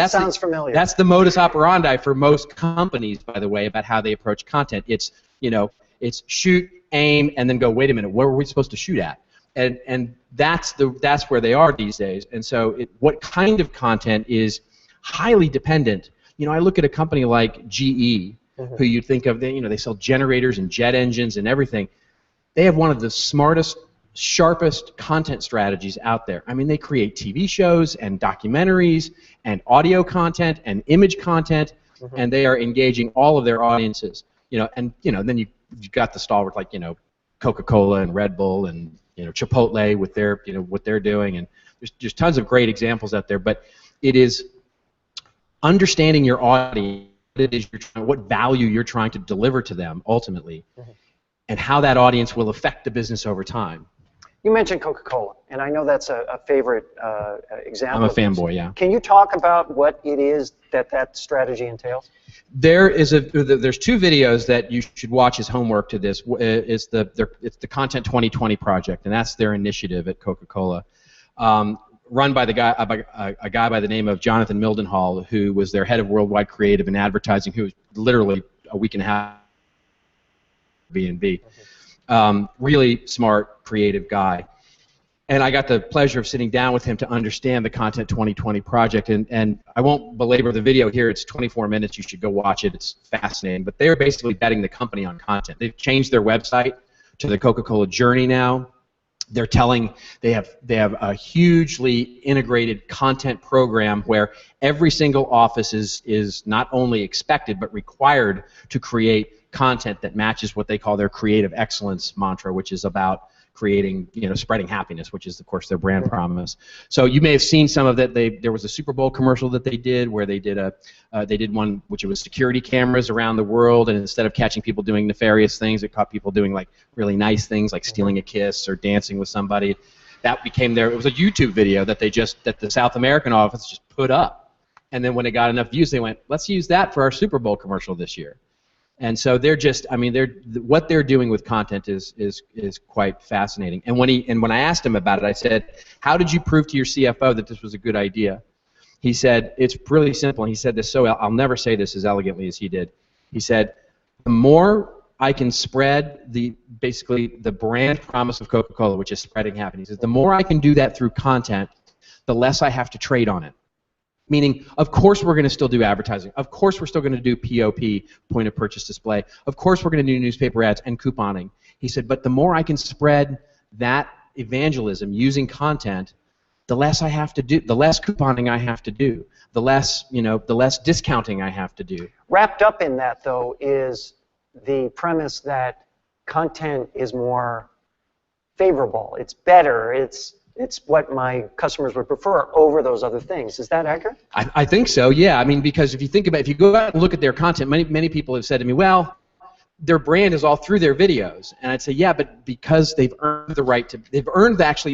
sounds familiar. That's the modus operandi for most companies, by the way, about how they approach content. It's it's shoot, aim, and then go. Wait a minute, where were we supposed to shoot at? And that's where they are these days. And so, what kind of content is highly dependent. I look at a company like GE, who you'd think of, they sell generators and jet engines and everything. They have one of the smartest, sharpest content strategies out there. I mean, they create TV shows and documentaries and audio content and image content, and they are engaging all of their audiences. Then you've got the stalwart like Coca-Cola and Red Bull and Chipotle with their what they're doing, and there's tons of great examples out there. But it is understanding your audience, what value you're trying to deliver to them ultimately, and how that audience will affect the business over time. You mentioned Coca-Cola, and I know that's a favorite example. I'm a fanboy, yeah. Can you talk about what it is that strategy entails? There's two videos that you should watch as homework to this. It's the Content 2020 project, and that's their initiative at Coca-Cola. Run by a guy by the name of Jonathan Mildenhall, who was their head of worldwide creative and advertising, who was literally a week and a half B&B. Really smart, creative guy. And I got the pleasure of sitting down with him to understand the Content 2020 project. And I won't belabor the video here. It's 24 minutes. You should go watch it. It's fascinating. But they're basically betting the company on content. They've changed their website to the Coca-Cola Journey now. They're telling they have a hugely integrated content program where every single office is not only expected but required to create content that matches what they call their creative excellence mantra, which is about creating, spreading happiness, which is of course their brand promise. So you may have seen some of that. There was a Super Bowl commercial that they did where they did one which was security cameras around the world, and instead of catching people doing nefarious things, it caught people doing like really nice things like stealing a kiss or dancing with somebody. That became it was a YouTube video that that the South American office just put up, and then when it got enough views, they went, let's use that for our Super Bowl commercial this year. And so what they're doing with content is quite fascinating. And when I asked him about it, I said, how did you prove to your CFO that this was a good idea? He said, it's really simple. He said this I'll never say this as elegantly as he did. He said, the more I can spread basically the brand promise of Coca-Cola, which is spreading happiness, he says, the more I can do that through content, the less I have to trade on it. Meaning, of course we're going to still do advertising. Of course we're still going to do POP, point of purchase display. Of course we're going to do newspaper ads and couponing. He said, but the more I can spread that evangelism using content, the less I have to do, the less couponing I have to do, the less, the less discounting I have to do. Wrapped up in that, though, is the premise that content is more favorable. It's better. It's what my customers would prefer over those other things. Is that accurate? I think so, yeah. I mean, because if you think about if you go out and look at their content, many people have said to me, well, their brand is all through their videos. And I'd say, yeah, but because they've earned the right to,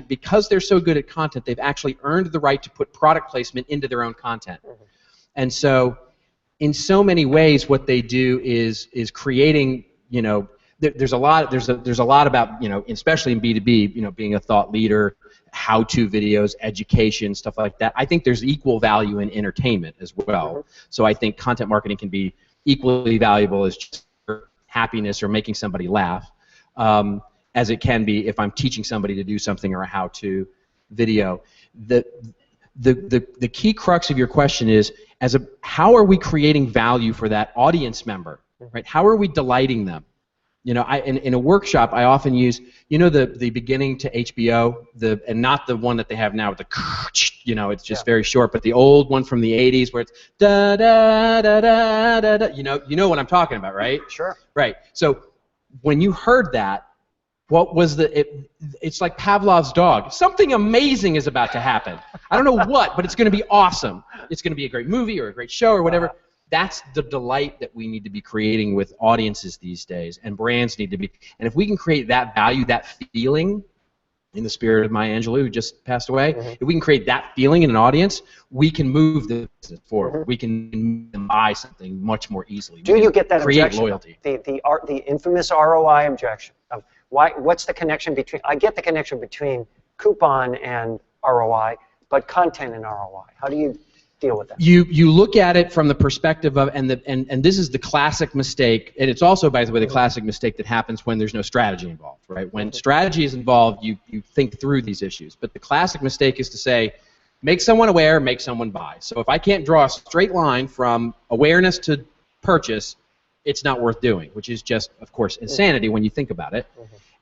because they're so good at content, they've actually earned the right to put product placement into their own content. Mm-hmm. And so, in so many ways, what they do is creating, there's a lot about, especially in B2B, being a thought leader, how-to videos, education, stuff like that. I think there's equal value in entertainment as well. So I think content marketing can be equally valuable as just happiness or making somebody laugh, as it can be if I'm teaching somebody to do something or a how-to video. The key crux of your question is, how are we creating value for that audience member, right? How are we delighting them? In a workshop, I often use, the beginning to HBO, and not the one that they have now with the, it's just very short, but the old one from the 80s where it's da da da da da da. You know what I'm talking about, right? Sure. Right. So when you heard that, what was it's like Pavlov's dog. Something amazing is about to happen. I don't know what, but it's going to be awesome. It's going to be a great movie or a great show or whatever. That's the delight that we need to be creating with audiences these days, and brands need to be. And if we can create that value, that feeling, in the spirit of Maya Angelou, who just passed away, if we can create that feeling in an audience, we can move the business forward. We can buy something much more easily. Do you get that create objection? Loyalty. The infamous ROI objection of what's the connection between? I get the connection between coupon and ROI, but content and ROI. How do you deal with that? You look at it from the perspective of, and this is the classic mistake, and it's also, by the way, the classic mistake that happens when there's no strategy involved, right? When strategy is involved, you think through these issues. But the classic mistake is to say, make someone aware, make someone buy. So if I can't draw a straight line from awareness to purchase, it's not worth doing, which is just, of course, insanity when you think about it.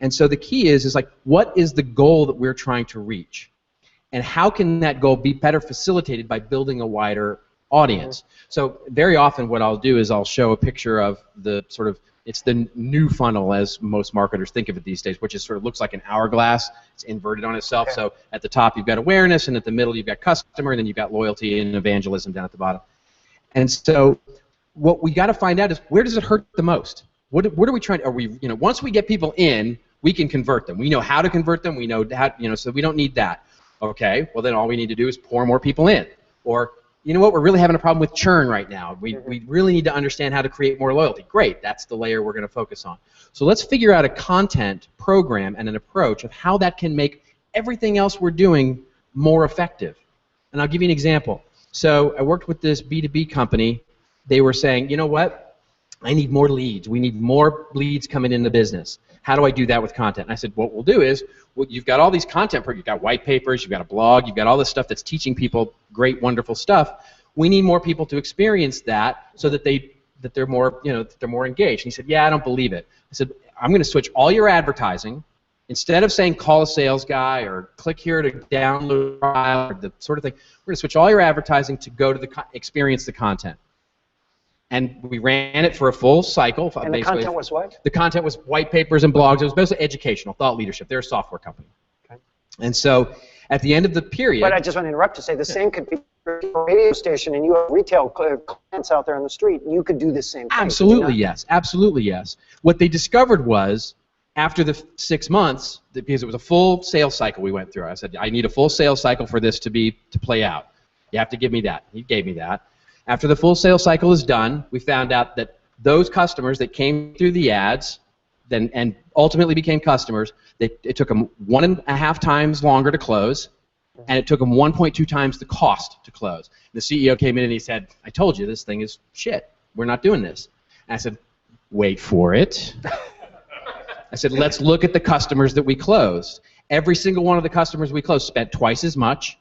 And so the key is like, what is the goal that we're trying to reach? And how can that goal be better facilitated by building a wider audience? So very often what I'll do is I'll show a picture of the sort of, it's the new funnel as most marketers think of it these days, which is sort of looks like an hourglass. It's inverted on itself. So at the top you've got awareness, and at the middle you've got customer, and then you've got loyalty and evangelism down at the bottom. And so what we got to find out is, where does it hurt the most? What are we trying? Are we, once we get people in, we can convert them. We know how to convert them. We know how, so we don't need that. Okay, well then all we need to do is pour more people in. Or, you know what, we're really having a problem with churn right now. We really need to understand how to create more loyalty. Great, that's the layer we're going to focus on. So let's figure out a content program and an approach of how that can make everything else we're doing more effective. And I'll give you an example. So I worked with this B2B company. They were saying, you know what, I need more leads. We need more leads coming in the business. How do I do that with content? And I said, what we'll do is, you've got all these content, you've got white papers, you've got a blog, you've got all this stuff that's teaching people great, wonderful stuff. We need more people to experience that so that they're more, that they're more engaged. And he said, yeah, I don't believe it. I said, I'm going to switch all your advertising. Instead of saying call a sales guy or click here to download a trial or the sort of thing, we're going to switch all your advertising to go to experience the content. And we ran it for a full cycle. And the content was what? The content was white papers and blogs. It was basically educational, thought leadership. They're a software company. Okay. And so at the end of the period... But I just want to interrupt to say the same could be for a radio station, and you have retail clients out there on the street, and you could do the same thing. Absolutely yes. Absolutely yes. What they discovered was, after the 6 months, because it was a full sales cycle we went through, I said, I need a full sales cycle for this to play out. You have to give me that. He gave me that. After the full sales cycle is done, we found out that those customers that came through the ads and ultimately became customers, it took them 1.5 times longer to close, and it took them 1.2 times the cost to close. The CEO came in and he said, I told you this thing is shit. We're not doing this. And I said, wait for it. I said, let's look at the customers that we closed. Every single one of the customers we closed spent twice as much.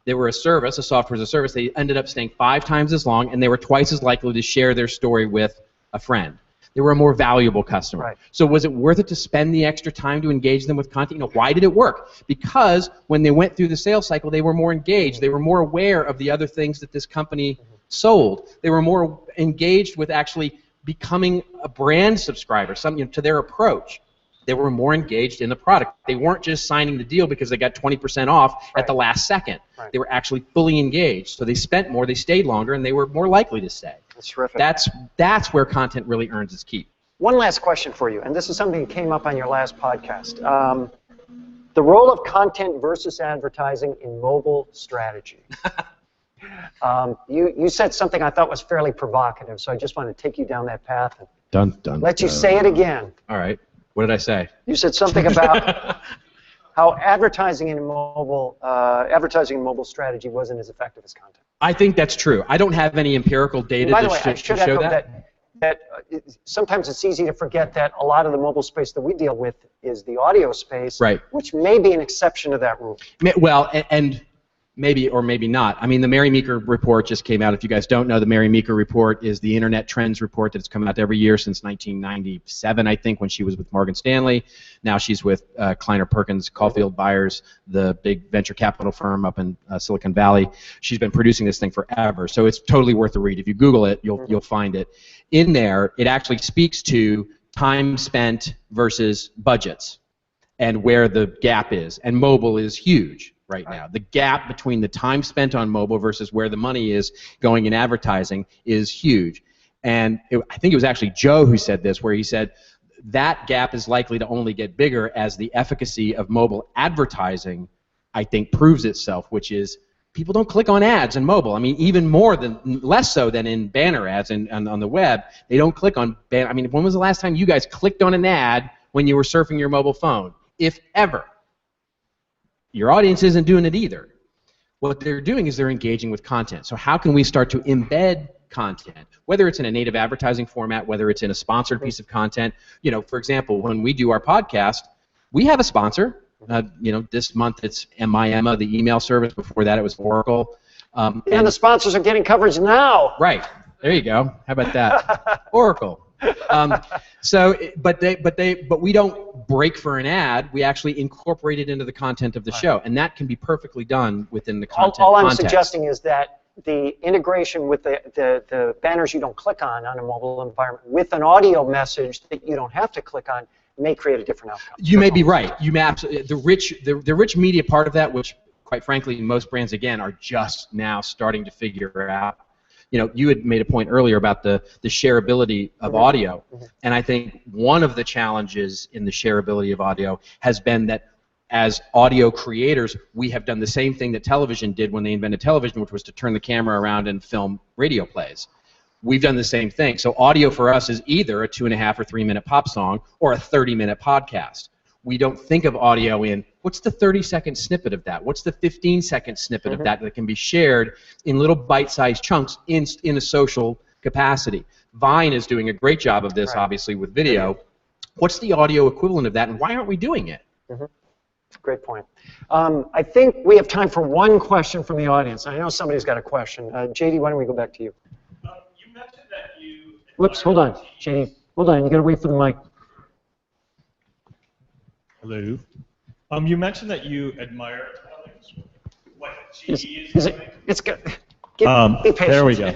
They were a service, a software as a service. They ended up staying 5 times as long, and they were twice as likely to share their story with a friend. They were a more valuable customer. Right. So was it worth it to spend the extra time to engage them with content? Why did it work? Because when they went through the sales cycle, they were more engaged. They were more aware of the other things that this company sold. They were more engaged with actually becoming a brand subscriber, something to their approach. They were more engaged in the product. They weren't just signing the deal because they got 20% off at the last second. Right. They were actually fully engaged. So they spent more, they stayed longer, and they were more likely to stay. That's terrific. That's where content really earns its keep. One last question for you, and this is something that came up on your last podcast. The role of content versus advertising in mobile strategy. You said something I thought was fairly provocative, so I just want to take you down that path and let you say it again. All right. What did I say? You said something about how advertising in mobile strategy wasn't as effective as content. I think that's true. I don't have any empirical data By the way, I to should show echo that. Sometimes it's easy to forget that a lot of the mobile space that we deal with is the audio space, Right. which may be an exception to that rule. Well, and maybe or maybe not. I mean, the Mary Meeker report just came out. If you guys don't know, the Mary Meeker report is the Internet Trends report that's come out every year since 1997, I think, when she was with Morgan Stanley. Now she's with Kleiner Perkins, Caulfield Byers, the big venture capital firm up in Silicon Valley. She's been producing this thing forever, so it's totally worth a read. If you Google it, you'll find it. In there, it actually speaks to time spent versus budgets and where the gap is, and mobile is huge right now. The gap between the time spent on mobile versus where the money is going in advertising is huge. And I think it was actually Joe who said this, where he said that gap is likely to only get bigger as the efficacy of mobile advertising, I think, proves itself, which is people don't click on ads in mobile. I mean, even less so than in banner ads and on the web. They don't click on banner. I mean, when was the last time you guys clicked on an ad when you were surfing your mobile phone, if ever? Your audience isn't doing it either. What they're doing is they're engaging with content. So how can we start to embed content, whether it's in a native advertising format, whether it's in a sponsored piece of content? For example, when we do our podcast, we have a sponsor. This month it's Emma, the email service. Before that it was Oracle. And the sponsors are getting coverage now. Right. There you go. How about that? Oracle. But we don't break for an ad. We actually incorporate it into the content of the show, and that can be perfectly done within the content. All I'm context. suggesting is that the integration with the banners you don't click on a mobile environment with an audio message that you don't have to click on may create a different outcome. You may be right. You may the rich media part of that, which quite frankly most brands again are just now starting to figure out. You had made a point earlier about the shareability of audio, and I think one of the challenges in the shareability of audio has been that as audio creators, we have done the same thing that television did when they invented television, which was to turn the camera around and film radio plays. We've done the same thing. So audio for us is either a 2.5 or 3 minute pop song or a 30-minute podcast. We don't think of audio in what's the 30-second snippet of that? What's the 15-second snippet of that can be shared in little bite-sized chunks in a social capacity? Vine is doing a great job of this, obviously, with video. What's the audio equivalent of that, and why aren't we doing it? Great point. I think we have time for one question from the audience. I know somebody's got a question. JD, why don't we go back to you? You mentioned that you... Whoops, hold on, JD. Hold on, you got to wait for the mic. Hello. You mentioned that you admire what GE is doing. It's good. Be patient. There we go.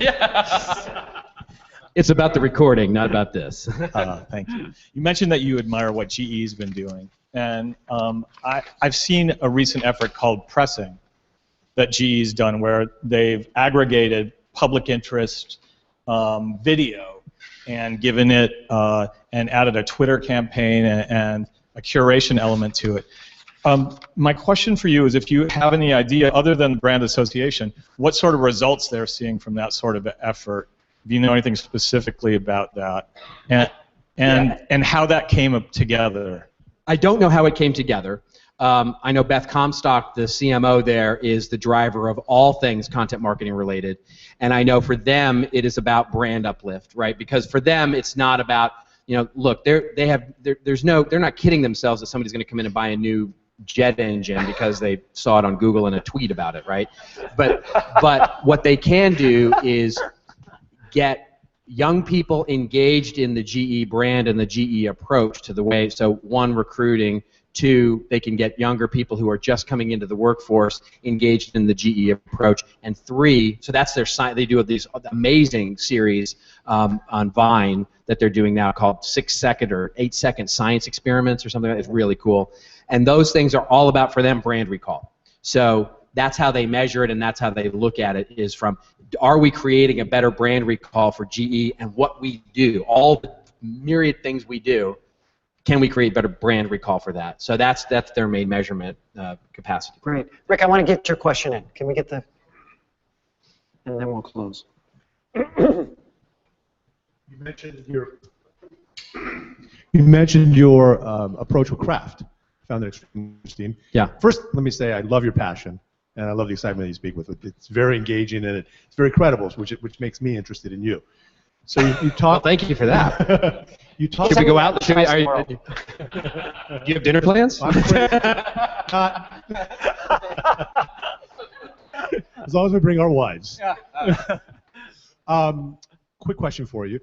It's about the recording, not about this. Thank you. You mentioned that you admire what GE's been doing, and I've seen a recent effort called Pressing that GE's done, where they've aggregated public interest video and given it and added a Twitter campaign and a curation element to it. My question for you is if you have any idea, other than brand association, what sort of results they're seeing from that sort of effort. Do you know anything specifically about that? And how that came up together? I don't know how it came together. I know Beth Comstock, the CMO there, is the driver of all things content marketing related. And I know for them it is about brand uplift, right? Because for them it's not about, look, they're not kidding themselves that somebody's going to come in and buy a new jet engine because they saw it on Google in a tweet about it, right? But what they can do is get young people engaged in the GE brand and the GE approach to the way, so one, recruiting, two, they can get younger people who are just coming into the workforce engaged in the GE approach, and three, so that's their science. They do these amazing series on Vine that they're doing now called 6-second or 8-second science experiments or something like that. It's really cool. And those things are all about, for them, brand recall. So that's how they measure it, and that's how they look at it, is from, are we creating a better brand recall for GE, and what we do, all the myriad things we do, can we create better brand recall for that? So that's their main measurement capacity. Great. Rick, I want to get your question in. Can we get the... And then we'll close. You mentioned your approach with craft. Found that extremely interesting. Yeah. First, let me say I love your passion, and I love the excitement that you speak with. It's very engaging, and it's very credible, which makes me interested in you. So you talk. Well, thank you for that. You talk. Should we go out? Should we, do you have dinner plans? As long as we bring our wives. Quick question for you.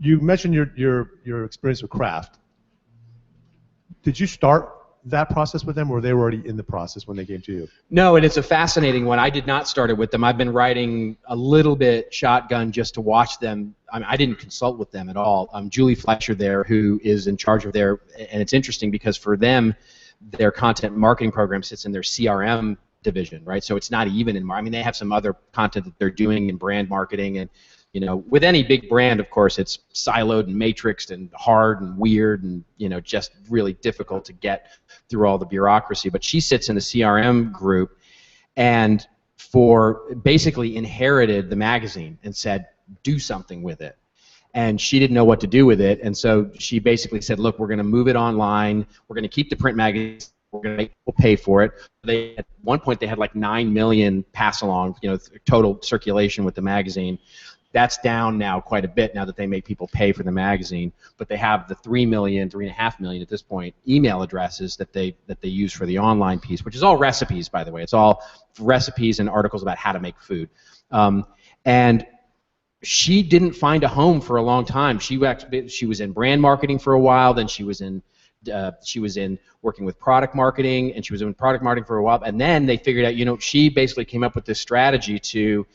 You mentioned your experience with craft. Did you start that process with them, or were they already in the process when they came to you? No, and it's a fascinating one. I did not start it with them. I've been writing a little bit shotgun just to watch them. I didn't consult with them at all. Julie Fletcher there, who is in charge of their, and it's interesting because for them, their content marketing program sits in their CRM division, right? So it's not even in, I mean, they have some other content that they're doing in brand marketing, and you know, with any big brand, of course, it's siloed and matrixed and hard and weird and, you know, just really difficult to get through all the bureaucracy. But she sits in the CRM group and basically inherited the magazine and said, do something with it. And she didn't know what to do with it, and so she basically said, look, we're going to move it online, we're going to keep the print magazine, we'll pay for it. At one point, they had like 9 million pass-along, you know, total circulation with the magazine. That's down now quite a bit now that they make people pay for the magazine, but they have the 3 million, 3.5 million at this point email addresses that they use for the online piece, which is all recipes, by the way. It's all recipes and articles about how to make food. And she didn't find a home for a long time. She was in brand marketing for a while, then she was in working with product marketing, and she was in product marketing for a while, and then they figured out, you know, she basically came up with this strategy to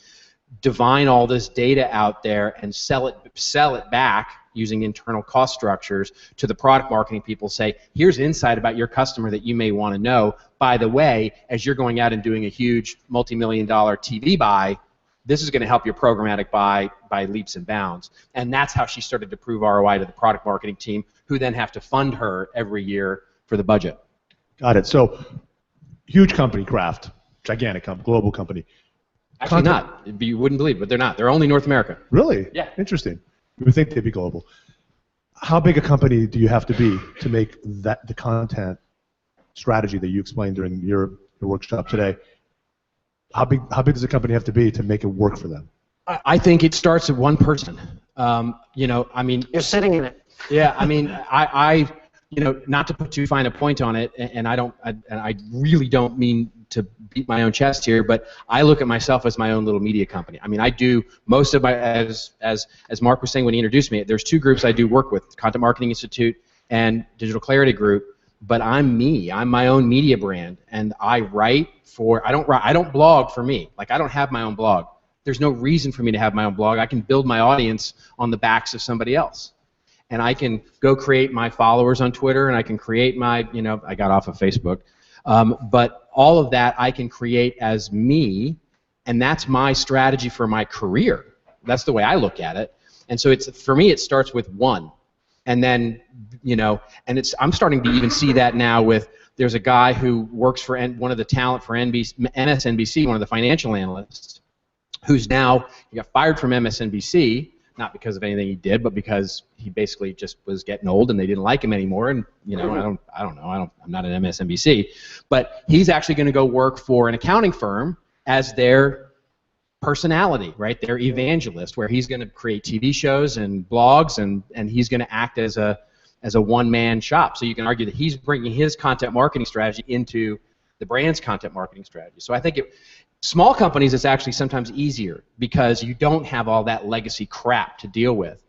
divine all this data out there and sell it back using internal cost structures to the product marketing people. Say, here's insight about your customer that you may want to know. By the way, as you're going out and doing a huge multi-million-dollar TV buy, this is going to help your programmatic buy by leaps and bounds. And that's how she started to prove ROI to the product marketing team, who then have to fund her every year for the budget. Got it. So, huge company, Kraft, gigantic company, global company. Actually not. You wouldn't believe it, but they're not. They're only North America. Really? Yeah. Interesting. You would think they'd be global. How big a company do you have to be to make that the content strategy that you explained during your workshop today? How big does a company have to be to make it work for them? I think it starts with one person. You know, I mean, you're sitting in it. Yeah, I mean, I you know, not to put too fine a point on it, and I really don't mean to beat my own chest here, but I look at myself as my own little media company. I mean, I do most of my, as Mark was saying when he introduced me, there's two groups I do work with, Content Marketing Institute and Digital Clarity Group, but I'm me. I'm my own media brand, and I write for, I don't blog for me. Like, I don't have my own blog. There's no reason for me to have my own blog. I can build my audience on the backs of somebody else. And I can go create my followers on Twitter, and I can create my, you know, I got off of Facebook. But all of that I can create as me, and that's my strategy for my career. That's the way I look at it. And so it's, for me, it starts with one. And then, you know, and it's, I'm starting to even see that now with, there's a guy who works for one of the talent for MSNBC, one of the financial analysts, who's now, he got fired from MSNBC, not because of anything he did, but because he basically just was getting old and they didn't like him anymore. And you know, I'm not an MSNBC, but he's actually going to go work for an accounting firm as their personality, right? Their evangelist, where he's going to create TV shows and blogs, and he's going to act as as a one-man shop. So you can argue that he's bringing his content marketing strategy into the brand's content marketing strategy. So I think small companies, it's actually sometimes easier because you don't have all that legacy crap to deal with.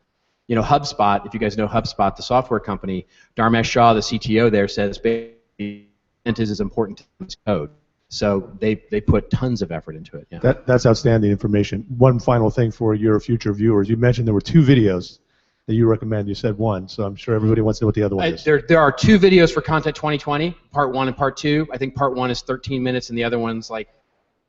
You know, HubSpot, if you guys know HubSpot, the software company, Dharmesh Shah, the CTO there, says basically is as important as code. So they put tons of effort into it. Yeah. That's outstanding information. One final thing for your future viewers. You mentioned there were 2 videos that you recommend. You said 1, so I'm sure everybody wants to know what the other one is. There are 2 videos for Content 2020, part 1 and part 2. I think part 1 is 13 minutes and the other one's like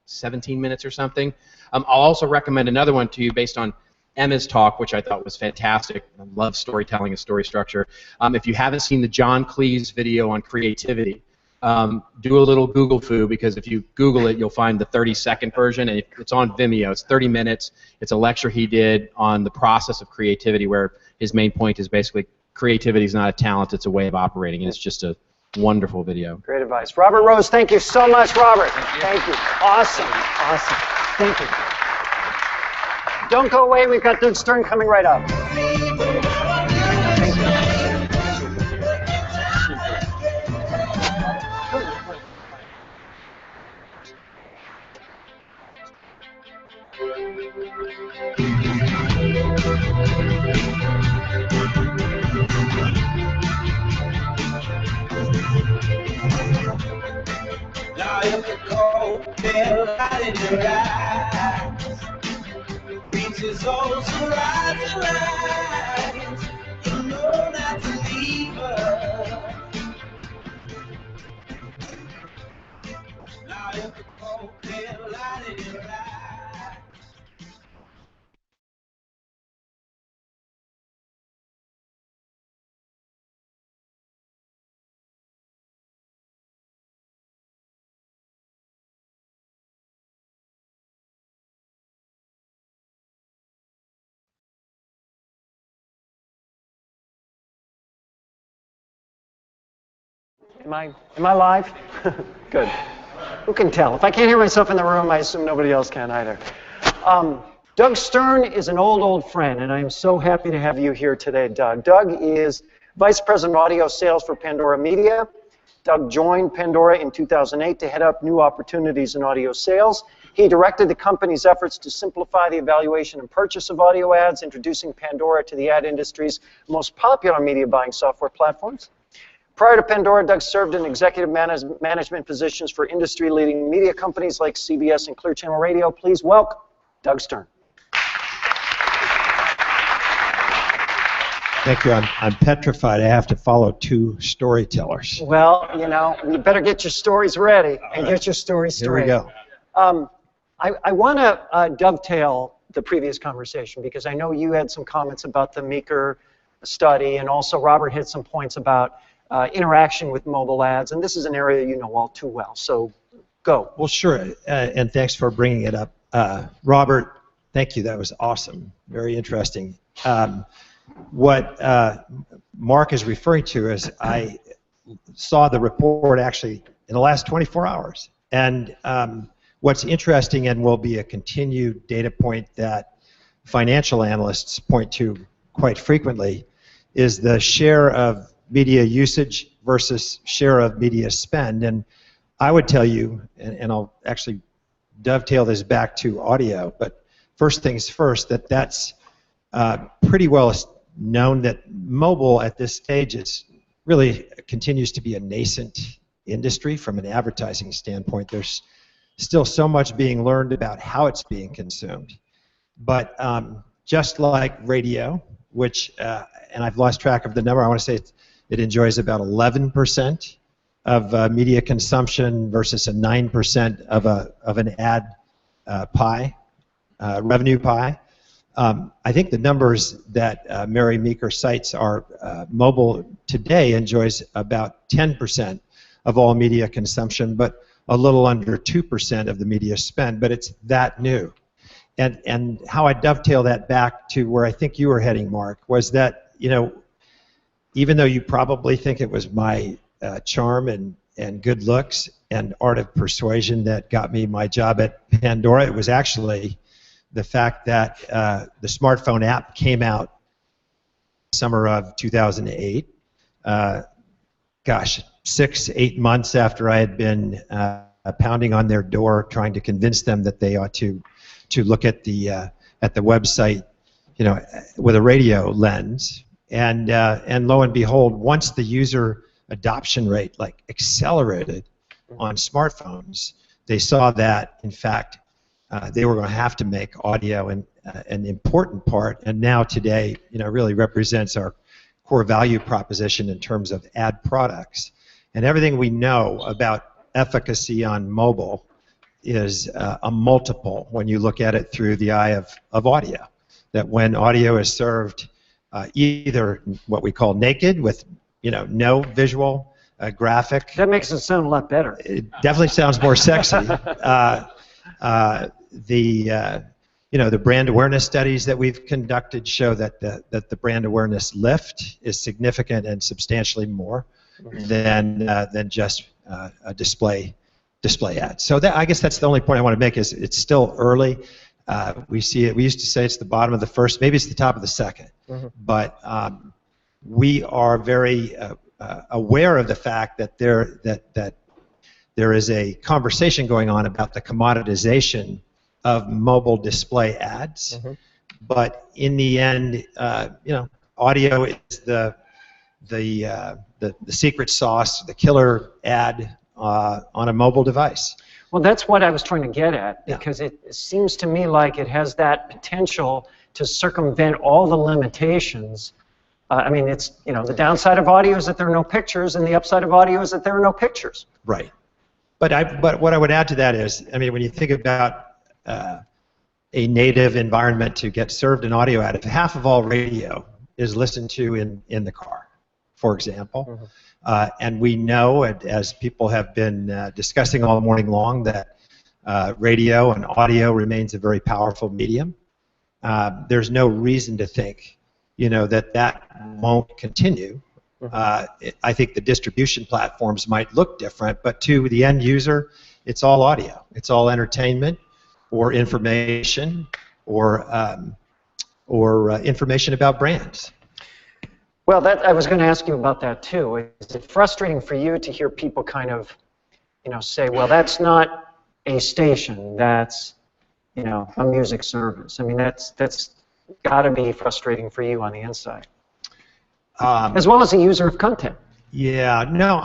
17 minutes or something. I'll also recommend another one to you based on Emma's talk, which I thought was fantastic. I love storytelling and story structure. If you haven't seen the John Cleese video on creativity, do a little Google foo, because if you Google it, you'll find the 30-second version, and it's on Vimeo. It's 30 minutes. It's a lecture he did on the process of creativity, where his main point is basically creativity is not a talent, it's a way of operating, and it's just a wonderful video. Great advice. Robert Rose, thank you so much, Robert. Thank you. Awesome. Awesome. Thank you. Don't go away. We've got Doug Sterne coming right up. Now if the cold daylight in your eyes reaches all to rise and rise, you know not to leave her. Now if the cold daylight in your eyes. Am I live? Good. Who can tell? If I can't hear myself in the room, I assume nobody else can either. Doug Sterne is an old friend, and I am so happy to have you here today, Doug. Doug is Vice President of Audio Sales for Pandora Media. Doug joined Pandora in 2008 to head up new opportunities in audio sales. He directed the company's efforts to simplify the evaluation and purchase of audio ads, introducing Pandora to the ad industry's most popular media buying software platforms. Prior to Pandora, Doug served in executive management positions for industry-leading media companies like CBS and Clear Channel Radio. Please welcome Doug Sterne. Thank you. I'm petrified. I have to follow 2 storytellers. Well, you know, you better get your stories ready and get your stories straight. Here we go. I want to dovetail the previous conversation because I know you had some comments about the Meeker study, and also Robert hit some points about interaction with mobile ads, and this is an area you know all too well, so go. Well, sure, and thanks for bringing it up. Robert, thank you. That was awesome. Very interesting. What Mark is referring to is I saw the report actually in the last 24 hours, and what's interesting and will be a continued data point that financial analysts point to quite frequently is the share of media usage versus share of media spend. And I would tell you, and I'll actually dovetail this back to audio, but first things first, that's pretty well known that mobile at this stage is really continues to be a nascent industry from an advertising standpoint. There's still so much being learned about how it's being consumed. But just like radio, which, and I've lost track of the number, I want to say it enjoys about 11% of media consumption versus a 9% of an ad pie, revenue pie. I think the numbers that Mary Meeker cites are mobile today enjoys about 10% of all media consumption, but a little under 2% of the media spend, but it's that new. And how I dovetail that back to where I think you were heading, Mark, was that, you know, even though you probably think it was my charm and good looks and art of persuasion that got me my job at Pandora, it was actually the fact that the smartphone app came out summer of 2008. gosh, 6-8 months after I had been pounding on their door, trying to convince them that they ought to look at the website, with a radio lens. And lo and behold, once the user adoption rate accelerated on smartphones, they saw that in fact they were going to have to make audio an important part, and now today really represents our core value proposition in terms of ad products. And everything we know about efficacy on mobile is a multiple when you look at it through the eye of audio. That when audio is served either what we call naked with no visual graphic. That makes it sound a lot better. It definitely sounds more sexy. The brand awareness studies that we've conducted show that the brand awareness lift is significant and substantially more than just a display ad. So I guess that's the only point I want to make is it's still early. We see it. We used to say it's the bottom of the first, maybe it's the top of the second. But we are very aware of the fact that there is a conversation going on about the commoditization of mobile display ads. But in the end, audio is the secret sauce, the killer ad on a mobile device. Well, that's what I was trying to get at, because it seems to me like it has that potential to circumvent all the limitations. I mean, it's the downside of audio is that there are no pictures, and the upside of audio is that there are no pictures. Right. But what I would add to that is, I mean, when you think about a native environment to get served an audio ad, if half of all radio is listened to in the car, for example, and we know, as people have been discussing all morning long, that radio and audio remains a very powerful medium. There's no reason to think, that won't continue. I think the distribution platforms might look different, but to the end user, it's all audio. It's all entertainment, or information, or information about brands. Well, I was going to ask you about that too. Is it frustrating for you to hear people kind of, say, well, that's not a station, that's, a music service? I mean, that's got to be frustrating for you on the inside, as well as a user of content. Yeah, no,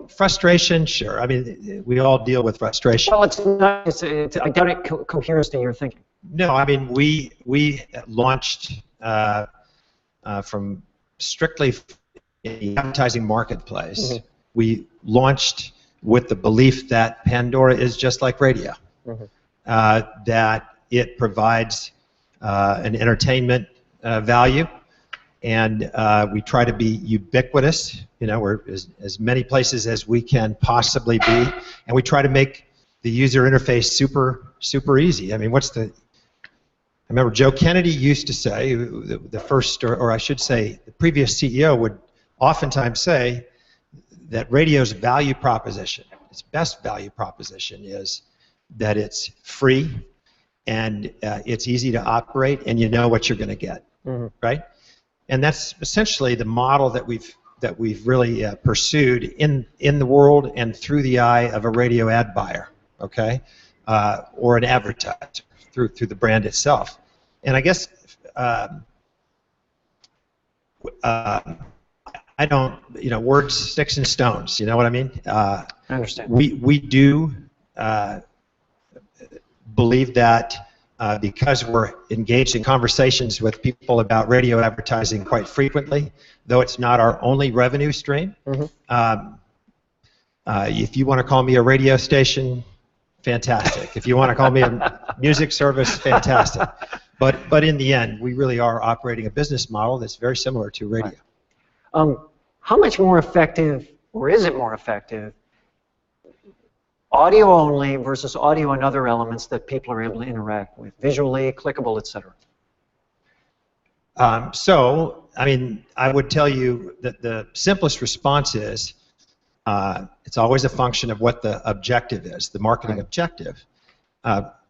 frustration, sure. I mean, we all deal with frustration. Well, it's not. I doubt it coheres to your thinking. No, I mean, we launched from strictly in the advertising marketplace. We launched with the belief that Pandora is just like radio, that it provides an entertainment value, and we try to be ubiquitous. We're as many places as we can possibly be, and we try to make the user interface super easy. I mean, I remember Joe Kennedy used to say, the first, or I should say, the previous CEO would oftentimes say that radio's value proposition, its best value proposition, is that it's free and it's easy to operate, and you know what you're going to get, right? And that's essentially the model that we've really pursued in the world and through the eye of a radio ad buyer, okay, or an advertiser through the brand itself. And I guess I don't, words, sticks and stones. You know what I mean? I understand. We do believe that. Because we're engaged in conversations with people about radio advertising quite frequently, though it's not our only revenue stream. If you want to call me a radio station, fantastic. If you want to call me a music service, fantastic. But in the end, we really are operating a business model that's very similar to radio. How much more effective, or is it more effective, audio only versus audio and other elements that people are able to interact with, visually, clickable, etc.? So, I mean, I would tell you that the simplest response is it's always a function of what the objective is, the marketing objective.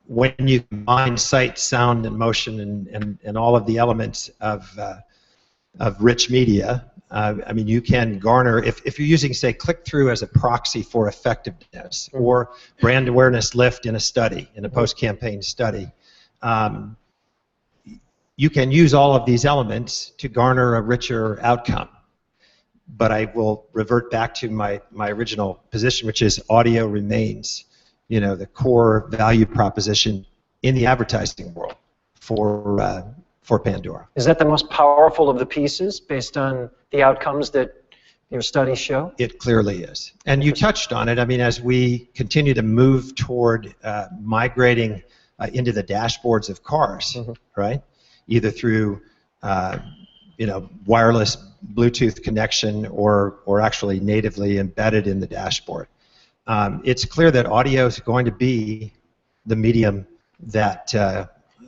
When you combine sight, sound, and motion, and all of the elements of rich media. I mean, you can garner, if you're using, say, click-through as a proxy for effectiveness, or brand awareness lift in a study, in a post-campaign study, you can use all of these elements to garner a richer outcome. But I will revert back to my original position, which is audio remains, the core value proposition in the advertising world for Pandora. Is that the most powerful of the pieces based on the outcomes that your studies show? It clearly is. And you touched on it. I mean, as we continue to move toward migrating into the dashboards of cars, right? Either through wireless Bluetooth connection or actually natively embedded in the dashboard. It's clear that audio is going to be the medium that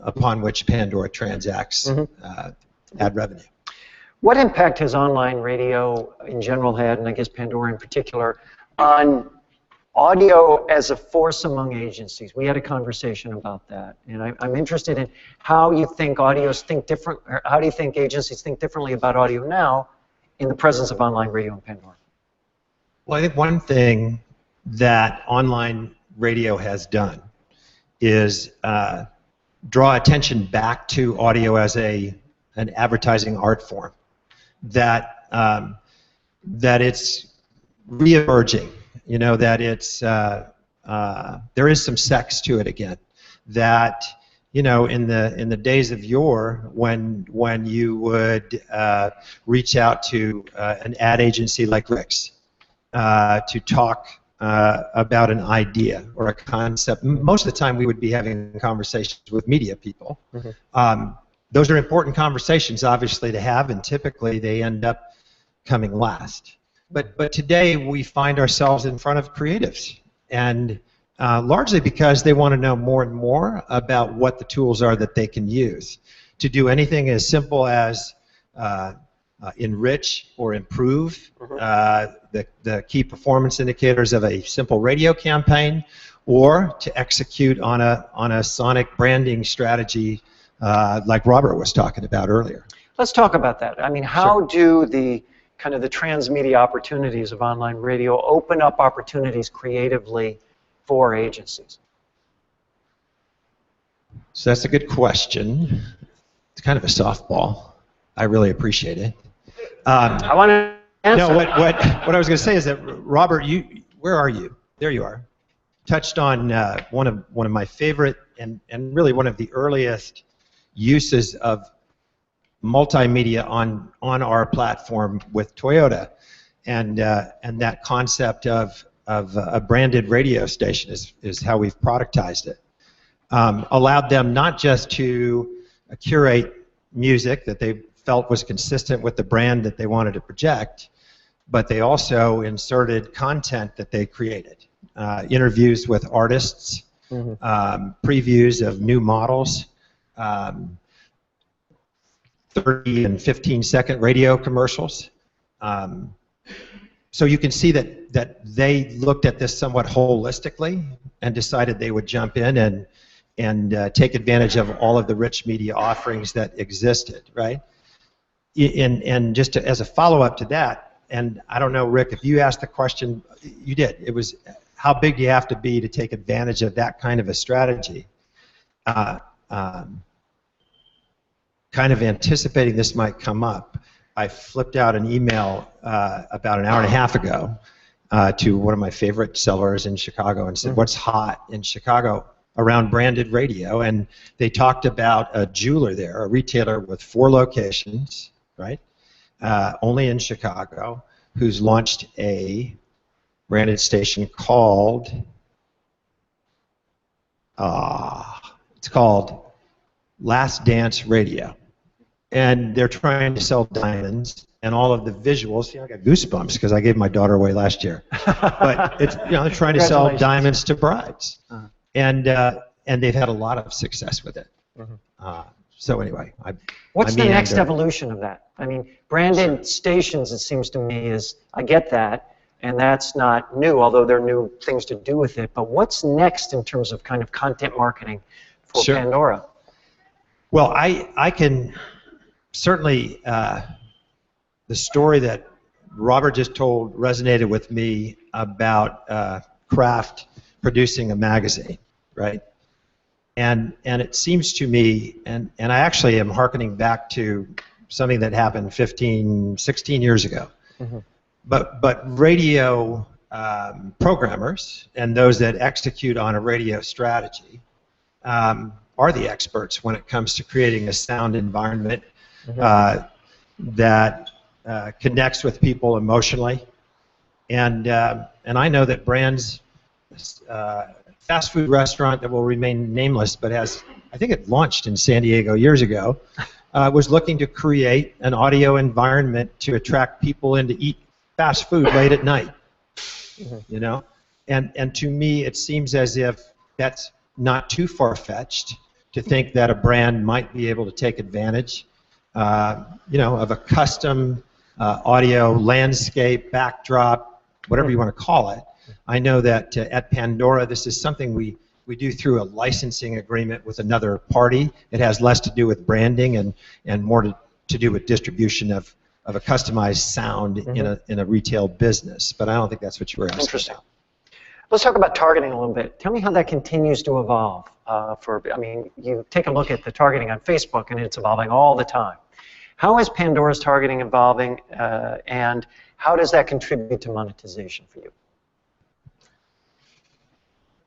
upon which Pandora transacts ad revenue. What impact has online radio in general had, and I guess Pandora in particular, on audio as a force among agencies? We had a conversation about that, and I'm interested in how you think audios think different, or how do you think agencies think differently about audio now in the presence of online radio and Pandora? Well, I think one thing that online radio has done is draw attention back to audio as an advertising art form, that it's re-emerging, that it's there is some sex to it again, that in the days of yore, when you would reach out to an ad agency like Rick's to talk about an idea or a concept, most of the time we would be having conversations with media people. Those are important conversations, obviously, to have, and typically they end up coming last. But today we find ourselves in front of creatives, and largely because they want to know more and more about what the tools are that they can use to do anything as simple as enrich or improve the key performance indicators of a simple radio campaign, or to execute on a sonic branding strategy like Robert was talking about earlier. Let's talk about that. I mean, how do the kind of the transmedia opportunities of online radio open up opportunities creatively for agencies? So that's a good question. It's kind of a softball. I really appreciate it. I want to answer. No, what I was going to say is that, Robert, where are you? There you are. Touched on one of my favorite and really one of the earliest uses of multimedia on our platform with Toyota, and that concept of a branded radio station is how we've productized it. Allowed them not just to curate music that they felt was consistent with the brand that they wanted to project, but they also inserted content that they created. Interviews with artists, previews of new models, 30 and 15-second radio commercials. So you can see that they looked at this somewhat holistically and decided they would jump in and take advantage of all of the rich media offerings that existed, right? And just as a follow-up to that, and I don't know, Rick, if you asked the question, you did. It was, how big do you have to be to take advantage of that kind of a strategy? Kind of anticipating this might come up, I flipped out an email about an hour and a half ago to one of my favorite sellers in Chicago and said, what's hot in Chicago around branded radio? And they talked about a jeweler there, a retailer with 4 locations, right, only in Chicago, who's launched a branded station called, it's called Last Dance Radio. And they're trying to sell diamonds and all of the visuals. I got goosebumps because I gave my daughter away last year. But it's, they're trying to sell diamonds to brides, and they've had a lot of success with it. So anyway, what's the next evolution of that? I mean, branded stations, it seems to me, is, I get that, and that's not new, although there are new things to do with it. But what's next in terms of kind of content marketing for Pandora? Well, I can certainly the story that Robert just told resonated with me about Kraft producing a magazine, right? And it seems to me, and I actually am hearkening back to something that happened 15, 16 years ago. But radio programmers and those that execute on a radio strategy are the experts when it comes to creating a sound environment that connects with people emotionally. And I know that brands, fast food restaurant that will remain nameless, but has, I think it launched in San Diego years ago, was looking to create an audio environment to attract people in to eat fast food late at night. You know, and to me it seems as if that's not too far-fetched to think that a brand might be able to take advantage, you know, of a custom audio landscape, backdrop, whatever you want to call it. I know that at Pandora, this is something we do through a licensing agreement with another party. It has less to do with branding and more to do with distribution of a customized sound in a retail business. But I don't think that's what you were asking. Interesting. Let's talk about targeting a little bit. Tell me how that continues to evolve. I mean, you take a look at the targeting on Facebook, and it's evolving all the time. How is Pandora's targeting evolving, and how does that contribute to monetization for you?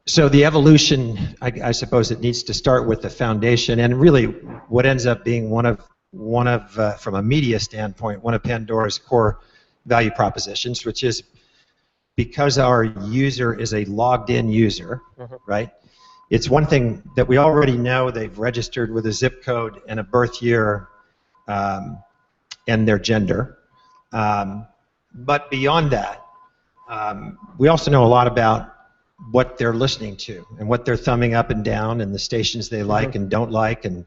So the evolution, I suppose it needs to start with the foundation, and really what ends up being one of from a media standpoint, one of Pandora's core value propositions, which is because our user is a logged-in user, right? It's one thing that we already know they've registered with a zip code and a birth year and their gender. But beyond that, we also know a lot about what they're listening to and what they're thumbing up and down and the stations they like and don't like, and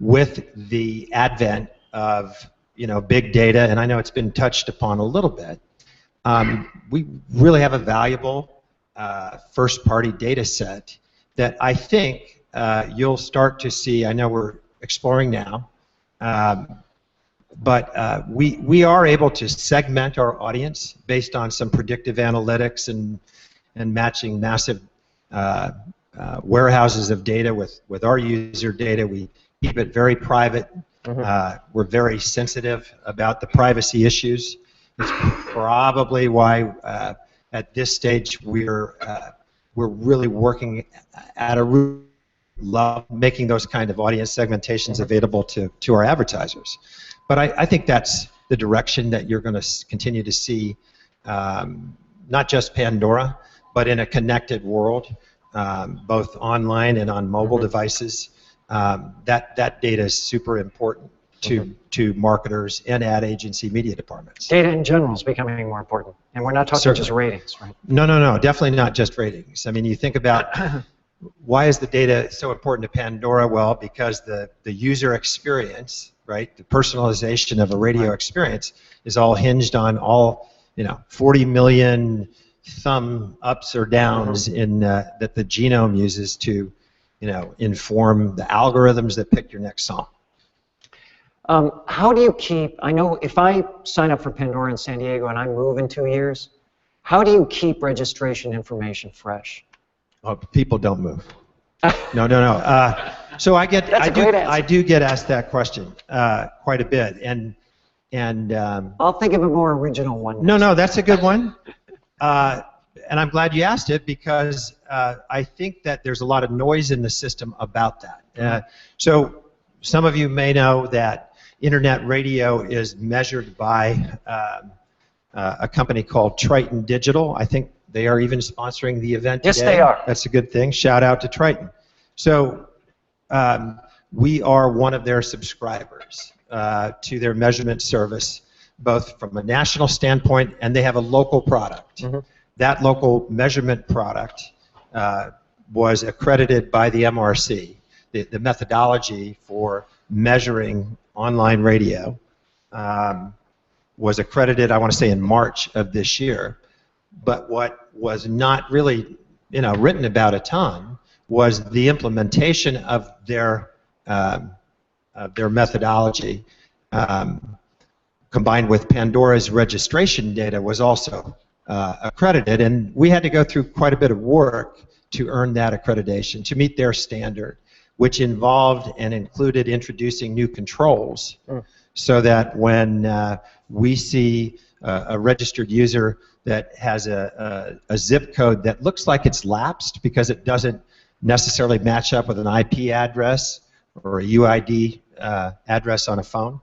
with the advent of big data, and I know it's been touched upon a little bit, we really have a valuable first-party data set that I think you'll start to see. I know we're exploring now, but we are able to segment our audience based on some predictive analytics and matching massive warehouses of data with our user data. We keep it very private. We're very sensitive about the privacy issues. It's probably why at this stage we're really working at a level, making those kind of audience segmentations available to our advertisers. But I think that's the direction that you're going to continue to see, not just Pandora, but in a connected world, both online and on mobile devices. That data is super important to marketers and ad agency media departments. Data in general is becoming more important, and we're not talking just ratings, right? No, definitely not just ratings. I mean, you think about why is the data so important to Pandora? Well, because the user experience, right, the personalization of a radio experience is all hinged on all 40 million thumb ups or downs in that the genome uses to inform the algorithms that pick your next song. How do you keep, I know if I sign up for Pandora in San Diego and I move in 2 years, how do you keep registration information fresh? Oh, people don't move. No. So I do get asked that question quite a bit, and I'll think of a more original one. No, that's a good one. And I'm glad you asked it because I think that there's a lot of noise in the system about that. So some of you may know that internet radio is measured by a company called Triton Digital. I think they are even sponsoring the event today. Yes, they are. That's a good thing. Shout out to Triton. So we are one of their subscribers to their measurement service, both from a national standpoint, and they have a local product. That local measurement product was accredited by the MRC. The methodology for measuring online radio was accredited, I want to say, in March of this year. But what was not really written about a ton was the implementation of their methodology combined with Pandora's registration data, was also accredited, and we had to go through quite a bit of work to earn that accreditation, to meet their standard, which involved and included introducing new controls so that when we see a registered user that has a zip code that looks like it's lapsed because it doesn't necessarily match up with an IP address or a UID address on a phone,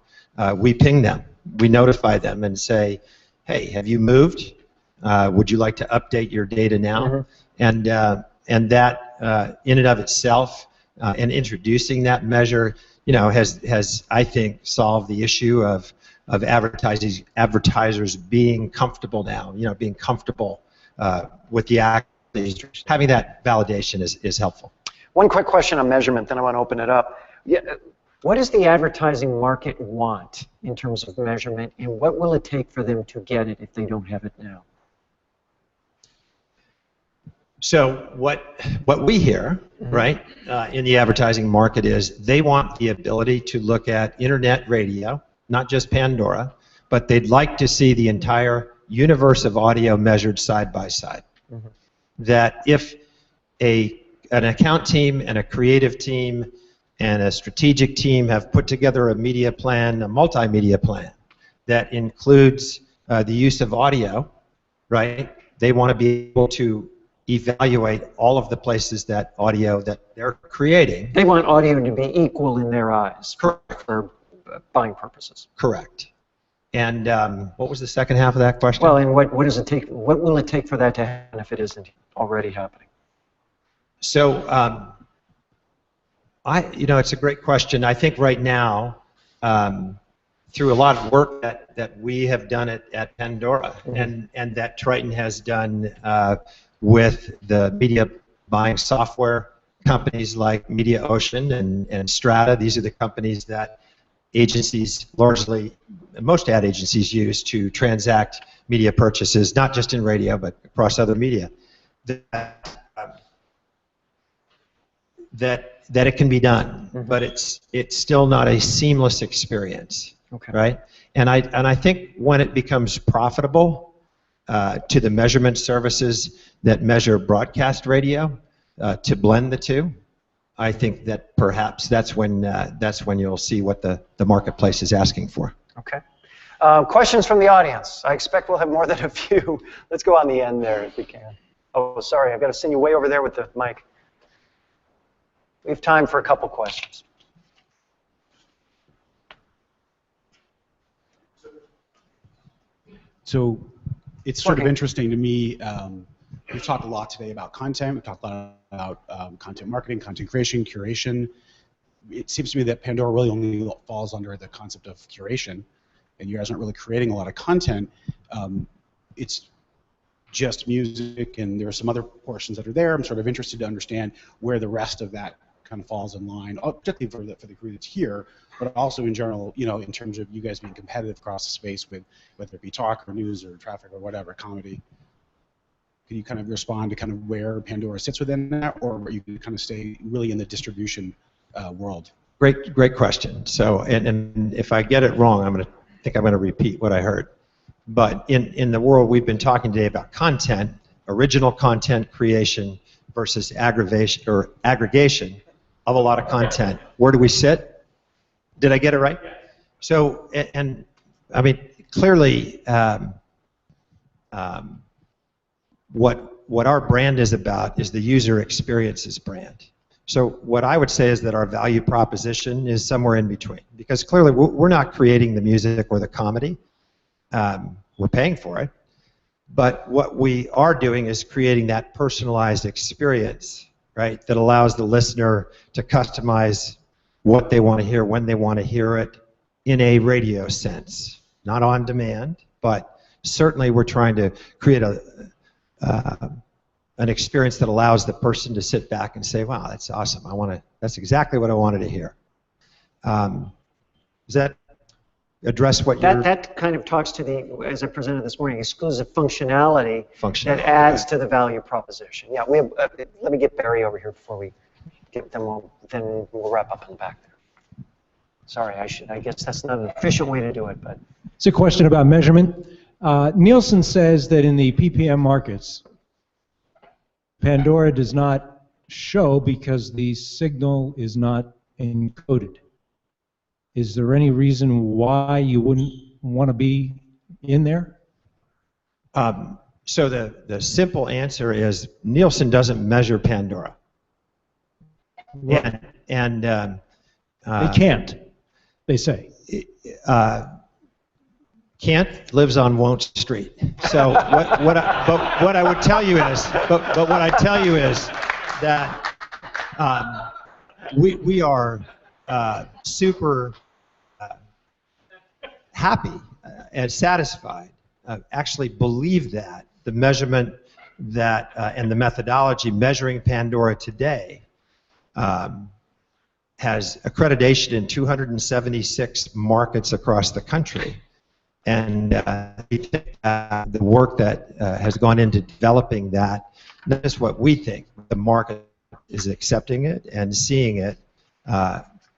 we ping them. We notify them and say, hey, have you moved? Would you like to update your data now? And that in and of itself, and introducing that measure, has I think solved the issue of advertisers being comfortable now. Being comfortable with the act. Having that validation is helpful. One quick question on measurement, then I want to open it up. What does the advertising market want in terms of measurement, and what will it take for them to get it if they don't have it now? So what we hear, right, in the advertising market is they want the ability to look at internet radio, not just Pandora, but they'd like to see the entire universe of audio measured side by side. That if an account team and a creative team and a strategic team have put together a media plan, a multimedia plan, that includes the use of audio, right, they want to be able to evaluate all of the places that audio that they're creating. They want audio to be equal in their eyes. Correct. For buying purposes. Correct. And what was the second half of that question? Well, and what does it take? What will it take for that to happen if it isn't already happening? So, it's a great question. I think right now, through a lot of work that we have done at Pandora, and that Triton has done with the media buying software companies like MediaOcean and Strata. These are the companies that agencies, largely, most ad agencies use to transact media purchases, not just in radio, but across other media. That it can be done, but it's still not a seamless experience, right? And I think when it becomes profitable to the measurement services that measure broadcast radio, to blend the two, I think that perhaps that's when you'll see what the marketplace is asking for. Okay. Questions from the audience. I expect we'll have more than a few. Let's go on the end there if we can. Oh, sorry, I've got to send you way over there with the mic. We have time for a couple questions. So it's sort of interesting to me. We've talked a lot today about content. We've talked a lot about content marketing, content creation, curation. It seems to me that Pandora really only falls under the concept of curation, and you guys aren't really creating a lot of content. It's just music, and there are some other portions that are there. I'm sort of interested to understand where the rest of that kind of falls in line, particularly for the crew that's here, but also in general, in terms of you guys being competitive across the space with whether it be talk or news or traffic or whatever, comedy. Can you kind of respond to kind of where Pandora sits within that, or are you going to kind of stay really in the distribution world? Great question. So, and if I get it wrong, I'm going to repeat what I heard. But in the world we've been talking today about content, original content creation versus aggregation of a lot of content. Where do we sit? Did I get it right? So, and I mean, clearly, what our brand is about is the user experiences brand. So what I would say is that our value proposition is somewhere in between, because clearly we're not creating the music or the comedy. We're paying for it. But what we are doing is creating that personalized experience, right, that allows the listener to customize what they want to hear, when they want to hear it, in a radio sense. Not on demand, but certainly we're trying to create an experience that allows the person to sit back and say, wow, that's awesome. That's exactly what I wanted to hear. Does that address what you're... That kind of talks to the, as I presented this morning, exclusive functionality that adds to the value proposition. Yeah, we have, let me get Barry over here before we get them all, then we'll wrap up in the back there. Sorry, I guess that's not an efficient way to do it, but It's a question about measurement. Nielsen says that in the PPM markets, Pandora does not show because the signal is not encoded. Is there any reason why you wouldn't want to be in there? So the simple answer is Nielsen doesn't measure Pandora. Right. And They can't, they say. Can't lives on Won't Street. So what I would tell you is, but what I tell you is that we are super happy and satisfied. Actually believe that the measurement that and the methodology measuring Pandora today has accreditation in 276 markets across the country. And the work that has gone into developing that, not just what we think, the market is accepting it and seeing it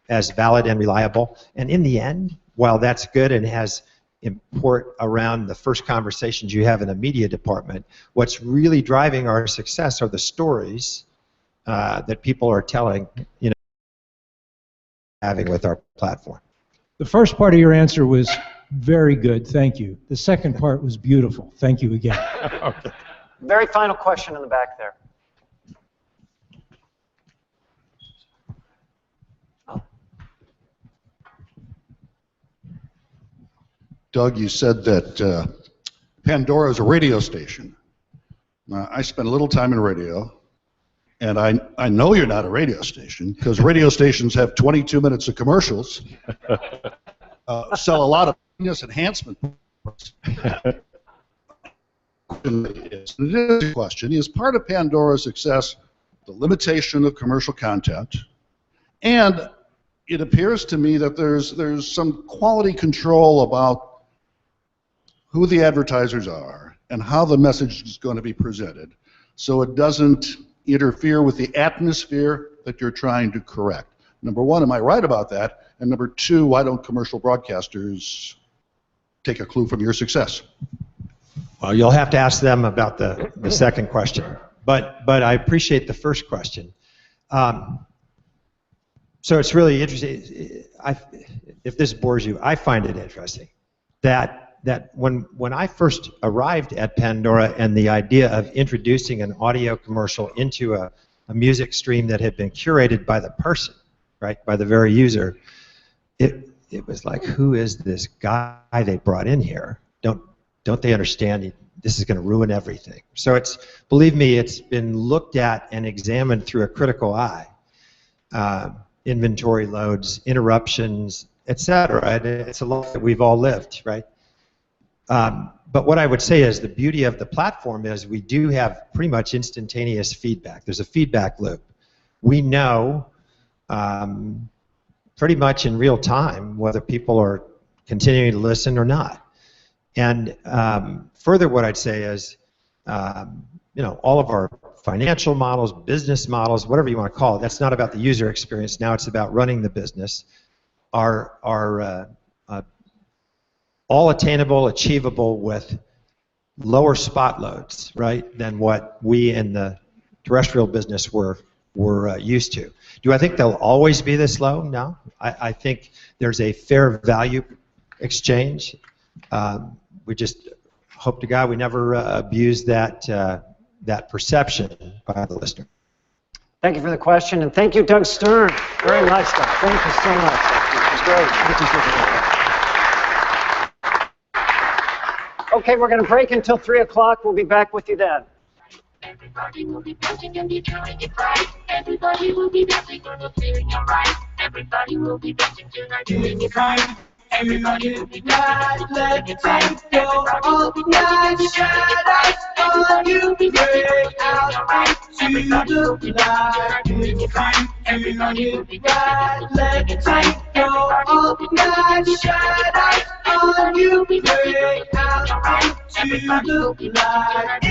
as valid and reliable. And in the end, while that's good and has import around the first conversations you have in a media department, what's really driving our success are the stories that people are telling, you know, having with our platform. The first part of your answer was very good, thank you. The second part was beautiful. Thank you again. Okay. Very final question in the back there. Doug, you said that Pandora is a radio station. Now, I spent a little time in radio, and I know you're not a radio station because radio stations have 22 minutes of commercials, sell a lot of business enhancement. The question is part of Pandora's success the limitation of commercial content, and it appears to me that there's some quality control about who the advertisers are and how the message is going to be presented, so it doesn't interfere with the atmosphere that you're trying to correct. Number one, am I right about that? And number two, why don't commercial broadcasters take a clue from your success? Well, you'll have to ask them about the second question, but I appreciate the first question. So it's really interesting. If this bores you, I find it interesting that when I first arrived at Pandora and the idea of introducing an audio commercial into a music stream that had been curated by the person, right, by the very user, it was like, who is this guy they brought in here? Don't they understand this is going to ruin everything? So it's, believe me, it's been looked at and examined through a critical eye. Inventory loads, interruptions, etc. It's a life that we've all lived, right? But what I would say is the beauty of the platform is we do have pretty much instantaneous feedback. There's a feedback loop. We know pretty much in real time whether people are continuing to listen or not. And further, what I'd say is, you know, all of our financial models, business models, whatever you want to call it, that's not about the user experience. Now it's about running the business. Are all attainable, achievable with lower spot loads, right, than what we in the terrestrial business were used to. Do I think they'll always be this low? No. I think there's a fair value exchange. We just hope to God we never abuse that perception by the listener. Thank you for the question, and thank you, Doug Sterne, very much, Doug. Thank you so much. It was great. Thank you so much. Okay, we're going to break until 3 o'clock. We'll be back with you then. Everybody will be dancing and be doing it right. Everybody will be dancing and be feeling it right. Everybody will be dancing tonight, doing it right. Everybody will be dancing, let it take go all night. Shadows on you, break out into the light. Everybody will be dancing, let it take go all night. Shadows on you, break out into the light.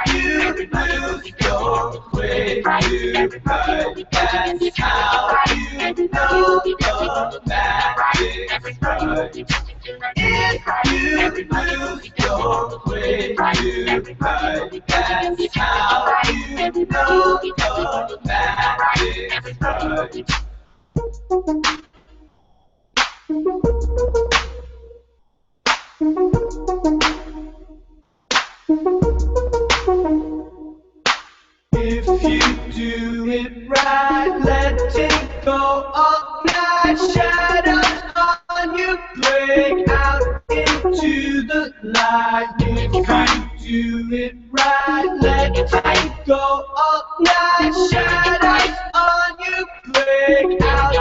If you lose your way, you hurt. That's how you know the magic's right. If you lose your way tonight, that's how you know the magic's right. If you do it right, let it go all night. Shadows on you break out into the light. If you do it right, let it go all night. Shadows on you break out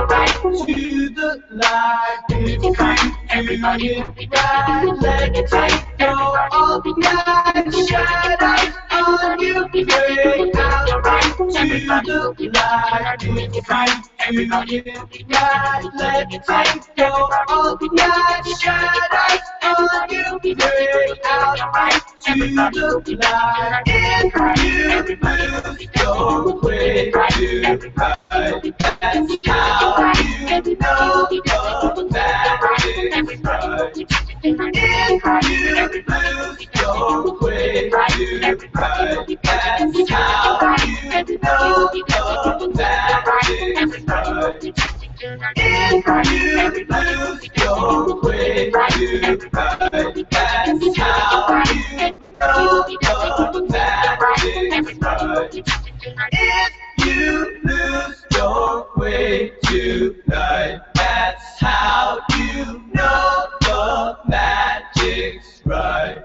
into the light. If you do it right, let it go all night. Shadows on you break out into the light. If you do it right, let it go all night. Shadows on you break out into the light. If you lose your way tonight, that's how you know the magic's right. If you lose your way tonight, that's how you know the magic's right. If you lose your way tonight, that's how you know the magic's right. If you lose your way tonight, that's how you know the magic's right.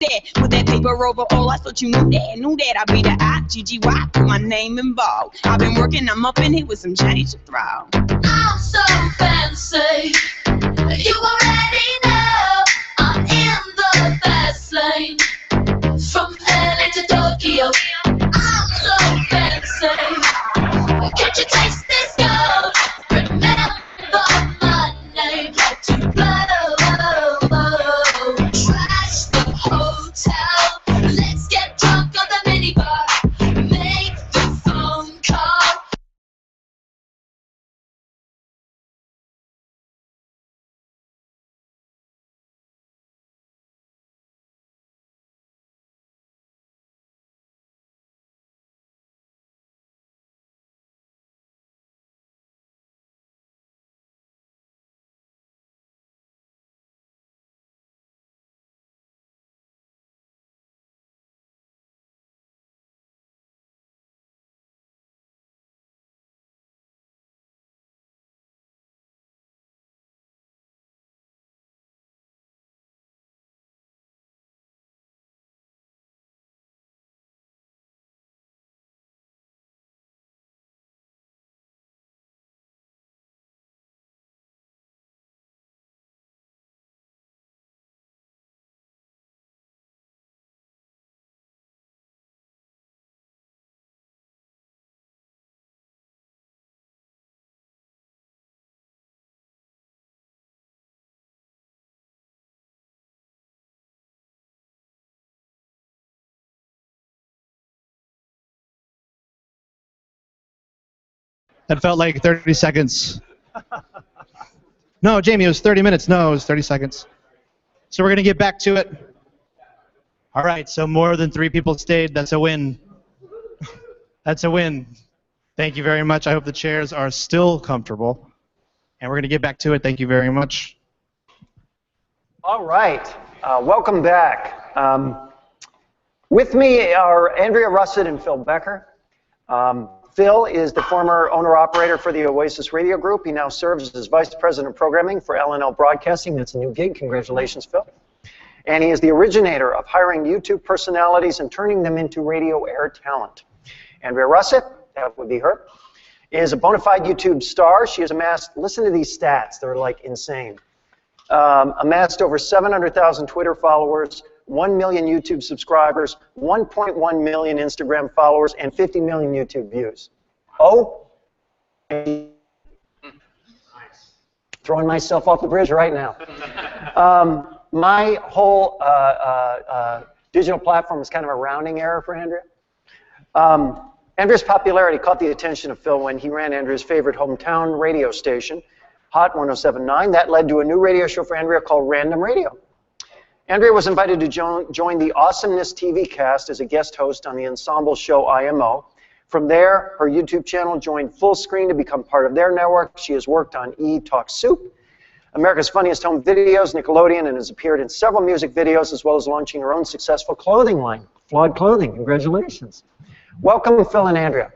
there with that paper overall. I thought you knew that I be the IGGY, put my name involved. I've been working, I'm up in here with some change to throw. I'm so fancy, you already know. I'm in the fast lane, from LA to Tokyo. I'm so fancy, can't you taste this gold? Remember my name, to blow. Trash the hotel, let's get drunk on the minibar. Make the phone call. That felt like 30 seconds. No, Jamie, it was 30 minutes. No, it was 30 seconds. So we're going to get back to it. All right, so more than 3 people stayed. That's a win. That's a win. Thank you very much. I hope the chairs are still comfortable. And we're going to get back to it. Thank you very much. All right, welcome back. With me are Andrea, Russett, and Phil Becker. Phil is the former owner-operator for the Oasis Radio Group. He now serves as Vice President of Programming for L&L Broadcasting. That's a new gig. Congratulations, Phil. And he is the originator of hiring YouTube personalities and turning them into radio air talent. Andrea Russett, that would be her, is a bona fide YouTube star. She has amassed, listen to these stats, they're like insane. Amassed over 700,000 Twitter followers, 1 million YouTube subscribers, 1.1 million Instagram followers, and 50 million YouTube views. Oh, throwing myself off the bridge right now. My whole digital platform is kind of a rounding error for Andrea. Andrea's popularity caught the attention of Phil when he ran Andrea's favorite hometown radio station, Hot 107.9. That led to a new radio show for Andrea called Random Radio. Andrea was invited to join the Awesomeness TV cast as a guest host on the ensemble show IMO. From there, her YouTube channel joined Full Screen to become part of their network. She has worked on E! Talk Soup, America's Funniest Home Videos, Nickelodeon, and has appeared in several music videos, as well as launching her own successful clothing line, Flawed Clothing. Congratulations. Welcome, Phil and Andrea.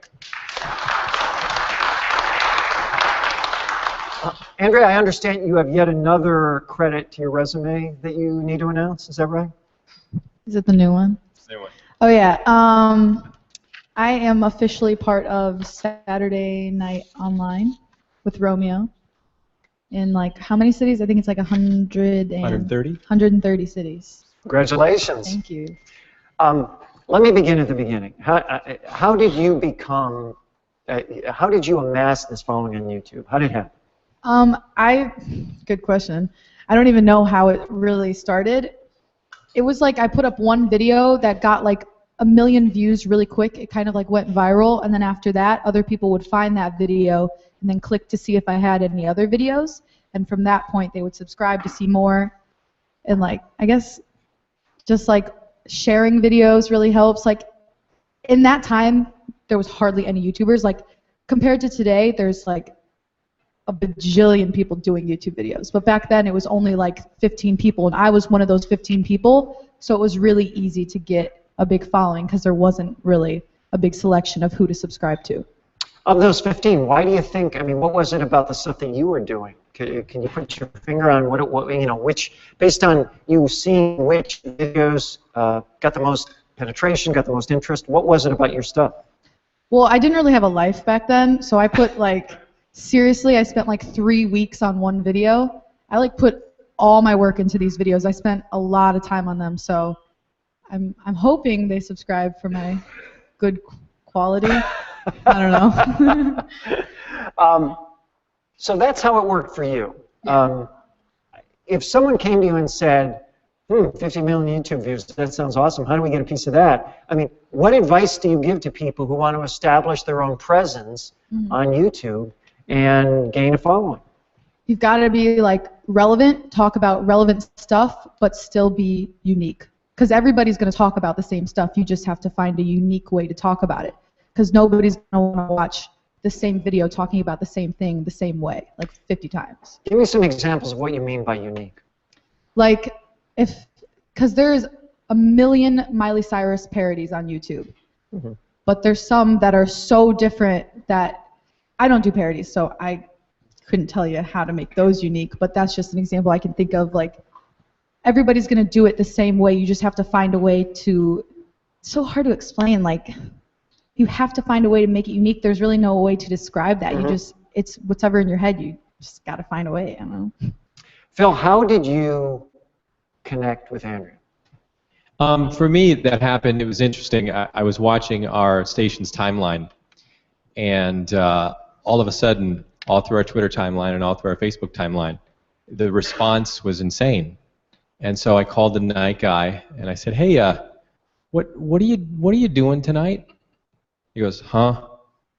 Andrea, I understand you have yet another credit to your resume that you need to announce. Is that right? Is it the new one? New one. Oh, yeah. I am officially part of Saturday Night Online with Romeo in, like, how many cities? I think it's like 130 cities. Congratulations. Thank you. Let me begin at the beginning. How did you become, how did you amass this following on YouTube? How did it happen? Good question. I don't even know how it really started. It was like I put up one video that got like 1 million views really quick. It kind of like went viral, and then after that, other people would find that video and then click to see if I had any other videos. And from that point, they would subscribe to see more. And like, I guess just like sharing videos really helps. Like in that time, there was hardly any YouTubers. Like compared to today, there's like a bajillion people doing YouTube videos. But back then, it was only like 15 people, and I was one of those 15 people. So it was really easy to get a big following because there wasn't really a big selection of who to subscribe to. Of those 15, why do you think, I mean, what was it about the stuff that you were doing Can you put your finger on which, based on you seeing which videos got the most penetration, got the most interest? What was it about your stuff? Well, I didn't really have a life back then, so I put seriously, I spent 3 weeks on one video. I put all my work into these videos. I spent a lot of time on them, so I'm hoping they subscribe for my good quality. I don't know. So that's how it worked for you. If someone came to you and said, 50 million YouTube views, that sounds awesome. How do we get a piece of that? I mean, what advice do you give to people who want to establish their own presence on YouTube and gain a following? You've got to be relevant, talk about relevant stuff, but still be unique. Because everybody's going to talk about the same stuff. You just have to find a unique way to talk about it. Because nobody's going to want to watch the same video talking about the same thing the same way, 50 times. Give me some examples of what you mean by unique. Because there's a million Miley Cyrus parodies on YouTube. But there's some that are so different that I don't do parodies, so I couldn't tell you how to make those unique, but that's just an example I can think of. Everybody's going to do it the same way. You just have to find a way to, it's so hard to explain, you have to find a way to make it unique. There's really no way to describe that. It's whatever in your head, you just got to find a way, I don't know. Phil, how did you connect with Andrea? For me, that happened, it was interesting. I was watching our station's timeline, and all of a sudden, all through our Twitter timeline and all through our Facebook timeline, the response was insane. And so I called the night guy, and I said, hey, what are you doing tonight? He goes, huh?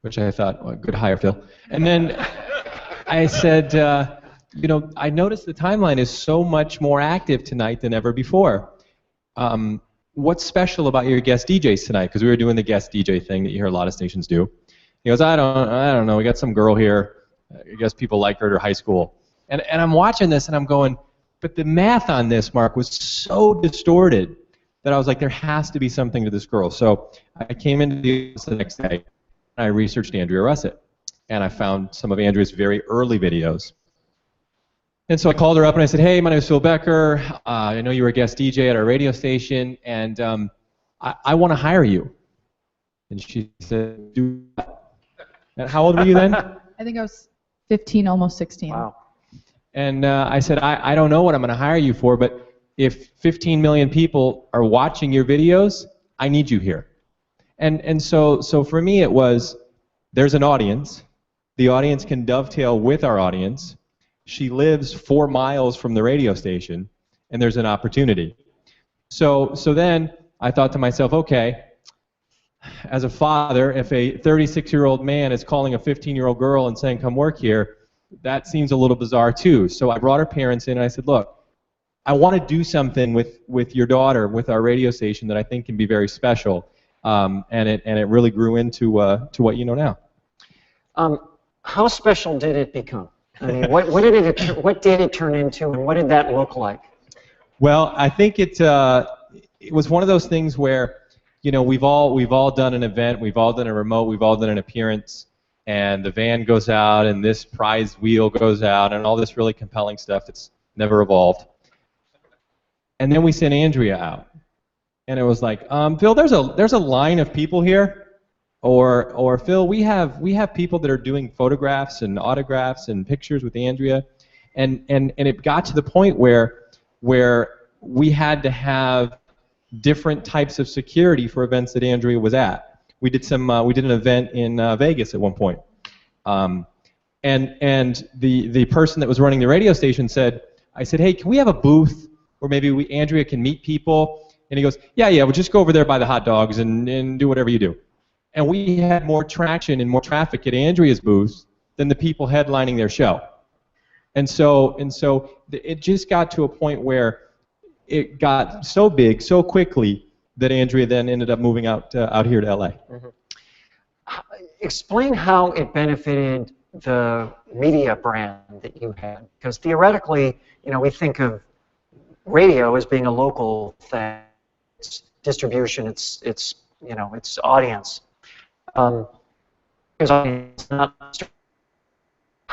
Which I thought, well, good hire, Phil. And then I said, I noticed the timeline is so much more active tonight than ever before. What's special about your guest DJs tonight? Because we were doing the guest DJ thing that you hear a lot of stations do. He goes, I don't know. We got some girl here. I guess people like her at her high school. And I'm watching this, and I'm going, but the math on this, Mark, was so distorted that I was like, there has to be something to this girl. So I came into the office the next day, and I researched Andrea Russett, and I found some of Andrea's very early videos. And so I called her up, and I said, hey, my name is Phil Becker. I know you were a guest DJ at our radio station, and I want to hire you. And she said, do what? And how old were you then? I think I was 15, almost 16. Wow. And I said, I don't know what I'm going to hire you for, but if 15 million people are watching your videos, I need you here. And so for me it was, there's an audience. The audience can dovetail with our audience. She lives 4 miles from the radio station, and there's an opportunity. So then I thought to myself, okay, as a father, if a 36-year-old man is calling a 15-year-old girl and saying, come work here, that seems a little bizarre too. So I brought her parents in, and I said, look, I want to do something with your daughter, with our radio station, that I think can be very special, and it really grew into what you know now. How special did it become? I mean, what did it turn into, and what did that look like? Well, I think it was one of those things where, we've all done an event, we've all done a remote, we've all done an appearance, and the van goes out, and this prize wheel goes out, and all this really compelling stuff that's never evolved. And then we sent Andrea out, and it was like, Phil, there's a line of people here, or Phil, we have people that are doing photographs and autographs and pictures with Andrea, and it got to the point where we had to have different types of security for events that Andrea was at. We did an event in Vegas at one point, and the person that was running the radio station said, I said, hey, can we have a booth where maybe Andrea can meet people? And he goes, yeah, we'll just go over there by the hot dogs and do whatever you do. And we had more traction and more traffic at Andrea's booth than the people headlining their show. And so it just got to a point where it got so big so quickly that Andrea then ended up moving out here to LA. Mm-hmm. Explain how it benefited the media brand that you had, because theoretically, we think of radio as being a local thing. It's distribution. It's audience. How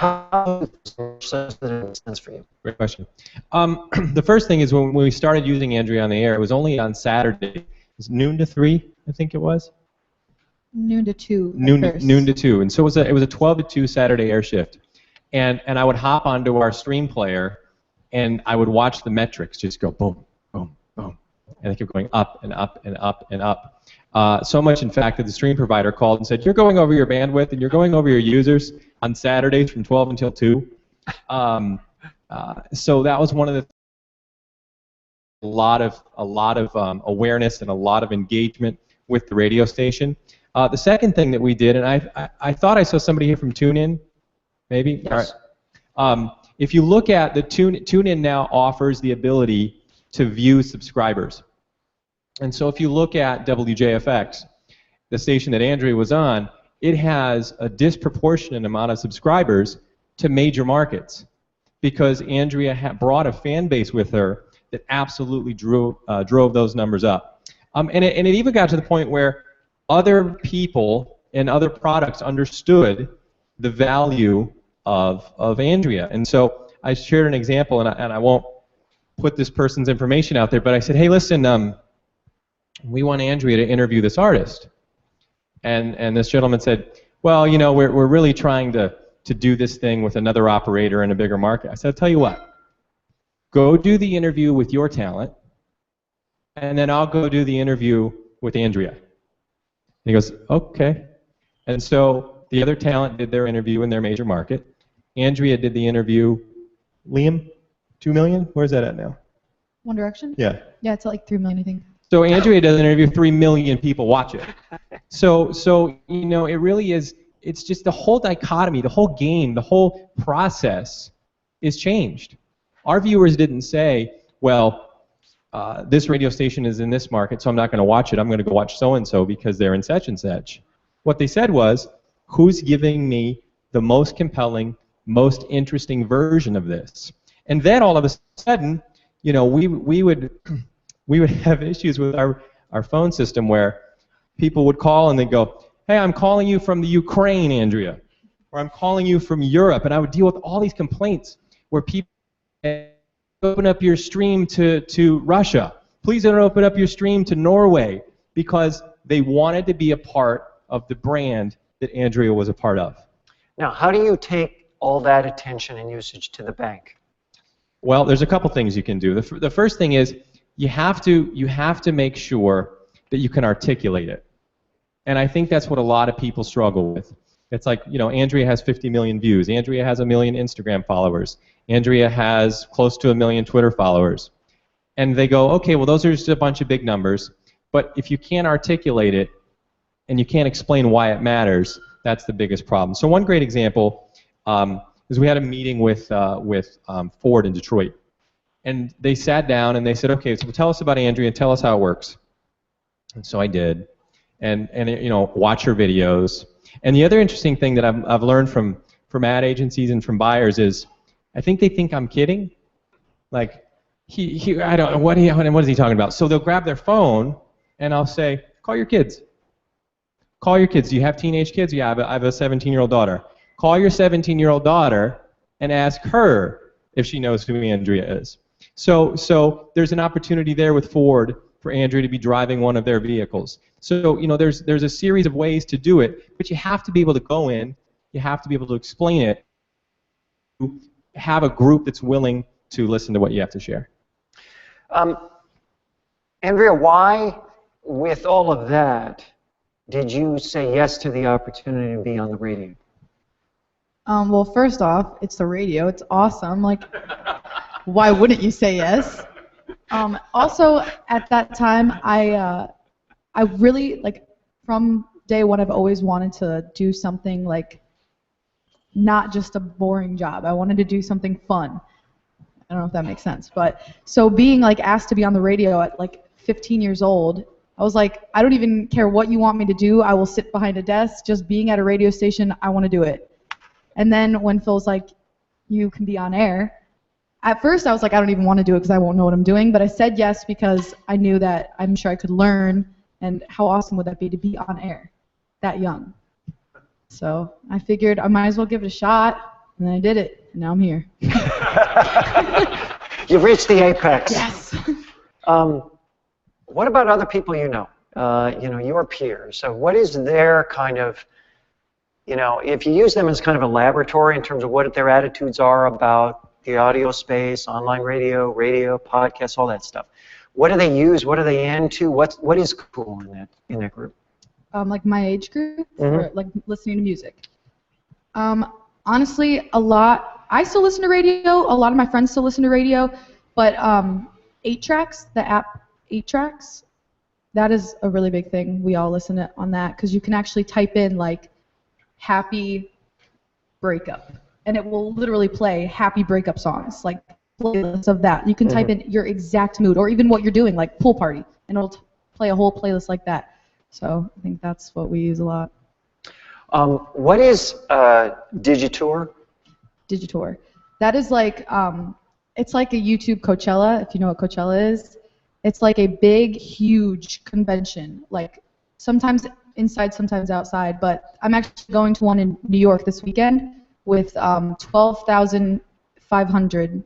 How does it make sense for you? Great question. The first thing is when we started using Andrea on the air, it was only on Saturday. It was noon to 3, I think it was. Noon to 2. Noon to 2, and so it was a 12 to 2 Saturday air shift, and I would hop onto our stream player, and I would watch the metrics just go boom, boom, boom, and they kept going up and up and up and up. So much, in fact, that the stream provider called and said, "You're going over your bandwidth and you're going over your users on Saturdays from 12 until 2." So that was one of the a lot of awareness and a lot of engagement with the radio station. The second thing that we did, and I thought I saw somebody here from TuneIn, maybe. Yes. All right. If you look at the TuneIn now offers the ability to view subscribers. And so if you look at WJFX, the station that Andrea was on, it has a disproportionate amount of subscribers to major markets because Andrea brought a fan base with her that absolutely drove those numbers up. And it even got to the point where other people and other products understood the value of Andrea. And so I shared an example, and I won't put this person's information out there, but I said, hey, listen, we want Andrea to interview this artist. And this gentleman said, well, you know, we're really trying to do this thing with another operator in a bigger market. I said, I'll tell you what, go do the interview with your talent, and then I'll go do the interview with Andrea. And he goes, okay. And so the other talent did their interview in their major market. Andrea did the interview. Liam, 2 million? Where's that at now? One Direction? Yeah. Yeah, it's like 3 million, I think. So Andrea does an interview, 3 million people watch it. So you know, it really is, it's just the whole dichotomy, the whole game, the whole process is changed. Our viewers didn't say, well, this radio station is in this market, so I'm not going to watch it. I'm going to go watch so-and-so because they're in such and such. What they said was, who's giving me the most compelling, most interesting version of this? And then all of a sudden, you know, we would have issues with our phone system where people would call and they'd go, hey, I'm calling you from the Ukraine, Andrea, or I'm calling you from Europe, and I would deal with all these complaints where people open up your stream to Russia. Please don't open up your stream to Norway, because they wanted to be a part of the brand that Andrea was a part of. Now, how do you take all that attention and usage to the bank? Well, there's a couple things you can do. The first thing is you have to make sure that you can articulate it. And I think that's what a lot of people struggle with. It's like, you know, Andrea has 50 million views. Andrea has 1 million Instagram followers. Andrea has close to 1 million Twitter followers. And they go, okay, well, those are just a bunch of big numbers. But if you can't articulate it and you can't explain why it matters, that's the biggest problem. So one great example is we had a meeting with Ford in Detroit. And they sat down and they said, okay, so tell us about Andrea and tell us how it works. And so I did. And you know, watch her videos. And the other interesting thing that I've learned from ad agencies and from buyers is I think they think I'm kidding. Like, I don't know, what is he talking about? So they'll grab their phone and I'll say, call your kids. Call your kids. Do you have teenage kids? Yeah, I have a 17-year-old daughter. Call your 17-year-old daughter and ask her if she knows who Andrea is. So there's an opportunity there with Ford for Andrea to be driving one of their vehicles. So, you know, there's a series of ways to do it, but you have to be able to go in, you have to be able to explain it, have a group that's willing to listen to what you have to share. Andrea, why, with all of that, did you say yes to the opportunity to be on the radio? Well, first off, it's the radio. It's awesome. Like, why wouldn't you say yes? Also, at that time, I really, like, from day one, I've always wanted to do something, like, not just a boring job. I wanted to do something fun. I don't know if that makes sense. But so being, like, asked to be on the radio at, like, 15 years old, I was like, I don't even care what you want me to do. I will sit behind a desk. Just being at a radio station, I want to do it. And then when Phil's like, you can be on air, at first I was like, I don't even want to do it because I won't know what I'm doing. But I said yes because I knew that I'm sure I could learn, and how awesome would that be to be on air that young. So I figured I might as well give it a shot. And I did it. And now I'm here. You've reached the apex. Yes. What about other people you know? Your peers. So what is their kind of, if you use them as kind of a laboratory in terms of what their attitudes are about the audio space, online radio, podcasts, all that stuff. What do they use? What are they into? What is cool in that group? Like my age group, or like listening to music. Honestly, a lot. I still listen to radio. A lot of my friends still listen to radio, but 8-Tracks, the app 8-Tracks, that is a really big thing. We all listen on that because you can actually type in like happy breakup, and it will literally play happy breakup songs, like playlists of that. You can type in your exact mood, or even what you're doing, like pool party, and it'll play a whole playlist like that. So I think that's what we use a lot. What is Digitour? Digitour. That is like, it's like a YouTube Coachella, if you know what Coachella is. It's like a big, huge convention, like sometimes inside, sometimes outside, but I'm actually going to one in New York this weekend with 12,500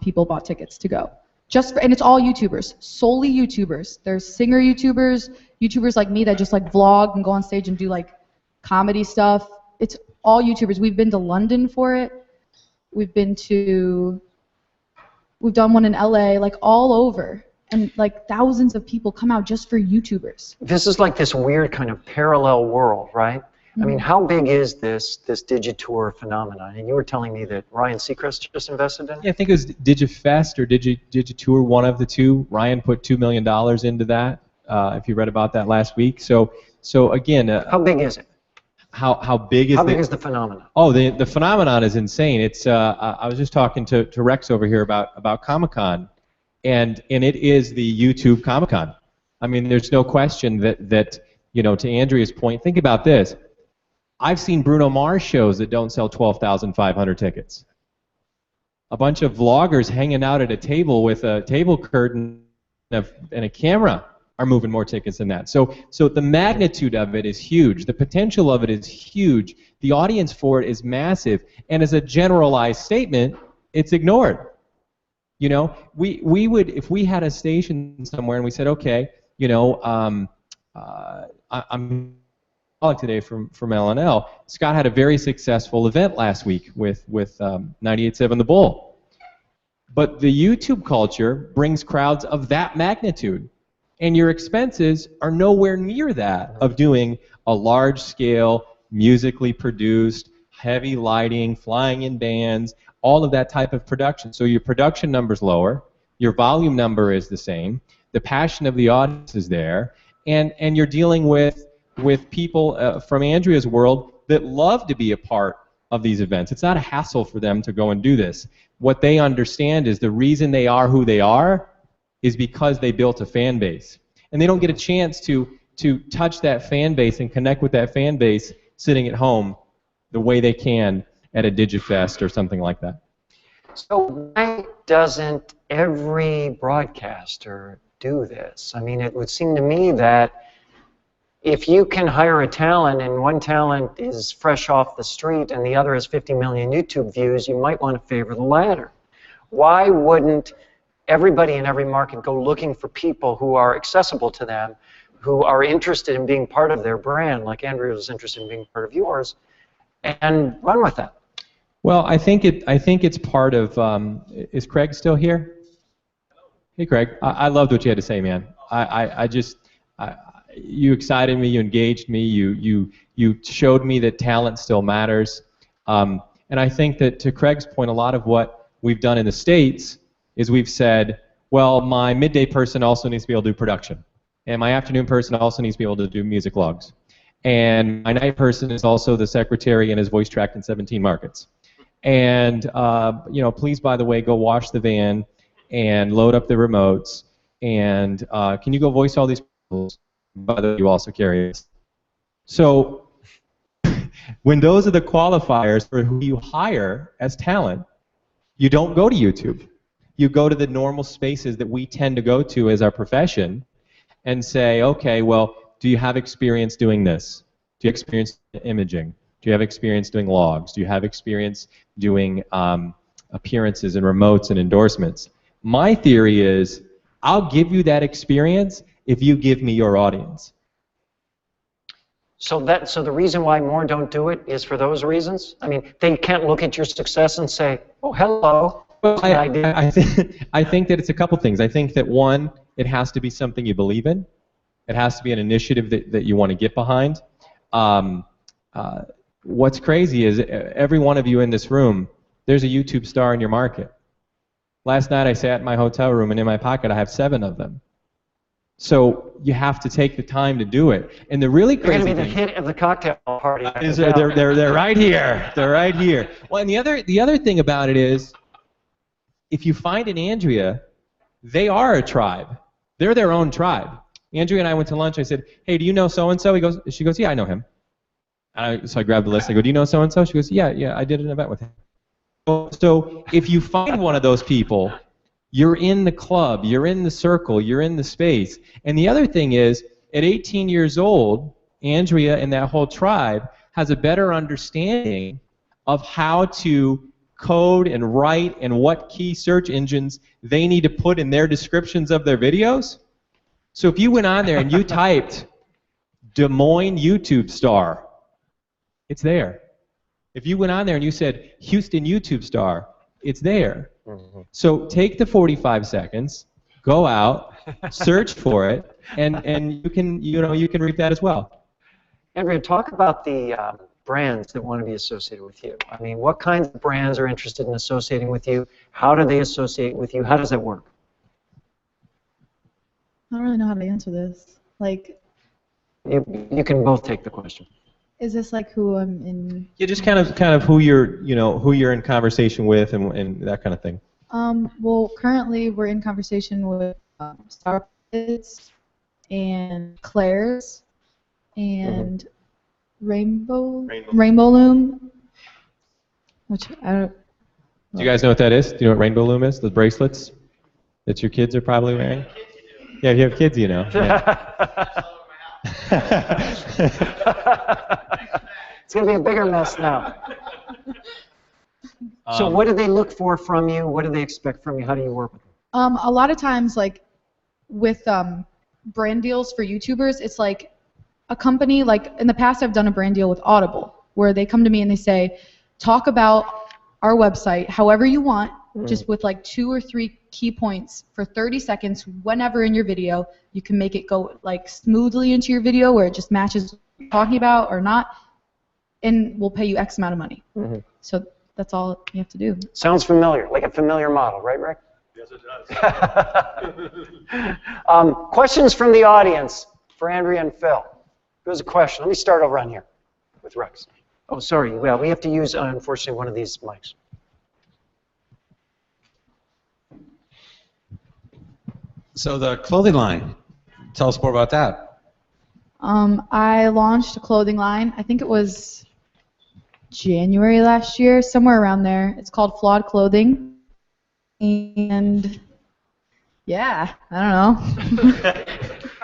people bought tickets to go. And it's all YouTubers, solely YouTubers. There's singer YouTubers, YouTubers like me that just like vlog and go on stage and do like comedy stuff. It's all YouTubers. We've been to London for it. We've done one in LA, like all over. And like thousands of people come out just for YouTubers. This is like this weird kind of parallel world, right? I mean, how big is this Digitour phenomenon? And you were telling me that Ryan Seacrest just invested in it? Yeah, I think it was Digifest or Digitour, one of the two. Ryan put $2 million into that, if you read about that last week. So again... how big is it? How big is the phenomenon? Oh, the phenomenon is insane. It's I was just talking to Rex over here about Comic-Con, and it is the YouTube Comic-Con. I mean, there's no question that to Andrea's point, think about this. I've seen Bruno Mars shows that don't sell 12,500 tickets. A bunch of vloggers hanging out at a table with a table curtain and a camera are moving more tickets than that. So the magnitude of it is huge. The potential of it is huge. The audience for it is massive. And as a generalized statement, it's ignored. We would, if we had a station somewhere and we said, okay, I'm today from LNL. Scott had a very successful event last week with 98.7 The Bull. But the YouTube culture brings crowds of that magnitude. And your expenses are nowhere near that of doing a large-scale, musically produced, heavy lighting, flying in bands, all of that type of production. So your production number's lower, your volume number is the same, the passion of the audience is there, and you're dealing with people from Andrea's world that love to be a part of these events. It's not a hassle for them to go and do this. What they understand is the reason they are who they are is because they built a fan base. And they don't get a chance to touch that fan base and connect with that fan base sitting at home the way they can at a Digifest or something like that. So why doesn't every broadcaster do this? I mean, it would seem to me that if you can hire a talent and one talent is fresh off the street and the other has 50 million YouTube views, you might want to favor the latter. Why wouldn't everybody in every market go looking for people who are accessible to them, who are interested in being part of their brand, like Andrea was interested in being part of yours, and run with that? Well, I think it's part of. Is Craig still here? Hey, Craig. I loved what you had to say, man. You excited me. You engaged me. You showed me that talent still matters. And I think that, to Craig's point, a lot of what we've done in the States is we've said, well, my midday person also needs to be able to do production, and my afternoon person also needs to be able to do music logs, and my night person is also the secretary and is voice tracked in 17 markets. And please, by the way, go wash the van and load up the remotes, and can you go voice all these people? By the way, you also carry this. So when those are the qualifiers for who you hire as talent, you don't go to YouTube. You go to the normal spaces that we tend to go to as our profession and say, okay, well, do you have experience doing this? Do you have experience in imaging? Do you have experience doing logs? Do you have experience doing appearances and remotes and endorsements? My theory is, I'll give you that experience if you give me your audience. So the reason why more don't do it is for those reasons? I mean, they can't look at your success and say, oh, hello. Well, I think that it's a couple things. I think that one, it has to be something you believe in. It has to be an initiative that you want to get behind. What's crazy is every one of you in this room, there's a YouTube star in your market. Last night I sat in my hotel room and in my pocket I have 7 of them. So you have to take the time to do it. And the really crazy thing... You're going to be the hit of the cocktail party. They're right here. They're right here. Well, and the other thing about it is, if you find an Andrea, they are a tribe. They're their own tribe. Andrea and I went to lunch. I said, hey, do you know so-and-so? She goes, yeah, I know him. So I grabbed the list. I go, do you know so-and-so? She goes, yeah, I did an event with him. So if you find one of those people, you're in the club, you're in the circle, you're in the space. And the other thing is, at 18 years old, Andrea and that whole tribe has a better understanding of how to code and write and what key search engines they need to put in their descriptions of their videos. So if you went on there and you typed Des Moines YouTube star, it's there. If you went on there and you said Houston YouTube star, it's there. So take the 45 seconds, go out, search for it, and you can reap that as well. Andrea, talk about the brands that want to be associated with you. I mean, what kinds of brands are interested in associating with you? How do they associate with you? How does that work? I don't really know how to answer this. Like, you can both take the question. Is this like who I'm in? Yeah, just kind of who you're in conversation with and that kind of thing. Well, currently we're in conversation with Star Kids and Claire's and Rainbow Loom, which I don't. Do you guys know what that is? Do you know what Rainbow Loom is? The bracelets that your kids are probably wearing? Yeah, if you have kids, you know. Yeah. It's going to be a bigger mess now. So what do they look for from you? What do they expect from you? How do you work with them? A lot of times, like with brand deals for YouTubers, it's like a company, like in the past I've done a brand deal with Audible, where they come to me and they say, talk about our website however you want, just with like 2 or 3 key points for 30 seconds whenever in your video. You can make it go like smoothly into your video where it just matches what you're talking about or not, and we'll pay you X amount of money. So that's all you have to do. Sounds familiar, like a familiar model, right, Rick? Yes, it does. Questions from the audience for Andrea and Phil. There's a question. Let me start over on here with Rex. Oh, sorry. Well, we have to use, unfortunately, one of these mics. So the clothing line, tell us more about that. I launched a clothing line. I think it was January last year, somewhere around there. It's called Flawed Clothing, and yeah, I don't know.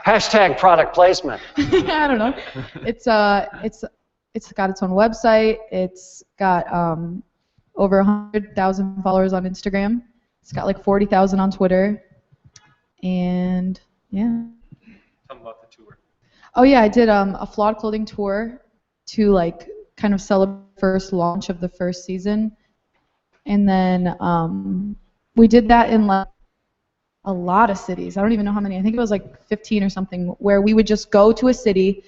Hashtag product placement. I don't know. It's got its own website. It's got over 100,000 followers on Instagram. It's got like 40,000 on Twitter, and yeah. Tell them about the tour. Oh yeah, I did a Flawed Clothing tour to like kind of celebrate the first launch of the first season, and then we did that in like a lot of cities. I don't even know how many. I think it was like 15 or something, where we would just go to a city,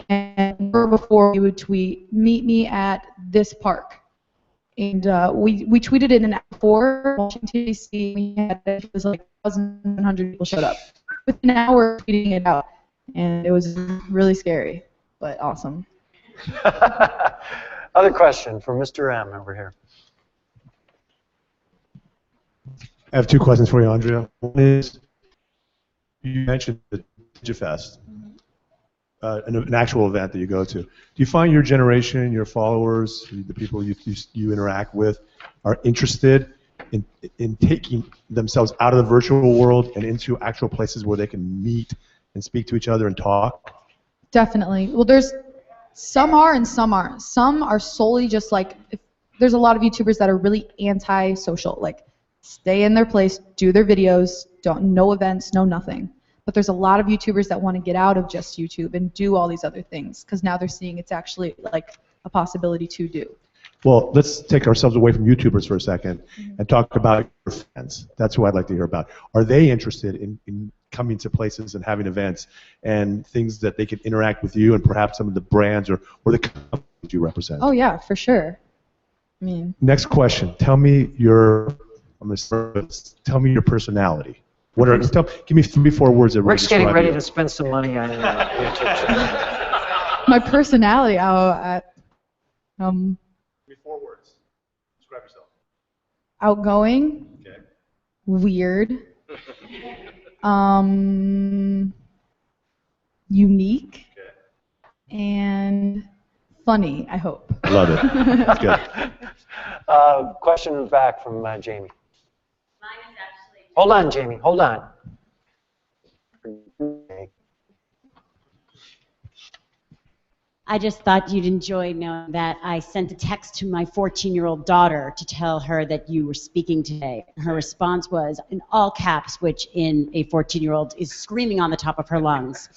and before we would tweet, meet me at this park. And we tweeted it in an hour before Washington, D.C. We had, it was like 1,100 people showed up. Within an hour tweeting it out. And it was really scary, but awesome. Other question from Mr. M over here. I have 2 questions for you, Andrea. One is, you mentioned the Digifest, an actual event that you go to. Do you find your generation, your followers, the people you interact with, are interested in taking themselves out of the virtual world and into actual places where they can meet and speak to each other and talk? Definitely. Well, there's Some are and some aren't. Some are solely just like, there's a lot of YouTubers that are really anti-social, like stay in their place, do their videos, no events, no nothing. But there's a lot of YouTubers that want to get out of just YouTube and do all these other things because now they're seeing it's actually like a possibility to do. Well, let's take ourselves away from YouTubers for a second and talk about your fans. That's who I'd like to hear about. Are they interested in coming to places and having events and things that they can interact with you and perhaps some of the brands or the companies you represent? Oh yeah, for sure. I mean. Next question. Tell me your personality. Give me 3-4 words that Rick's getting ready you. to spend some money on YouTube. My personality, 3-4 words. Describe yourself. Outgoing. Okay. Weird. Unique. Okay. And funny, I hope. Love it. That's good. Question in the back from Jamie. Hold on, Jamie. Hold on. I just thought you'd enjoy knowing that I sent a text to my 14-year-old daughter to tell her that you were speaking today. Her response was in all caps, which in a 14-year-old is screaming on the top of her lungs.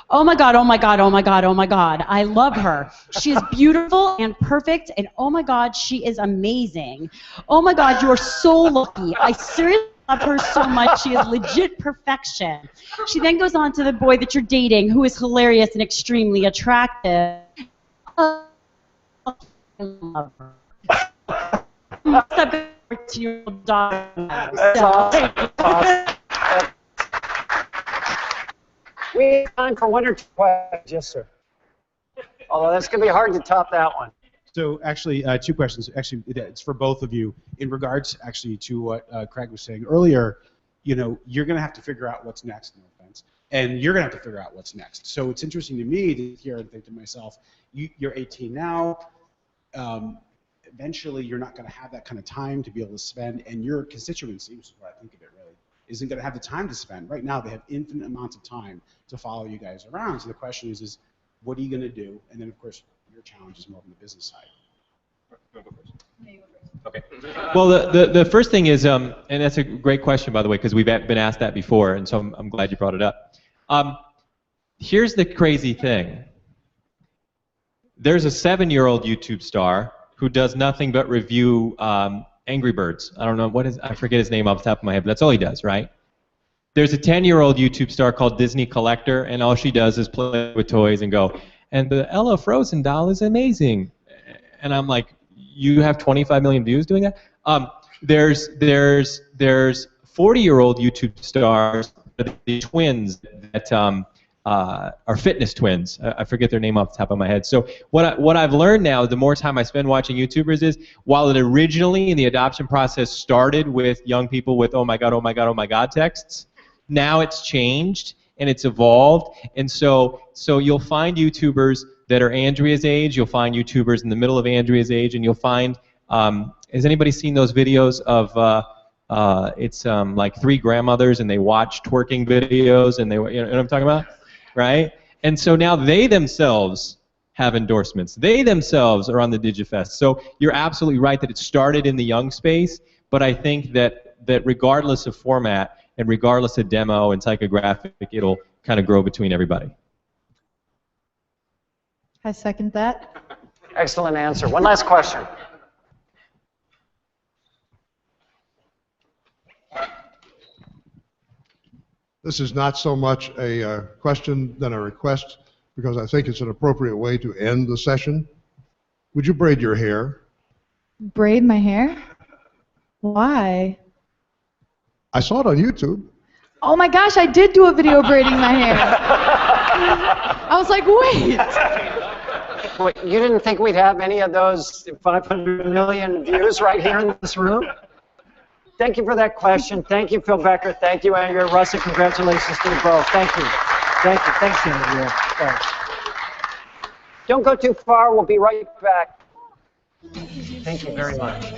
Oh my God, oh my God, oh my God, oh my God. I love her. She is beautiful and perfect, and oh my God, she is amazing. Oh my God, you are so lucky. I seriously love her so much. She is legit perfection. She then goes on to the boy that you're dating, who is hilarious and extremely attractive. I love her. Must have been a 14-year-old daughter. We have time for 1 or 2 questions. Yes, sir. Although that's going to be hard to top that one. So actually, 2 questions. Actually, it's for both of you. In regards, actually, to what Craig was saying earlier, you're going to have to figure out what's next, no offense, and you're going to have to figure out what's next. So it's interesting to me to hear and think to myself, you're 18 now. Eventually, you're not going to have that kind of time to be able to spend, and your constituency, which is what I think of it really, isn't going to have the time to spend. Right now, they have infinite amounts of time to follow you guys around. So the question is what are you going to do? And then, of course, your challenge is more on the business side. Okay. Well, the first thing is, and that's a great question, by the way, because we've been asked that before, and so I'm glad you brought it up. Here's the crazy thing. There's a 7-year-old YouTube star who does nothing but review Angry Birds. I don't know I forget his name off the top of my head, but that's all he does, right? There's a 10-year-old YouTube star called Disney Collector, and all she does is play with toys and go, and the Ella Frozen doll is amazing. And I'm like, you have 25 million views doing that? There's 40-year-old YouTube stars, the twins that are fitness twins. I forget their name off the top of my head. So what I've learned now, the more time I spend watching YouTubers is, while it originally in the adoption process started with young people with oh my God, oh my God, oh my God texts, now it's changed and it's evolved. And so you'll find YouTubers that are Andrea's age, you'll find YouTubers in the middle of Andrea's age, and you'll find, has anybody seen those videos of, it's like 3 grandmothers and they watch twerking videos and they, you know what I'm talking about? Right? And so now they themselves have endorsements. They themselves are on the DigiFest. So you're absolutely right that it started in the young space, but I think that regardless of format and regardless of demo and psychographic, it'll kind of grow between everybody. I second that. Excellent answer. One last question. This is not so much a question than a request, because I think it's an appropriate way to end the session. Would you braid your hair? Braid my hair? Why? I saw it on YouTube. Oh my gosh, I did do a video braiding my hair. I was like, wait. Wait, you didn't think we'd have any of those 500 million views right here in this room? Thank you for that question. Thank you, Phil Becker. Thank you, Andrea. Russett, congratulations to you both. Thank you. Thank you. Thanks, Andrea. Thanks. Don't go too far. We'll be right back. Thank you very much.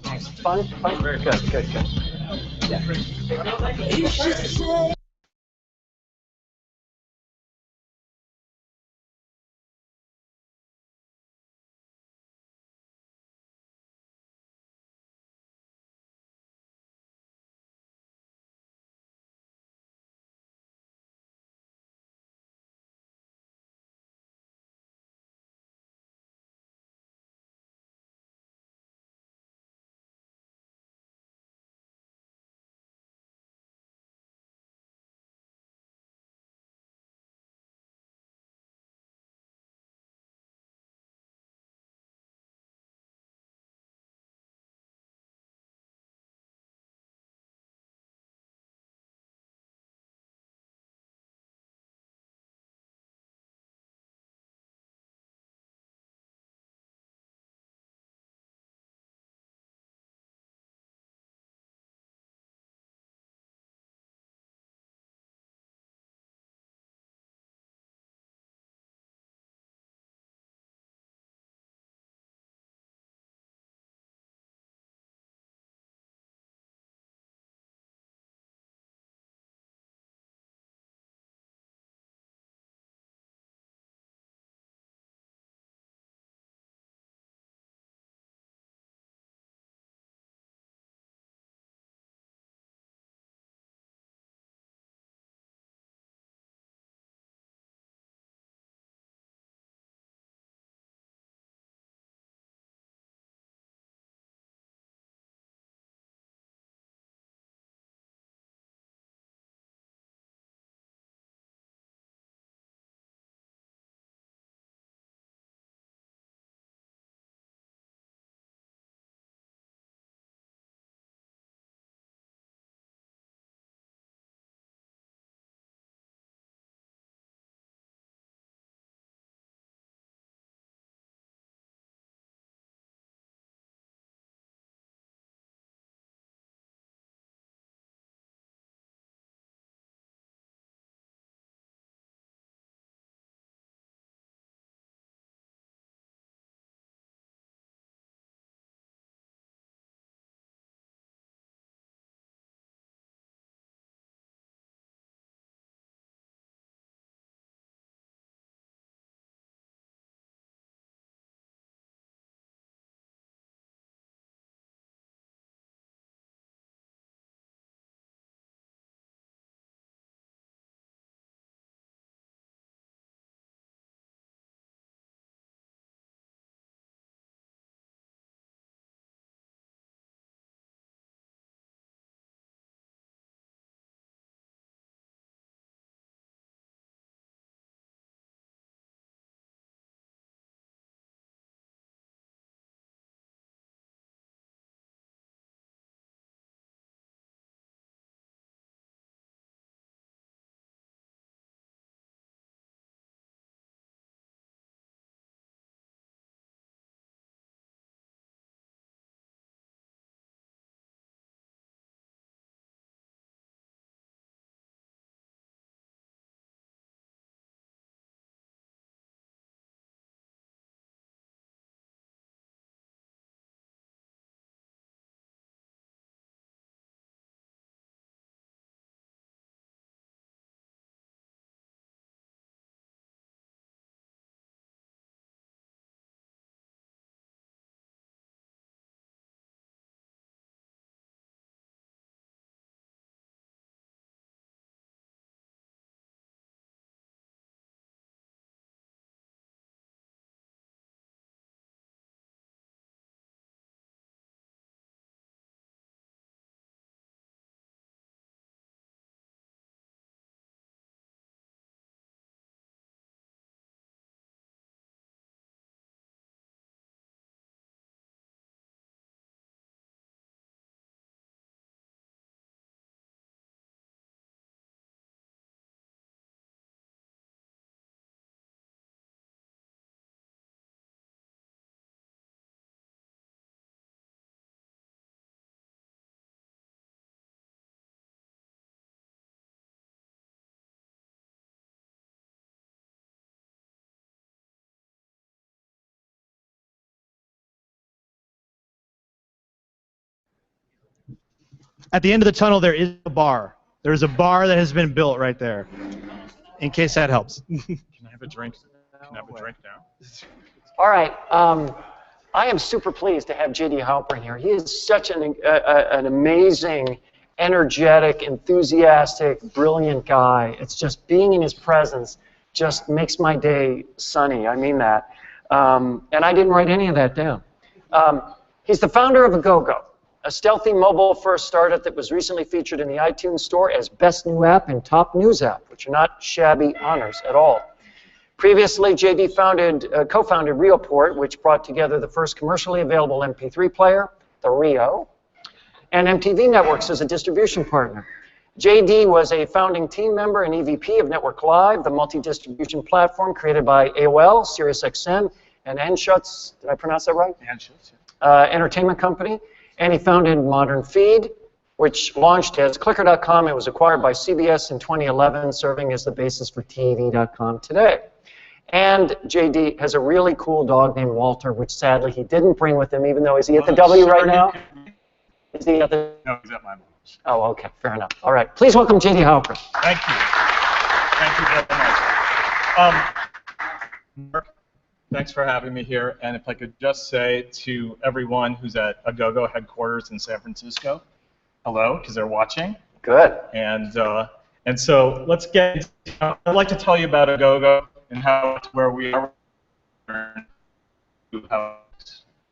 Thanks. Fun? Fun? Very good. Good, good. Yeah. at the end of the tunnel, there is a bar. There's a bar that has been built right there, in case that helps. Can I have a drink? Can I have a drink now? All right. I am super pleased to have J.D. Heilprin here. He is such an amazing, energetic, enthusiastic, brilliant guy. It's just being in his presence just makes my day sunny. I mean that. And I didn't write any of that down. He's the founder of AGOGO, a stealthy mobile-first startup that was recently featured in the iTunes Store as Best New App and Top News App, which are not shabby honors at all. Previously, JD co-founded Rioport, which brought together the first commercially available MP3 player, the Rio, and MTV Networks as a distribution partner. JD was a founding team member and EVP of Network Live, the multi-distribution platform created by AOL, SiriusXM, and Anschutz, did I pronounce that right? Anschutz, yeah. Entertainment company. And he founded Modern Feed, which launched as Clicker.com. It was acquired by CBS in 2011, serving as the basis for TV.com today. And JD has a really cool dog named Walter, which sadly he didn't bring with him, even though is he at the W right now? Is he at the? No, he's at my mom's. Oh, okay, fair enough. All right, please welcome JD Heilprin. Thank you. Thank you very much. Mark, thanks for having me here. And if I could just say to everyone who's at AGOGO headquarters in San Francisco, hello, because they're watching. Good. And so let's get. I'd like to tell you about AGOGO and where we are.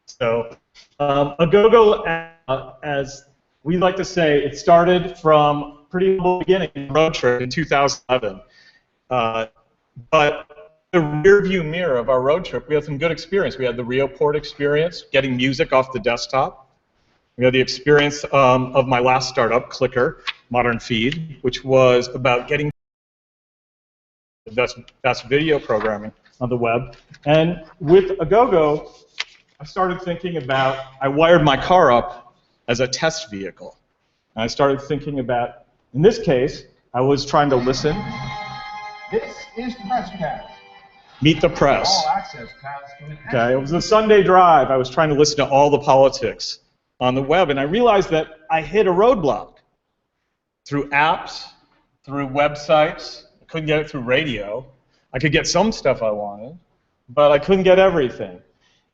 So AGOGO, as we like to say, it started from pretty humble beginning, road trip in 2011. But the rear view mirror of our road trip, we had some good experience. We had the Rioport experience, getting music off the desktop. We had the experience of my last startup, Clicker, Modern Feed, which was about getting the best video programming on the web. And with AGOGO, I started thinking about, I wired my car up as a test vehicle. And I started thinking about, in this case, I was trying to listen. This is PressCast. Meet the press. All access pass. Okay, it was a Sunday drive. I was trying to listen to all the politics on the web, and I realized that I hit a roadblock. Through apps, through websites, I couldn't get it through radio. I could get some stuff I wanted, but I couldn't get everything.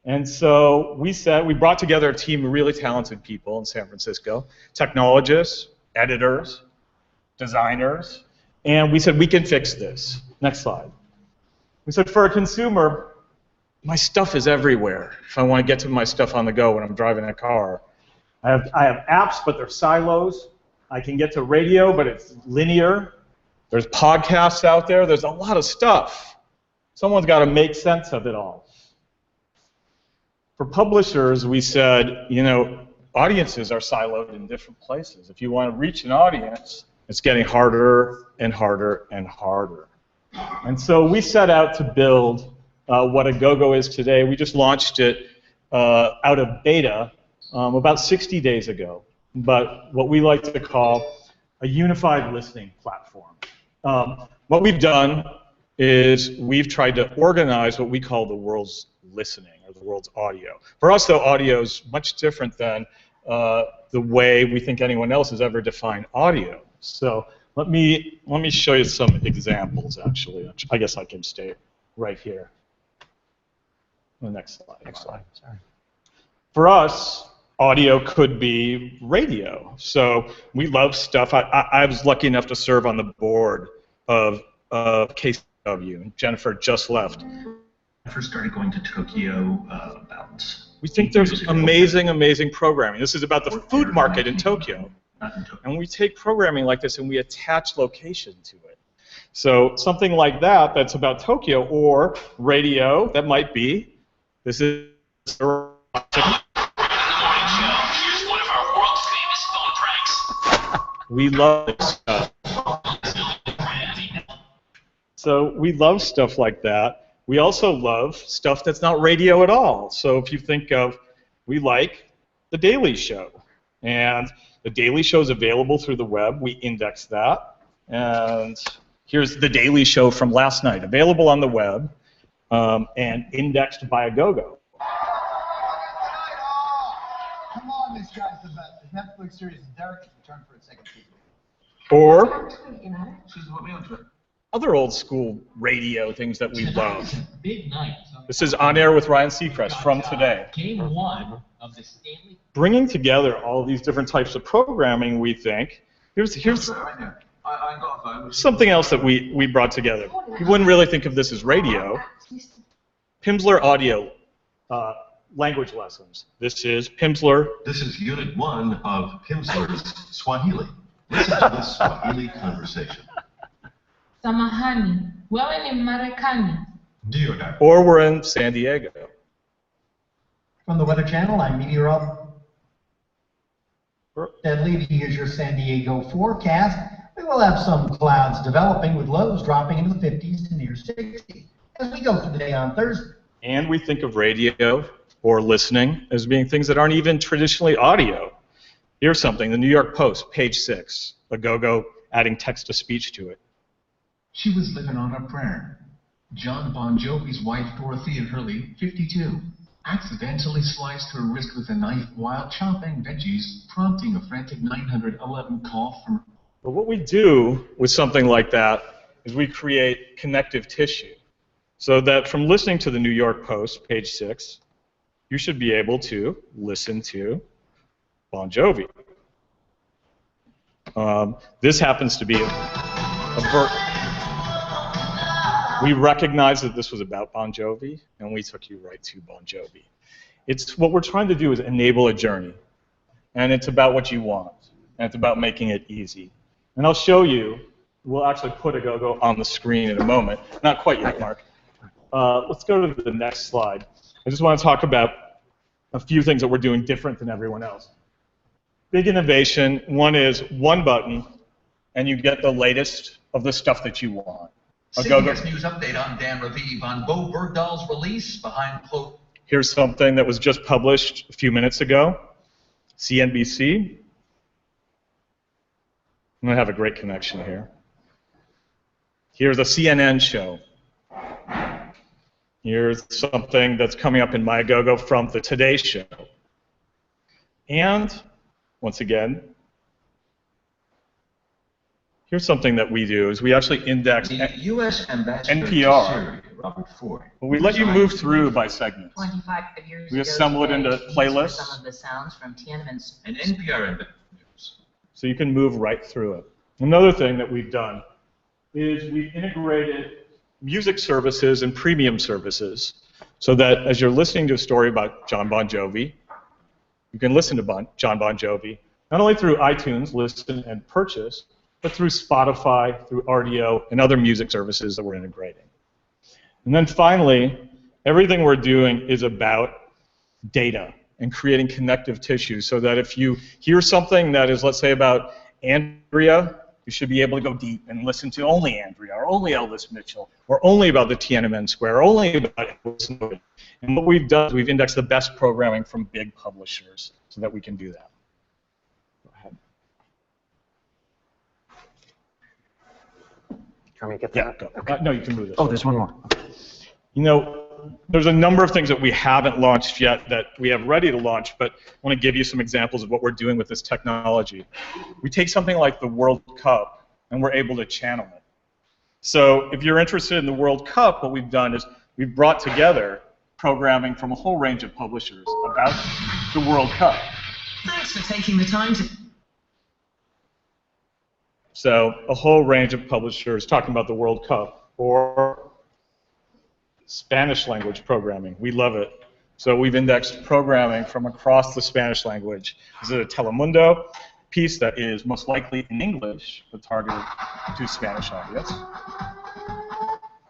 And so we brought together a team of really talented people in San Francisco, technologists, editors, designers, and we said, we can fix this. Next slide. We said, for a consumer, my stuff is everywhere. If I want to get to my stuff on the go when I'm driving a car. I have apps, but they're silos. I can get to radio, but it's linear. There's podcasts out there. There's a lot of stuff. Someone's got to make sense of it all. For publishers, we said, you know, audiences are siloed in different places. If you want to reach an audience, it's getting harder and harder and harder. And so we set out to build what AGOGO is today. We just launched it out of beta about 60 days ago, but what we like to call a unified listening platform. What we've done is we've tried to organize what we call the world's listening, or the world's audio. For us, though, audio is much different than the way we think anyone else has ever defined audio. So let me show you some examples, actually. I guess I can stay right here. The next slide. Next slide. Sorry. For us, audio could be radio. So we love stuff. I was lucky enough to serve on the board of KCW. Jennifer just left. I first started going to Tokyo about... We think there's amazing, amazing programming. This is about the food market in Tokyo. And we take programming like this and we attach location to it. So something like that that's about Tokyo, or radio, that might be, this is we love stuff. So we love stuff like that. We also love stuff that's not radio at all. So if you think of, we like The Daily Show. And The Daily Show is available through the web. We index that. And here's The Daily Show from last night, available on the web and indexed by AGOGO. Come on This guy's the best. The Netflix series Derek has returned for its second season. Or other old school radio things that we love. Big night. This is On Air with Ryan Seacrest from today. Game 1 of the Stanley. Bringing together all these different types of programming, we think. Here's something else that we brought together. You wouldn't really think of this as radio. Pimsleur audio language lessons. This is Pimsleur. This is Unit 1 of Pimsleur's Swahili. Listen to this Swahili conversation. Samahani, wewe ni Marekani. Or we're in San Diego. From the Weather Channel, I'm meteorologist Deadly. Here's your San Diego forecast. We will have some clouds developing with lows dropping into the 50s to near 60 as we go through the day on Thursday. And we think of radio or listening as being things that aren't even traditionally audio. Here's something, the New York Post, page 6, AGOGO adding text-to-speech to it. She was living on a prayer. John Bon Jovi's wife, Dorothea Hurley, 52, accidentally sliced her wrist with a knife while chopping veggies, prompting a frantic 911 call from... But what we do with something like that is we create connective tissue. So that from listening to the New York Post, page 6, you should be able to listen to Bon Jovi. This happens to be we recognized that this was about Bon Jovi, and we took you right to Bon Jovi. It's what we're trying to do is enable a journey, and it's about what you want, and it's about making it easy. And I'll show you. We'll actually put AGOGO on the screen in a moment. Not quite yet, Mark. Let's go to the next slide. I just want to talk about a few things that we're doing different than everyone else. Big innovation. One is one button, and you get the latest of the stuff that you want. CBS News update on Dan Raviv on Bo Bergdahl's release behind closed. Here's something that was just published a few minutes ago. CNBC. I'm going to have a great connection here. Here's a CNN show. Here's something that's coming up in my AGOGO from the Today Show. And, once again, here's something that we do, is we actually index U.S. Ambassador NPR. to Syria, Robert Ford. But we let you move through by segments. 25 years We ago assemble it today, into these were playlists. some of the sounds from Tiananmen. And NPR So you can move right through it. Another thing that we've done is we've integrated music services and premium services so that as you're listening to a story about John Bon Jovi, you can listen to John Bon Jovi not only through iTunes, listen and purchase, but through Spotify, through RDO, and other music services that we're integrating. And then finally, everything we're doing is about data and creating connective tissue so that if you hear something that is, let's say, about Andrea, you should be able to go deep and listen to only Andrea, or only Elvis Mitchell, or only about the Tiananmen Square, or only about Elvis Mitchell. And what we've done is we've indexed the best programming from big publishers so that we can do that. Go ahead. Can we get that? Yeah, go. No, you can move this. Oh, there's one more. You know, there's a number of things that we haven't launched yet that we have ready to launch, but I want to give you some examples of what we're doing with this technology. We take something like the World Cup, and we're able to channel it. So if you're interested in the World Cup, what we've done is we've brought together programming from a whole range of publishers about the World Cup. Thanks for taking the time to... So a whole range of publishers talking about the World Cup, or Spanish language programming. We love it. So we've indexed programming from across the Spanish language. This is a Telemundo piece that is most likely in English, but targeted to Spanish audience.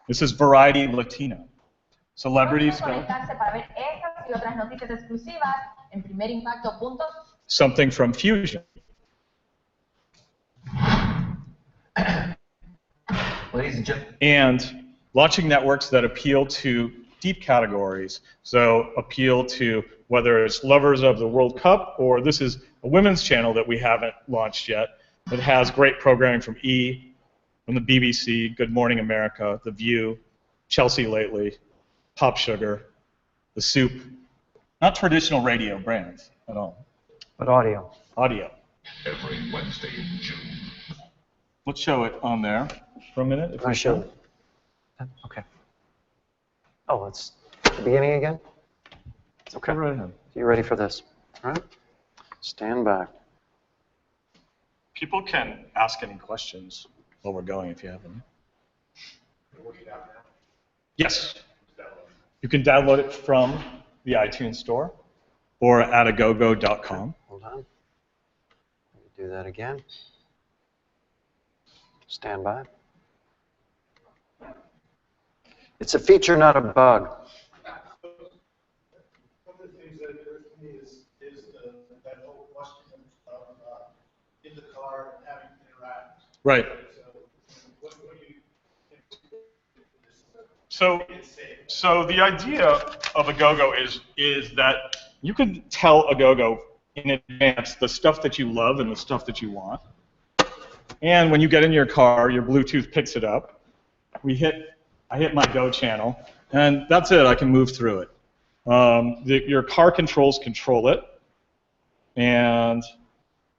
This is Variety Latino. Celebrities go. Something from Fusion. Ladies and gentlemen. And launching networks that appeal to deep categories, so appeal to whether it's lovers of the World Cup, or this is a women's channel that we haven't launched yet that has great programming from E, from the BBC, Good Morning America, The View, Chelsea Lately, Pop Sugar, The Soup. Not traditional radio brands at all. But audio. Audio. Every Wednesday in June. Let's show it on there for a minute. If I show it. Okay. Oh, it's the beginning again? Okay. Right ahead. You ready for this? All right. Stand by. People can ask any questions while we're going if you have any. Yes. You can download it from the iTunes Store or at agogo.com. Hold on. Let me do that again. Stand by. It's a feature, not a bug. One of the things that occurs to me is that whole question of in the car and having to interact. Right. What do you So the idea of AGOGO is that you can tell AGOGO in advance the stuff that you love and the stuff that you want. And when you get in your car, your Bluetooth picks it up. I hit my Go channel, and that's it. I can move through it. Your car controls control it, and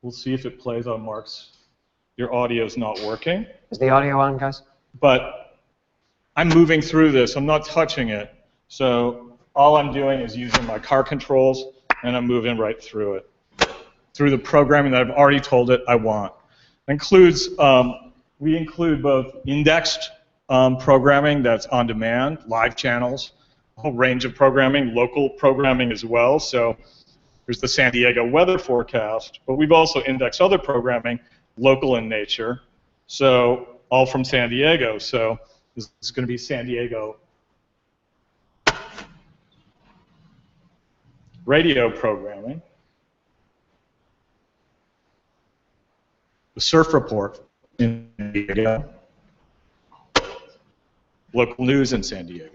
we'll see if it plays on Mark's. Your audio's not working. Is the audio on, guys? But I'm moving through this. I'm not touching it. So all I'm doing is using my car controls, and I'm moving right through it, through the programming that I've already told it I want. It includes, we include both indexed programming that's on demand, live channels, a whole range of programming, local programming as well. So there's the San Diego weather forecast, but we've also indexed other programming, local in nature, so all from San Diego. So this is going to be San Diego radio programming. The surf report in San Diego. Local news in San Diego.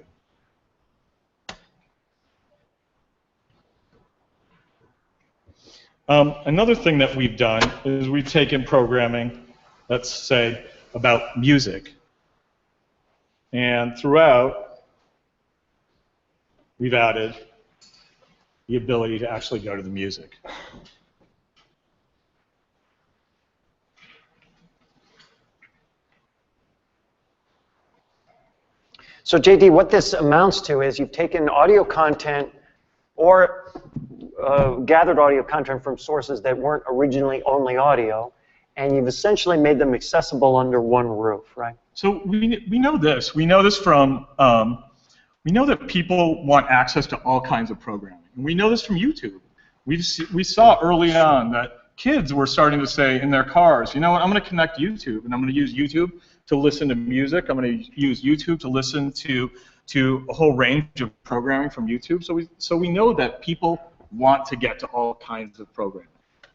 Another thing that we've done is we've taken programming, let's say, about music. And throughout, we've added the ability to actually go to the music. So JD, what this amounts to is you've taken audio content or gathered audio content from sources that weren't originally only audio, and you've essentially made them accessible under one roof, right? So we know this. We know this from, we know that people want access to all kinds of programming. And we know this from YouTube. We saw early on that kids were starting to say in their cars, you know what, I'm going to connect YouTube, and I'm going to use YouTube to listen to music. I'm going to use YouTube to listen to a whole range of programming from YouTube. So we know that people want to get to all kinds of programming.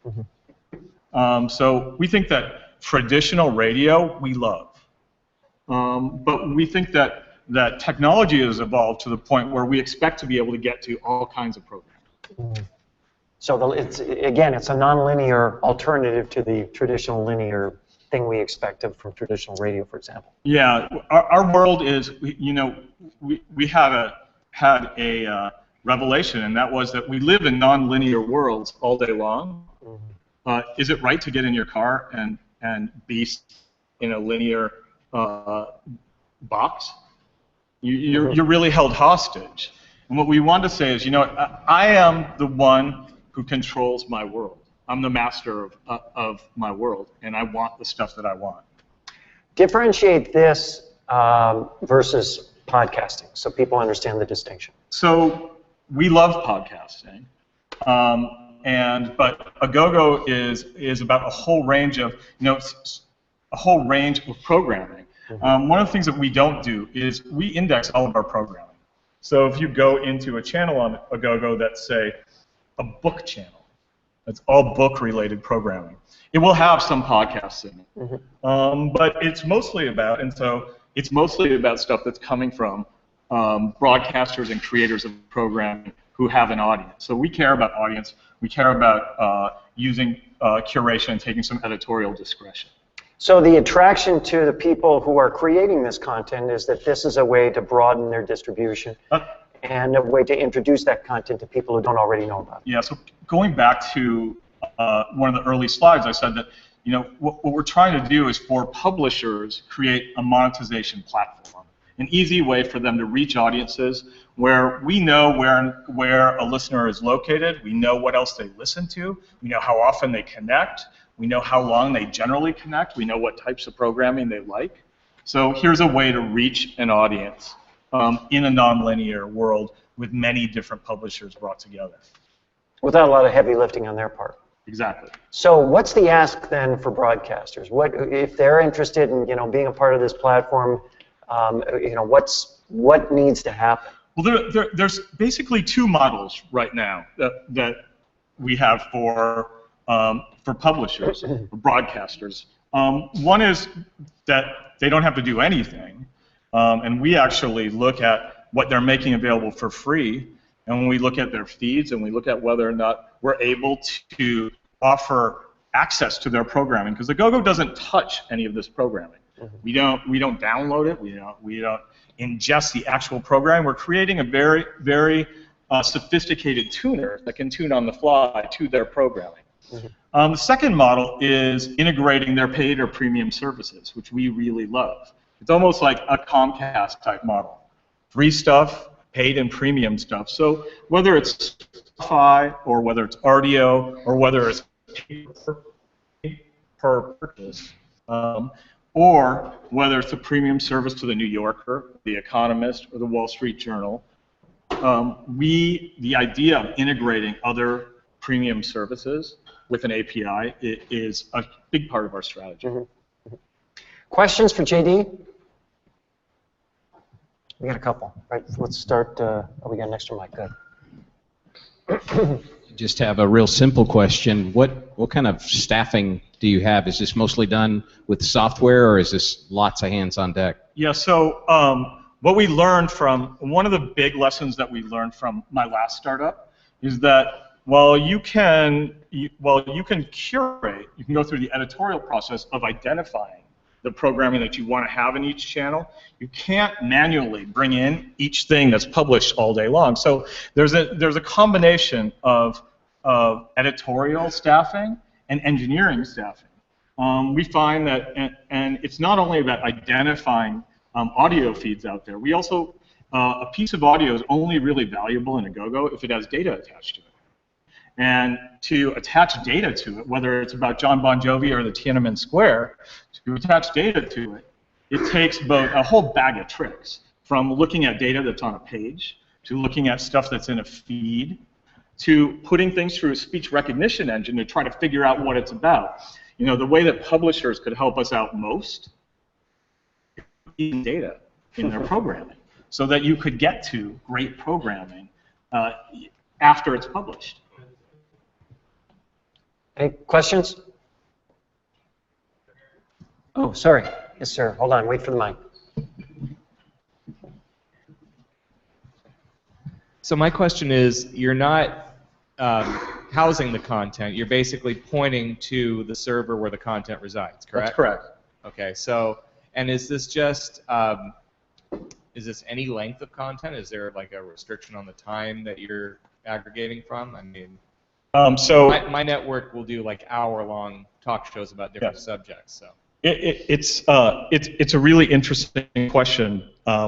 Mm-hmm. So we think that traditional radio we love, but we think that technology has evolved to the point where we expect to be able to get to all kinds of programming. Mm-hmm. So it's a nonlinear alternative to the traditional linear thing we expect from traditional radio, for example. Yeah, our world is, you know, we had a revelation, and that was that we live in nonlinear worlds all day long. Mm-hmm. Is it right to get in your car and be in a linear box? You're really held hostage. And what we want to say is, you know, I am the one who controls my world. I'm the master of my world, and I want the stuff that I want. Differentiate this versus podcasting, so people understand the distinction. So we love podcasting, but AGOGO is about a whole range of, programming. Mm-hmm. One of the things that we don't do is we index all of our programming. So if you go into a channel on AGOGO that's, say, a book channel, that's all book-related programming, it will have some podcasts in it. Mm-hmm. But it's mostly about, stuff that's coming from broadcasters and creators of programming who have an audience. So we care about audience. We care about using curation and taking some editorial discretion. So the attraction to the people who are creating this content is that this is a way to broaden their distribution and a way to introduce that content to people who don't already know about it. Yeah, so going back to one of the early slides, I said that what we're trying to do is for publishers create a monetization platform, an easy way for them to reach audiences where we know where a listener is located, we know what else they listen to, we know how often they connect, we know how long they generally connect, we know what types of programming they like. So here's a way to reach an audience in a nonlinear world with many different publishers brought together. Without a lot of heavy lifting on their part. Exactly. So what's the ask then for broadcasters? What if they're interested in being a part of this platform? What needs to happen? Well, there's basically two models right now that we have for publishers, for broadcasters. One is that they don't have to do anything, and we actually look at what they're making available for free. And when we look at their feeds and we look at whether or not we're able to offer access to their programming, because AGOGO doesn't touch any of this programming. We don't download it. We don't ingest the actual program. We're creating a very, very sophisticated tuner that can tune on the fly to their programming. The second model is integrating their paid or premium services, which we really love. It's almost like a Comcast type model. Free stuff, paid and premium stuff. So whether it's Spotify or whether it's Austereo or whether it's per purchase, or whether it's a premium service to the New Yorker, the Economist, or the Wall Street Journal, the idea of integrating other premium services with an API is a big part of our strategy. Questions for JD? We got a couple. Right, let's start. We got an extra mic. Good. Just have a real simple question. What kind of staffing do you have? Is this mostly done with software, or is this lots of hands on deck? Yeah. So what we learned from one of the big lessons that we learned from my last startup is that while you can curate, you can go through the editorial process of identifying the programming that you want to have in each channel, you can't manually bring in each thing that's published all day long. So there's a combination of editorial staffing and engineering staffing. We find that, and it's not only about identifying audio feeds out there. We also, a piece of audio is only really valuable in AGOGO if it has data attached to it. And to attach data to it, whether it's about John Bon Jovi or the Tiananmen Square, to attach data to it, it takes a whole bag of tricks, from looking at data that's on a page, to looking at stuff that's in a feed, to putting things through a speech recognition engine to try to figure out what it's about. The way that publishers could help us out most is data in their programming, so that you could get to great programming after it's published. Any questions? Oh, sorry. Yes, sir. Hold on. Wait for the mic. So my question is, you're not housing the content. You're basically pointing to the server where the content resides, correct? That's correct. Okay. So, and is this just is this any length of content? Is there like a restriction on the time that you're aggregating from? I mean, so my network will do like hour-long talk shows about different subjects. So it's a really interesting question,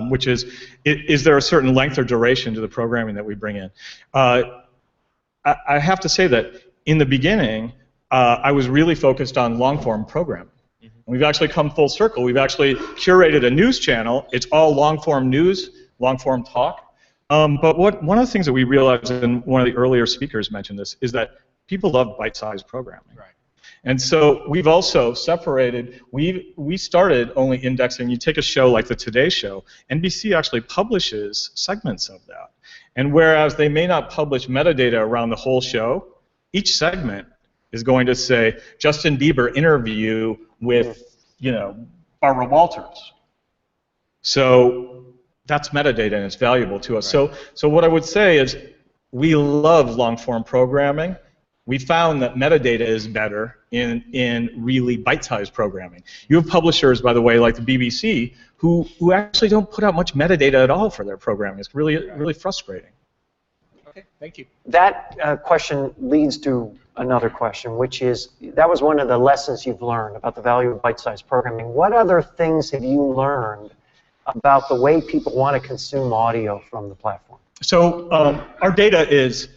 which is there a certain length or duration to the programming that we bring in? I have to say that in the beginning, I was really focused on long-form programming. We've actually come full circle. We've actually curated a news channel. It's all long-form news, long-form talk. But one of the things that we realized, and one of the earlier speakers mentioned this, is that people love bite-sized programming. Right. And so we've also separated. We started only indexing. You take a show like the Today Show, NBC actually publishes segments of that. And whereas they may not publish metadata around the whole show, each segment is going to say Justin Bieber interview with Barbara Walters. So that's metadata, and it's valuable to us. Right. So what I would say is we love long-form programming. We found that metadata is better in really bite-sized programming. You have publishers, by the way, like the BBC, who actually don't put out much metadata at all for their programming. It's really frustrating. Okay, thank you. That question leads to another question, which is, that was one of the lessons you've learned about the value of bite-sized programming. What other things have you learned about the way people want to consume audio from the platform? So our data is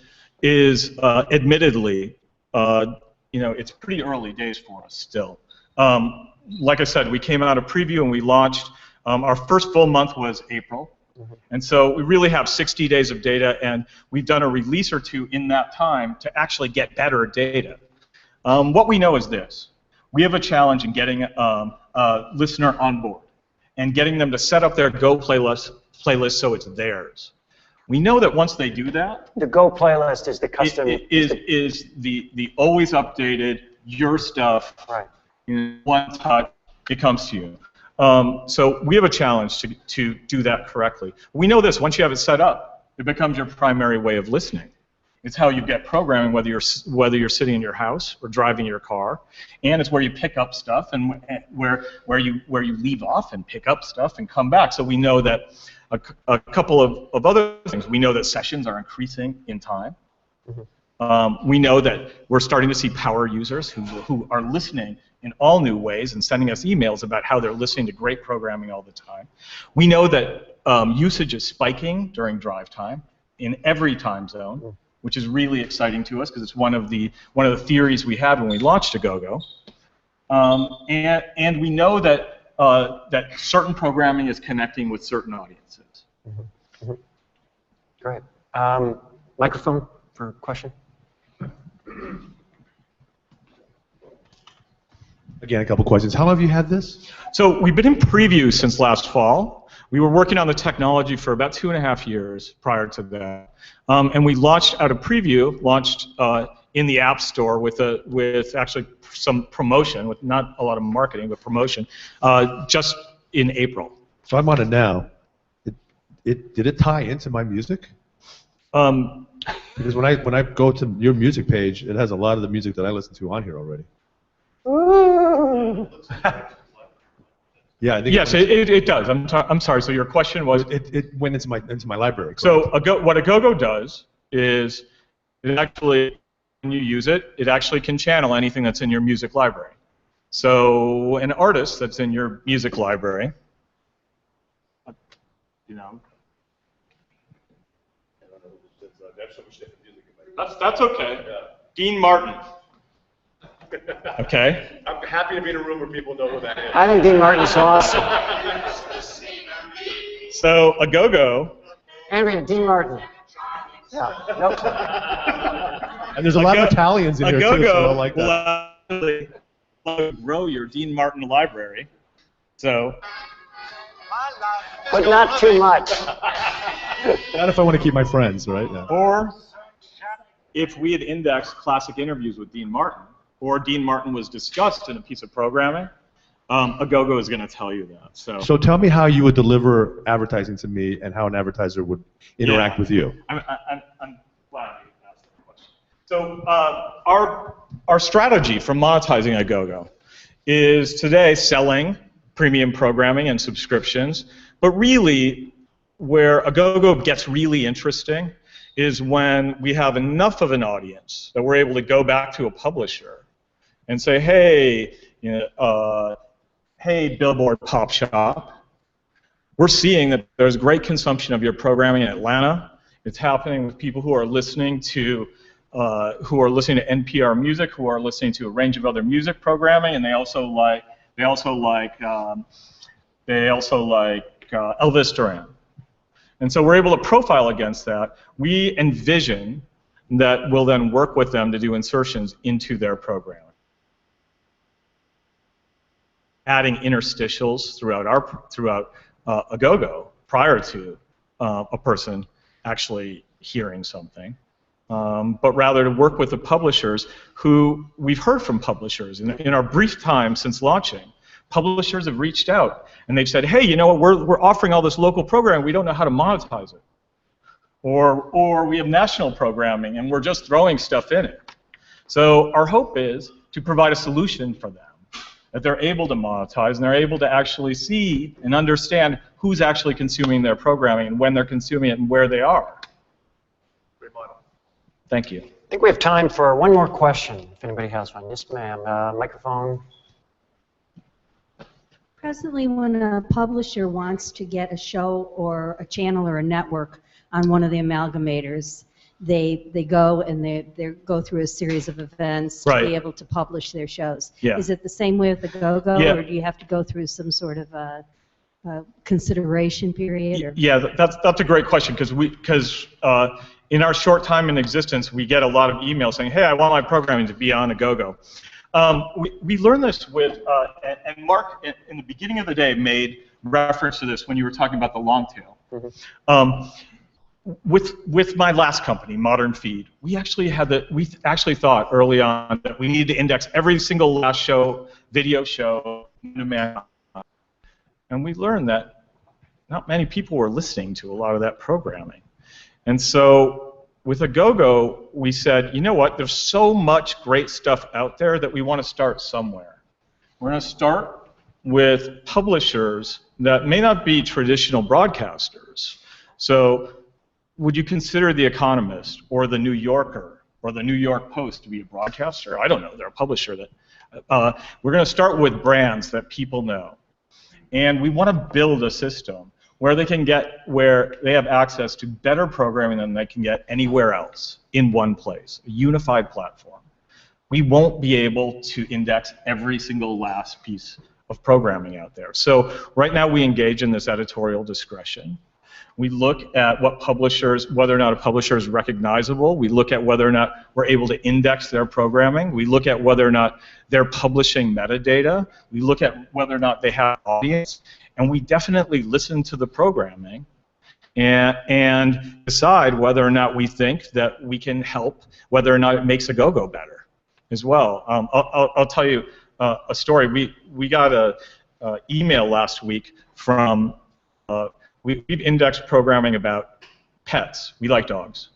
admittedly, it's pretty early days for us still. Like I said, we came out of preview and we launched. Our first full month was April. And so we really have 60 days of data, and we've done a release or two in that time to actually get better data. What we know is this. We have a challenge in getting a listener on board and getting them to set up their Go playlist so it's theirs. We know that once they do that, the Go playlist is the custom. Is the always updated, your stuff, right. In one touch, it comes to you. So we have a challenge to do that correctly. We know this, once you have it set up, it becomes your primary way of listening. It's how you get programming, whether you're sitting in your house or driving your car, and it's where you pick up stuff and where you leave off and pick up stuff and come back. So we know that a couple of other things. We know that sessions are increasing in time. We know that we're starting to see power users who are listening in all new ways and sending us emails about how they're listening to great programming all the time. We know that usage is spiking during drive time in every time zone, which is really exciting to us because it's one of the theories we had when we launched AGOGO. And we know that that certain programming is connecting with certain audiences. Great. Microphone for a question. Again, a couple questions. How long have you had this? So we've been in preview since last fall. We were working on the technology for about 2.5 years prior to that, and we launched out of preview, in the App Store with actually some promotion, with not a lot of marketing, but promotion, just in April. So I'm on it now. Did it tie into my music? Because when I go to your music page, it has a lot of the music that I listen to on here already. Yeah, I think yes, it does. I'm sorry. So your question was it went into my library. Correct? So what AGOGO does is it actually, when you use it, it actually can channel anything that's in your music library. So an artist that's in your music library, that's okay. Dean Martin. Okay. I'm happy to be in a room where people know who that is. I think Dean Martin's awesome. So AGOGO. Andrea, Dean Martin. Yeah. Nope. And there's a lot of Italians in here too, so I like that. AGOGO will grow your Dean Martin library. So. But not too much. Not if I want to keep my friends, right? Yeah. Or if we had indexed classic interviews with Dean Martin, or Dean Martin was discussed in a piece of programming, AGOGO is going to tell you that. So tell me how you would deliver advertising to me and how an advertiser would interact with you. I'm glad you asked that question. So our strategy for monetizing AGOGO is today selling premium programming and subscriptions, but really where AGOGO gets really interesting is when we have enough of an audience that we're able to go back to a publisher and say, hey, hey, Billboard Pop Shop, we're seeing that there's great consumption of your programming in Atlanta. It's happening with people who are listening to NPR music, who are listening to a range of other music programming, and they also like Elvis Duran. And so we're able to profile against that. We envision that we'll then work with them to do insertions into their programming, adding interstitials throughout AGOGO prior to a person actually hearing something, but rather to work with the publishers who we've heard from publishers in our brief time since launching. Publishers have reached out and they've said, hey, you know what, we're offering all this local programming, we don't know how to monetize it. Or we have national programming and we're just throwing stuff in it. So our hope is to provide a solution for them, that they're able to monetize and they're able to actually see and understand who's actually consuming their programming and when they're consuming it and where they are. Great model. Thank you. I think we have time for one more question, if anybody has one. Yes, ma'am. Microphone. Presently, when a publisher wants to get a show or a channel or a network on one of the amalgamators, they go and they go through a series of events to be able to publish their shows. Yeah. Is it the same way with the AGOGO, Yeah. or do you have to go through some sort of a consideration period? Or? Yeah, that's a great question, because in our short time in existence, we get a lot of emails saying, hey, I want my programming to be on AGOGO. We learned this with, and Mark, in the beginning of the day, made reference to this when you were talking about the long tail. With my last company, Modern Feed, we actually thought early on that we needed to index every single last show, video show, and we learned that not many people were listening to a lot of that programming. And so with AGOGO, we said, you know what, there's so much great stuff out there that we want to start somewhere. We're going to start with publishers that may not be traditional broadcasters. So would you consider The Economist or The New Yorker or The New York Post to be a broadcaster? I don't know. They're a publisher. We're going to start with brands that people know. And we want to build a system where they have access to better programming than they can get anywhere else in one place, a unified platform. We won't be able to index every single last piece of programming out there. So right now we engage in this editorial discretion. We look at what publishers, whether or not a publisher is recognizable. We look at whether or not we're able to index their programming. We look at whether or not they're publishing metadata. We look at whether or not they have audience. And we definitely listen to the programming and decide whether or not we think that we can help, whether or not it makes AGOGO better as well. I'll tell you a story. We got an email last week from, we've indexed programming about pets. We like dogs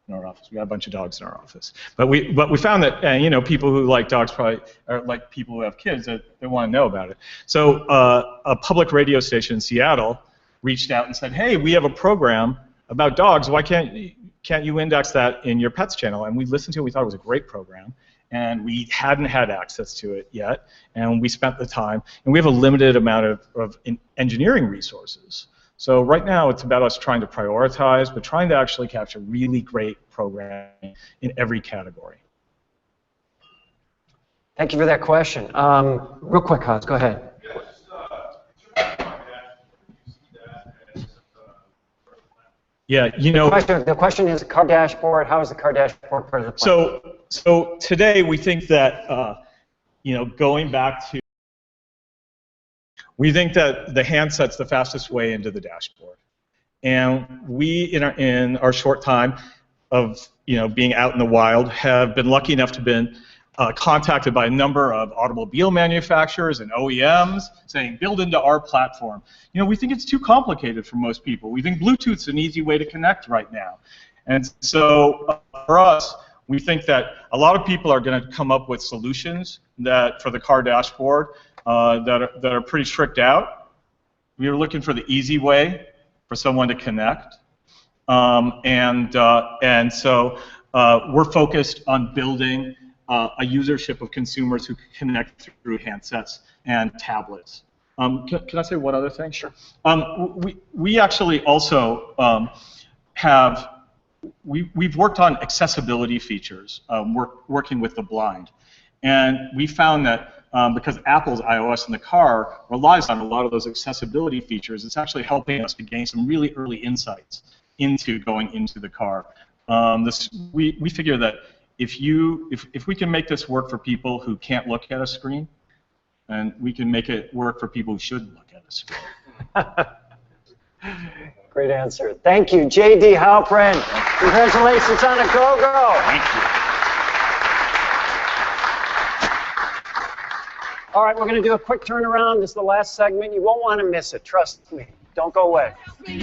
in our office. We got a bunch of dogs in our office. But we found that you know, people who like dogs probably are like people who have kids that they want to know about it. So a public radio station in Seattle reached out and said, hey, we have a program about dogs. Why can't you index that in your pets channel? And we listened to it. We thought it was a great program. And we hadn't had access to it yet. And we spent the time. And we have a limited amount of engineering resources. So right now it's about us trying to prioritize, but trying to actually capture really great programming in every category. Thank you for that question. Real quick, Hans, go ahead. Yeah, you know. The question is car dashboard. How is the car dashboard part of the plan? So today we think that you know, going back to, we think that the handset's the fastest way into the dashboard, and we in our short time of being out in the wild have been lucky enough to been contacted by a number of automobile manufacturers and OEMs saying, build into our platform. You know, we think it's too complicated for most people. We think Bluetooth's an easy way to connect right now. And so for us, we think that a lot of people are going to come up with solutions that for the car dashboard that are pretty tricked out. We were looking for the easy way for someone to connect. And so we're focused on building a usership of consumers who connect through handsets and tablets. Can I say one other thing? Sure. We actually also we've worked on accessibility features, working with the blind. And we found that because Apple's iOS in the car relies on a lot of those accessibility features, it's actually helping us to gain some really early insights into going into the car. We figure that if we can make this work for people who can't look at a screen, and we can make it work for people who shouldn't look at a screen. Great answer. Thank you, J.D. Heilprin. Congratulations on AGOGO. Thank you. All right, we're going to do a quick turnaround. This is the last segment. You won't want to miss it. Trust me. Don't go away. She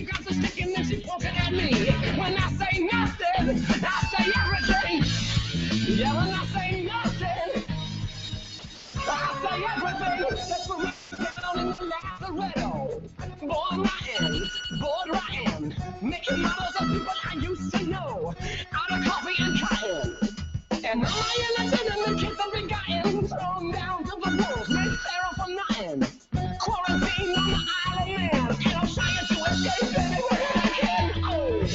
grabs a stick and then she points it at me. When I say nothing, I say everything. Yeah, when I say nothing, I say everything. That's what we're down in the Lazaretto. Born rotten, bored rotten, making models of people I used to out of coffee and cotton. And all my illegitimate kids have been gotten thrown down to the wolves, made sterile for nothing. Quarantined on the Isle of Man, and I'm trying to escape anywhere I can. Oh.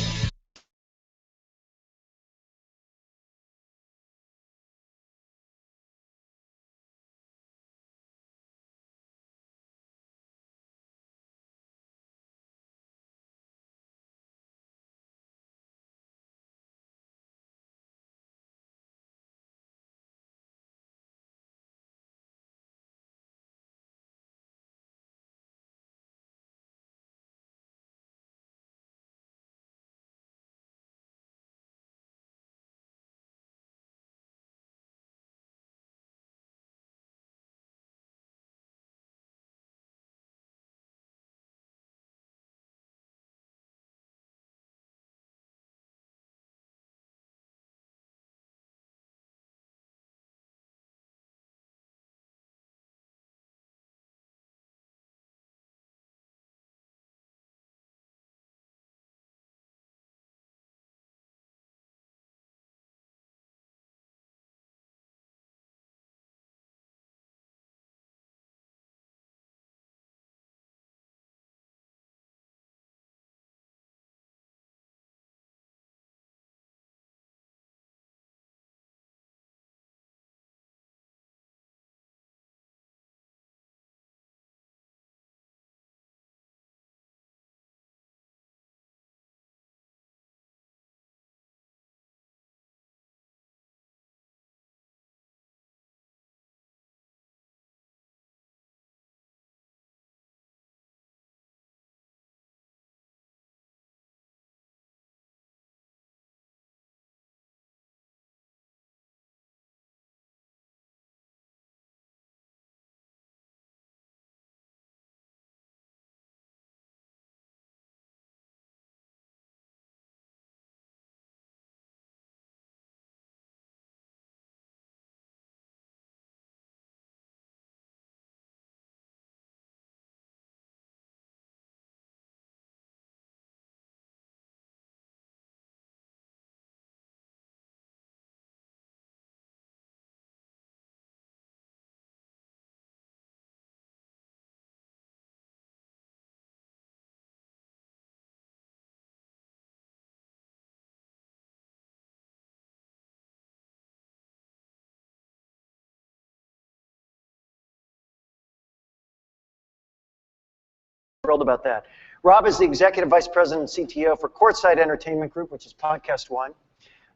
Thrilled about that. Rob is the Executive Vice President and CTO for Courtside Entertainment Group, which is PodcastOne,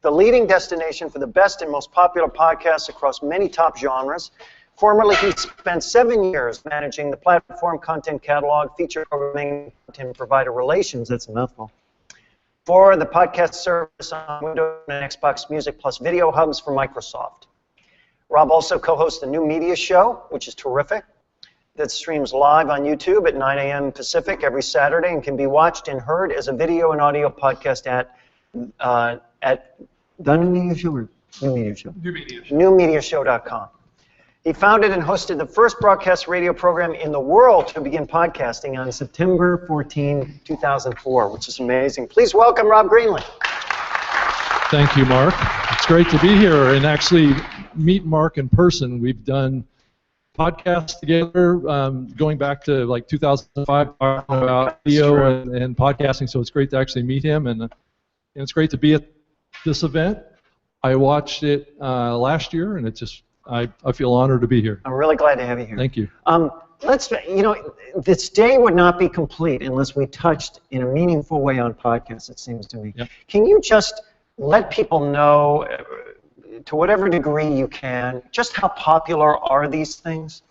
the leading destination for the best and most popular podcasts across many top genres. Formerly, he spent 7 years managing the platform, content catalog, feature programming, content provider relations, that's a mouthful, for the podcast service on Windows and Xbox Music plus video hubs for Microsoft. Rob also co-hosts the New Media Show, which is terrific, that streams live on YouTube at 9 a.m. Pacific every Saturday and can be watched and heard as a video and audio podcast at the New Media Show or New Media Show? NewMediaShow.com. He founded and hosted the first broadcast radio program in the world to begin podcasting on September 14, 2004, which is amazing. Please welcome Rob Greenlee. Thank you, Mark. It's great to be here and actually meet Mark in person. We've done podcasts together going back to like 2005 about video and podcasting, so it's great to actually meet him, and it's great to be at this event. I watched it last year, and I feel honored to be here. I'm really glad to have you here. Thank you. This day would not be complete unless we touched in a meaningful way on podcasts, it seems to me. Yep. Can you just let people know, to whatever degree you can, just how popular are these things?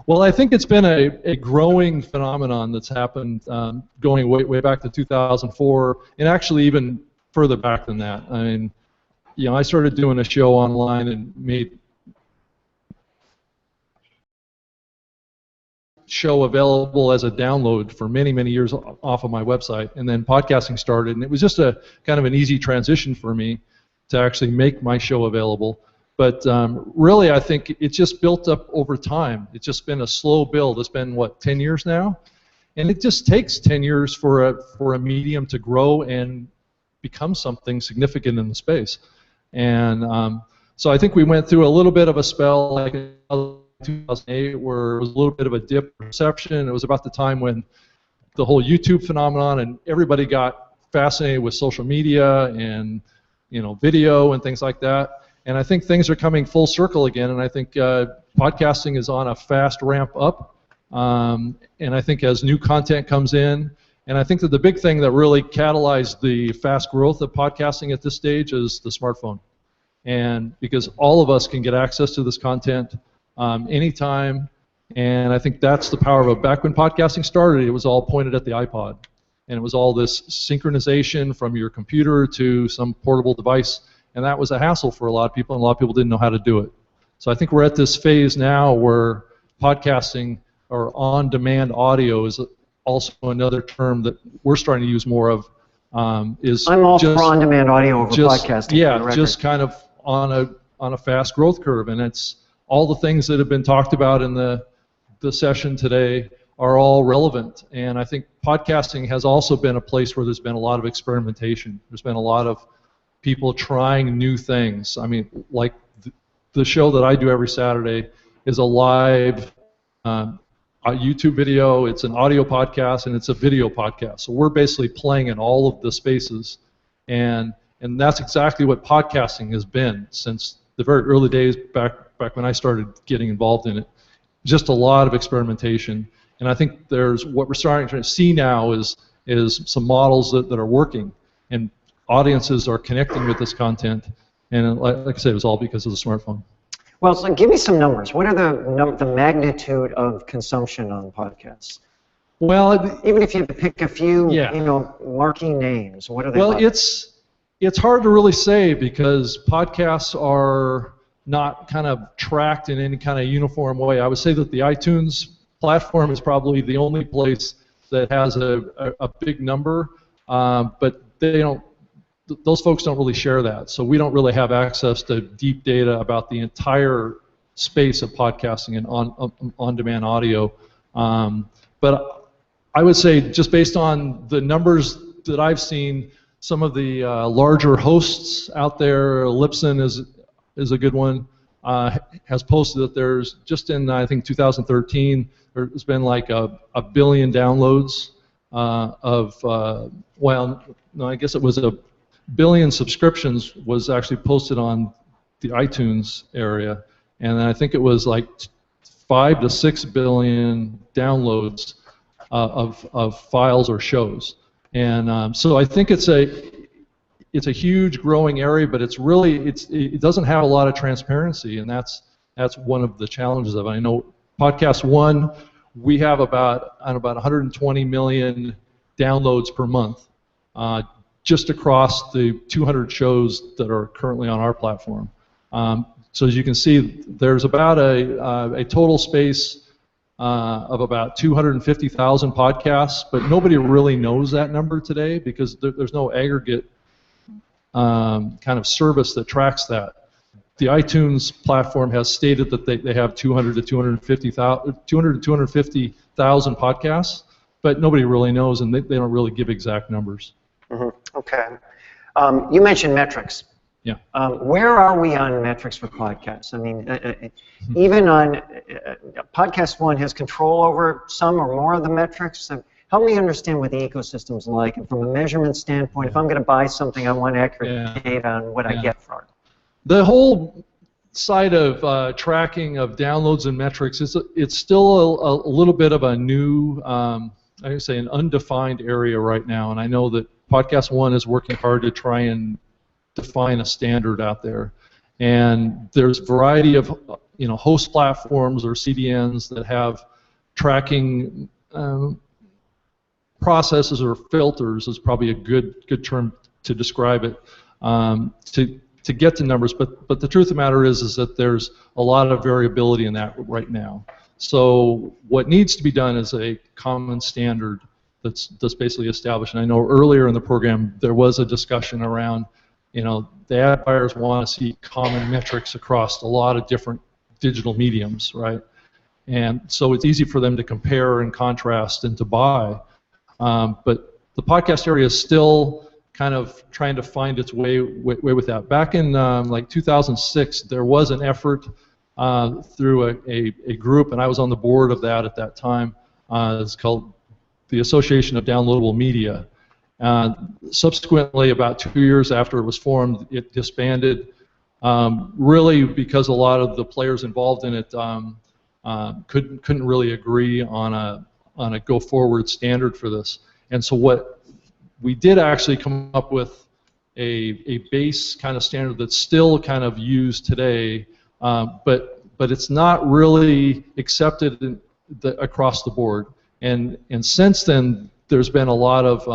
Well, I think it's been a growing phenomenon that's happened going way back to 2004, and actually even further back than that. I mean, I started doing a show online and made show available as a download for many years off of my website, and then podcasting started, and it was just a kind of an easy transition for me to actually make my show available. But really, I think it just built up over time. It's just been a slow build. It's been, what, 10 years now? And it just takes 10 years for a medium to grow and become something significant in the space. And so I think we went through a little bit of a spell like in 2008 where it was a little bit of a dip in reception. It was about the time when the whole YouTube phenomenon and everybody got fascinated with social media and video and things like that. And I think things are coming full circle again, and I think podcasting is on a fast ramp up. And I think as new content comes in, and I think that the big thing that really catalyzed the fast growth of podcasting at this stage is the smartphone. And because all of us can get access to this content anytime, and I think that's the power of it. Back when podcasting started, it was all pointed at the iPod. And it was all this synchronization from your computer to some portable device, and that was a hassle for a lot of people, and a lot of people didn't know how to do it. So I think we're at this phase now where podcasting or on-demand audio is also another term that we're starting to use more of. I'm all for on-demand audio over podcasting. Yeah, just kind of on a fast growth curve, and it's all the things that have been talked about in the session today are all relevant. And I think podcasting has also been a place where there's been a lot of experimentation. There's been a lot of people trying new things. I mean, like the show that I do every Saturday is a live a YouTube video, it's an audio podcast, and it's a video podcast. So we're basically playing in all of the spaces. And that's exactly what podcasting has been since the very early days back when I started getting involved in it. Just a lot of experimentation. And I think what we're starting to see now is some models that are working, and audiences are connecting with this content. And like I said, it was all because of the smartphone. Well, so give me some numbers. What are the magnitude of consumption on podcasts? Well, even if you pick a few, marquee names, what are they? Well, it's hard to really say because podcasts are not kind of tracked in any kind of uniform way. I would say that the iTunes platform is probably the only place that has a big number, but they don't. Those folks don't really share that, so we don't really have access to deep data about the entire space of podcasting and on-demand audio. But I would say, just based on the numbers that I've seen, some of the larger hosts out there, Libsyn is a good one, has posted that there's just in I think 2013 there's been like a billion downloads I guess it was a billion subscriptions was actually posted on the iTunes area, and then I think it was like 5 to 6 billion downloads of files or shows, and so I think it's a huge growing area, but it doesn't have a lot of transparency, and that's one of the challenges of it. I know PodcastOne, we have about 120 million downloads per month. Just across the 200 shows that are currently on our platform. So as you can see, there's about a total space of about 250,000 podcasts, but nobody really knows that number today because there's no aggregate kind of service that tracks that. The iTunes platform has stated that they have 200 to 250,000 podcasts, but nobody really knows, and they don't really give exact numbers. Mm-hmm. Okay. You mentioned metrics. Yeah. Where are we on metrics for podcasts? I mean, even on PodcastOne has control over some or more of the metrics. So help me understand what the ecosystem's like, and from a measurement standpoint, if I'm going to buy something, I want accurate data on what I get for it. The whole side of tracking of downloads and metrics it's still a little bit of a new, I would say, an undefined area right now, and I know that PodcastOne is working hard to try and define a standard out there. And there's a variety of host platforms or CDNs that have tracking processes or filters is probably a good term to describe it to get to numbers. But the truth of the matter is that there's a lot of variability in that right now. So what needs to be done is a common standard that's basically established. And I know earlier in the program there was a discussion around, the ad buyers want to see common metrics across a lot of different digital mediums, right? And so it's easy for them to compare and contrast and to buy. But the podcast area is still kind of trying to find its way with that. Back in like 2006, there was an effort through a group, and I was on the board of that at that time. It's called the Association of Downloadable Media. Subsequently, about 2 years after it was formed, it disbanded, really because a lot of the players involved in it couldn't really agree on a go-forward standard for this. And so what we did actually come up with a base kind of standard that's still kind of used today, but it's not really accepted across the board. And since then, there's been a lot of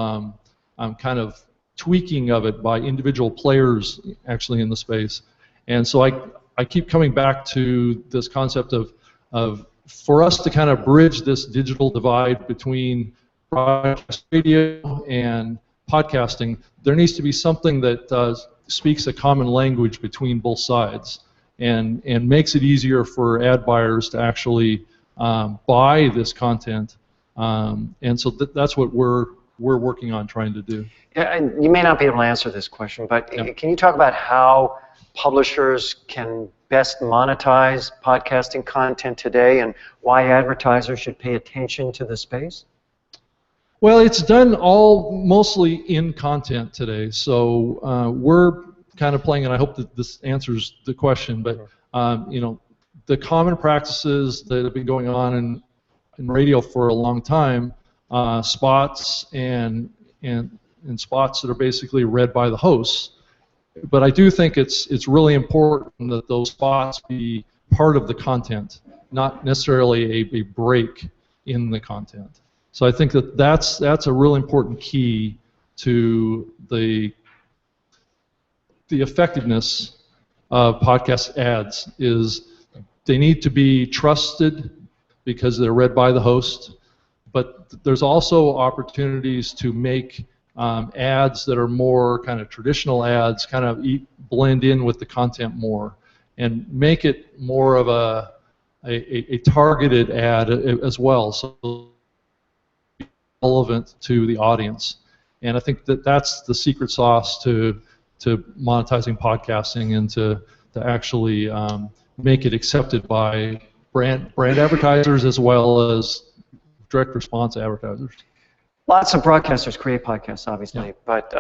kind of tweaking of it by individual players actually in the space. And so I keep coming back to this concept of for us to kind of bridge this digital divide between broadcast radio and podcasting, there needs to be something that speaks a common language between both sides and makes it easier for ad buyers to actually buy this content. And so that's what we're working on trying to do. Yeah, and you may not be able to answer this question, but can you talk about how publishers can best monetize podcasting content today and why advertisers should pay attention to the space? Well, it's done mostly in content today, so we're kind of playing, and I hope that this answers the question, but you know, the common practices that have been going on in radio for a long time, spots and spots that are basically read by the hosts. But I do think it's really important that those spots be part of the content, not necessarily a break in the content. So I think that's a real important key to the effectiveness of podcast ads. Is they need to be trusted because they're read by the host, but there's also opportunities to make ads that are more kind of traditional ads, kind of blend in with the content more, and make it more of a targeted ad as well, so relevant to the audience. And I think that's the secret sauce to monetizing podcasting and to actually make it accepted by brand advertisers as well as direct response advertisers. Lots of broadcasters create podcasts, obviously, but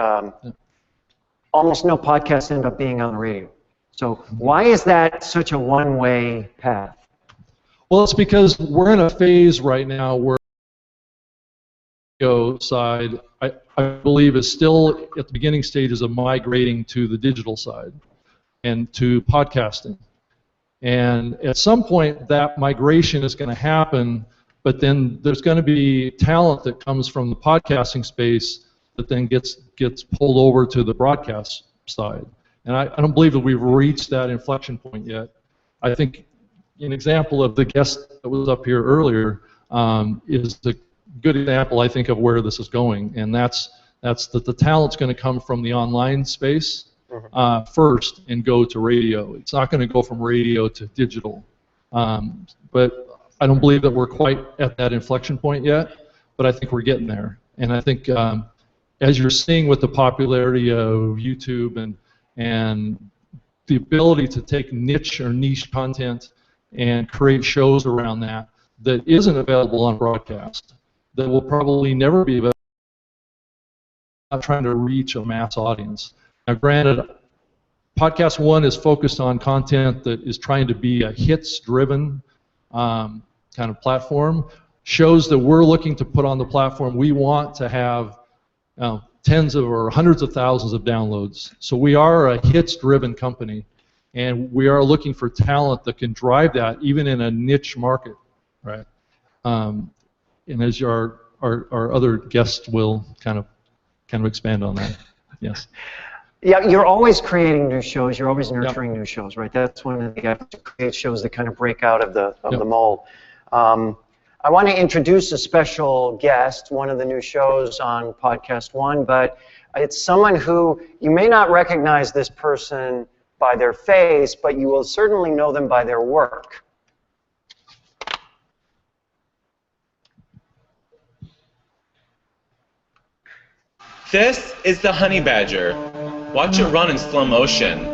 almost no podcasts end up being on the radio. So why is that such a one-way path? Well, it's because we're in a phase right now where the radio side, I believe, is still at the beginning stages of migrating to the digital side and to podcasting. And at some point, that migration is going to happen, but then there's going to be talent that comes from the podcasting space that then gets pulled over to the broadcast side. And I don't believe that we've reached that inflection point yet. I think an example of the guest that was up here earlier is a good example, I think, of where this is going, and that's that the talent's going to come from the online space first and go to radio. It's not going to go from radio to digital. But I don't believe that we're quite at that inflection point yet, but I think we're getting there. And I think as you're seeing with the popularity of YouTube and the ability to take niche or niche content and create shows around that isn't available on broadcast, that will probably never be available, not trying to reach a mass audience. Now, granted, PodcastOne is focused on content that is trying to be a hits-driven kind of platform. Shows that we're looking to put on the platform, we want to have tens of or hundreds of thousands of downloads. So we are a hits-driven company, and we are looking for talent that can drive that, even in a niche market, right? And as our other guests will kind of expand on that. Yes. Yeah, you're always creating new shows. You're always nurturing new shows, right? That's one of the efforts to create shows that kind of break out of the mold. I want to introduce a special guest, one of the new shows on PodcastOne, but it's someone who you may not recognize this person by their face, but you will certainly know them by their work. This is the honey badger. Watch it run in slow motion.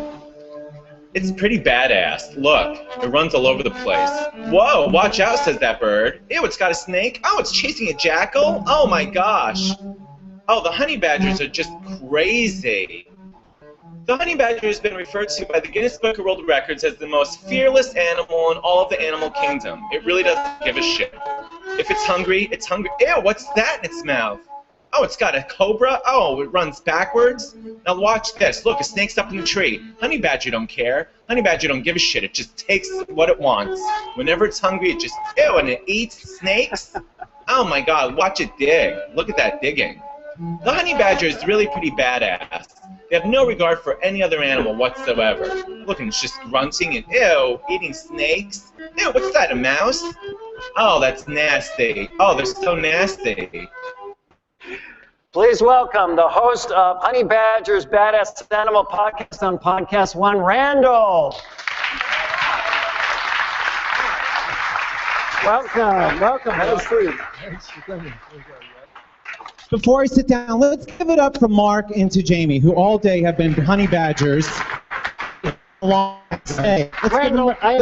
It's pretty badass. Look, it runs all over the place. Whoa, watch out, says that bird. Ew, it's got a snake. Oh, it's chasing a jackal. Oh my gosh. Oh, the honey badgers are just crazy. The honey badger has been referred to by the Guinness Book of World Records as the most fearless animal in all of the animal kingdom. It really doesn't give a shit. If it's hungry, it's hungry. Ew, what's that in its mouth? Oh, it's got a cobra. Oh, it runs backwards. Now watch this. Look, a snake's up in the tree. Honey badger don't care. Honey badger don't give a shit. It just takes what it wants. Whenever it's hungry, it just, ew, and it eats snakes. Oh my God, watch it dig. Look at that digging. The honey badger is really pretty badass. They have no regard for any other animal whatsoever. Look, and it's just grunting and, ew, eating snakes. Ew, what's that, a mouse? Oh, that's nasty. Oh, they're so nasty. Please welcome the host of Honey Badger's Badass Animal Podcast on PodcastOne, Randall. Welcome. Have a seat. Thanks for coming. Before I sit down, let's give it up for Mark and to Jamie, who all day have been honey badgers. Randall, I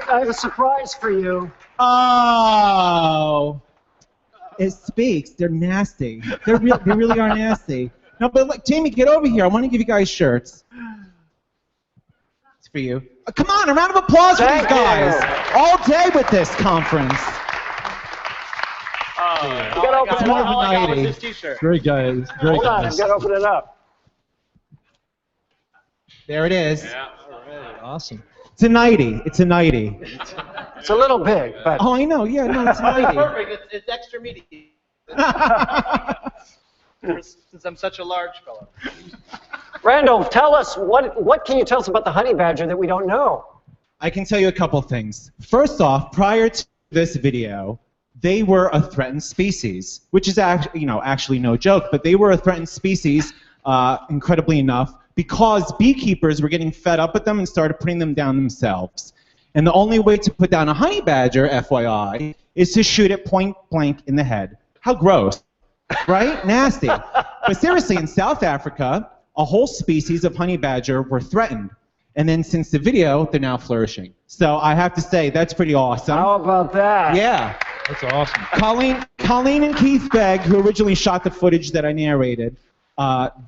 have a surprise for you. Oh. It speaks. They're nasty. They really are nasty. No, but look, Jamie, get over here. I want to give you guys shirts. It's for you. Come on, a round of applause for these guys. All day with this conference. You gotta open it up. All I got was this t-shirt. Great guys. Great Hold on, guys. you gotta open it up. There it is. Yeah, all right. Awesome. It's a nightie. It's a nightie. It's a little big, but... Oh, I know. Yeah, no, it's a nightie. Perfect. It's extra meaty. Since I'm such a large fellow. Randall, tell us, what can you tell us about the honey badger that we don't know? I can tell you a couple things. First off, prior to this video, they were a threatened species, which is actually no joke, but they were a threatened species, incredibly enough, because beekeepers were getting fed up with them and started putting them down themselves. And the only way to put down a honey badger, FYI, is to shoot it point blank in the head. How gross, right? Nasty. But seriously, in South Africa, a whole species of honey badger were threatened. And then since the video, they're now flourishing. So I have to say, that's pretty awesome. How about that? Yeah. That's awesome. Colleen and Keith Begg, who originally shot the footage that I narrated,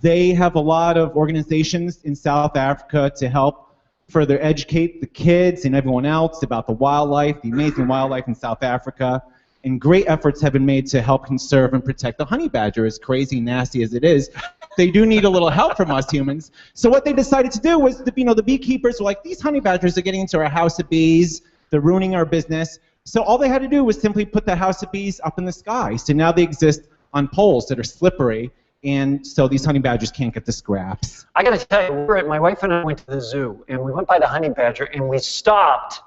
they have a lot of organizations in South Africa to help further educate the kids and everyone else about the wildlife, the amazing wildlife in South Africa. And great efforts have been made to help conserve and protect the honey badger, as crazy and nasty as it is. They do need a little help from us humans. So what they decided to do was, the beekeepers were like, these honey badgers are getting into our house of bees. They're ruining our business. So all they had to do was simply put the house of bees up in the sky. So now they exist on poles that are slippery, and so these honey badgers can't get the scraps. I got to tell you, my wife and I went to the zoo, and we went by the honey badger, and we stopped,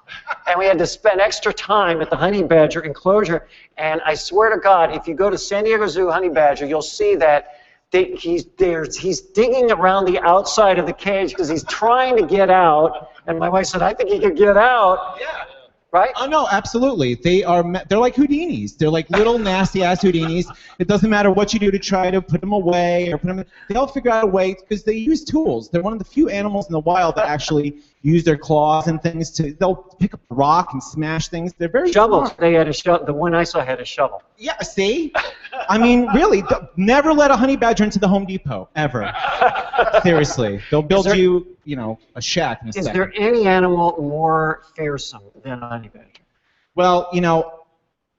and we had to spend extra time at the honey badger enclosure. And I swear to God, if you go to San Diego Zoo honey badger, you'll see that he's digging around the outside of the cage because he's trying to get out. And my wife said, I think he could get out. Yeah. Right? Oh, no, absolutely. They're like Houdinis. They're like little nasty-ass Houdinis. It doesn't matter what you do to try to put them away or put them. They'll figure out a way because they use tools. They're one of the few animals in the wild that actually use their claws and things to. They'll pick up a rock and smash things. They're very shovels. smart. They had a shovel. The one I saw had a shovel. Yeah. See? I mean, really, never let a honey badger into the Home Depot ever. Seriously, they'll build you, a shack in a second. Is there any animal more fearsome than a honey badger? Well,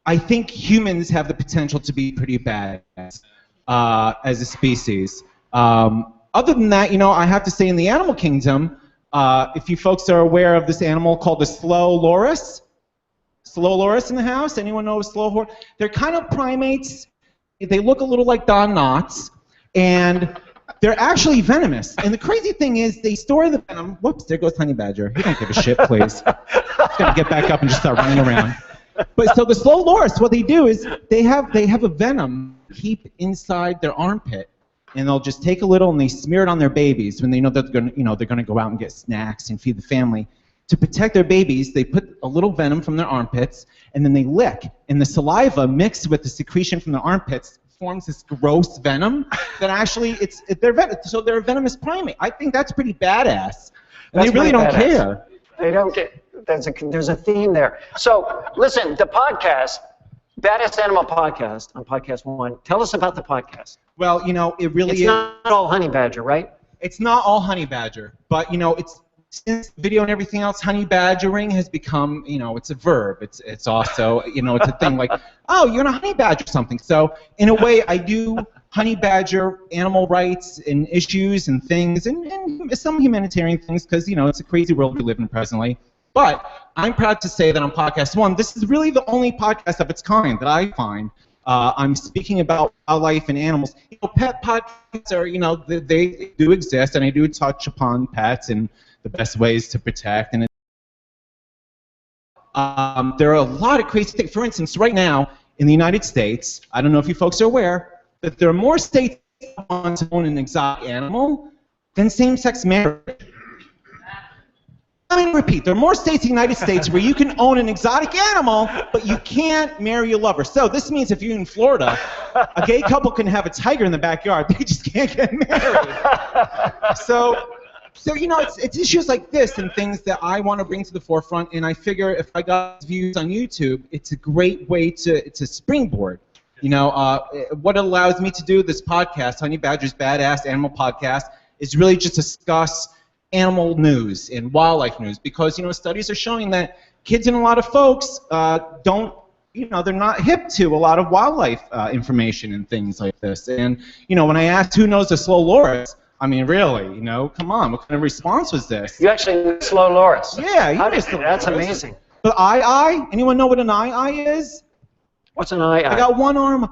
I think humans have the potential to be pretty bad as a species. Other than that, I have to say in the animal kingdom, if you folks are aware of this animal called the slow loris in the house, anyone know slow horse? They're kind of primates. They look a little like Don Knotts, and they're actually venomous. And the crazy thing is, they store the venom. Whoops, there goes honey badger. He don't give a shit, please. He's got to get back up and just start running around. But so the slow loris, what they do is they have a venom keep inside their armpit, and they'll just take a little and they smear it on their babies when they know that they're going to go out and get snacks and feed the family. To protect their babies, they put a little venom from their armpits, and then they lick. And the saliva mixed with the secretion from their armpits forms this gross venom that actually they're a venomous primate. I think that's pretty badass. And they really don't care. They don't get. There's a theme there. So listen, the podcast, Badass Animal Podcast on PodcastOne. Tell us about the podcast. Well, it really It's not all honey badger, right? It's not all honey badger, but it's since video and everything else, honey badgering has become, it's a verb. It's also, it's a thing like, oh, you're gonna honey badger something. So in a way, I do honey badger animal rights and issues and things and some humanitarian things because it's a crazy world we live in presently. But I'm proud to say that on PodcastOne, this is really the only podcast of its kind that I find. I'm speaking about wildlife and animals. Pet podcasts are, they do exist, and I do touch upon pets and the best ways to protect. And there are a lot of crazy things. For instance, right now in the United States, I don't know if you folks are aware, that there are more states that want to own an exotic animal than same-sex marriage. Let me repeat, there are more states in the United States where you can own an exotic animal, but you can't marry your lover. So this means if you're in Florida, a gay couple can have a tiger in the backyard. They just can't get married. So it's issues like this and things that I want to bring to the forefront, and I figure if I got views on YouTube, it's a great way to springboard. What it allows me to do, this podcast, Honey Badger's Badass Animal Podcast, is really just discuss animal news and wildlife news, because studies are showing that kids and a lot of folks don't, they're not hip to a lot of wildlife information and things like this. And when I asked who knows the slow loris, I mean, really, come on, what kind of response was this? You actually knew slow loris. Yeah, that's amazing. But anyone know what an eye is? What's an eye? I got one arm.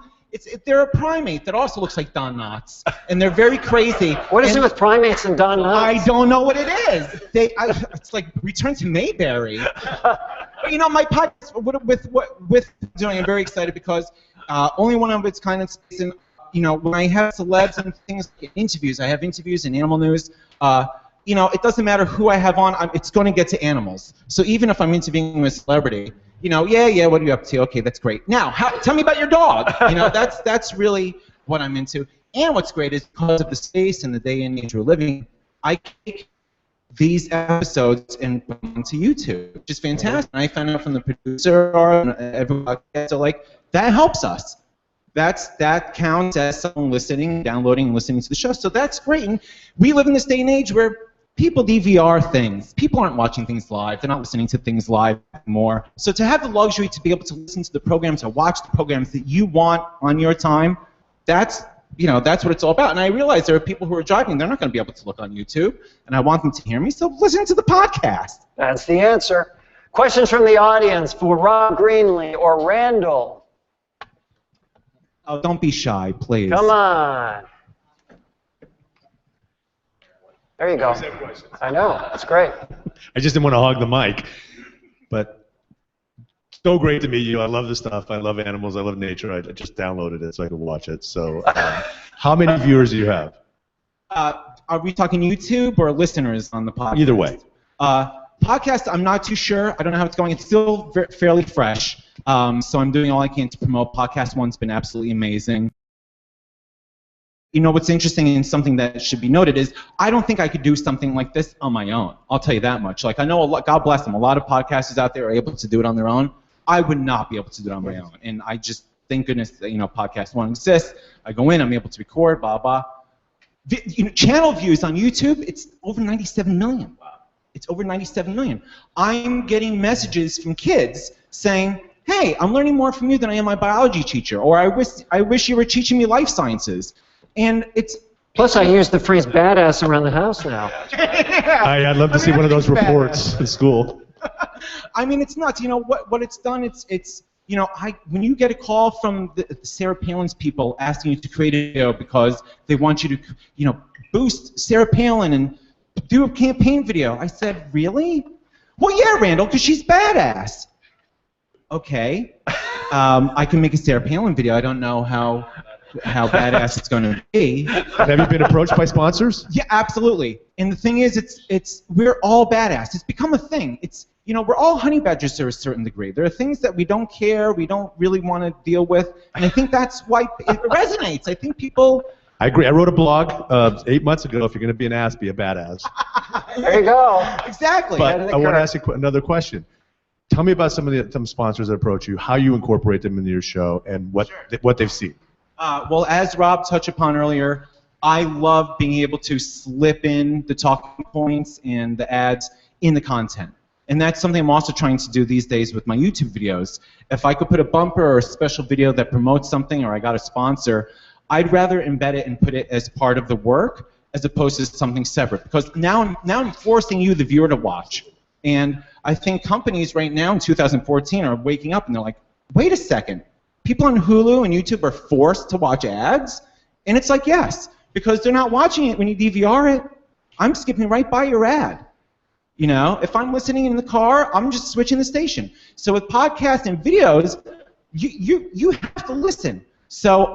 They're a primate that also looks like Don Knotts, and they're very crazy. What is it with primates and Don Knotts? I don't know what it is. It's like Return to Mayberry. My podcast with doing, I'm very excited because only one of its kind of space. And when I have celebs and things, interviews, I have interviews in animal news. It doesn't matter who I have on. It's going to get to animals. So even if I'm interviewing a celebrity. Yeah, what are you up to? Okay, that's great. Now, tell me about your dog. That's really what I'm into. And what's great is because of the space and the day and age we're living, I take these episodes and put them onto YouTube, which is fantastic. And I found out from the producer and everyone, so that helps us. That counts as someone listening, downloading, and listening to the show. So that's great. And we live in this day and age where people DVR things. People aren't watching things live. They're not listening to things live anymore. So to have the luxury to be able to listen to the programs or watch the programs that you want on your time, that's what it's all about. And I realize there are people who are driving. They're not going to be able to look on YouTube, and I want them to hear me. So listen to the podcast. That's the answer. Questions from the audience for Rob Greenlee or Randall? Oh, don't be shy, please. Come on. There you go. I know. That's great. I just didn't want to hog the mic, but so great to meet you. I love this stuff. I love animals. I love nature. I just downloaded it so I could watch it. So how many viewers do you have? Are we talking YouTube or listeners on the podcast? Either way. Podcast, I'm not too sure. I don't know how it's going. It's still fairly fresh. So I'm doing all I can to promote. PodcastOne's been absolutely amazing. What's interesting and something that should be noted is I don't think I could do something like this on my own. I'll tell you that much. I know, God bless them, a lot of podcasters out there are able to do it on their own. I would not be able to do it on my own. And I just, thank goodness that, PodcastOne exists. I go in, I'm able to record, blah, blah. Channel views on YouTube, it's over 97 million. It's over 97 million. I'm getting messages from kids saying, hey, I'm learning more from you than I am my biology teacher, or I wish you were teaching me life sciences. And it's... Plus, I use the phrase badass around the house now. I'd love to see one of those reports in school. I mean, it's nuts. What it's done, it's when you get a call from the Sarah Palin's people asking you to create a video because they want you to, boost Sarah Palin and do a campaign video. I said, really? Well, yeah, Randall, because she's badass. Okay. I can make a Sarah Palin video. I don't know how how badass it's going to be. Have you been approached by sponsors? Yeah, absolutely. And the thing is, it's we're all badass. It's become a thing. It's, you know, we're all honey badgers to a certain degree. There are things that we don't care, we don't really want to deal with, and I think that's why it resonates. I think people. I agree. I wrote a blog 8 months ago. If you're going to be an ass, be a badass. There you go. Exactly. But I want to ask you another question. Tell me about some sponsors that approach you, how you incorporate them into your show, and what they've seen. Well, as Rob touched upon earlier, I love being able to slip in the talking points and the ads in the content. And that's something I'm also trying to do these days with my YouTube videos. If I could put a bumper or a special video that promotes something, or I got a sponsor, I'd rather embed it and put it as part of the work as opposed to something separate. Because now I'm forcing you, the viewer, to watch. And I think companies right now in 2014 are waking up and they're like, wait a second. People on Hulu and YouTube are forced to watch ads? And it's like, yes, because they're not watching it when you DVR it. I'm skipping right by your ad. You know, if I'm listening in the car, I'm just switching the station. So with podcasts and videos, you have to listen. So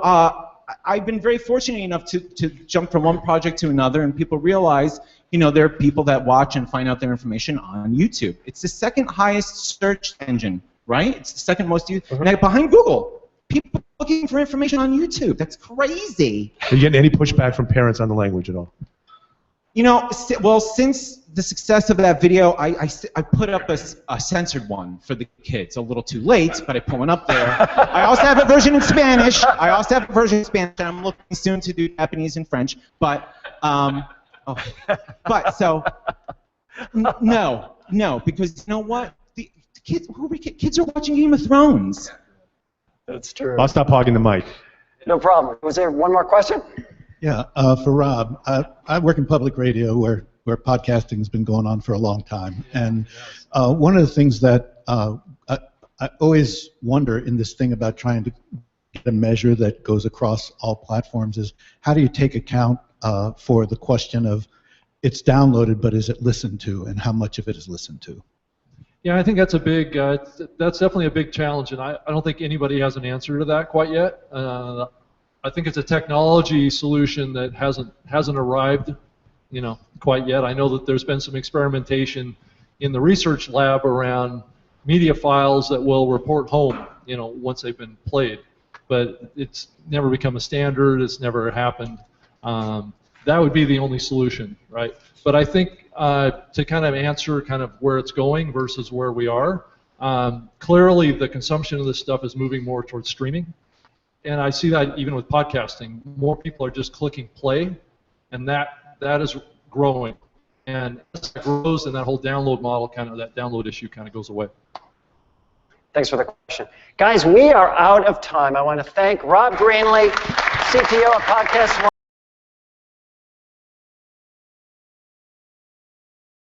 I've been very fortunate enough to jump from one project to another, and people realize, you know, there are people that watch and find out their information on YouTube. It's the second highest search engine, right? It's the second most used, behind Google. People looking for information on YouTube. That's crazy. Are you getting any pushback from parents on the language at all? You know, well, since the success of that video, I put up a censored one for the kids. A little too late, but I put one up there. I also have a version in Spanish. And I'm looking soon to do Japanese and French. But, no, because you know what? The kids, kids are watching Game of Thrones. That's true. I'll stop hogging the mic. No problem. Was there one more question? Yeah, for Rob. I work in public radio where podcasting has been going on for a long time. And one of the things that I always wonder in this thing about trying to get a measure that goes across all platforms is how do you take account for the question of it's downloaded, but is it listened to, and how much of it is listened to? Yeah, I think that's a big, that's definitely a big challenge, and I don't think anybody has an answer to that quite yet. I think it's a technology solution that hasn't arrived, you know, quite yet. I know that there's been some experimentation in the research lab around media files that will report home, you know, once they've been played, but it's never become a standard. It's never happened. That would be the only solution, right? But I think to kind of answer kind of where it's going versus where we are, clearly the consumption of this stuff is moving more towards streaming. And I see that even with podcasting. More people are just clicking play, and that is growing. And as it grows, and that whole download model, kind of that download issue kind of goes away. Thanks for the question. Guys, we are out of time. I want to thank Rob Greenlee, CTO at PodcastOne.